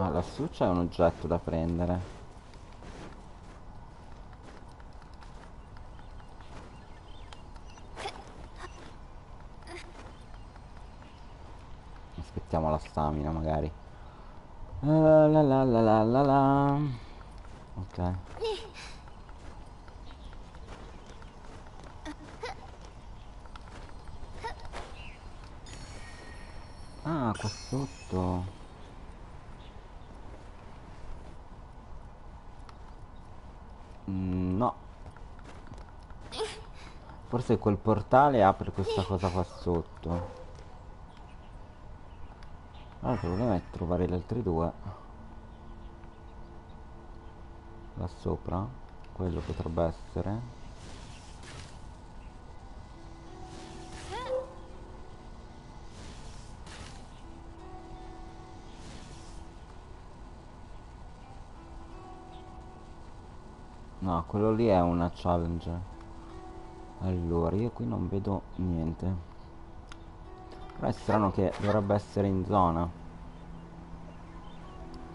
Ah, lassù c'è un oggetto da prendere. Aspettiamo la stamina magari. La la la la la la. Ok. Ah, qua sotto. No. Forse quel portale apre questa cosa qua sotto. Allora il problema è trovare gli altri due. Là sopra. Quello potrebbe essere. No, quello lì è una challenge. Allora, io qui non vedo niente. Però è strano che dovrebbe essere in zona.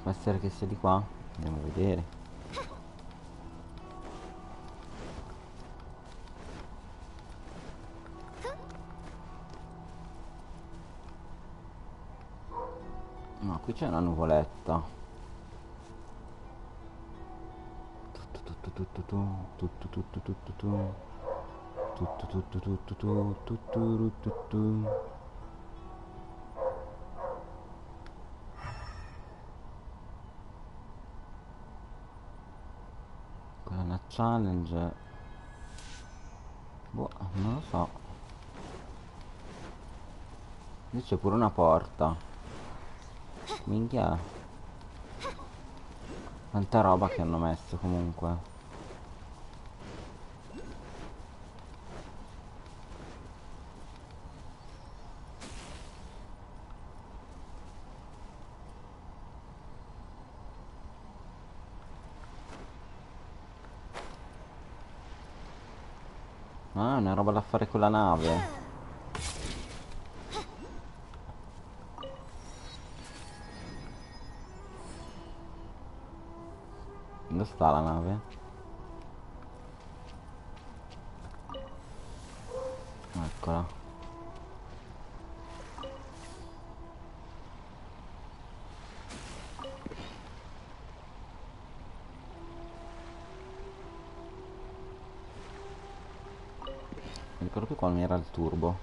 Può essere che sia di qua? Andiamo a vedere. No, qui c'è una nuvoletta. Quella è una challenge. Boh, non lo so. Lì c'è pure una porta. Minchia. Quanta roba che hanno messo comunque. Ah, è una roba da fare con la nave. Dove sta la nave? Eccola. Mi ricordo più quando era il turbo.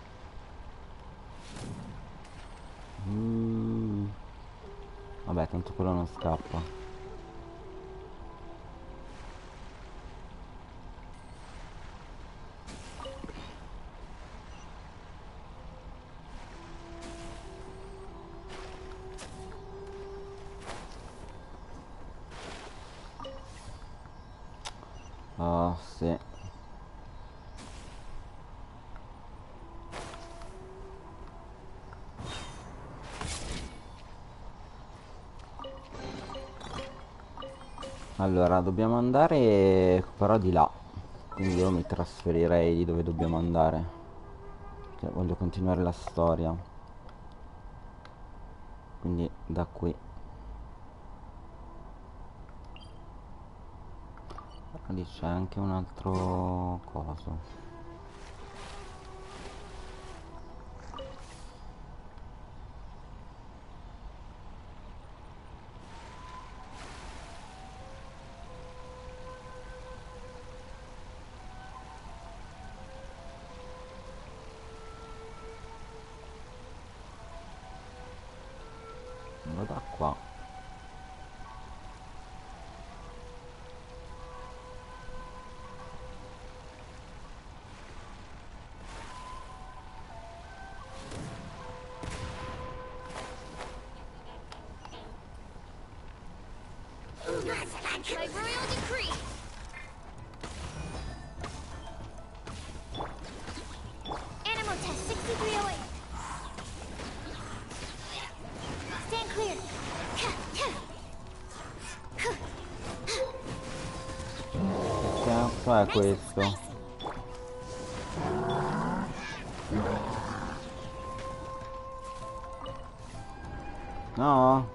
Vabbè, tanto quello non scappa. Ah, sì. Allora, dobbiamo andare però di là. Quindi io mi trasferirei di dove dobbiamo andare. Cioè, voglio continuare la storia. Quindi da qui. Lì c'è anche un altro coso. Vado da qua. By royal decree. Animal test 6308. Stand clear. Che cazzo è questo? No?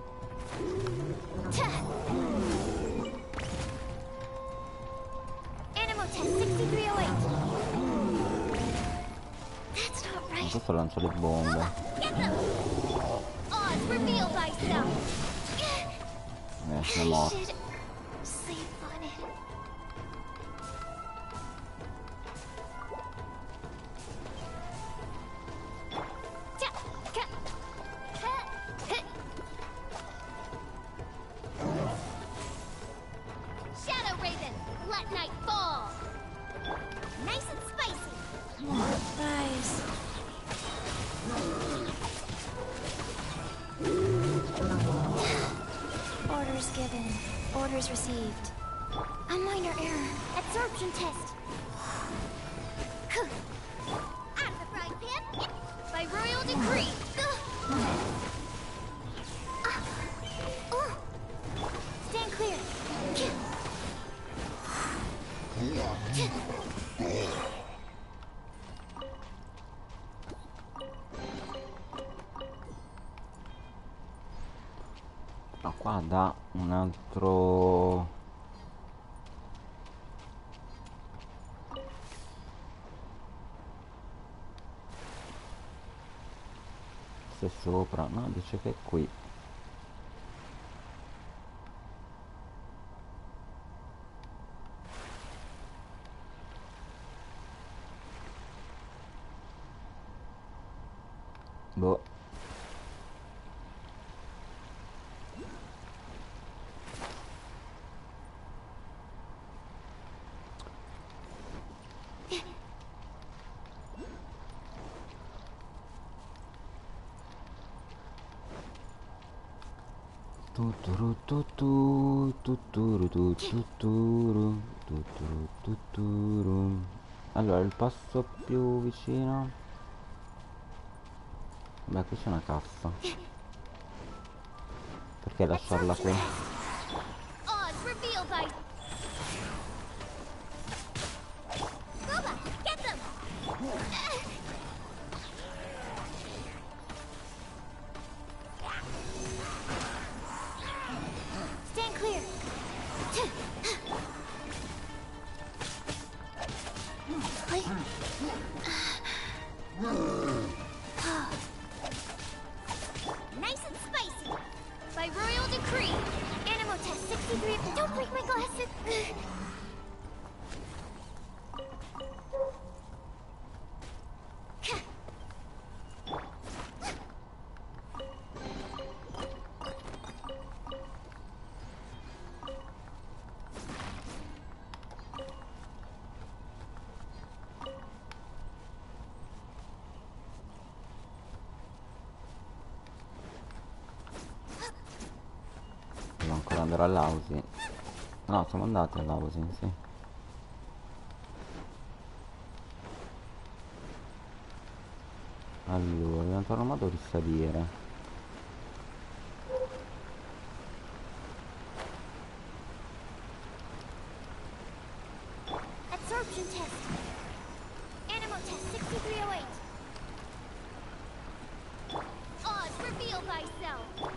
Animal test 6308. That's not right. Questo lancia le bombe. Get them. Odds reveal thyself. È morto. Should sleep on it. Shadow Raven, let night fall. Nice and spicy. Nice. Orders given. Orders received. A minor error. Absorption test. Out of the frying pan. By royal decree. Stand clear. Ma qua da un altro... Se sopra, no, dice che è qui. Boh. Tuturu tuturu tuturu tuturu tuturu tuturu. Allora il passo più vicino. Beh, qui c'è una cassa. Perché lasciarla qui? Odds reveal thy. Boba, get them. Stand clear. Nice and spicy. By royal decree. Animal test 63. Don't break my glasses. Devo ancora andare all'housing. No, siamo andati all'housing, sì. Allora, dobbiamo trovare un modo di salire. Absorption test. Animal test 6308. Odds reveal thyself.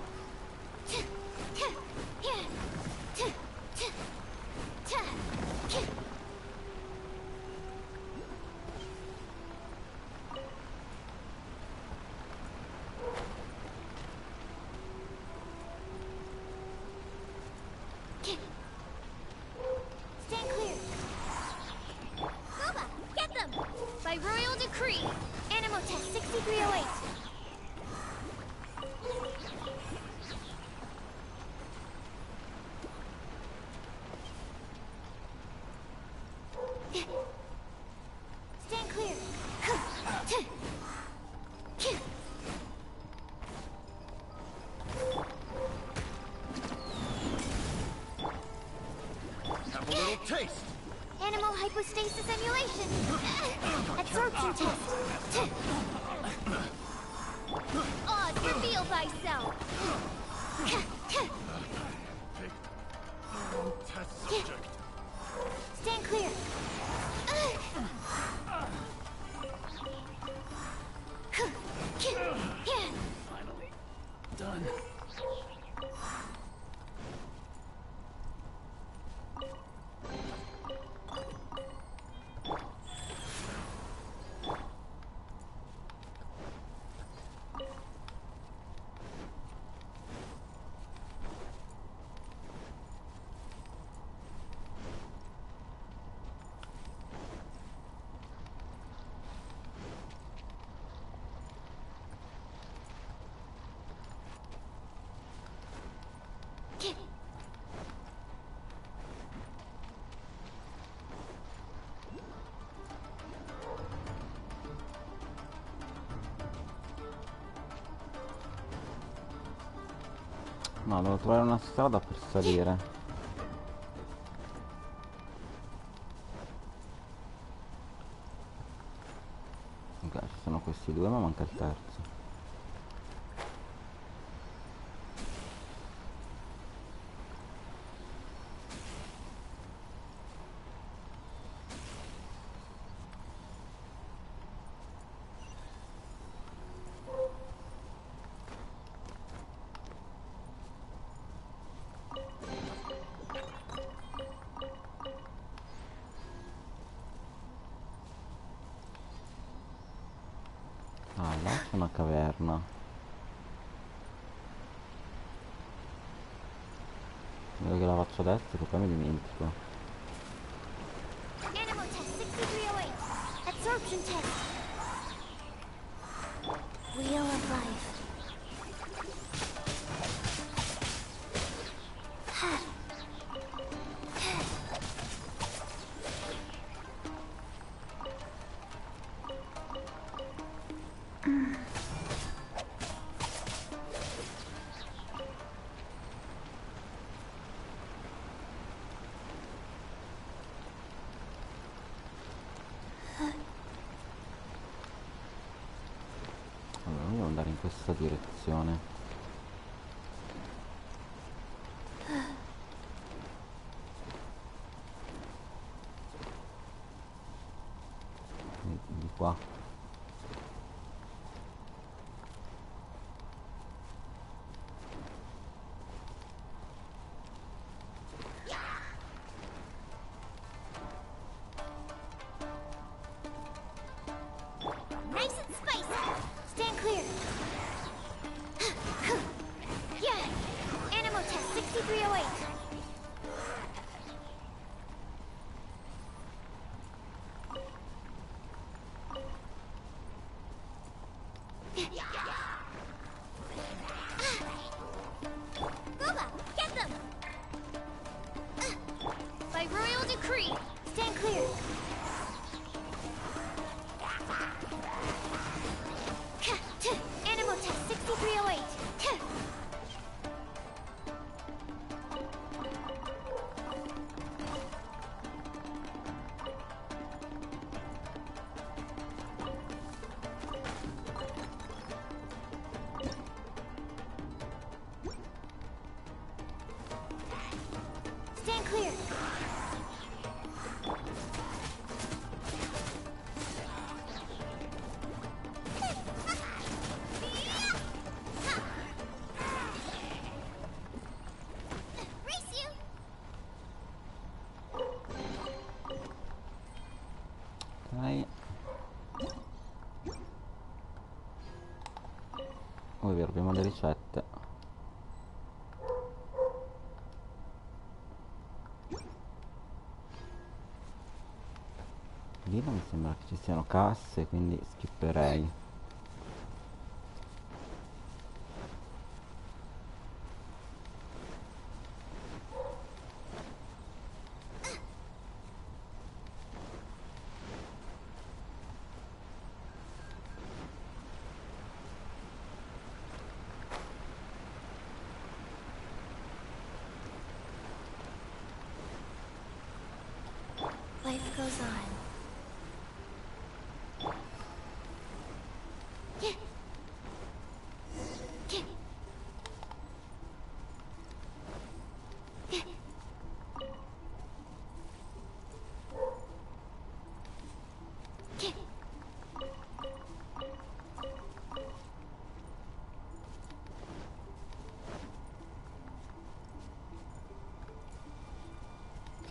stasis emulation. Absorption test. Oz, reveal thyself. Test subject. Stand clear. Finally done. No, devo trovare una strada per salire. Ok, ci sono questi due, ma manca il terzo. Ah, là c'è una caverna. Vedo che la faccio adesso, che poi mi dimentico. Animal test 6308. Absorption test. Wheel of life. Allora, devo andare in questa direzione. Di qua. Nice and spicy. Stand clear. Yeah. Animal test 6308. Boba, get them! By royal decree, stand clear. Animal test 6308. Stand clear. Race you. Ok. Oh, è vero, abbiamo le ricette. Lì non mi sembra che ci siano casse, quindi skipperei. Life goes on.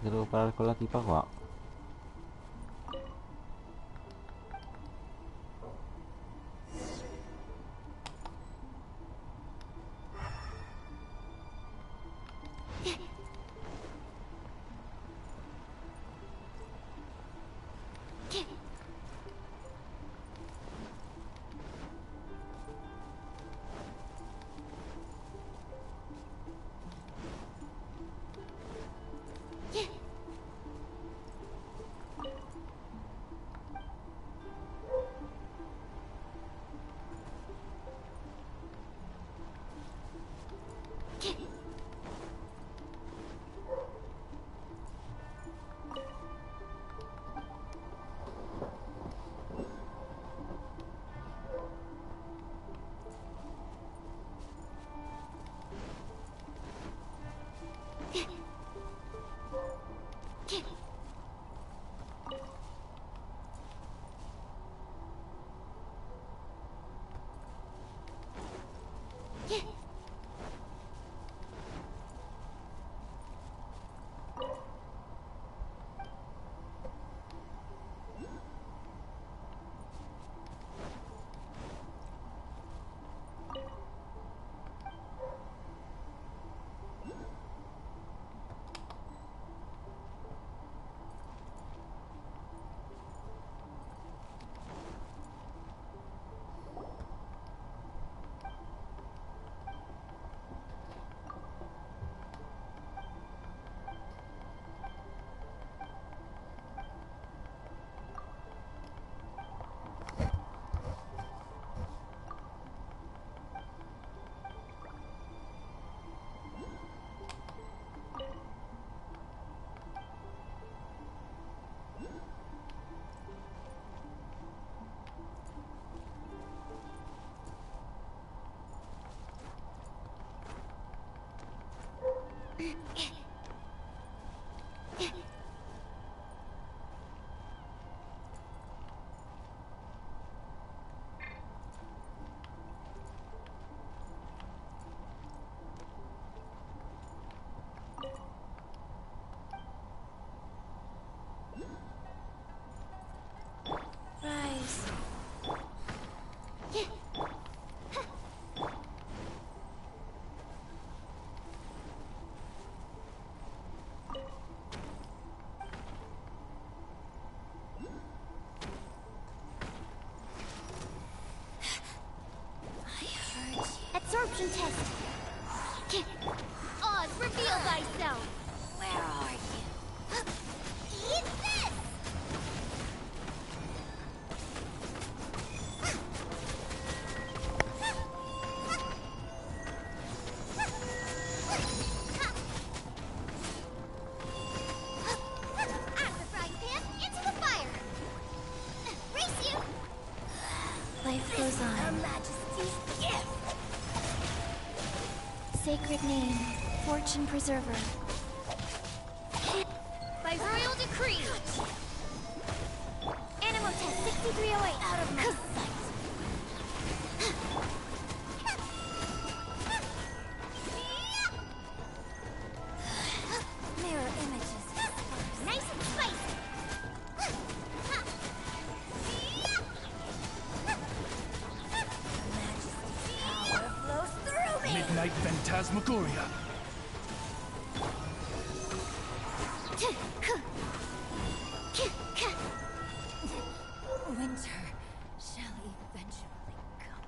che devo parlare con la tipa qua. Absorption test. Oz, reveal thyself. Where are you? Eat this! Out of the frying pan, into the fire. Race you. Life goes on. Her Majesty's gift. Sacred name, fortune preserver. By royal decree. Animal test 6308. Out of my sight. Mirror images. Nice and spicy. Power flows through me. Midnight Phantasmagoria. Winter shall eventually come.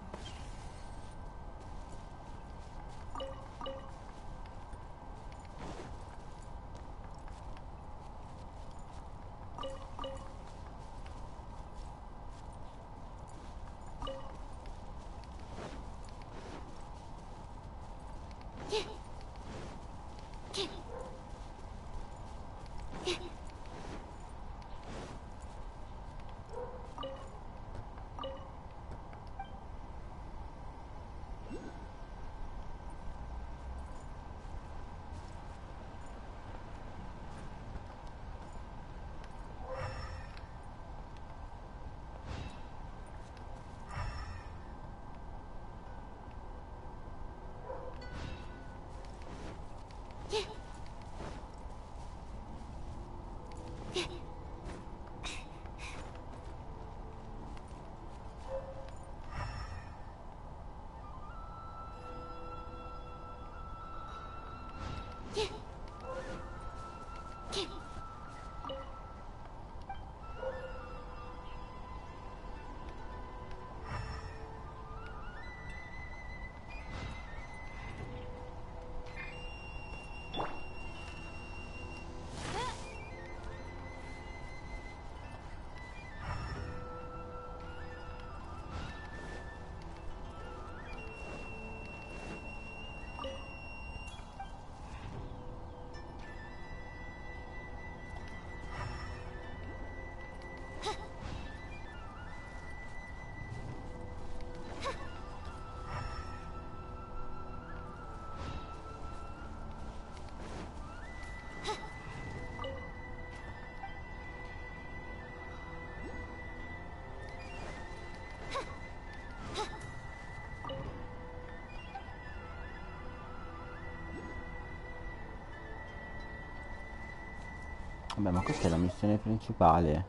Vabbè, ma questa è la missione principale.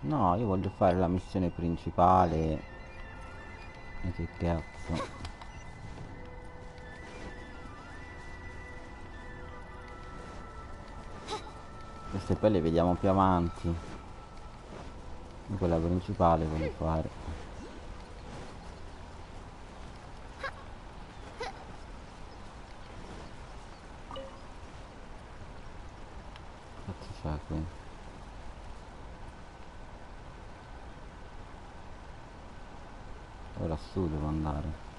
No, io voglio fare la missione principale. E che cazzo. Queste poi le vediamo più avanti. Io quella principale voglio fare. Cazzo c'è qui? Ora su devo andare.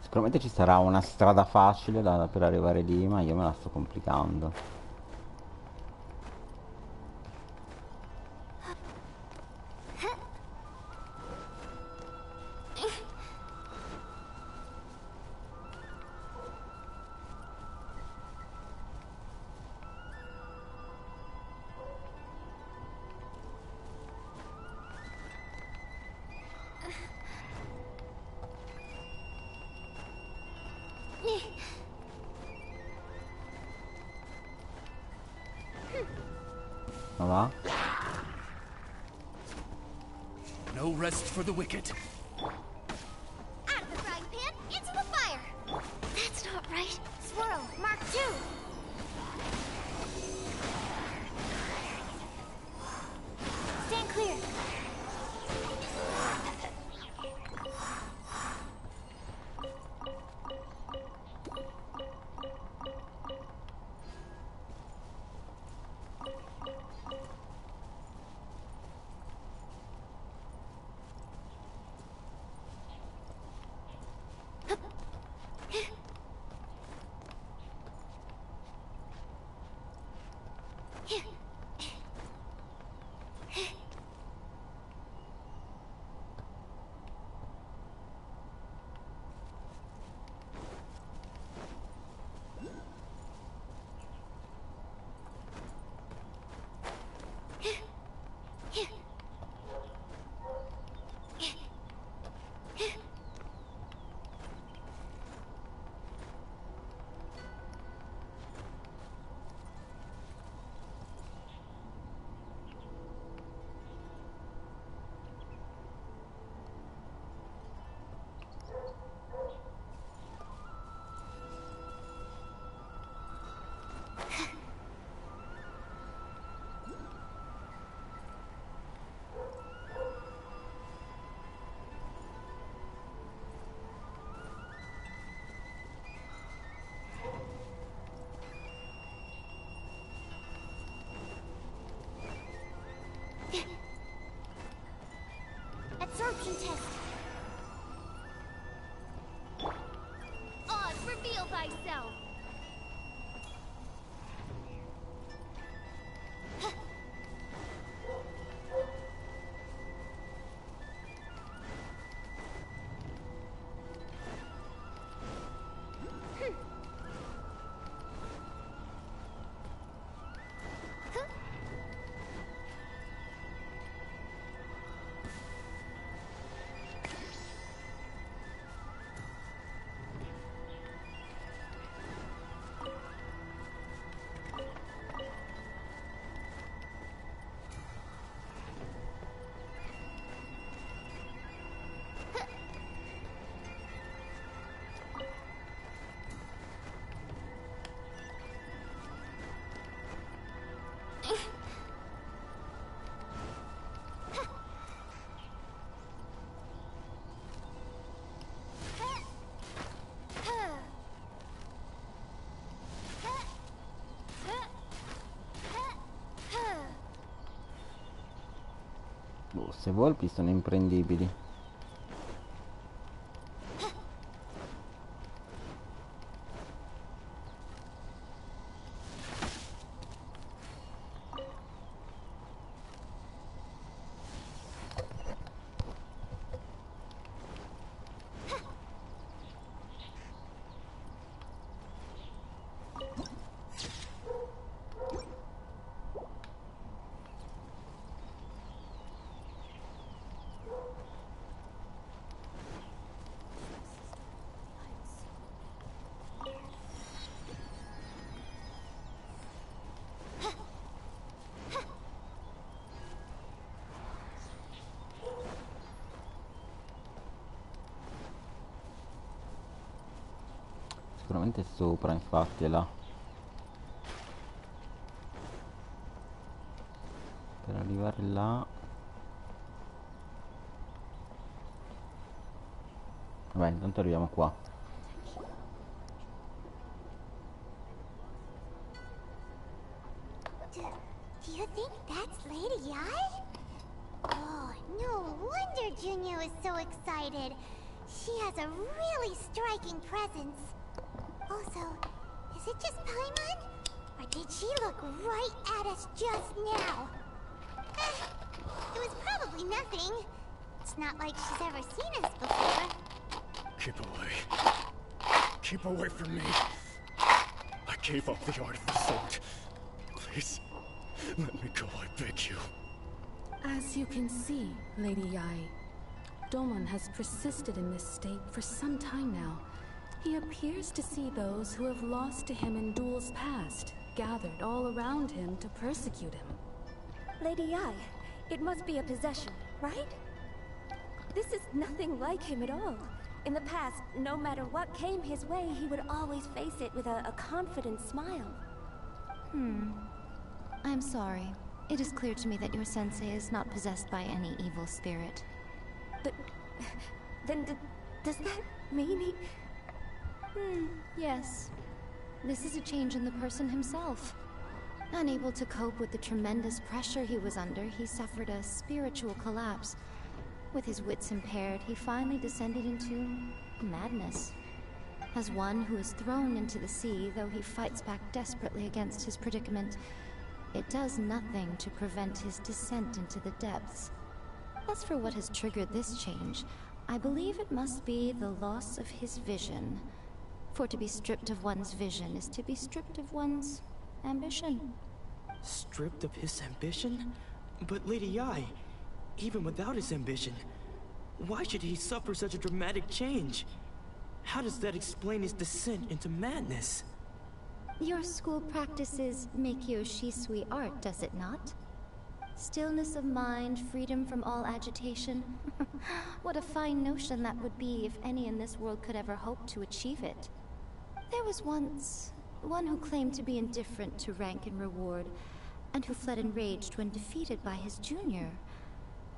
Sicuramente ci sarà una strada facile per arrivare lì, ma io me la sto complicando. Ma va? No rest for the wicked. Out of the frying pan, into the fire! That's not right. Swirl, Mark II. Stand clear. Absorption test. Oz, reveal thyself. Boh, se volpi sono imprendibili. Sicuramente sopra, infatti, è là. Per arrivare là. Vabbè, intanto arriviamo qua. Do you think that's Lady Ai? Oh, no wonder Junior was so excited. She has a really striking presence. Also, is it just Paimon? Or did she look right at us just now? It was probably nothing. It's not like she's ever seen us before. Keep away. Keep away from me. I gave up the art of the sword. Please, let me go, I beg you. As you can see, Lady Yai, Domon has persisted in this state for some time now. He appears to see those who have lost to him in duels past, gathered all around him to persecute him. Lady Yai, it must be a possession, right? This is nothing like him at all. In the past, no matter what came his way, he would always face it with a confident smile. I'm sorry. It is clear to me that your sensei is not possessed by any evil spirit. But then does that mean he... Yes. This is a change in the person himself. Unable to cope with the tremendous pressure he was under, he suffered a spiritual collapse. With his wits impaired, he finally descended into madness. As one who is thrown into the sea, though he fights back desperately against his predicament, it does nothing to prevent his descent into the depths. As for what has triggered this change, I believe it must be the loss of his vision. For to be stripped of one's vision is to be stripped of one's ambition. Stripped of his ambition? But Lady Yai, even without his ambition, why should he suffer such a dramatic change? How does that explain his descent into madness? Your school practices Meikyo Shisui art, does it not? Stillness of mind, freedom from all agitation. What a fine notion that would be if any in this world could ever hope to achieve it. There was once one who claimed to be indifferent to rank and reward, and who fled enraged when defeated by his junior.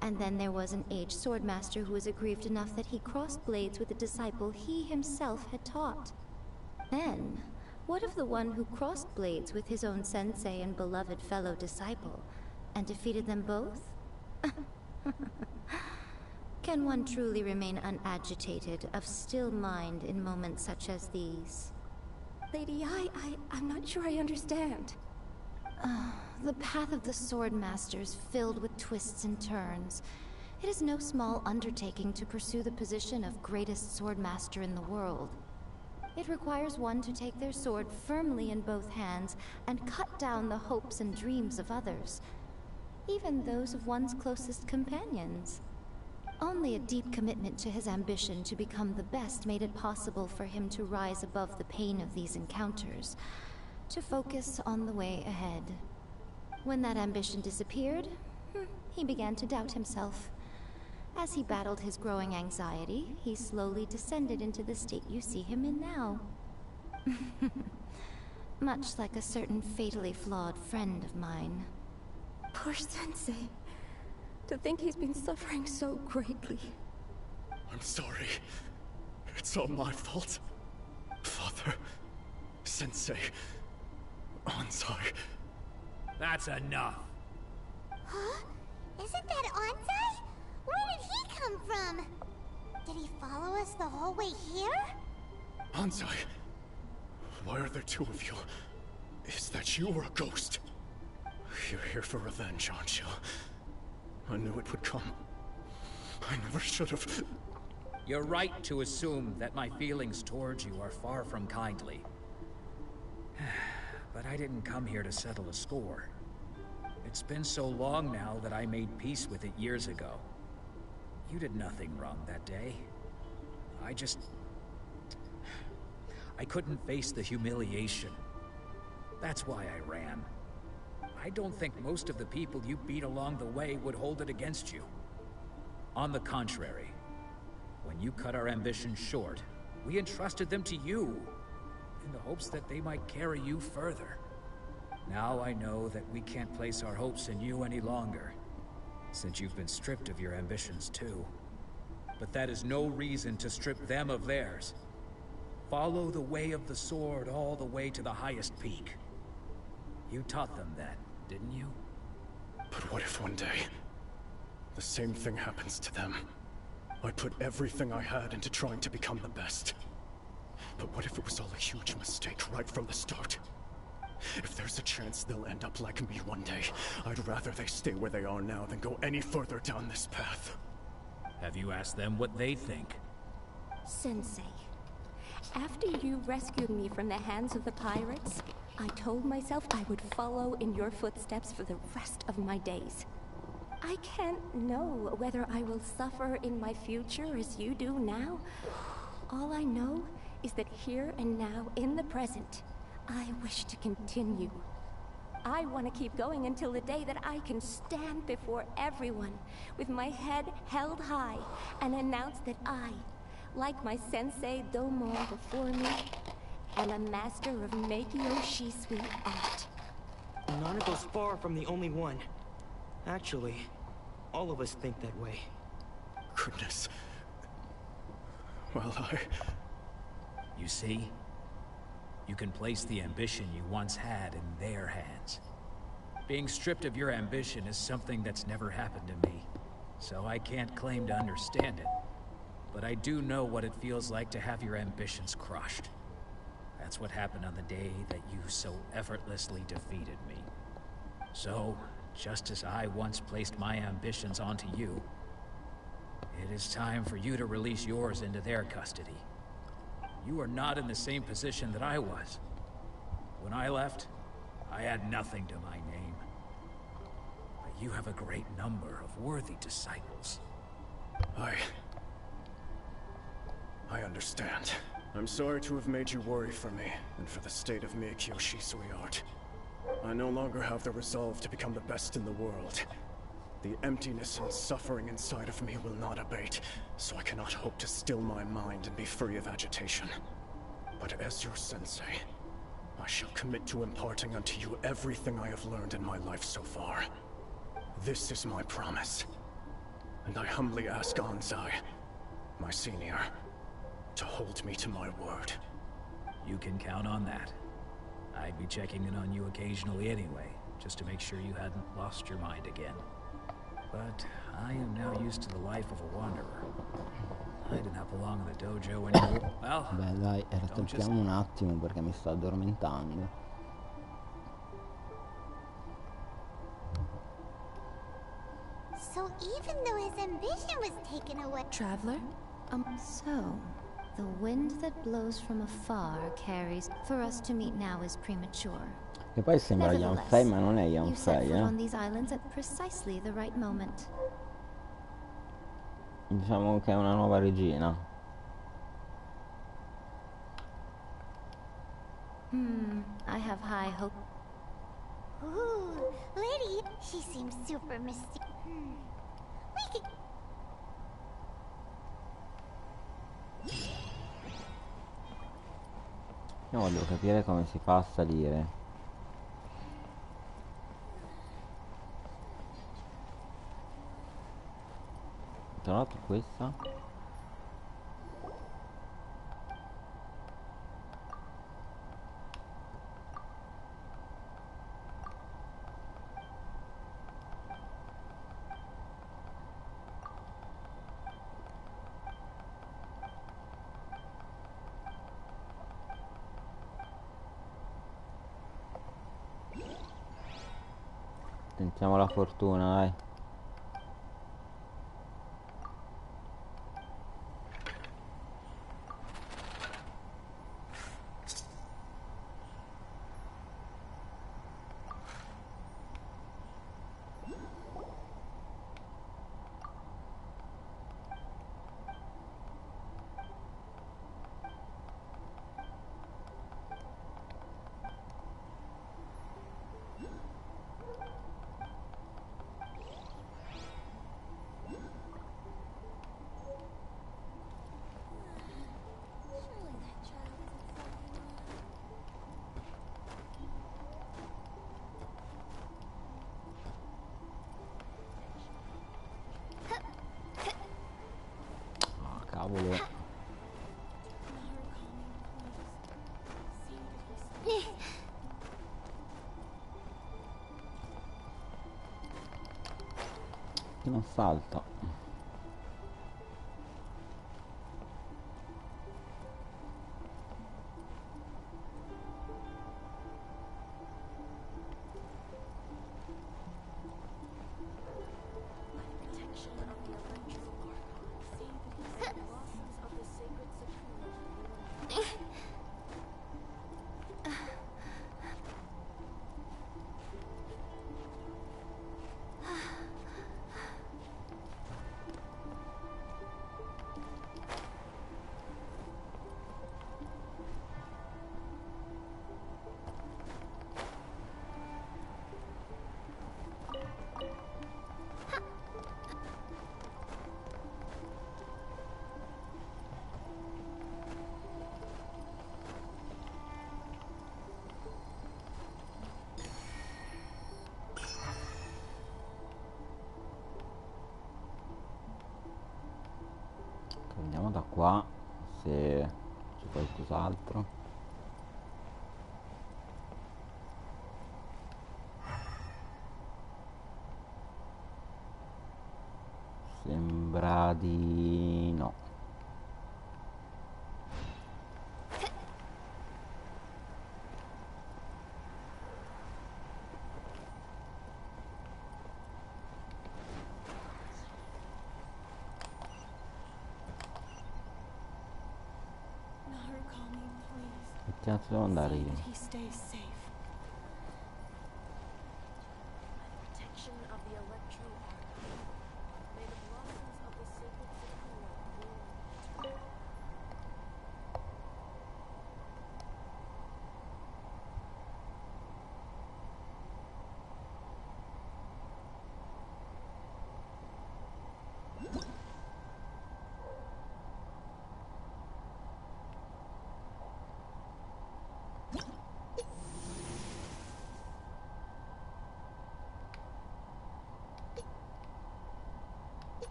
And then there was an aged swordmaster who was aggrieved enough that he crossed blades with a disciple he himself had taught. Then, what of the one who crossed blades with his own sensei and beloved fellow disciple, and defeated them both? Can one truly remain unagitated, of still mind in moments such as these? Lady Ai, I'm not sure I understand. The path of the Swordmaster is filled with twists and turns. It is no small undertaking to pursue the position of greatest Swordmaster in the world. It requires one to take their sword firmly in both hands and cut down the hopes and dreams of others, even those of one's closest companions. Only a deep commitment to his ambition to become the best made it possible for him to rise above the pain of these encounters, to focus on the way ahead. When that ambition disappeared, he began to doubt himself. As he battled his growing anxiety, he slowly descended into the state you see him in now. Much like a certain fatally flawed friend of mine. Poor Sensei. To think he's been suffering so greatly. I'm sorry. It's all my fault. Father, Sensei, Onsai. That's enough. Huh? Isn't that Onsai? Anzai, why are there two of you? Is that you or a ghost? You're here for revenge, aren't you? I knew it would come. I never should have. You're right to assume that my feelings towards you are far from kindly. But I didn't come here to settle a score. It's been so long now that I made peace with it years ago. You did nothing wrong that day. I couldn't face the humiliation. That's why I ran. I don't think most of the people you beat along the way would hold it against you. On the contrary, when you cut our ambitions short, we entrusted them to you, in the hopes that they might carry you further. Now I know that we can't place our hopes in you any longer, since you've been stripped of your ambitions too. But that is no reason to strip them of theirs. Follow the way of the sword all the way to the highest peak. You taught them that, didn't you? But what if one day, the same thing happens to them? I put everything I had into trying to become the best. But what if it was all a huge mistake right from the start? If there's a chance they'll end up like me one day, I'd rather they stay where they are now than go any further down this path. Have you asked them what they think? Sensei, after you rescued me from the hands of the pirates, I told myself I would follow in your footsteps for the rest of my days. I can't know whether I will suffer in my future as you do now. All I know is that here and now, in the present, I wish to continue. I want to keep going until the day that I can stand before everyone with my head held high and announce that I, like my sensei Domon before me, am a master of Meikyo Shisui art. Nanako's far from the only one. Actually, all of us think that way. Goodness. Well, You see? You can place the ambition you once had in their hands. Being stripped of your ambition is something that's never happened to me, so I can't claim to understand it. But I do know what it feels like to have your ambitions crushed. That's what happened on the day that you so effortlessly defeated me. So, just as I once placed my ambitions onto you, it is time for you to release yours into their custody. You are not in the same position that I was. When I left, I had nothing to my name. But you have a great number of worthy disciples. I understand. I'm sorry to have made you worry for me, and for the state of Meikyo Shisui art. I no longer have the resolve to become the best in the world. The emptiness and suffering inside of me will not abate, so I cannot hope to still my mind and be free of agitation. But as your sensei, I shall commit to imparting unto you everything I have learned in my life so far. This is my promise. And I humbly ask Anzai, my senior, to hold me to my word. You can count on that. I'd be checking in on you occasionally anyway, just to make sure you hadn't lost your mind again. But I am now used to the life of a wanderer. I do not belong in the dojo anymore. Well, beh dai, rattoppiamo un attimo perché mi sto addormentando. So even though his ambition was taken away... Traveler? So, the wind that blows from afar carries... For us to meet now is premature. Che poi sembra Yanfei, ma non è You set Yanfei, foot on these islands at precisely the right moment. Diciamo che è una nuova regina. I have high hope. Ooh, lady, she seems super mystic. We could... Io voglio capire come si fa a salire. Tra l'altro questa Tentiamo la fortuna, dai. Cavolo. Che non salta. Andiamo da qua se c'è qualcos'altro. Sembra di no. Che cazzo devo andare io?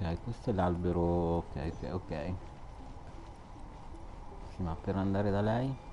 Ok, questo è l'albero. Ok, ok, ok. Sì, ma per andare da lei?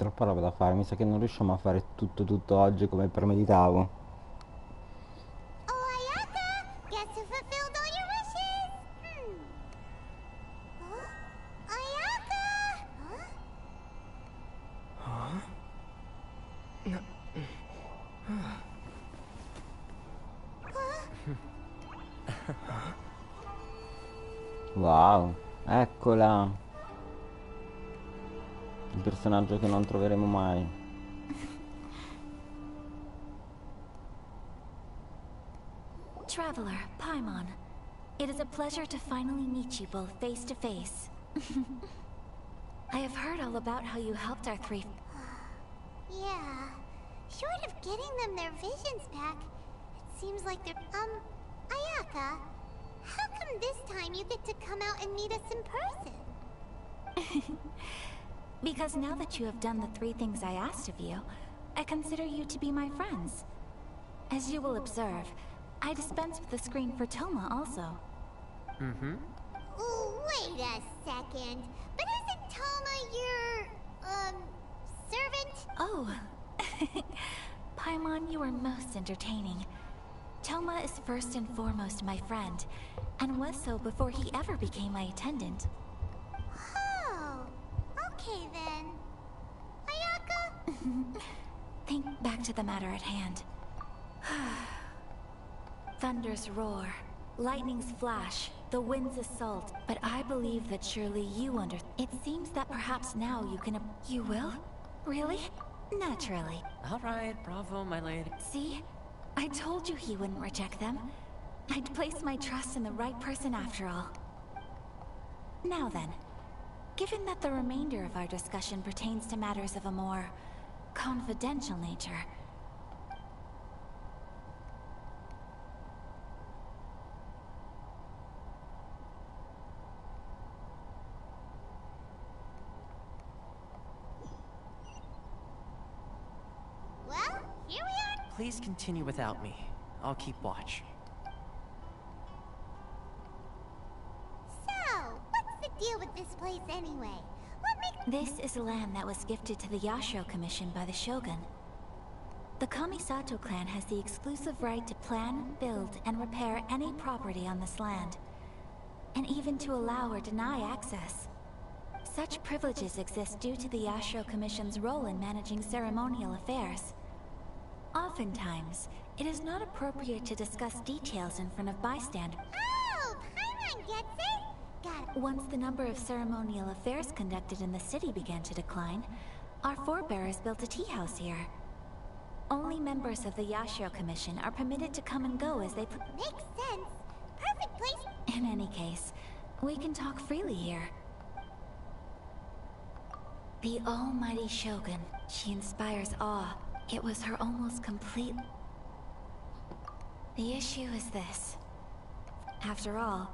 Troppa roba da fare, mi sa che non riusciamo a fare tutto oggi come premeditavo. Oh, Ayaka! Guess who fulfilled all your wishes? Huh? Ayaka! Wow, eccola! Il personaggio che non troveremo mai. Traveler, Paimon. It is a pleasure to finally meet you both face to face. I have heard all about how you helped our three. Yeah. Short of getting them their visions back, it seems like they're... Ayaka, how come this time you get to come out and meet us in person? Because now that you have done the 3 things I asked of you, I consider you to be my friends. As you will observe, I dispense with the screen for Toma also. Ooh, wait a second. But isn't Toma your, servant? Oh. Paimon, you are most entertaining. Toma is first and foremost my friend, and was so before he ever became my attendant. Oh, okay then. Ayaka? Think back to the matter at hand. Thunders roar, lightnings flash, the winds assault, but I believe that surely you It seems that perhaps now you can... You will? Really? Naturally. Alright, bravo, my lady. See? I told you he wouldn't reject them. I'd placed my trust in the right person after all. Now then, given that the remainder of our discussion pertains to matters of a more confidential nature, Well, here we are. Please continue without me. I'll keep watch. So, what's the deal with this place anyway? What makes... this is land that was gifted to the Yashiro Commission by the Shogun. The Kamisato clan has the exclusive right to plan, build, and repair any property on this land, and even to allow or deny access. Such privileges exist due to the Yashiro Commission's role in managing ceremonial affairs. Oftentimes, it is not appropriate to discuss details in front of bystanders. Oh, Paimon gets it. Got it. Once the number of ceremonial affairs conducted in the city began to decline, our forebears built a tea house here. Only members of the Yashiro Commission are permitted to come and go as they Makes sense. Perfect place. In any case, we can talk freely here. The almighty Shogun. She inspires awe. It was her almost complete... The issue is this. After all,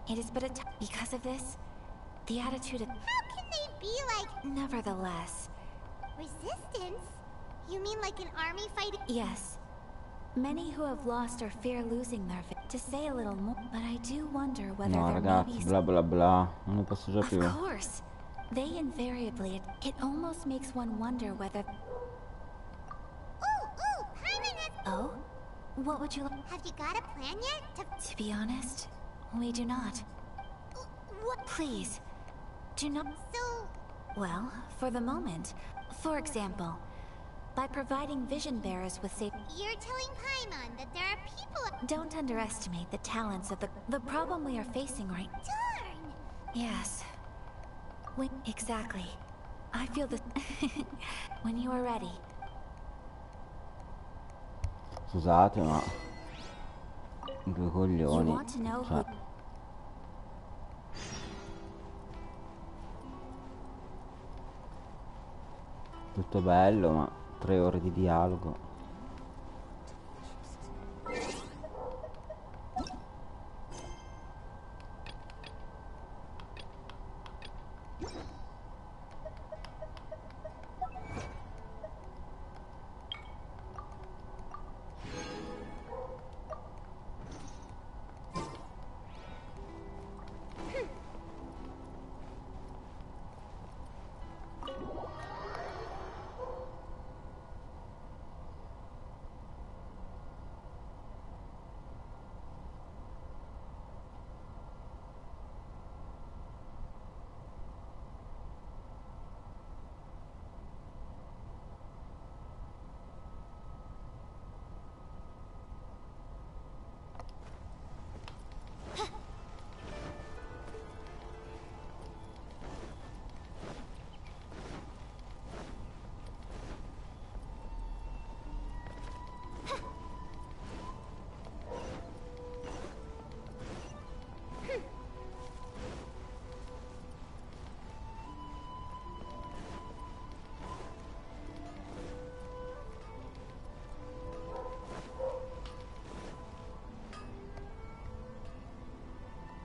it is but because of this, the attitude of... How can they be like... Nevertheless... Resistance? You mean like an army fighting... Yes. Many who have lost or fear losing their... To say a little more, but I do wonder whether No, there ragazzi, may be... bla bla bla. Non ne posso già più. Of course. They invariably... It almost makes one wonder whether... Ooh, Paimon has... Oh? What would you like? Have you got a plan yet? To be honest, we do not. What? Please, do not... So... Well, for the moment, for example, by providing vision bearers with safe... You're telling Paimon that there are people... Don't underestimate the talents of the problem we are facing right... Darn! Yes. Exactly. I feel the... When you are ready. Scusate, ma... Due You coglioni. want to know Cioè... who... Tutto bello, ma 3 ore di dialogo.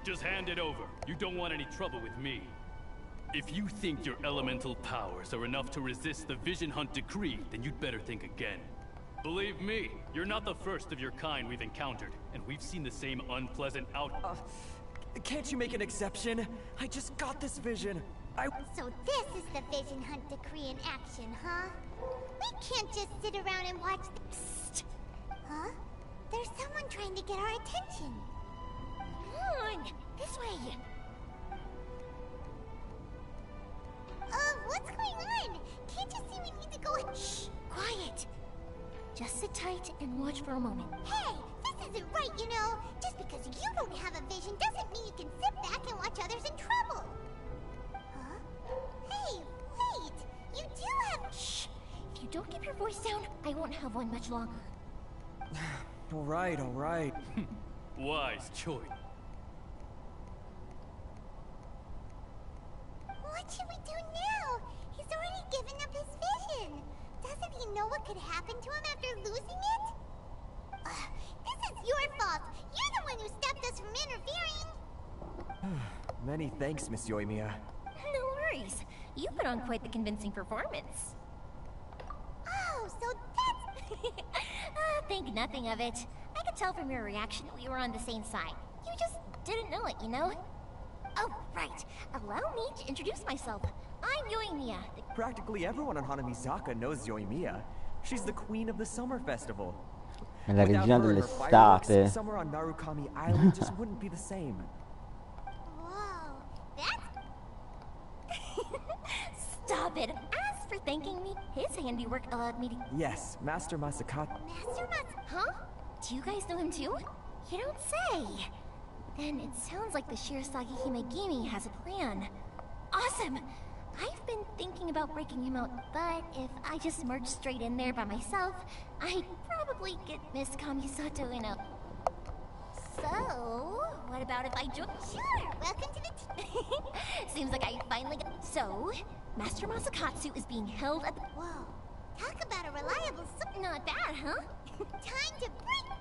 Just hand it over. You don't want any trouble with me. If you think your elemental powers are enough to resist the Vision Hunt decree, then you'd better think again. Believe me, you're not the first of your kind we've encountered, and we've seen the same unpleasant Can't you make an exception? I just got this vision. So this is the Vision Hunt decree in action, huh? We can't just sit around and watch the... Psst! Huh? There's someone trying to get our attention. Come on! This way! What's going on? Can't you see we need to go... Shh! Quiet! Just sit tight and watch for a moment. Hey! This isn't right, you know! Just because you don't have a vision doesn't mean you can sit back and watch others in trouble! Huh? Hey, wait! You do have... Shh! If you don't keep your voice down, I won't have one much longer. Alright, alright. Wise choice. What should we do now? He's already given up his vision. Doesn't he know what could happen to him after losing it? This is your fault. You're the one who stopped us from interfering. Many thanks, Miss Yoimiya. No worries. You put on quite the convincing performance. Oh, so that's... Think nothing of it. I could tell from your reaction that we were on the same side. You just didn't know it, you know? Oh, right. Allow me to introduce myself. I'm Yoimiya. Practically everyone on Hanamizaka knows Yoimiya. She's the queen of the summer festival. È la Without regina her and her dell'estate. fireworks, summer on Narukami Island just wouldn't be the same. Whoa, that's... Stop it. As for thanking me, his handiwork allowed me to... Yes, Master Masakata. Huh? Do you guys know him too? You don't say. Then it sounds like the Shirasagi Himegimi has a plan. Awesome! I've been thinking about breaking him out, but if I just merge straight in there by myself, I'd probably get Miss Kamisato in a... So, what about if I join? Sure, welcome to the team. Seems like I finally got... So, Master Masakatsu is being held at the... Whoa, talk about a reliable... Not bad, huh? Time to break...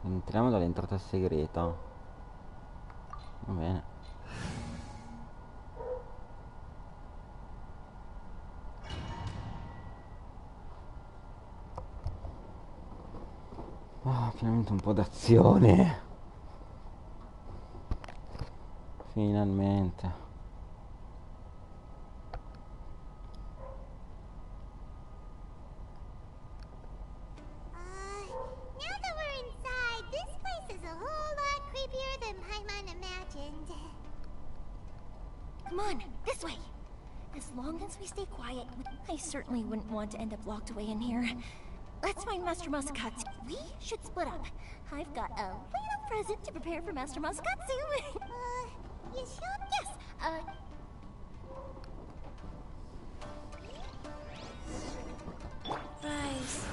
Entriamo dall'entrata segreta. Va bene. Ah, finalmente un po' d'azione. Finalmente. Now that we're inside, this place is a whole lot creepier than Paimon imagined. Come on, this way. As long as we stay quiet, I certainly wouldn't want to end up locked away in here. Let's Let's find Master Masakatsu. We should split up. I've got a little present to prepare for Master Masakatsu. You sure? Yes, Rise.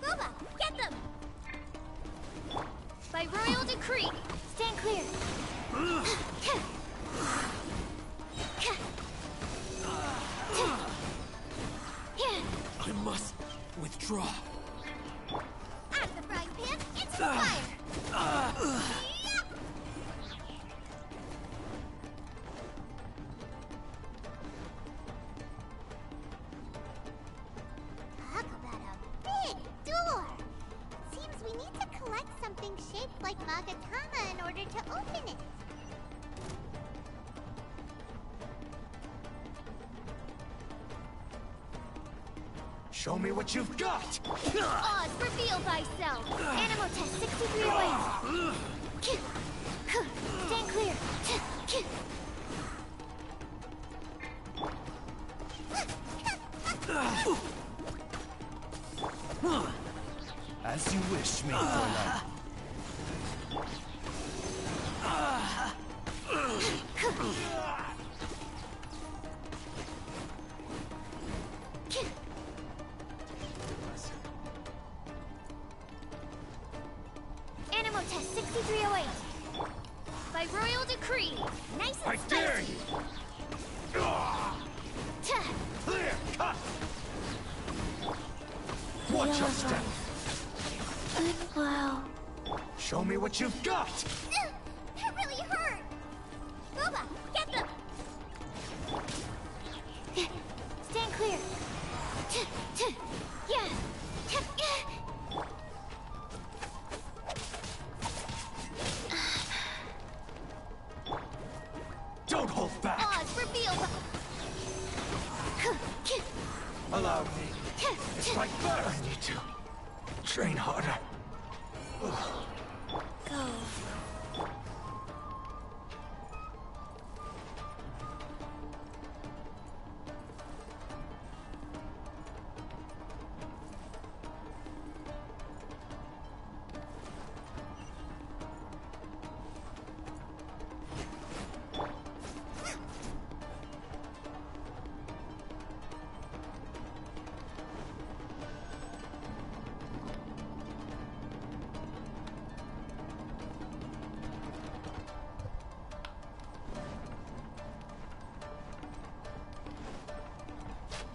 Boba, get them! By royal decree, stand clear. I must withdraw. Out of the frying pan, into the fire! Talk about a big door! Seems we need to collect something shaped like Magatama in order to open it. Show me what you've got! Oz, reveal thyself! Animal test 6308! Stand clear! As you wish, me, Fräulein. Animal test 6308! By royal decree, nice and I dare spicy. you! Ta- Clear cut! Watch your step! Wow. Show me what you've got! That really hurt! Boba, get them! Stand clear! Yeah! Don't hold back! Oz, reveal Allow me. It's like fire. I need to train harder. Go.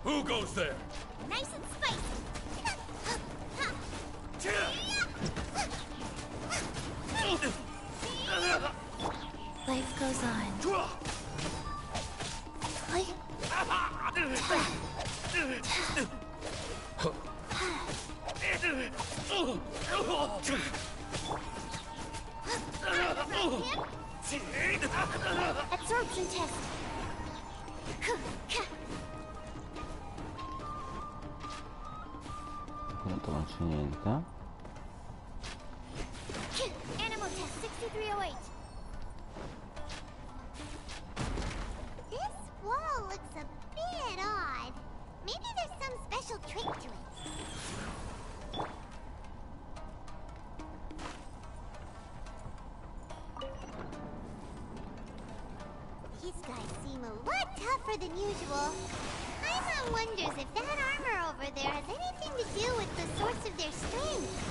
Who goes there? Nice and spicy! Life goes on. Absorption test! Tanto non c'è niente. Animal test 6308! This wall looks a bit odd. Maybe there's some special trick to it. These guys seem a lot tougher than usual. Paimon wonders if that armor over there has anything to do with the source of their strength.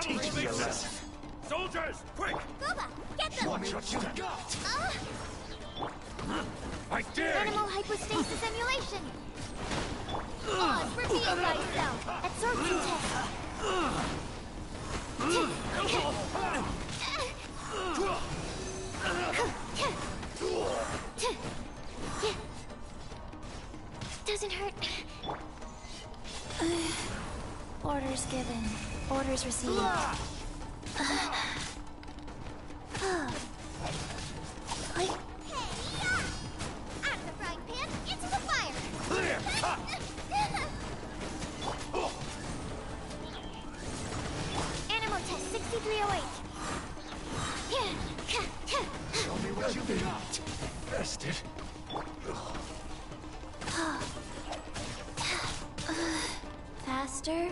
Teach me a lesson. Soldiers, quick! Boba, get them! Watch what you've got! I dare you! Animal hypostasis emulation! Pause, reveal thyself. Absorption test. Doesn't hurt. Orders given. Orders received. Out of the frying pan, into the fire. Animal test 6308. Show me what you got. Bested. Faster?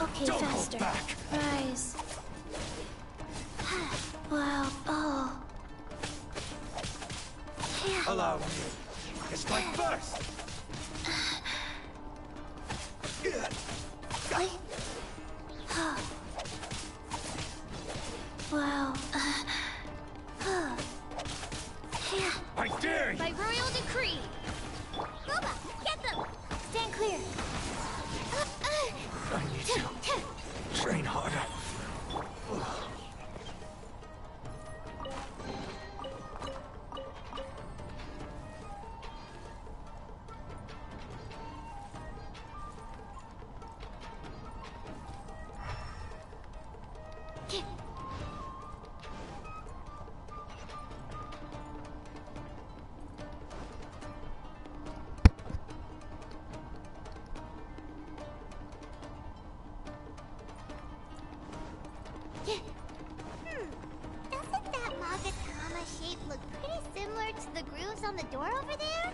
Okay, Don't faster. hold back. Rise. Wow. Oh. Yeah. Allow me. It's my first. Wow. Yeah. I dare you. By royal decree. Boba, get them. Stand clear. I need to train harder. Doesn't that Magatama shape look pretty similar to the grooves on the door over there?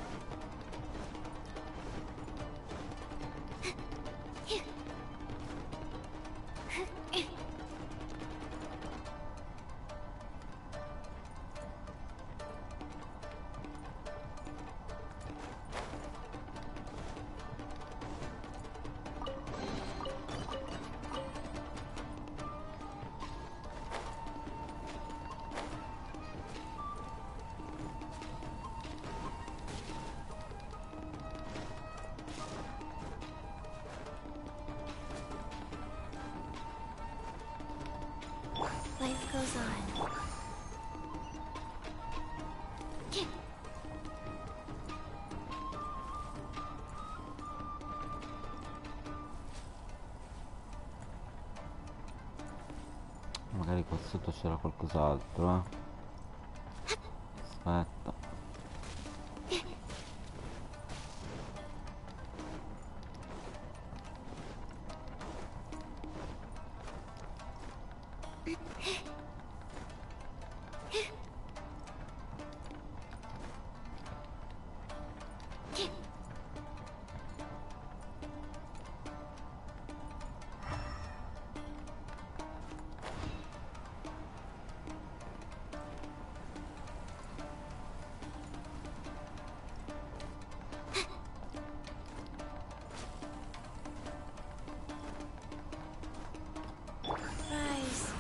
Life goes on. Magari qua sotto c'era qualcos'altro, Aspetta. Rise.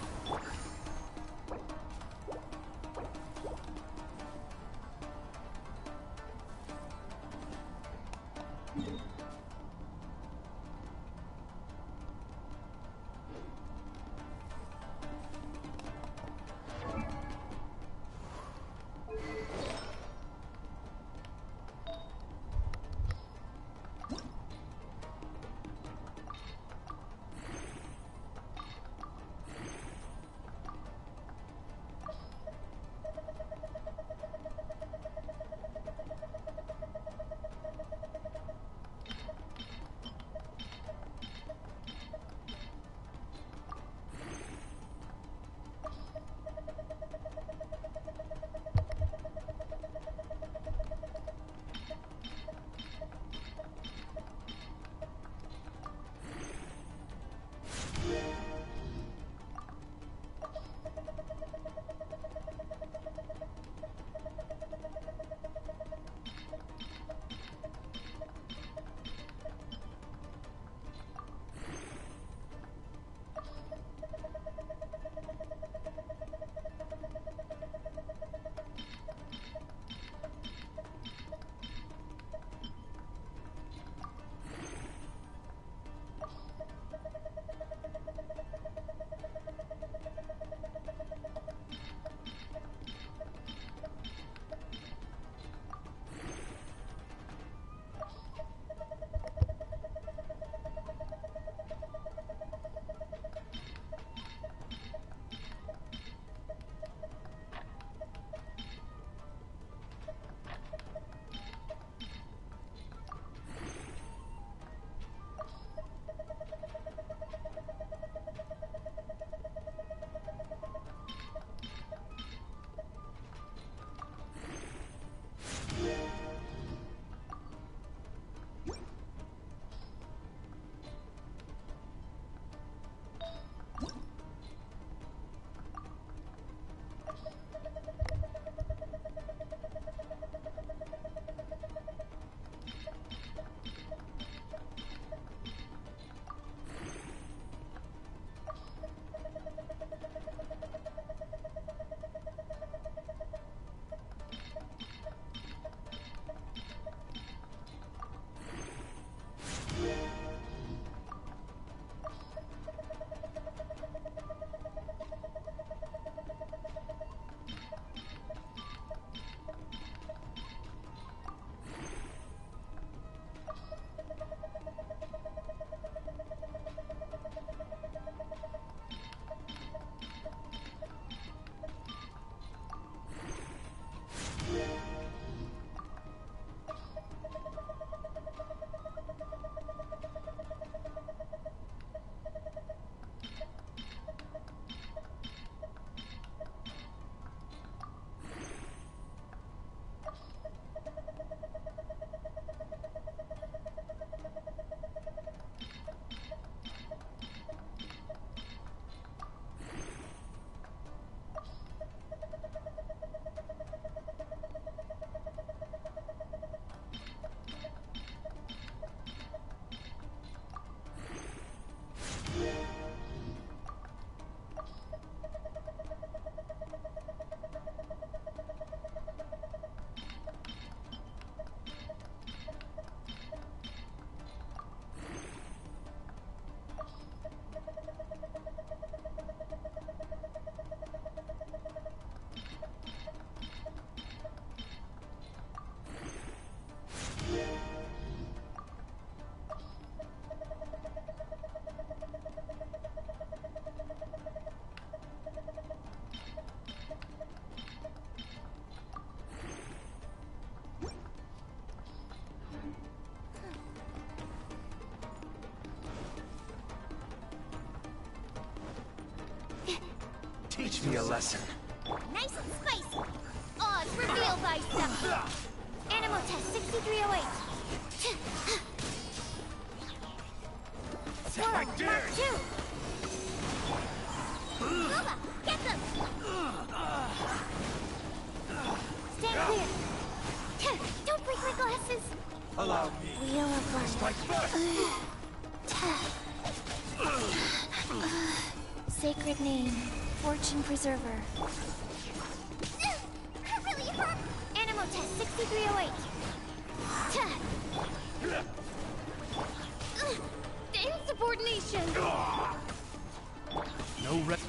be a lesson. Nice and spicy. Odds reveal thyself. Animal test 6308. Swirl, I dare Mark 2. Bubba, get them. Stand clear. Don't break my glasses. Allow me. Wheel of Life. Strike first. Sacred name, Fortune Preserver. That really hurt. Animal test 6308. Insubordination. No rest.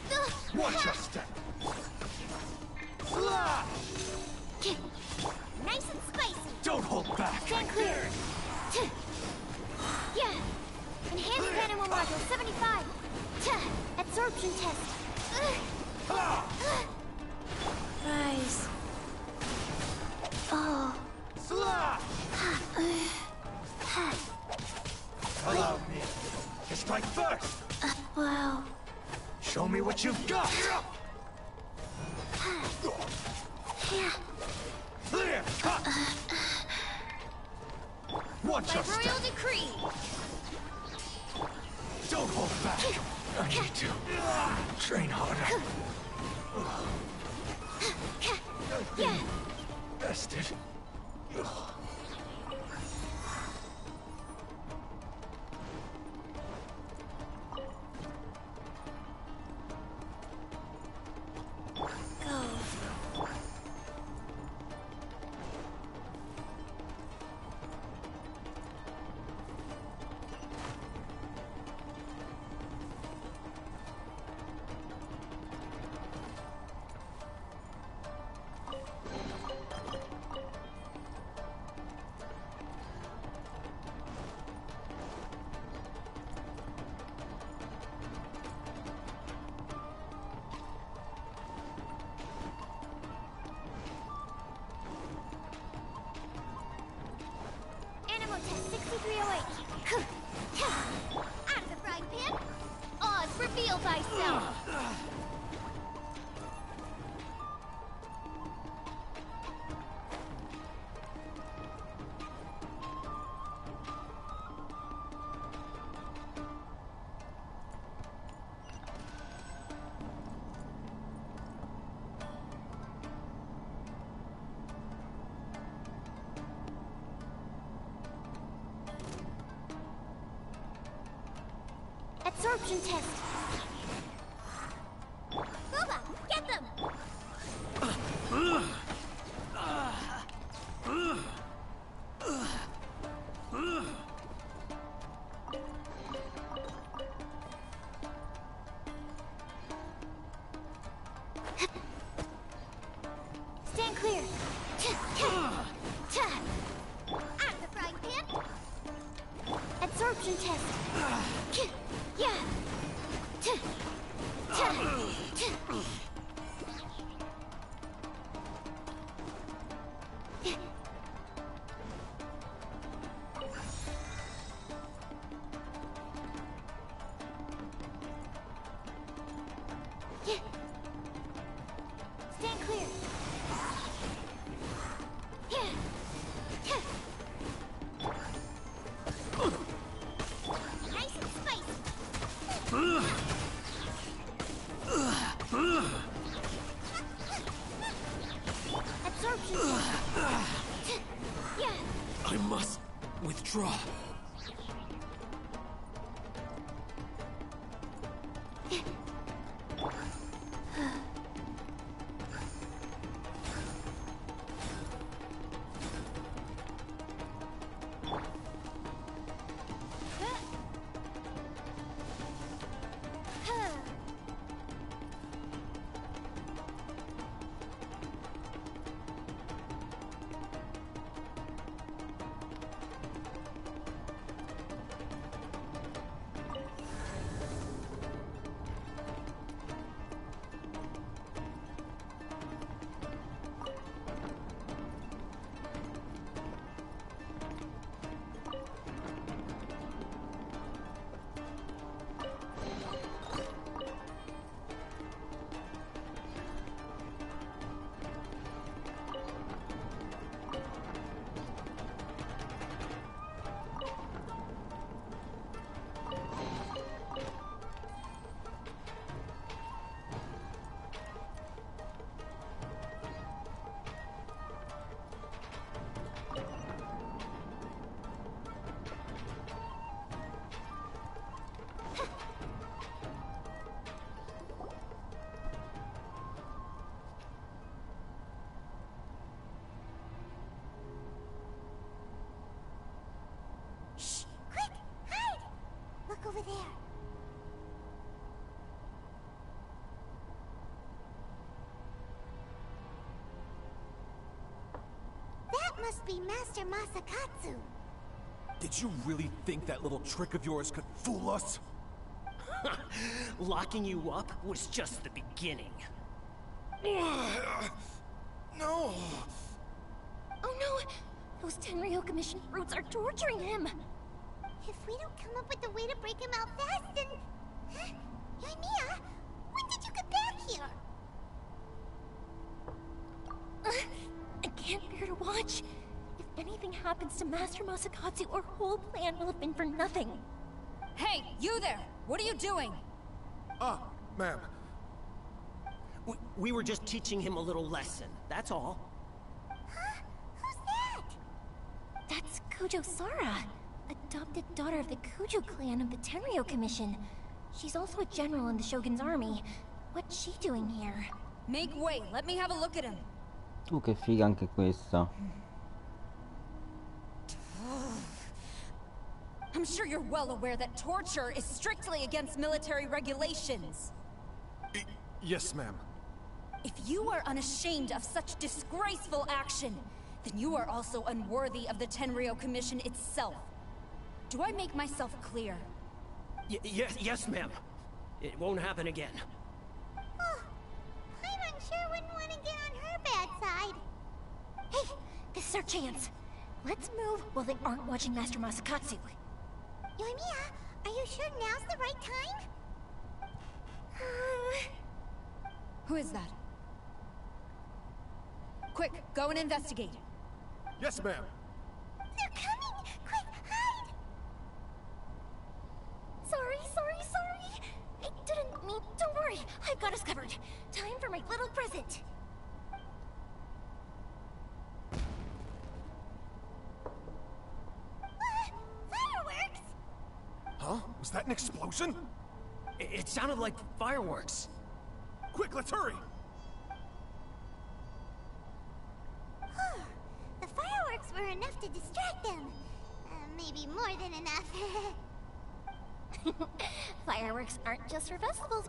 Watch your step. Slash! Nice and spicy. Don't hold back. Stand clear. Yeah. Enhanced animal module 75. Absorption test. Rise. Fall. Slash! Allow me to strike first. Wow. Show me what you've got. Yeah. Clear. Watch your By royal step. decree. Don't hold back. I need to train harder. Yeah. Bested. Go. Animal test 6308. Out of the frying pan. Oz, reveal thyself. Absorption test. Booba, get them. Stand clear. Out of the frying pan. Absorption test. Yeah. Stand clear. Nice and spicy. Absorption. Yeah. I must withdraw. must be Master Masakatsu. Did you really think that little trick of yours could fool us? Locking you up was just the beginning. No! Oh no! Those Tenryo Commission brutes are torturing him! If we don't come up with a way to break him out fast, then... Huh? Yoimiya, when did you get back here? I can't bear to watch. If anything happens to Master Masakatsu, our whole plan will have been for nothing. Hey, you there! What are you doing? Ah, ma'am. We were just teaching him a little lesson, that's all. Huh? Who's that? That's Kujo Sara, adopted daughter of the Kujo clan of the Tenryo Commission. She's also a general in the Shogun's army. What's she doing here? Make way, let me have a look at him. Che figa anche questa. I'm sure you're well aware that torture is strictly against military regulations. Yes, ma'am. If you are unashamed of such disgraceful action, then you are also unworthy of the Tenryo Commission itself. Do I make myself clear? Yes, ma'am. It won't happen again. Oh, Paimon sure wouldn't want to get on her bad side. Hey, this is our chance. Let's move while they aren't watching Master Masakatsu. Yoimiya, are you sure now's the right time? Who is that? Quick, go and investigate. Yes, ma'am. They're coming! Quick, hide! Sorry. I didn't mean... Don't worry, I've got us covered. Time for my little present. Fireworks! Huh? Was that an explosion? It sounded like fireworks. Quick, let's hurry! The fireworks were enough to distract them. Maybe more than enough. Fireworks aren't just for festivals.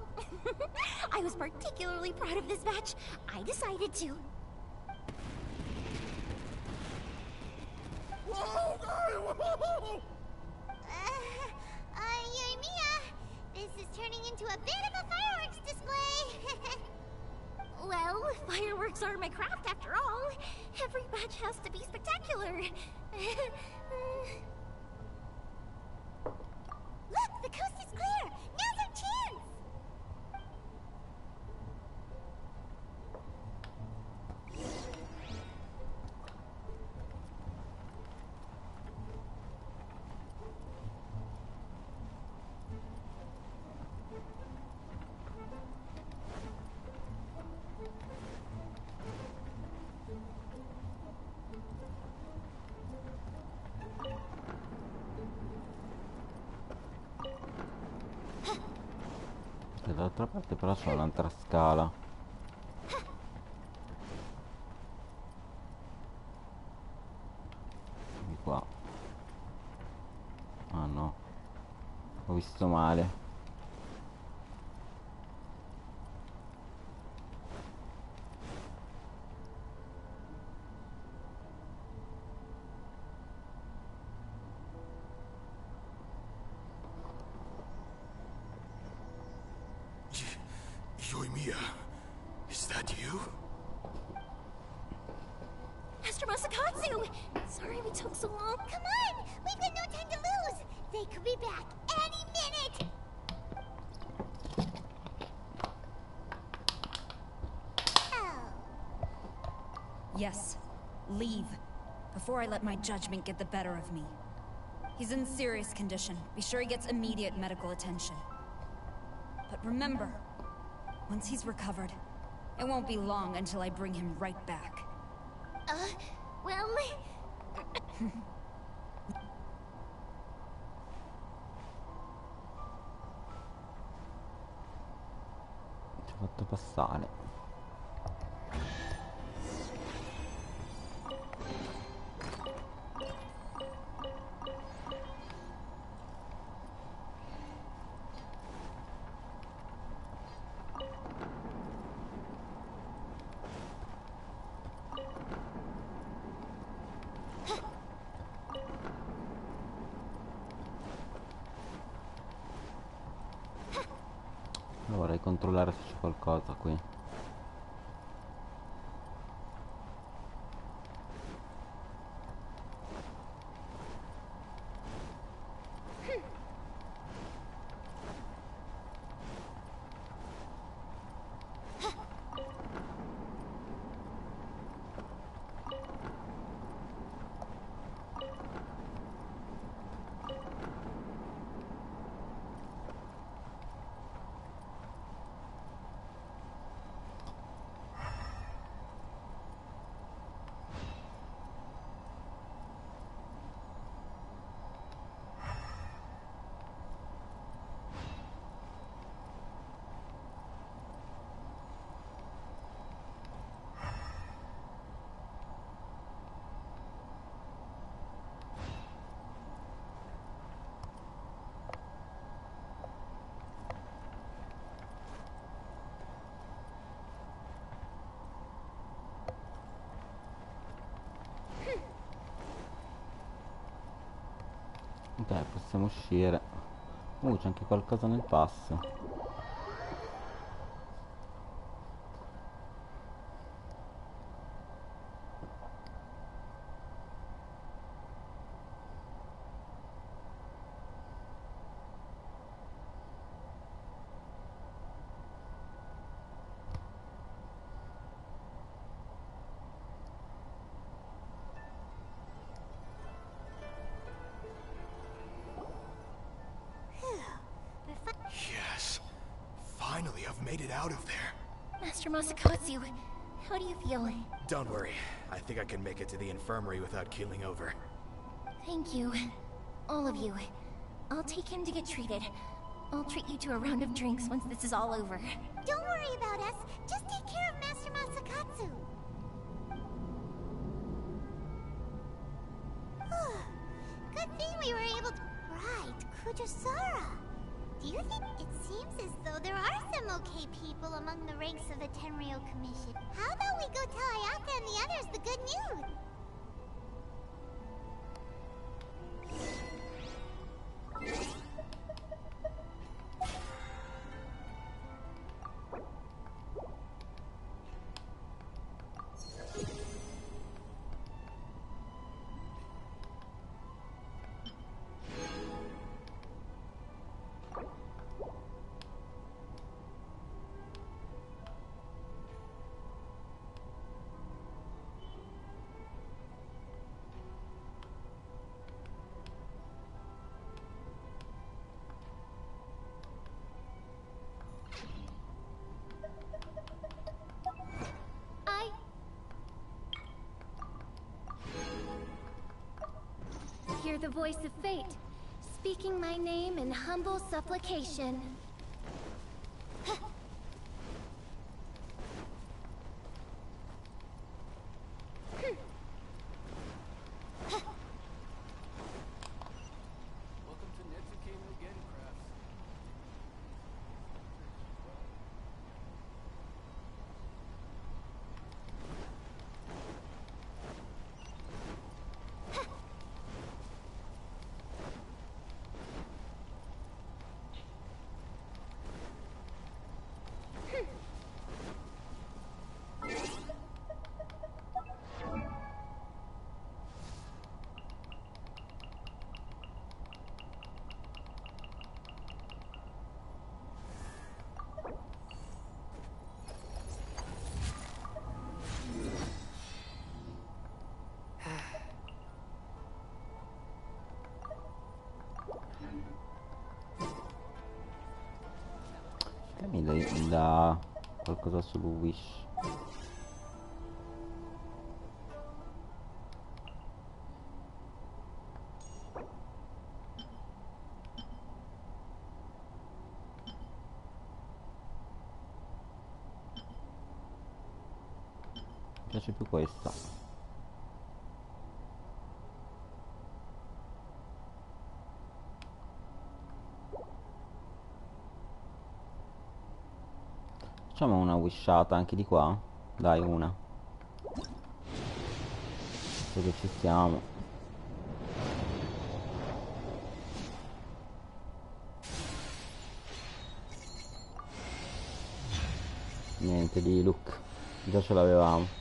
I was particularly proud of this batch. I decided to. Whoa! Whoa! Yoimiya, this is turning into a bit of a fireworks display. Well, fireworks are my craft after all. Every batch has to be spectacular. Look, the coast is clear. Now's our chance. Dall'altra parte però c'è un'altra scala. Di qua. Ah no, ho visto male. Yoimiya, is that you? Master Masakatsu! Sorry we took so long. Come on! We've got no time to lose! They could be back any minute! Oh. Yes, leave. Before I let my judgment get the better of me. He's in serious condition. Be sure he gets immediate medical attention. But remember, once he's recovered, it won't be long until I bring him right back. Well... Ci ho fatto passare. Vorrei controllare se c'è qualcosa qui. Ok, possiamo uscire. C'è anche qualcosa nel passo. Yes. Finally, I've made it out of there. Master Masakatsu, how do you feel? Don't worry. I think I can make it to the infirmary without keeling over. Thank you. All of you. I'll take him to get treated. I'll treat you to a round of drinks once this is all over. Don't worry about us. Just take care of Master Masakatsu. Good thing we were able to... Right, Kujasara. Do you think it seems as though there are some okay people among the ranks of the Tenryou Commission? How about we go tell Ayaka and the others the good news? Hear the voice of fate, speaking my name in humble supplication. Mi dà qualcosa sul wish. Mi piace più questa. Facciamo una wishata anche di qua. Dai, una. Visto che ci siamo. Niente di look, già ce l'avevamo.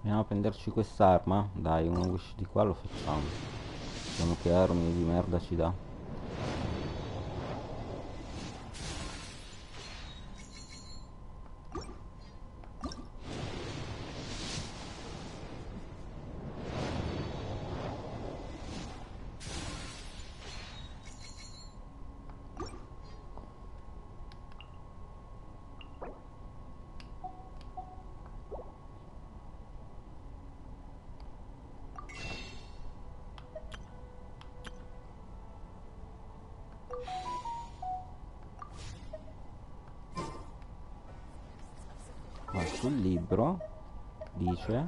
Andiamo a prenderci quest'arma. Dai, uno wish di qua lo facciamo. Vediamo che armi di merda ci dà. Qua sul libro dice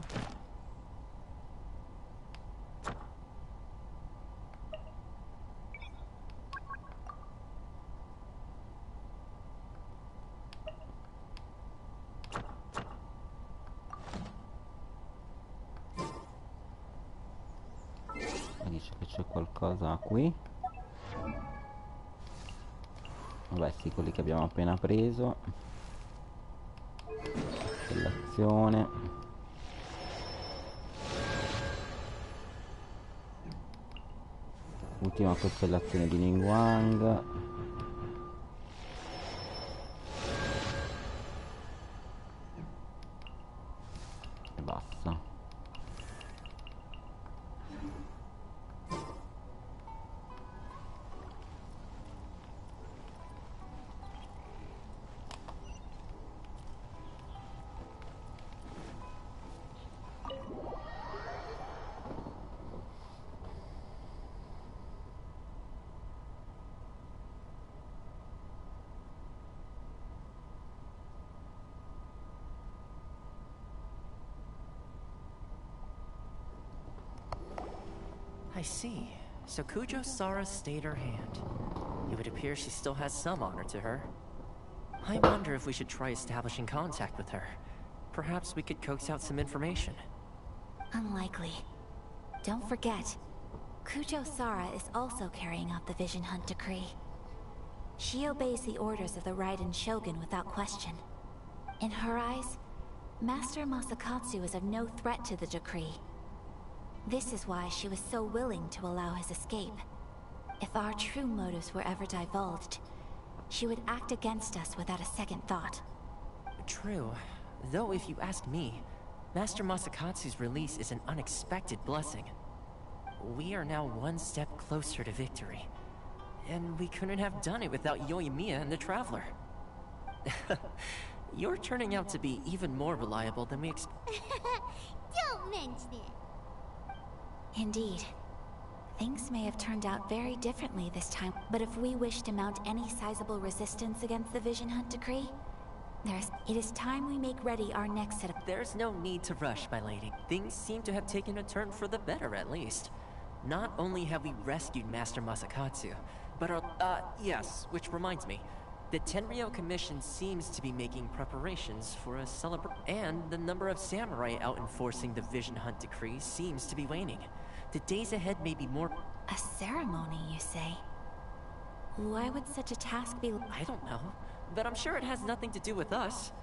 che c'è qualcosa qui. Vabbè sì, quelli che abbiamo appena preso. L'azione. Ultima costellazione di Ningguang. E basta. I see. So Kujo Sara stayed her hand. It would appear she still has some honor to her. I wonder if we should try establishing contact with her. Perhaps we could coax out some information. Unlikely. Don't forget, Kujo Sara is also carrying out the Vision Hunt decree. She obeys the orders of the Raiden Shogun without question. In her eyes, Master Masakatsu is of no threat to the decree. This is why she was so willing to allow his escape. If our true motives were ever divulged, she would act against us without a second thought. True. Though if you ask me, Master Masakatsu's release is an unexpected blessing. We are now one step closer to victory. And we couldn't have done it without Yoimiya and the Traveler. You're turning out to be even more reliable than we expected. Don't mention it. Indeed. Things may have turned out very differently this time, but if we wish to mount any sizable resistance against the Vision Hunt decree, It is time we make ready our next set of... There's no need to rush, my lady. Things seem to have taken a turn for the better, at least. Not only have we rescued Master Masakatsu, but yes, which reminds me. The Tenryou Commission seems to be making preparations for a celebration, and the number of samurai out enforcing the Vision Hunt decree seems to be waning. The days ahead may be more... A ceremony, you say? Why would such a task be... I don't know, but I'm sure it has nothing to do with us.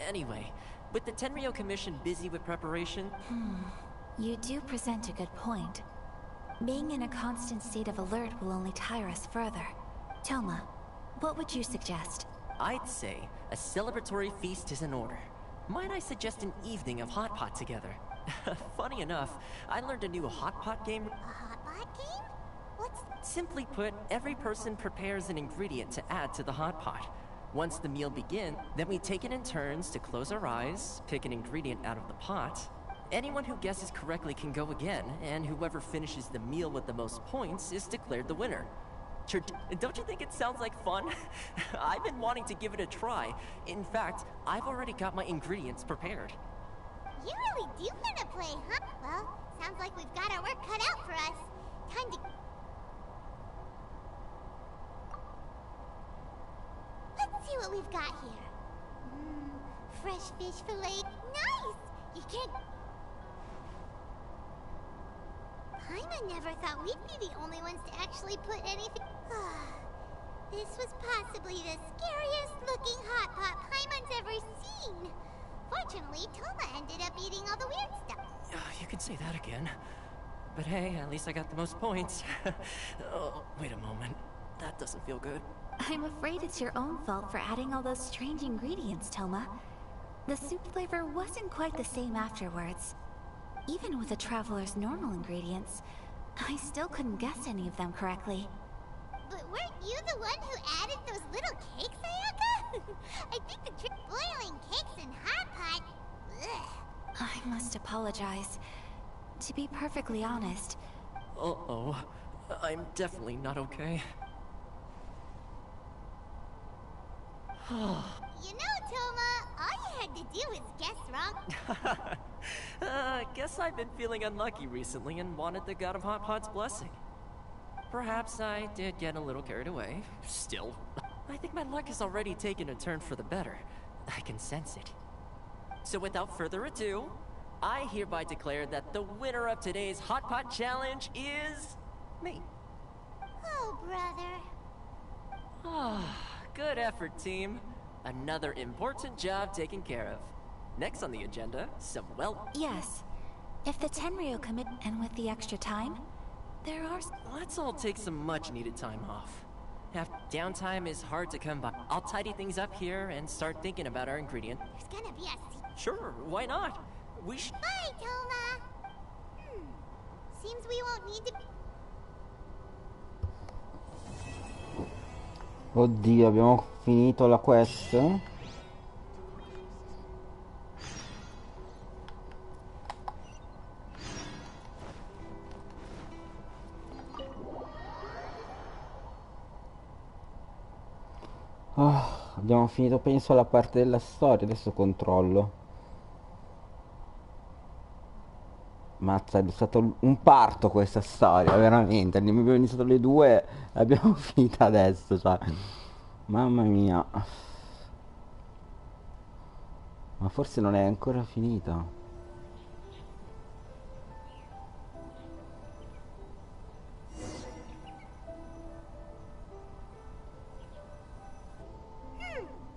Anyway, with the Tenryou Commission busy with preparation... You do present a good point. Being in a constant state of alert will only tire us further. Toma, what would you suggest? I'd say a celebratory feast is in order. Might I suggest an evening of hot pot together? Funny enough, I learned a new hot pot game. A hot pot game? What's... Simply put, every person prepares an ingredient to add to the hot pot. Once the meal begins, then we take it in turns to close our eyes, pick an ingredient out of the pot. Anyone who guesses correctly can go again, and whoever finishes the meal with the most points is declared the winner. Don't you think it sounds like fun? I've been wanting to give it a try. In fact, I've already got my ingredients prepared. You really do want to play, huh? Well, sounds like we've got our work cut out for us. Time to... Let's see what we've got here. Fresh fish fillet. Nice! You can't... Paimon never thought we'd be the only ones to actually put anything... This was possibly the scariest looking hot pot Paimon's ever seen. Fortunately, Toma ended up eating all the weird stuff. You could say that again. But hey, at least I got the most points. Oh, wait a moment. That doesn't feel good. I'm afraid it's your own fault for adding all those strange ingredients, Toma. The soup flavor wasn't quite the same afterwards. Even with the Traveler's normal ingredients, I still couldn't guess any of them correctly. But weren't you the one who added those little cakes, Ayaka? I think the trick boiling cakes in hot pot... Ugh. I must apologize. To be perfectly honest... Uh-oh. I'm definitely not okay. You know, Toma, all you had to do was guess wrong. Guess I've been feeling unlucky recently and wanted the God of Hot Pot's blessing. Perhaps I did get a little carried away. Still, I think my luck has already taken a turn for the better. I can sense it. So without further ado, I hereby declare that the winner of today's Hot Pot Challenge is... me. Oh, brother. Good effort, team. Another important job taken care of. Next on the agenda, some Yes. If the Tenryou commit and with the extra time, there are... Let's all take some much-needed time off. Downtime is hard to come by. I'll tidy things up here and start thinking about our ingredient. There's gonna be a... Sure, why not? We should... Bye, Toma! Seems we won't need to... Oddio, abbiamo finito la quest? Abbiamo finito penso la parte della storia, adesso controllo. Mazza, è stato un parto questa storia, veramente. Abbiamo iniziato alle 2 e abbiamo finita adesso, cioè. Mamma mia. Ma forse non è ancora finita.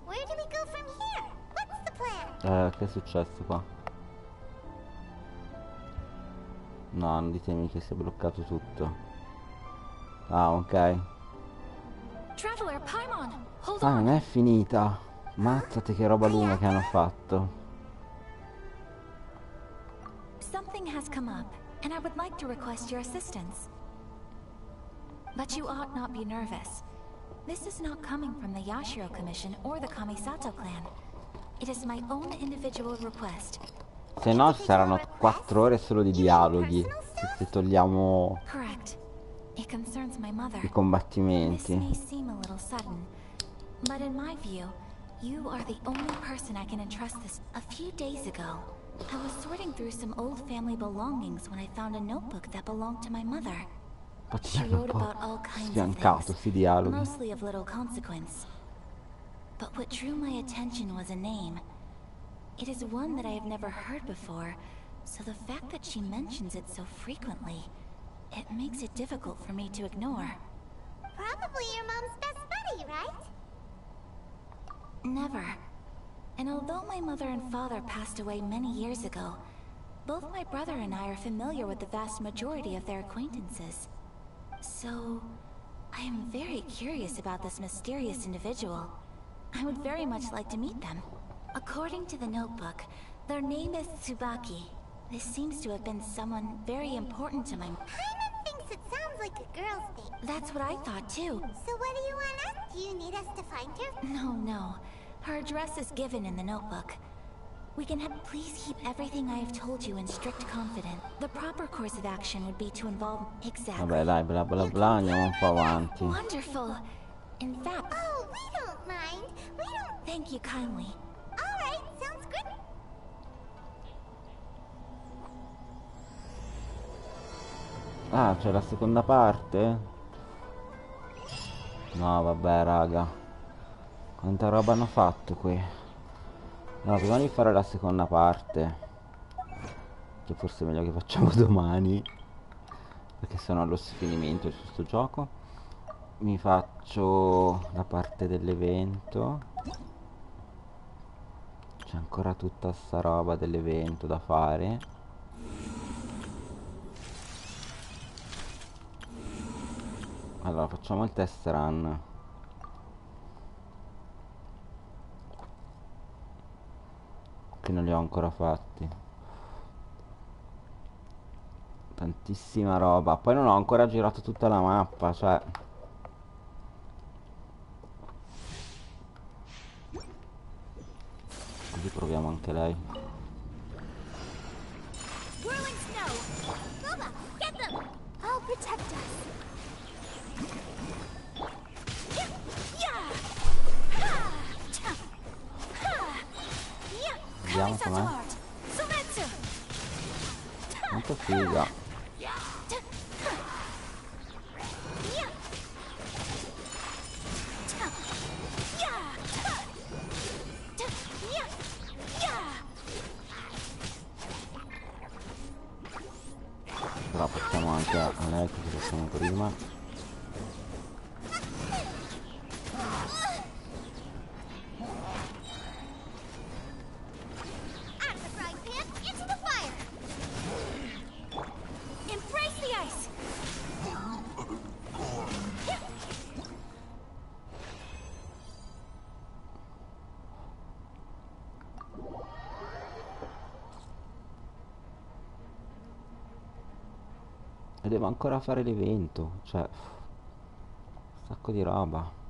Where do we go from here? What's the plan? Che è successo qua? No, non ditemi che si è bloccato tutto. Ah, ok. Traveler, Paimon, hold Ah, on. non è finita. Mazzate che roba lunga che hanno fatto. Something has come up, and I would like to request your assistance. But you ought not be nervous. This is not coming from the Yashiro Commission or the Kamisato clan. It is my own individual request. Se no ci saranno 4 ore solo di dialoghi. Se togliamo Correct. It concerns my mother. i combattimenti. This may seem a little sudden, but in my view, You are the only person I can entrust this. A few days ago, I was sorting through some old family belongings when I found a notebook that belonged to my mother. She wrote about all kinds of sfiancato sti dialoghi. things, mostly of little consequence. But what drew my attention was a name. It is one that I have never heard before, so the fact that she mentions it so frequently, it makes it difficult for me to ignore. Probably your mom's best buddy, right? Never. And although my mother and father passed away many years ago, both my brother and I are familiar with the vast majority of their acquaintances. So, I am very curious about this mysterious individual. I would very much like to meet them. According to the notebook, their name is Tsubaki. This seems to have been someone very important to my... Paimon thinks it sounds like a girl's name. That's what I thought too. So what do you want us? Do you need us to find her? No. Her address is given in the notebook. We can have... Please keep everything I have told you in strict confidence. The proper course of action would be to involve... Exactly. Vabbè dai, bla bla bla, andiamo un po' avanti. Wonderful. In fact... Oh, we don't mind. We don't... Thank you kindly. Alright, sounds good. Ah, c'è la seconda parte? No, vabbè, raga. Quanta roba hanno fatto qui? No, prima di fare la seconda parte, che forse è meglio che facciamo domani, perché sono allo sfinimento su sto gioco, mi faccio la parte dell'evento. C'è ancora tutta sta roba dell'evento da fare. Allora facciamo il test run. Che non li ho ancora fatti. Tantissima roba. Poi non ho ancora girato tutta la mappa, cioè... Così proviamo anche lei. Whirling snow! Boba, get them! I'll protect us. Vediamo com'è. Molto figa. Però facciamo anche a lei così facciamo prima. E devo ancora fare l'evento, cioè un sacco di roba.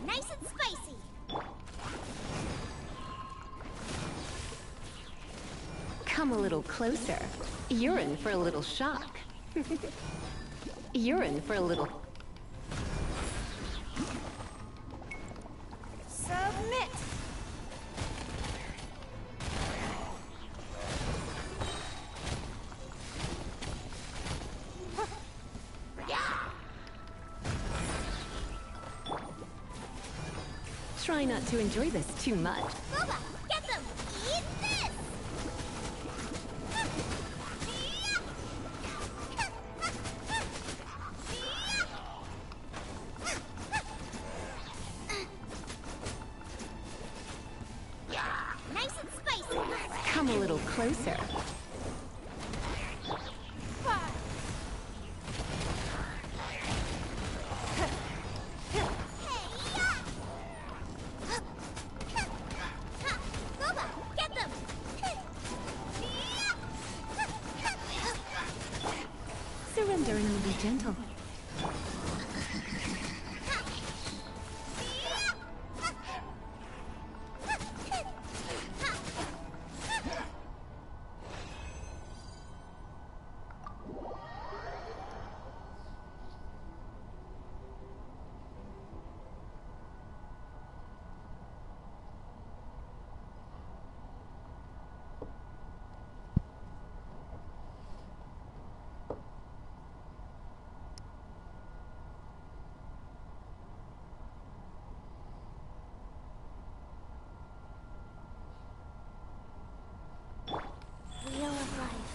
Nice and spicy. Come a little closer. You're in for a little shock. You're in for a little... Submit. Try not to enjoy this too much. Boba, get them! Eat this! Nice and spicy! Come a little closer. Boba, get them! Surrender and be gentle. Wheel of life.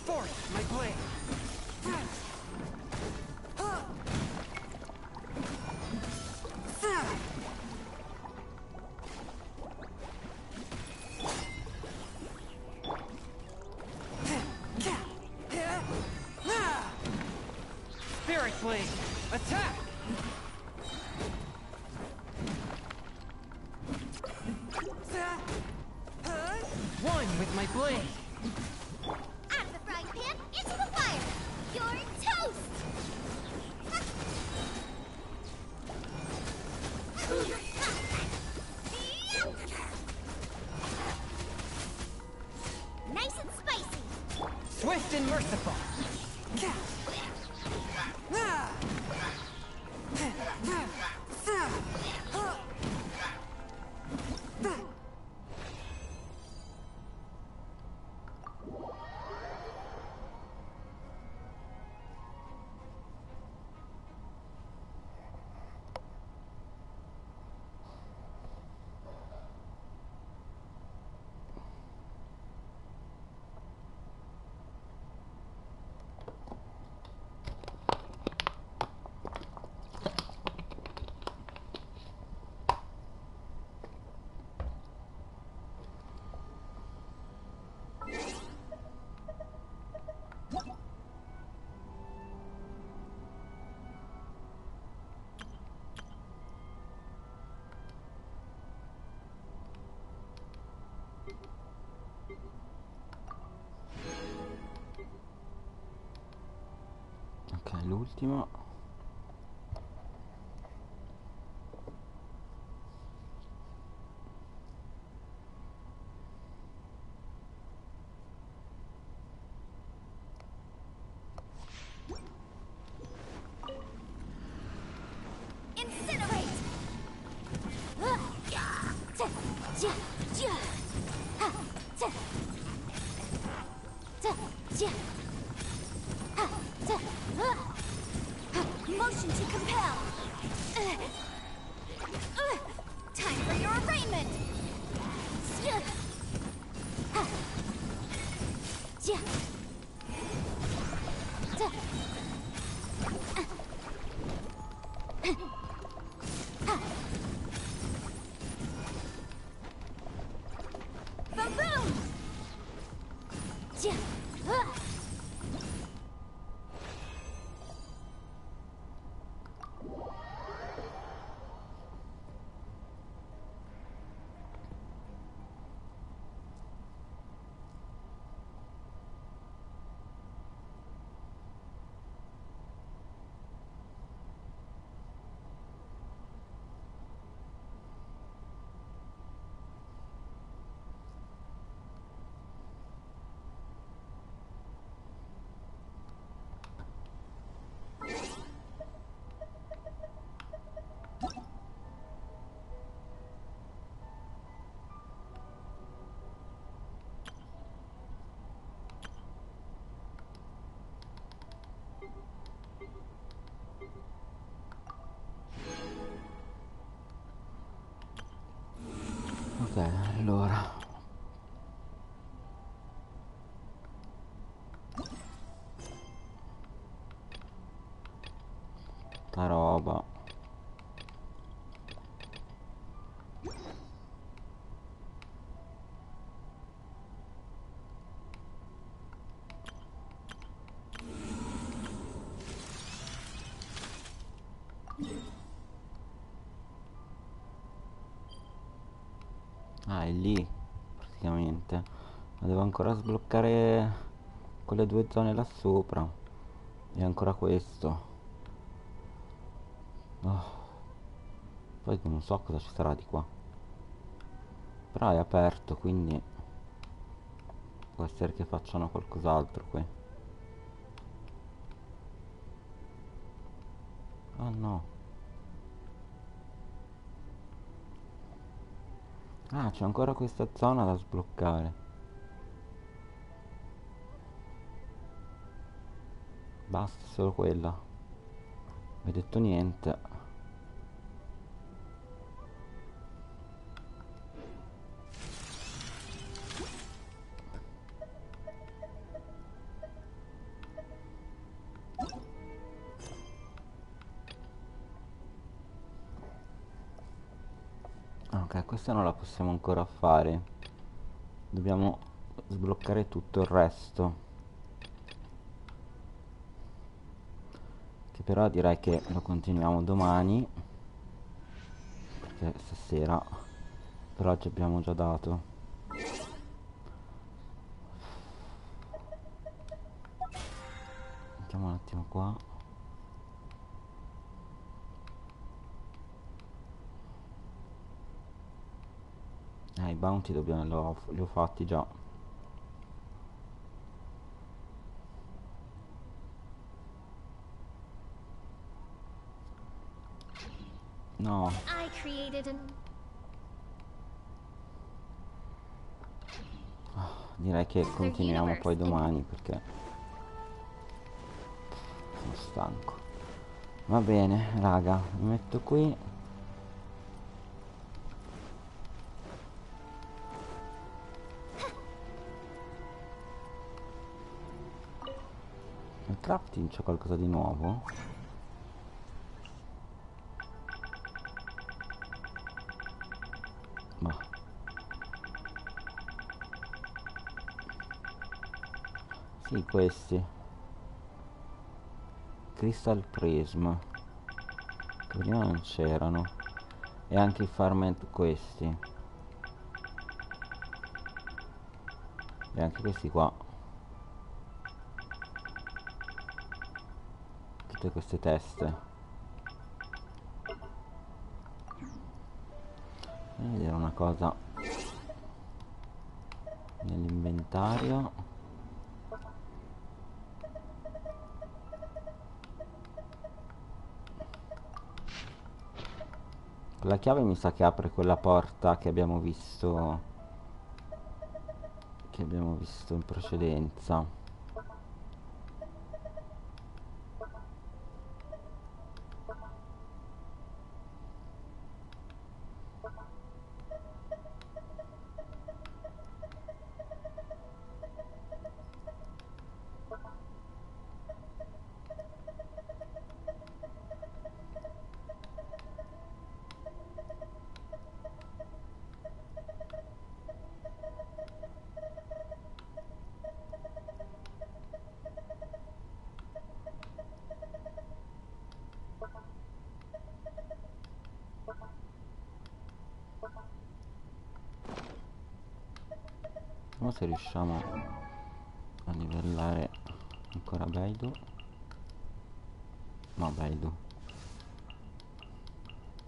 Forth, my blade! Spirit blade, attack! One with my blade! Out of the frying pan, into the fire! You're toast! Nice and spicy! Swift and merciful! Ok, l'ultimo. Incinerate! Motion to compel! Time for your arraignment! Ba-boom! Ok, allora. Sta roba. Ah, è lì, praticamente. Ma devo ancora sbloccare quelle due zone là sopra. E ancora questo. Oh. Poi non so cosa ci sarà di qua. Però è aperto, quindi può essere che facciano qualcos'altro qui. Ah no. Ah, c'è ancora questa zona da sbloccare. Basta, solo quella. Non ho detto niente. Ok, questa non la possiamo ancora fare. Dobbiamo sbloccare tutto il resto. Che però direi che lo continuiamo domani. Perché stasera per oggi abbiamo già dato. Mettiamo un attimo qua. I bounty li ho fatti già. No. I created an... Direi che continuiamo poi domani perché sono stanco. Va bene, raga, mi metto qui. Nel crafting c'è qualcosa di nuovo? Ma sì, questi Crystal Prism che prima non c'erano. E anche i Farmant questi. E anche questi qua. Tutte queste teste. Voglio vedere una cosa nell'inventario. La chiave mi sa che apre quella porta che abbiamo visto in precedenza. Vediamo se riusciamo a livellare ancora Beidu. No, Beidu.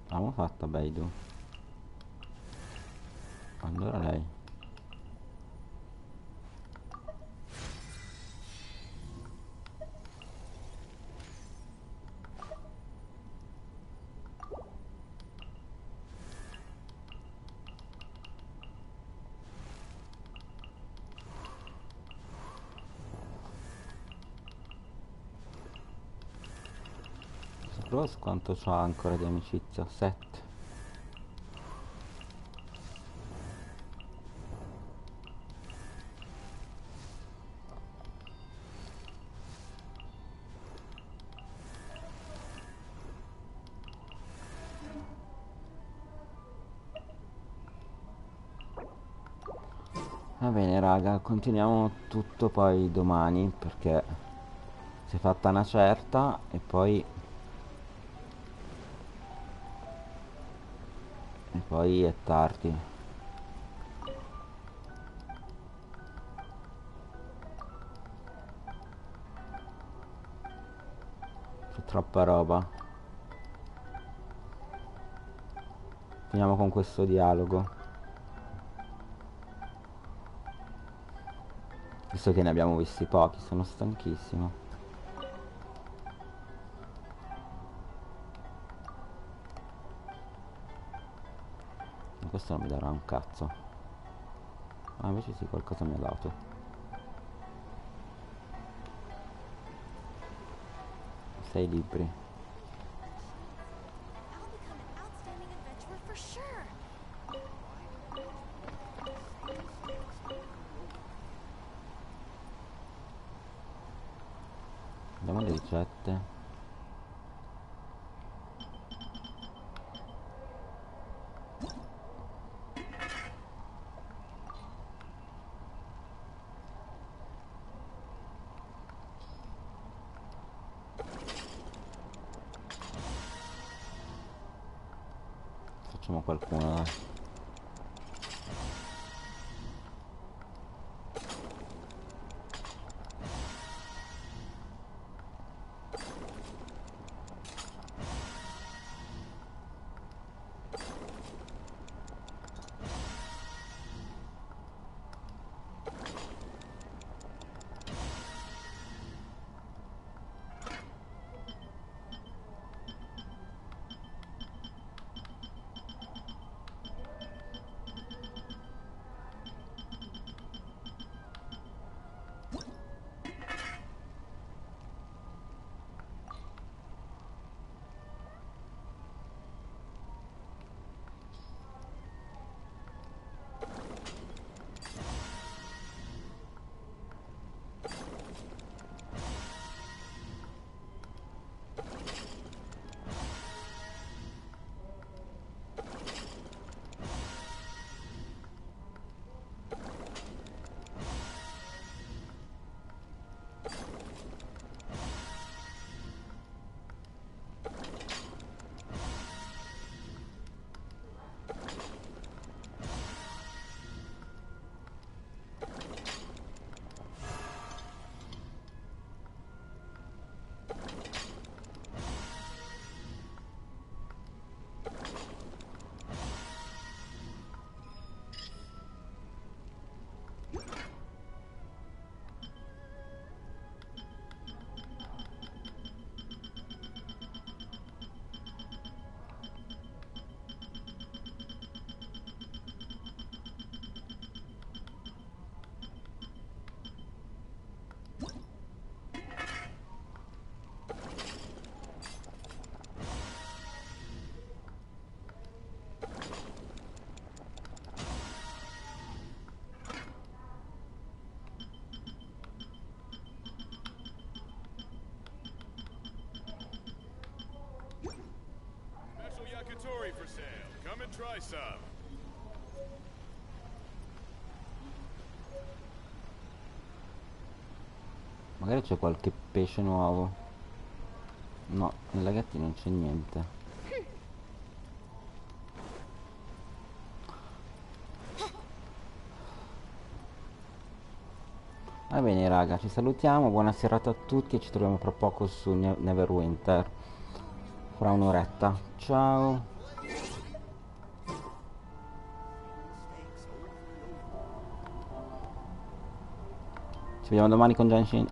L'abbiamo fatta Beidu. Allora lei. Rose quanto c'ha ancora di amicizia? 7. Va bene raga, continuiamo tutto poi domani perché si è fatta una certa e poi è tardi. C'è troppa roba. Finiamo con questo dialogo. Visto che ne abbiamo visti pochi, sono stanchissimo. Ma questo non mi darà un cazzo. Ah, invece sì, qualcosa mi ha dato. 6 libri. Vediamo le ricette. Facciamo qualcuno, dai. Eccoci for sale. Come and try some. Magari c'è qualche pesce nuovo. No, nei laghetti non c'è niente. Va bene raga, ci salutiamo, buona serata a tutti e ci troviamo tra poco su Neverwinter. Fra un'oretta. Ciao. Ci vediamo domani con Genshin.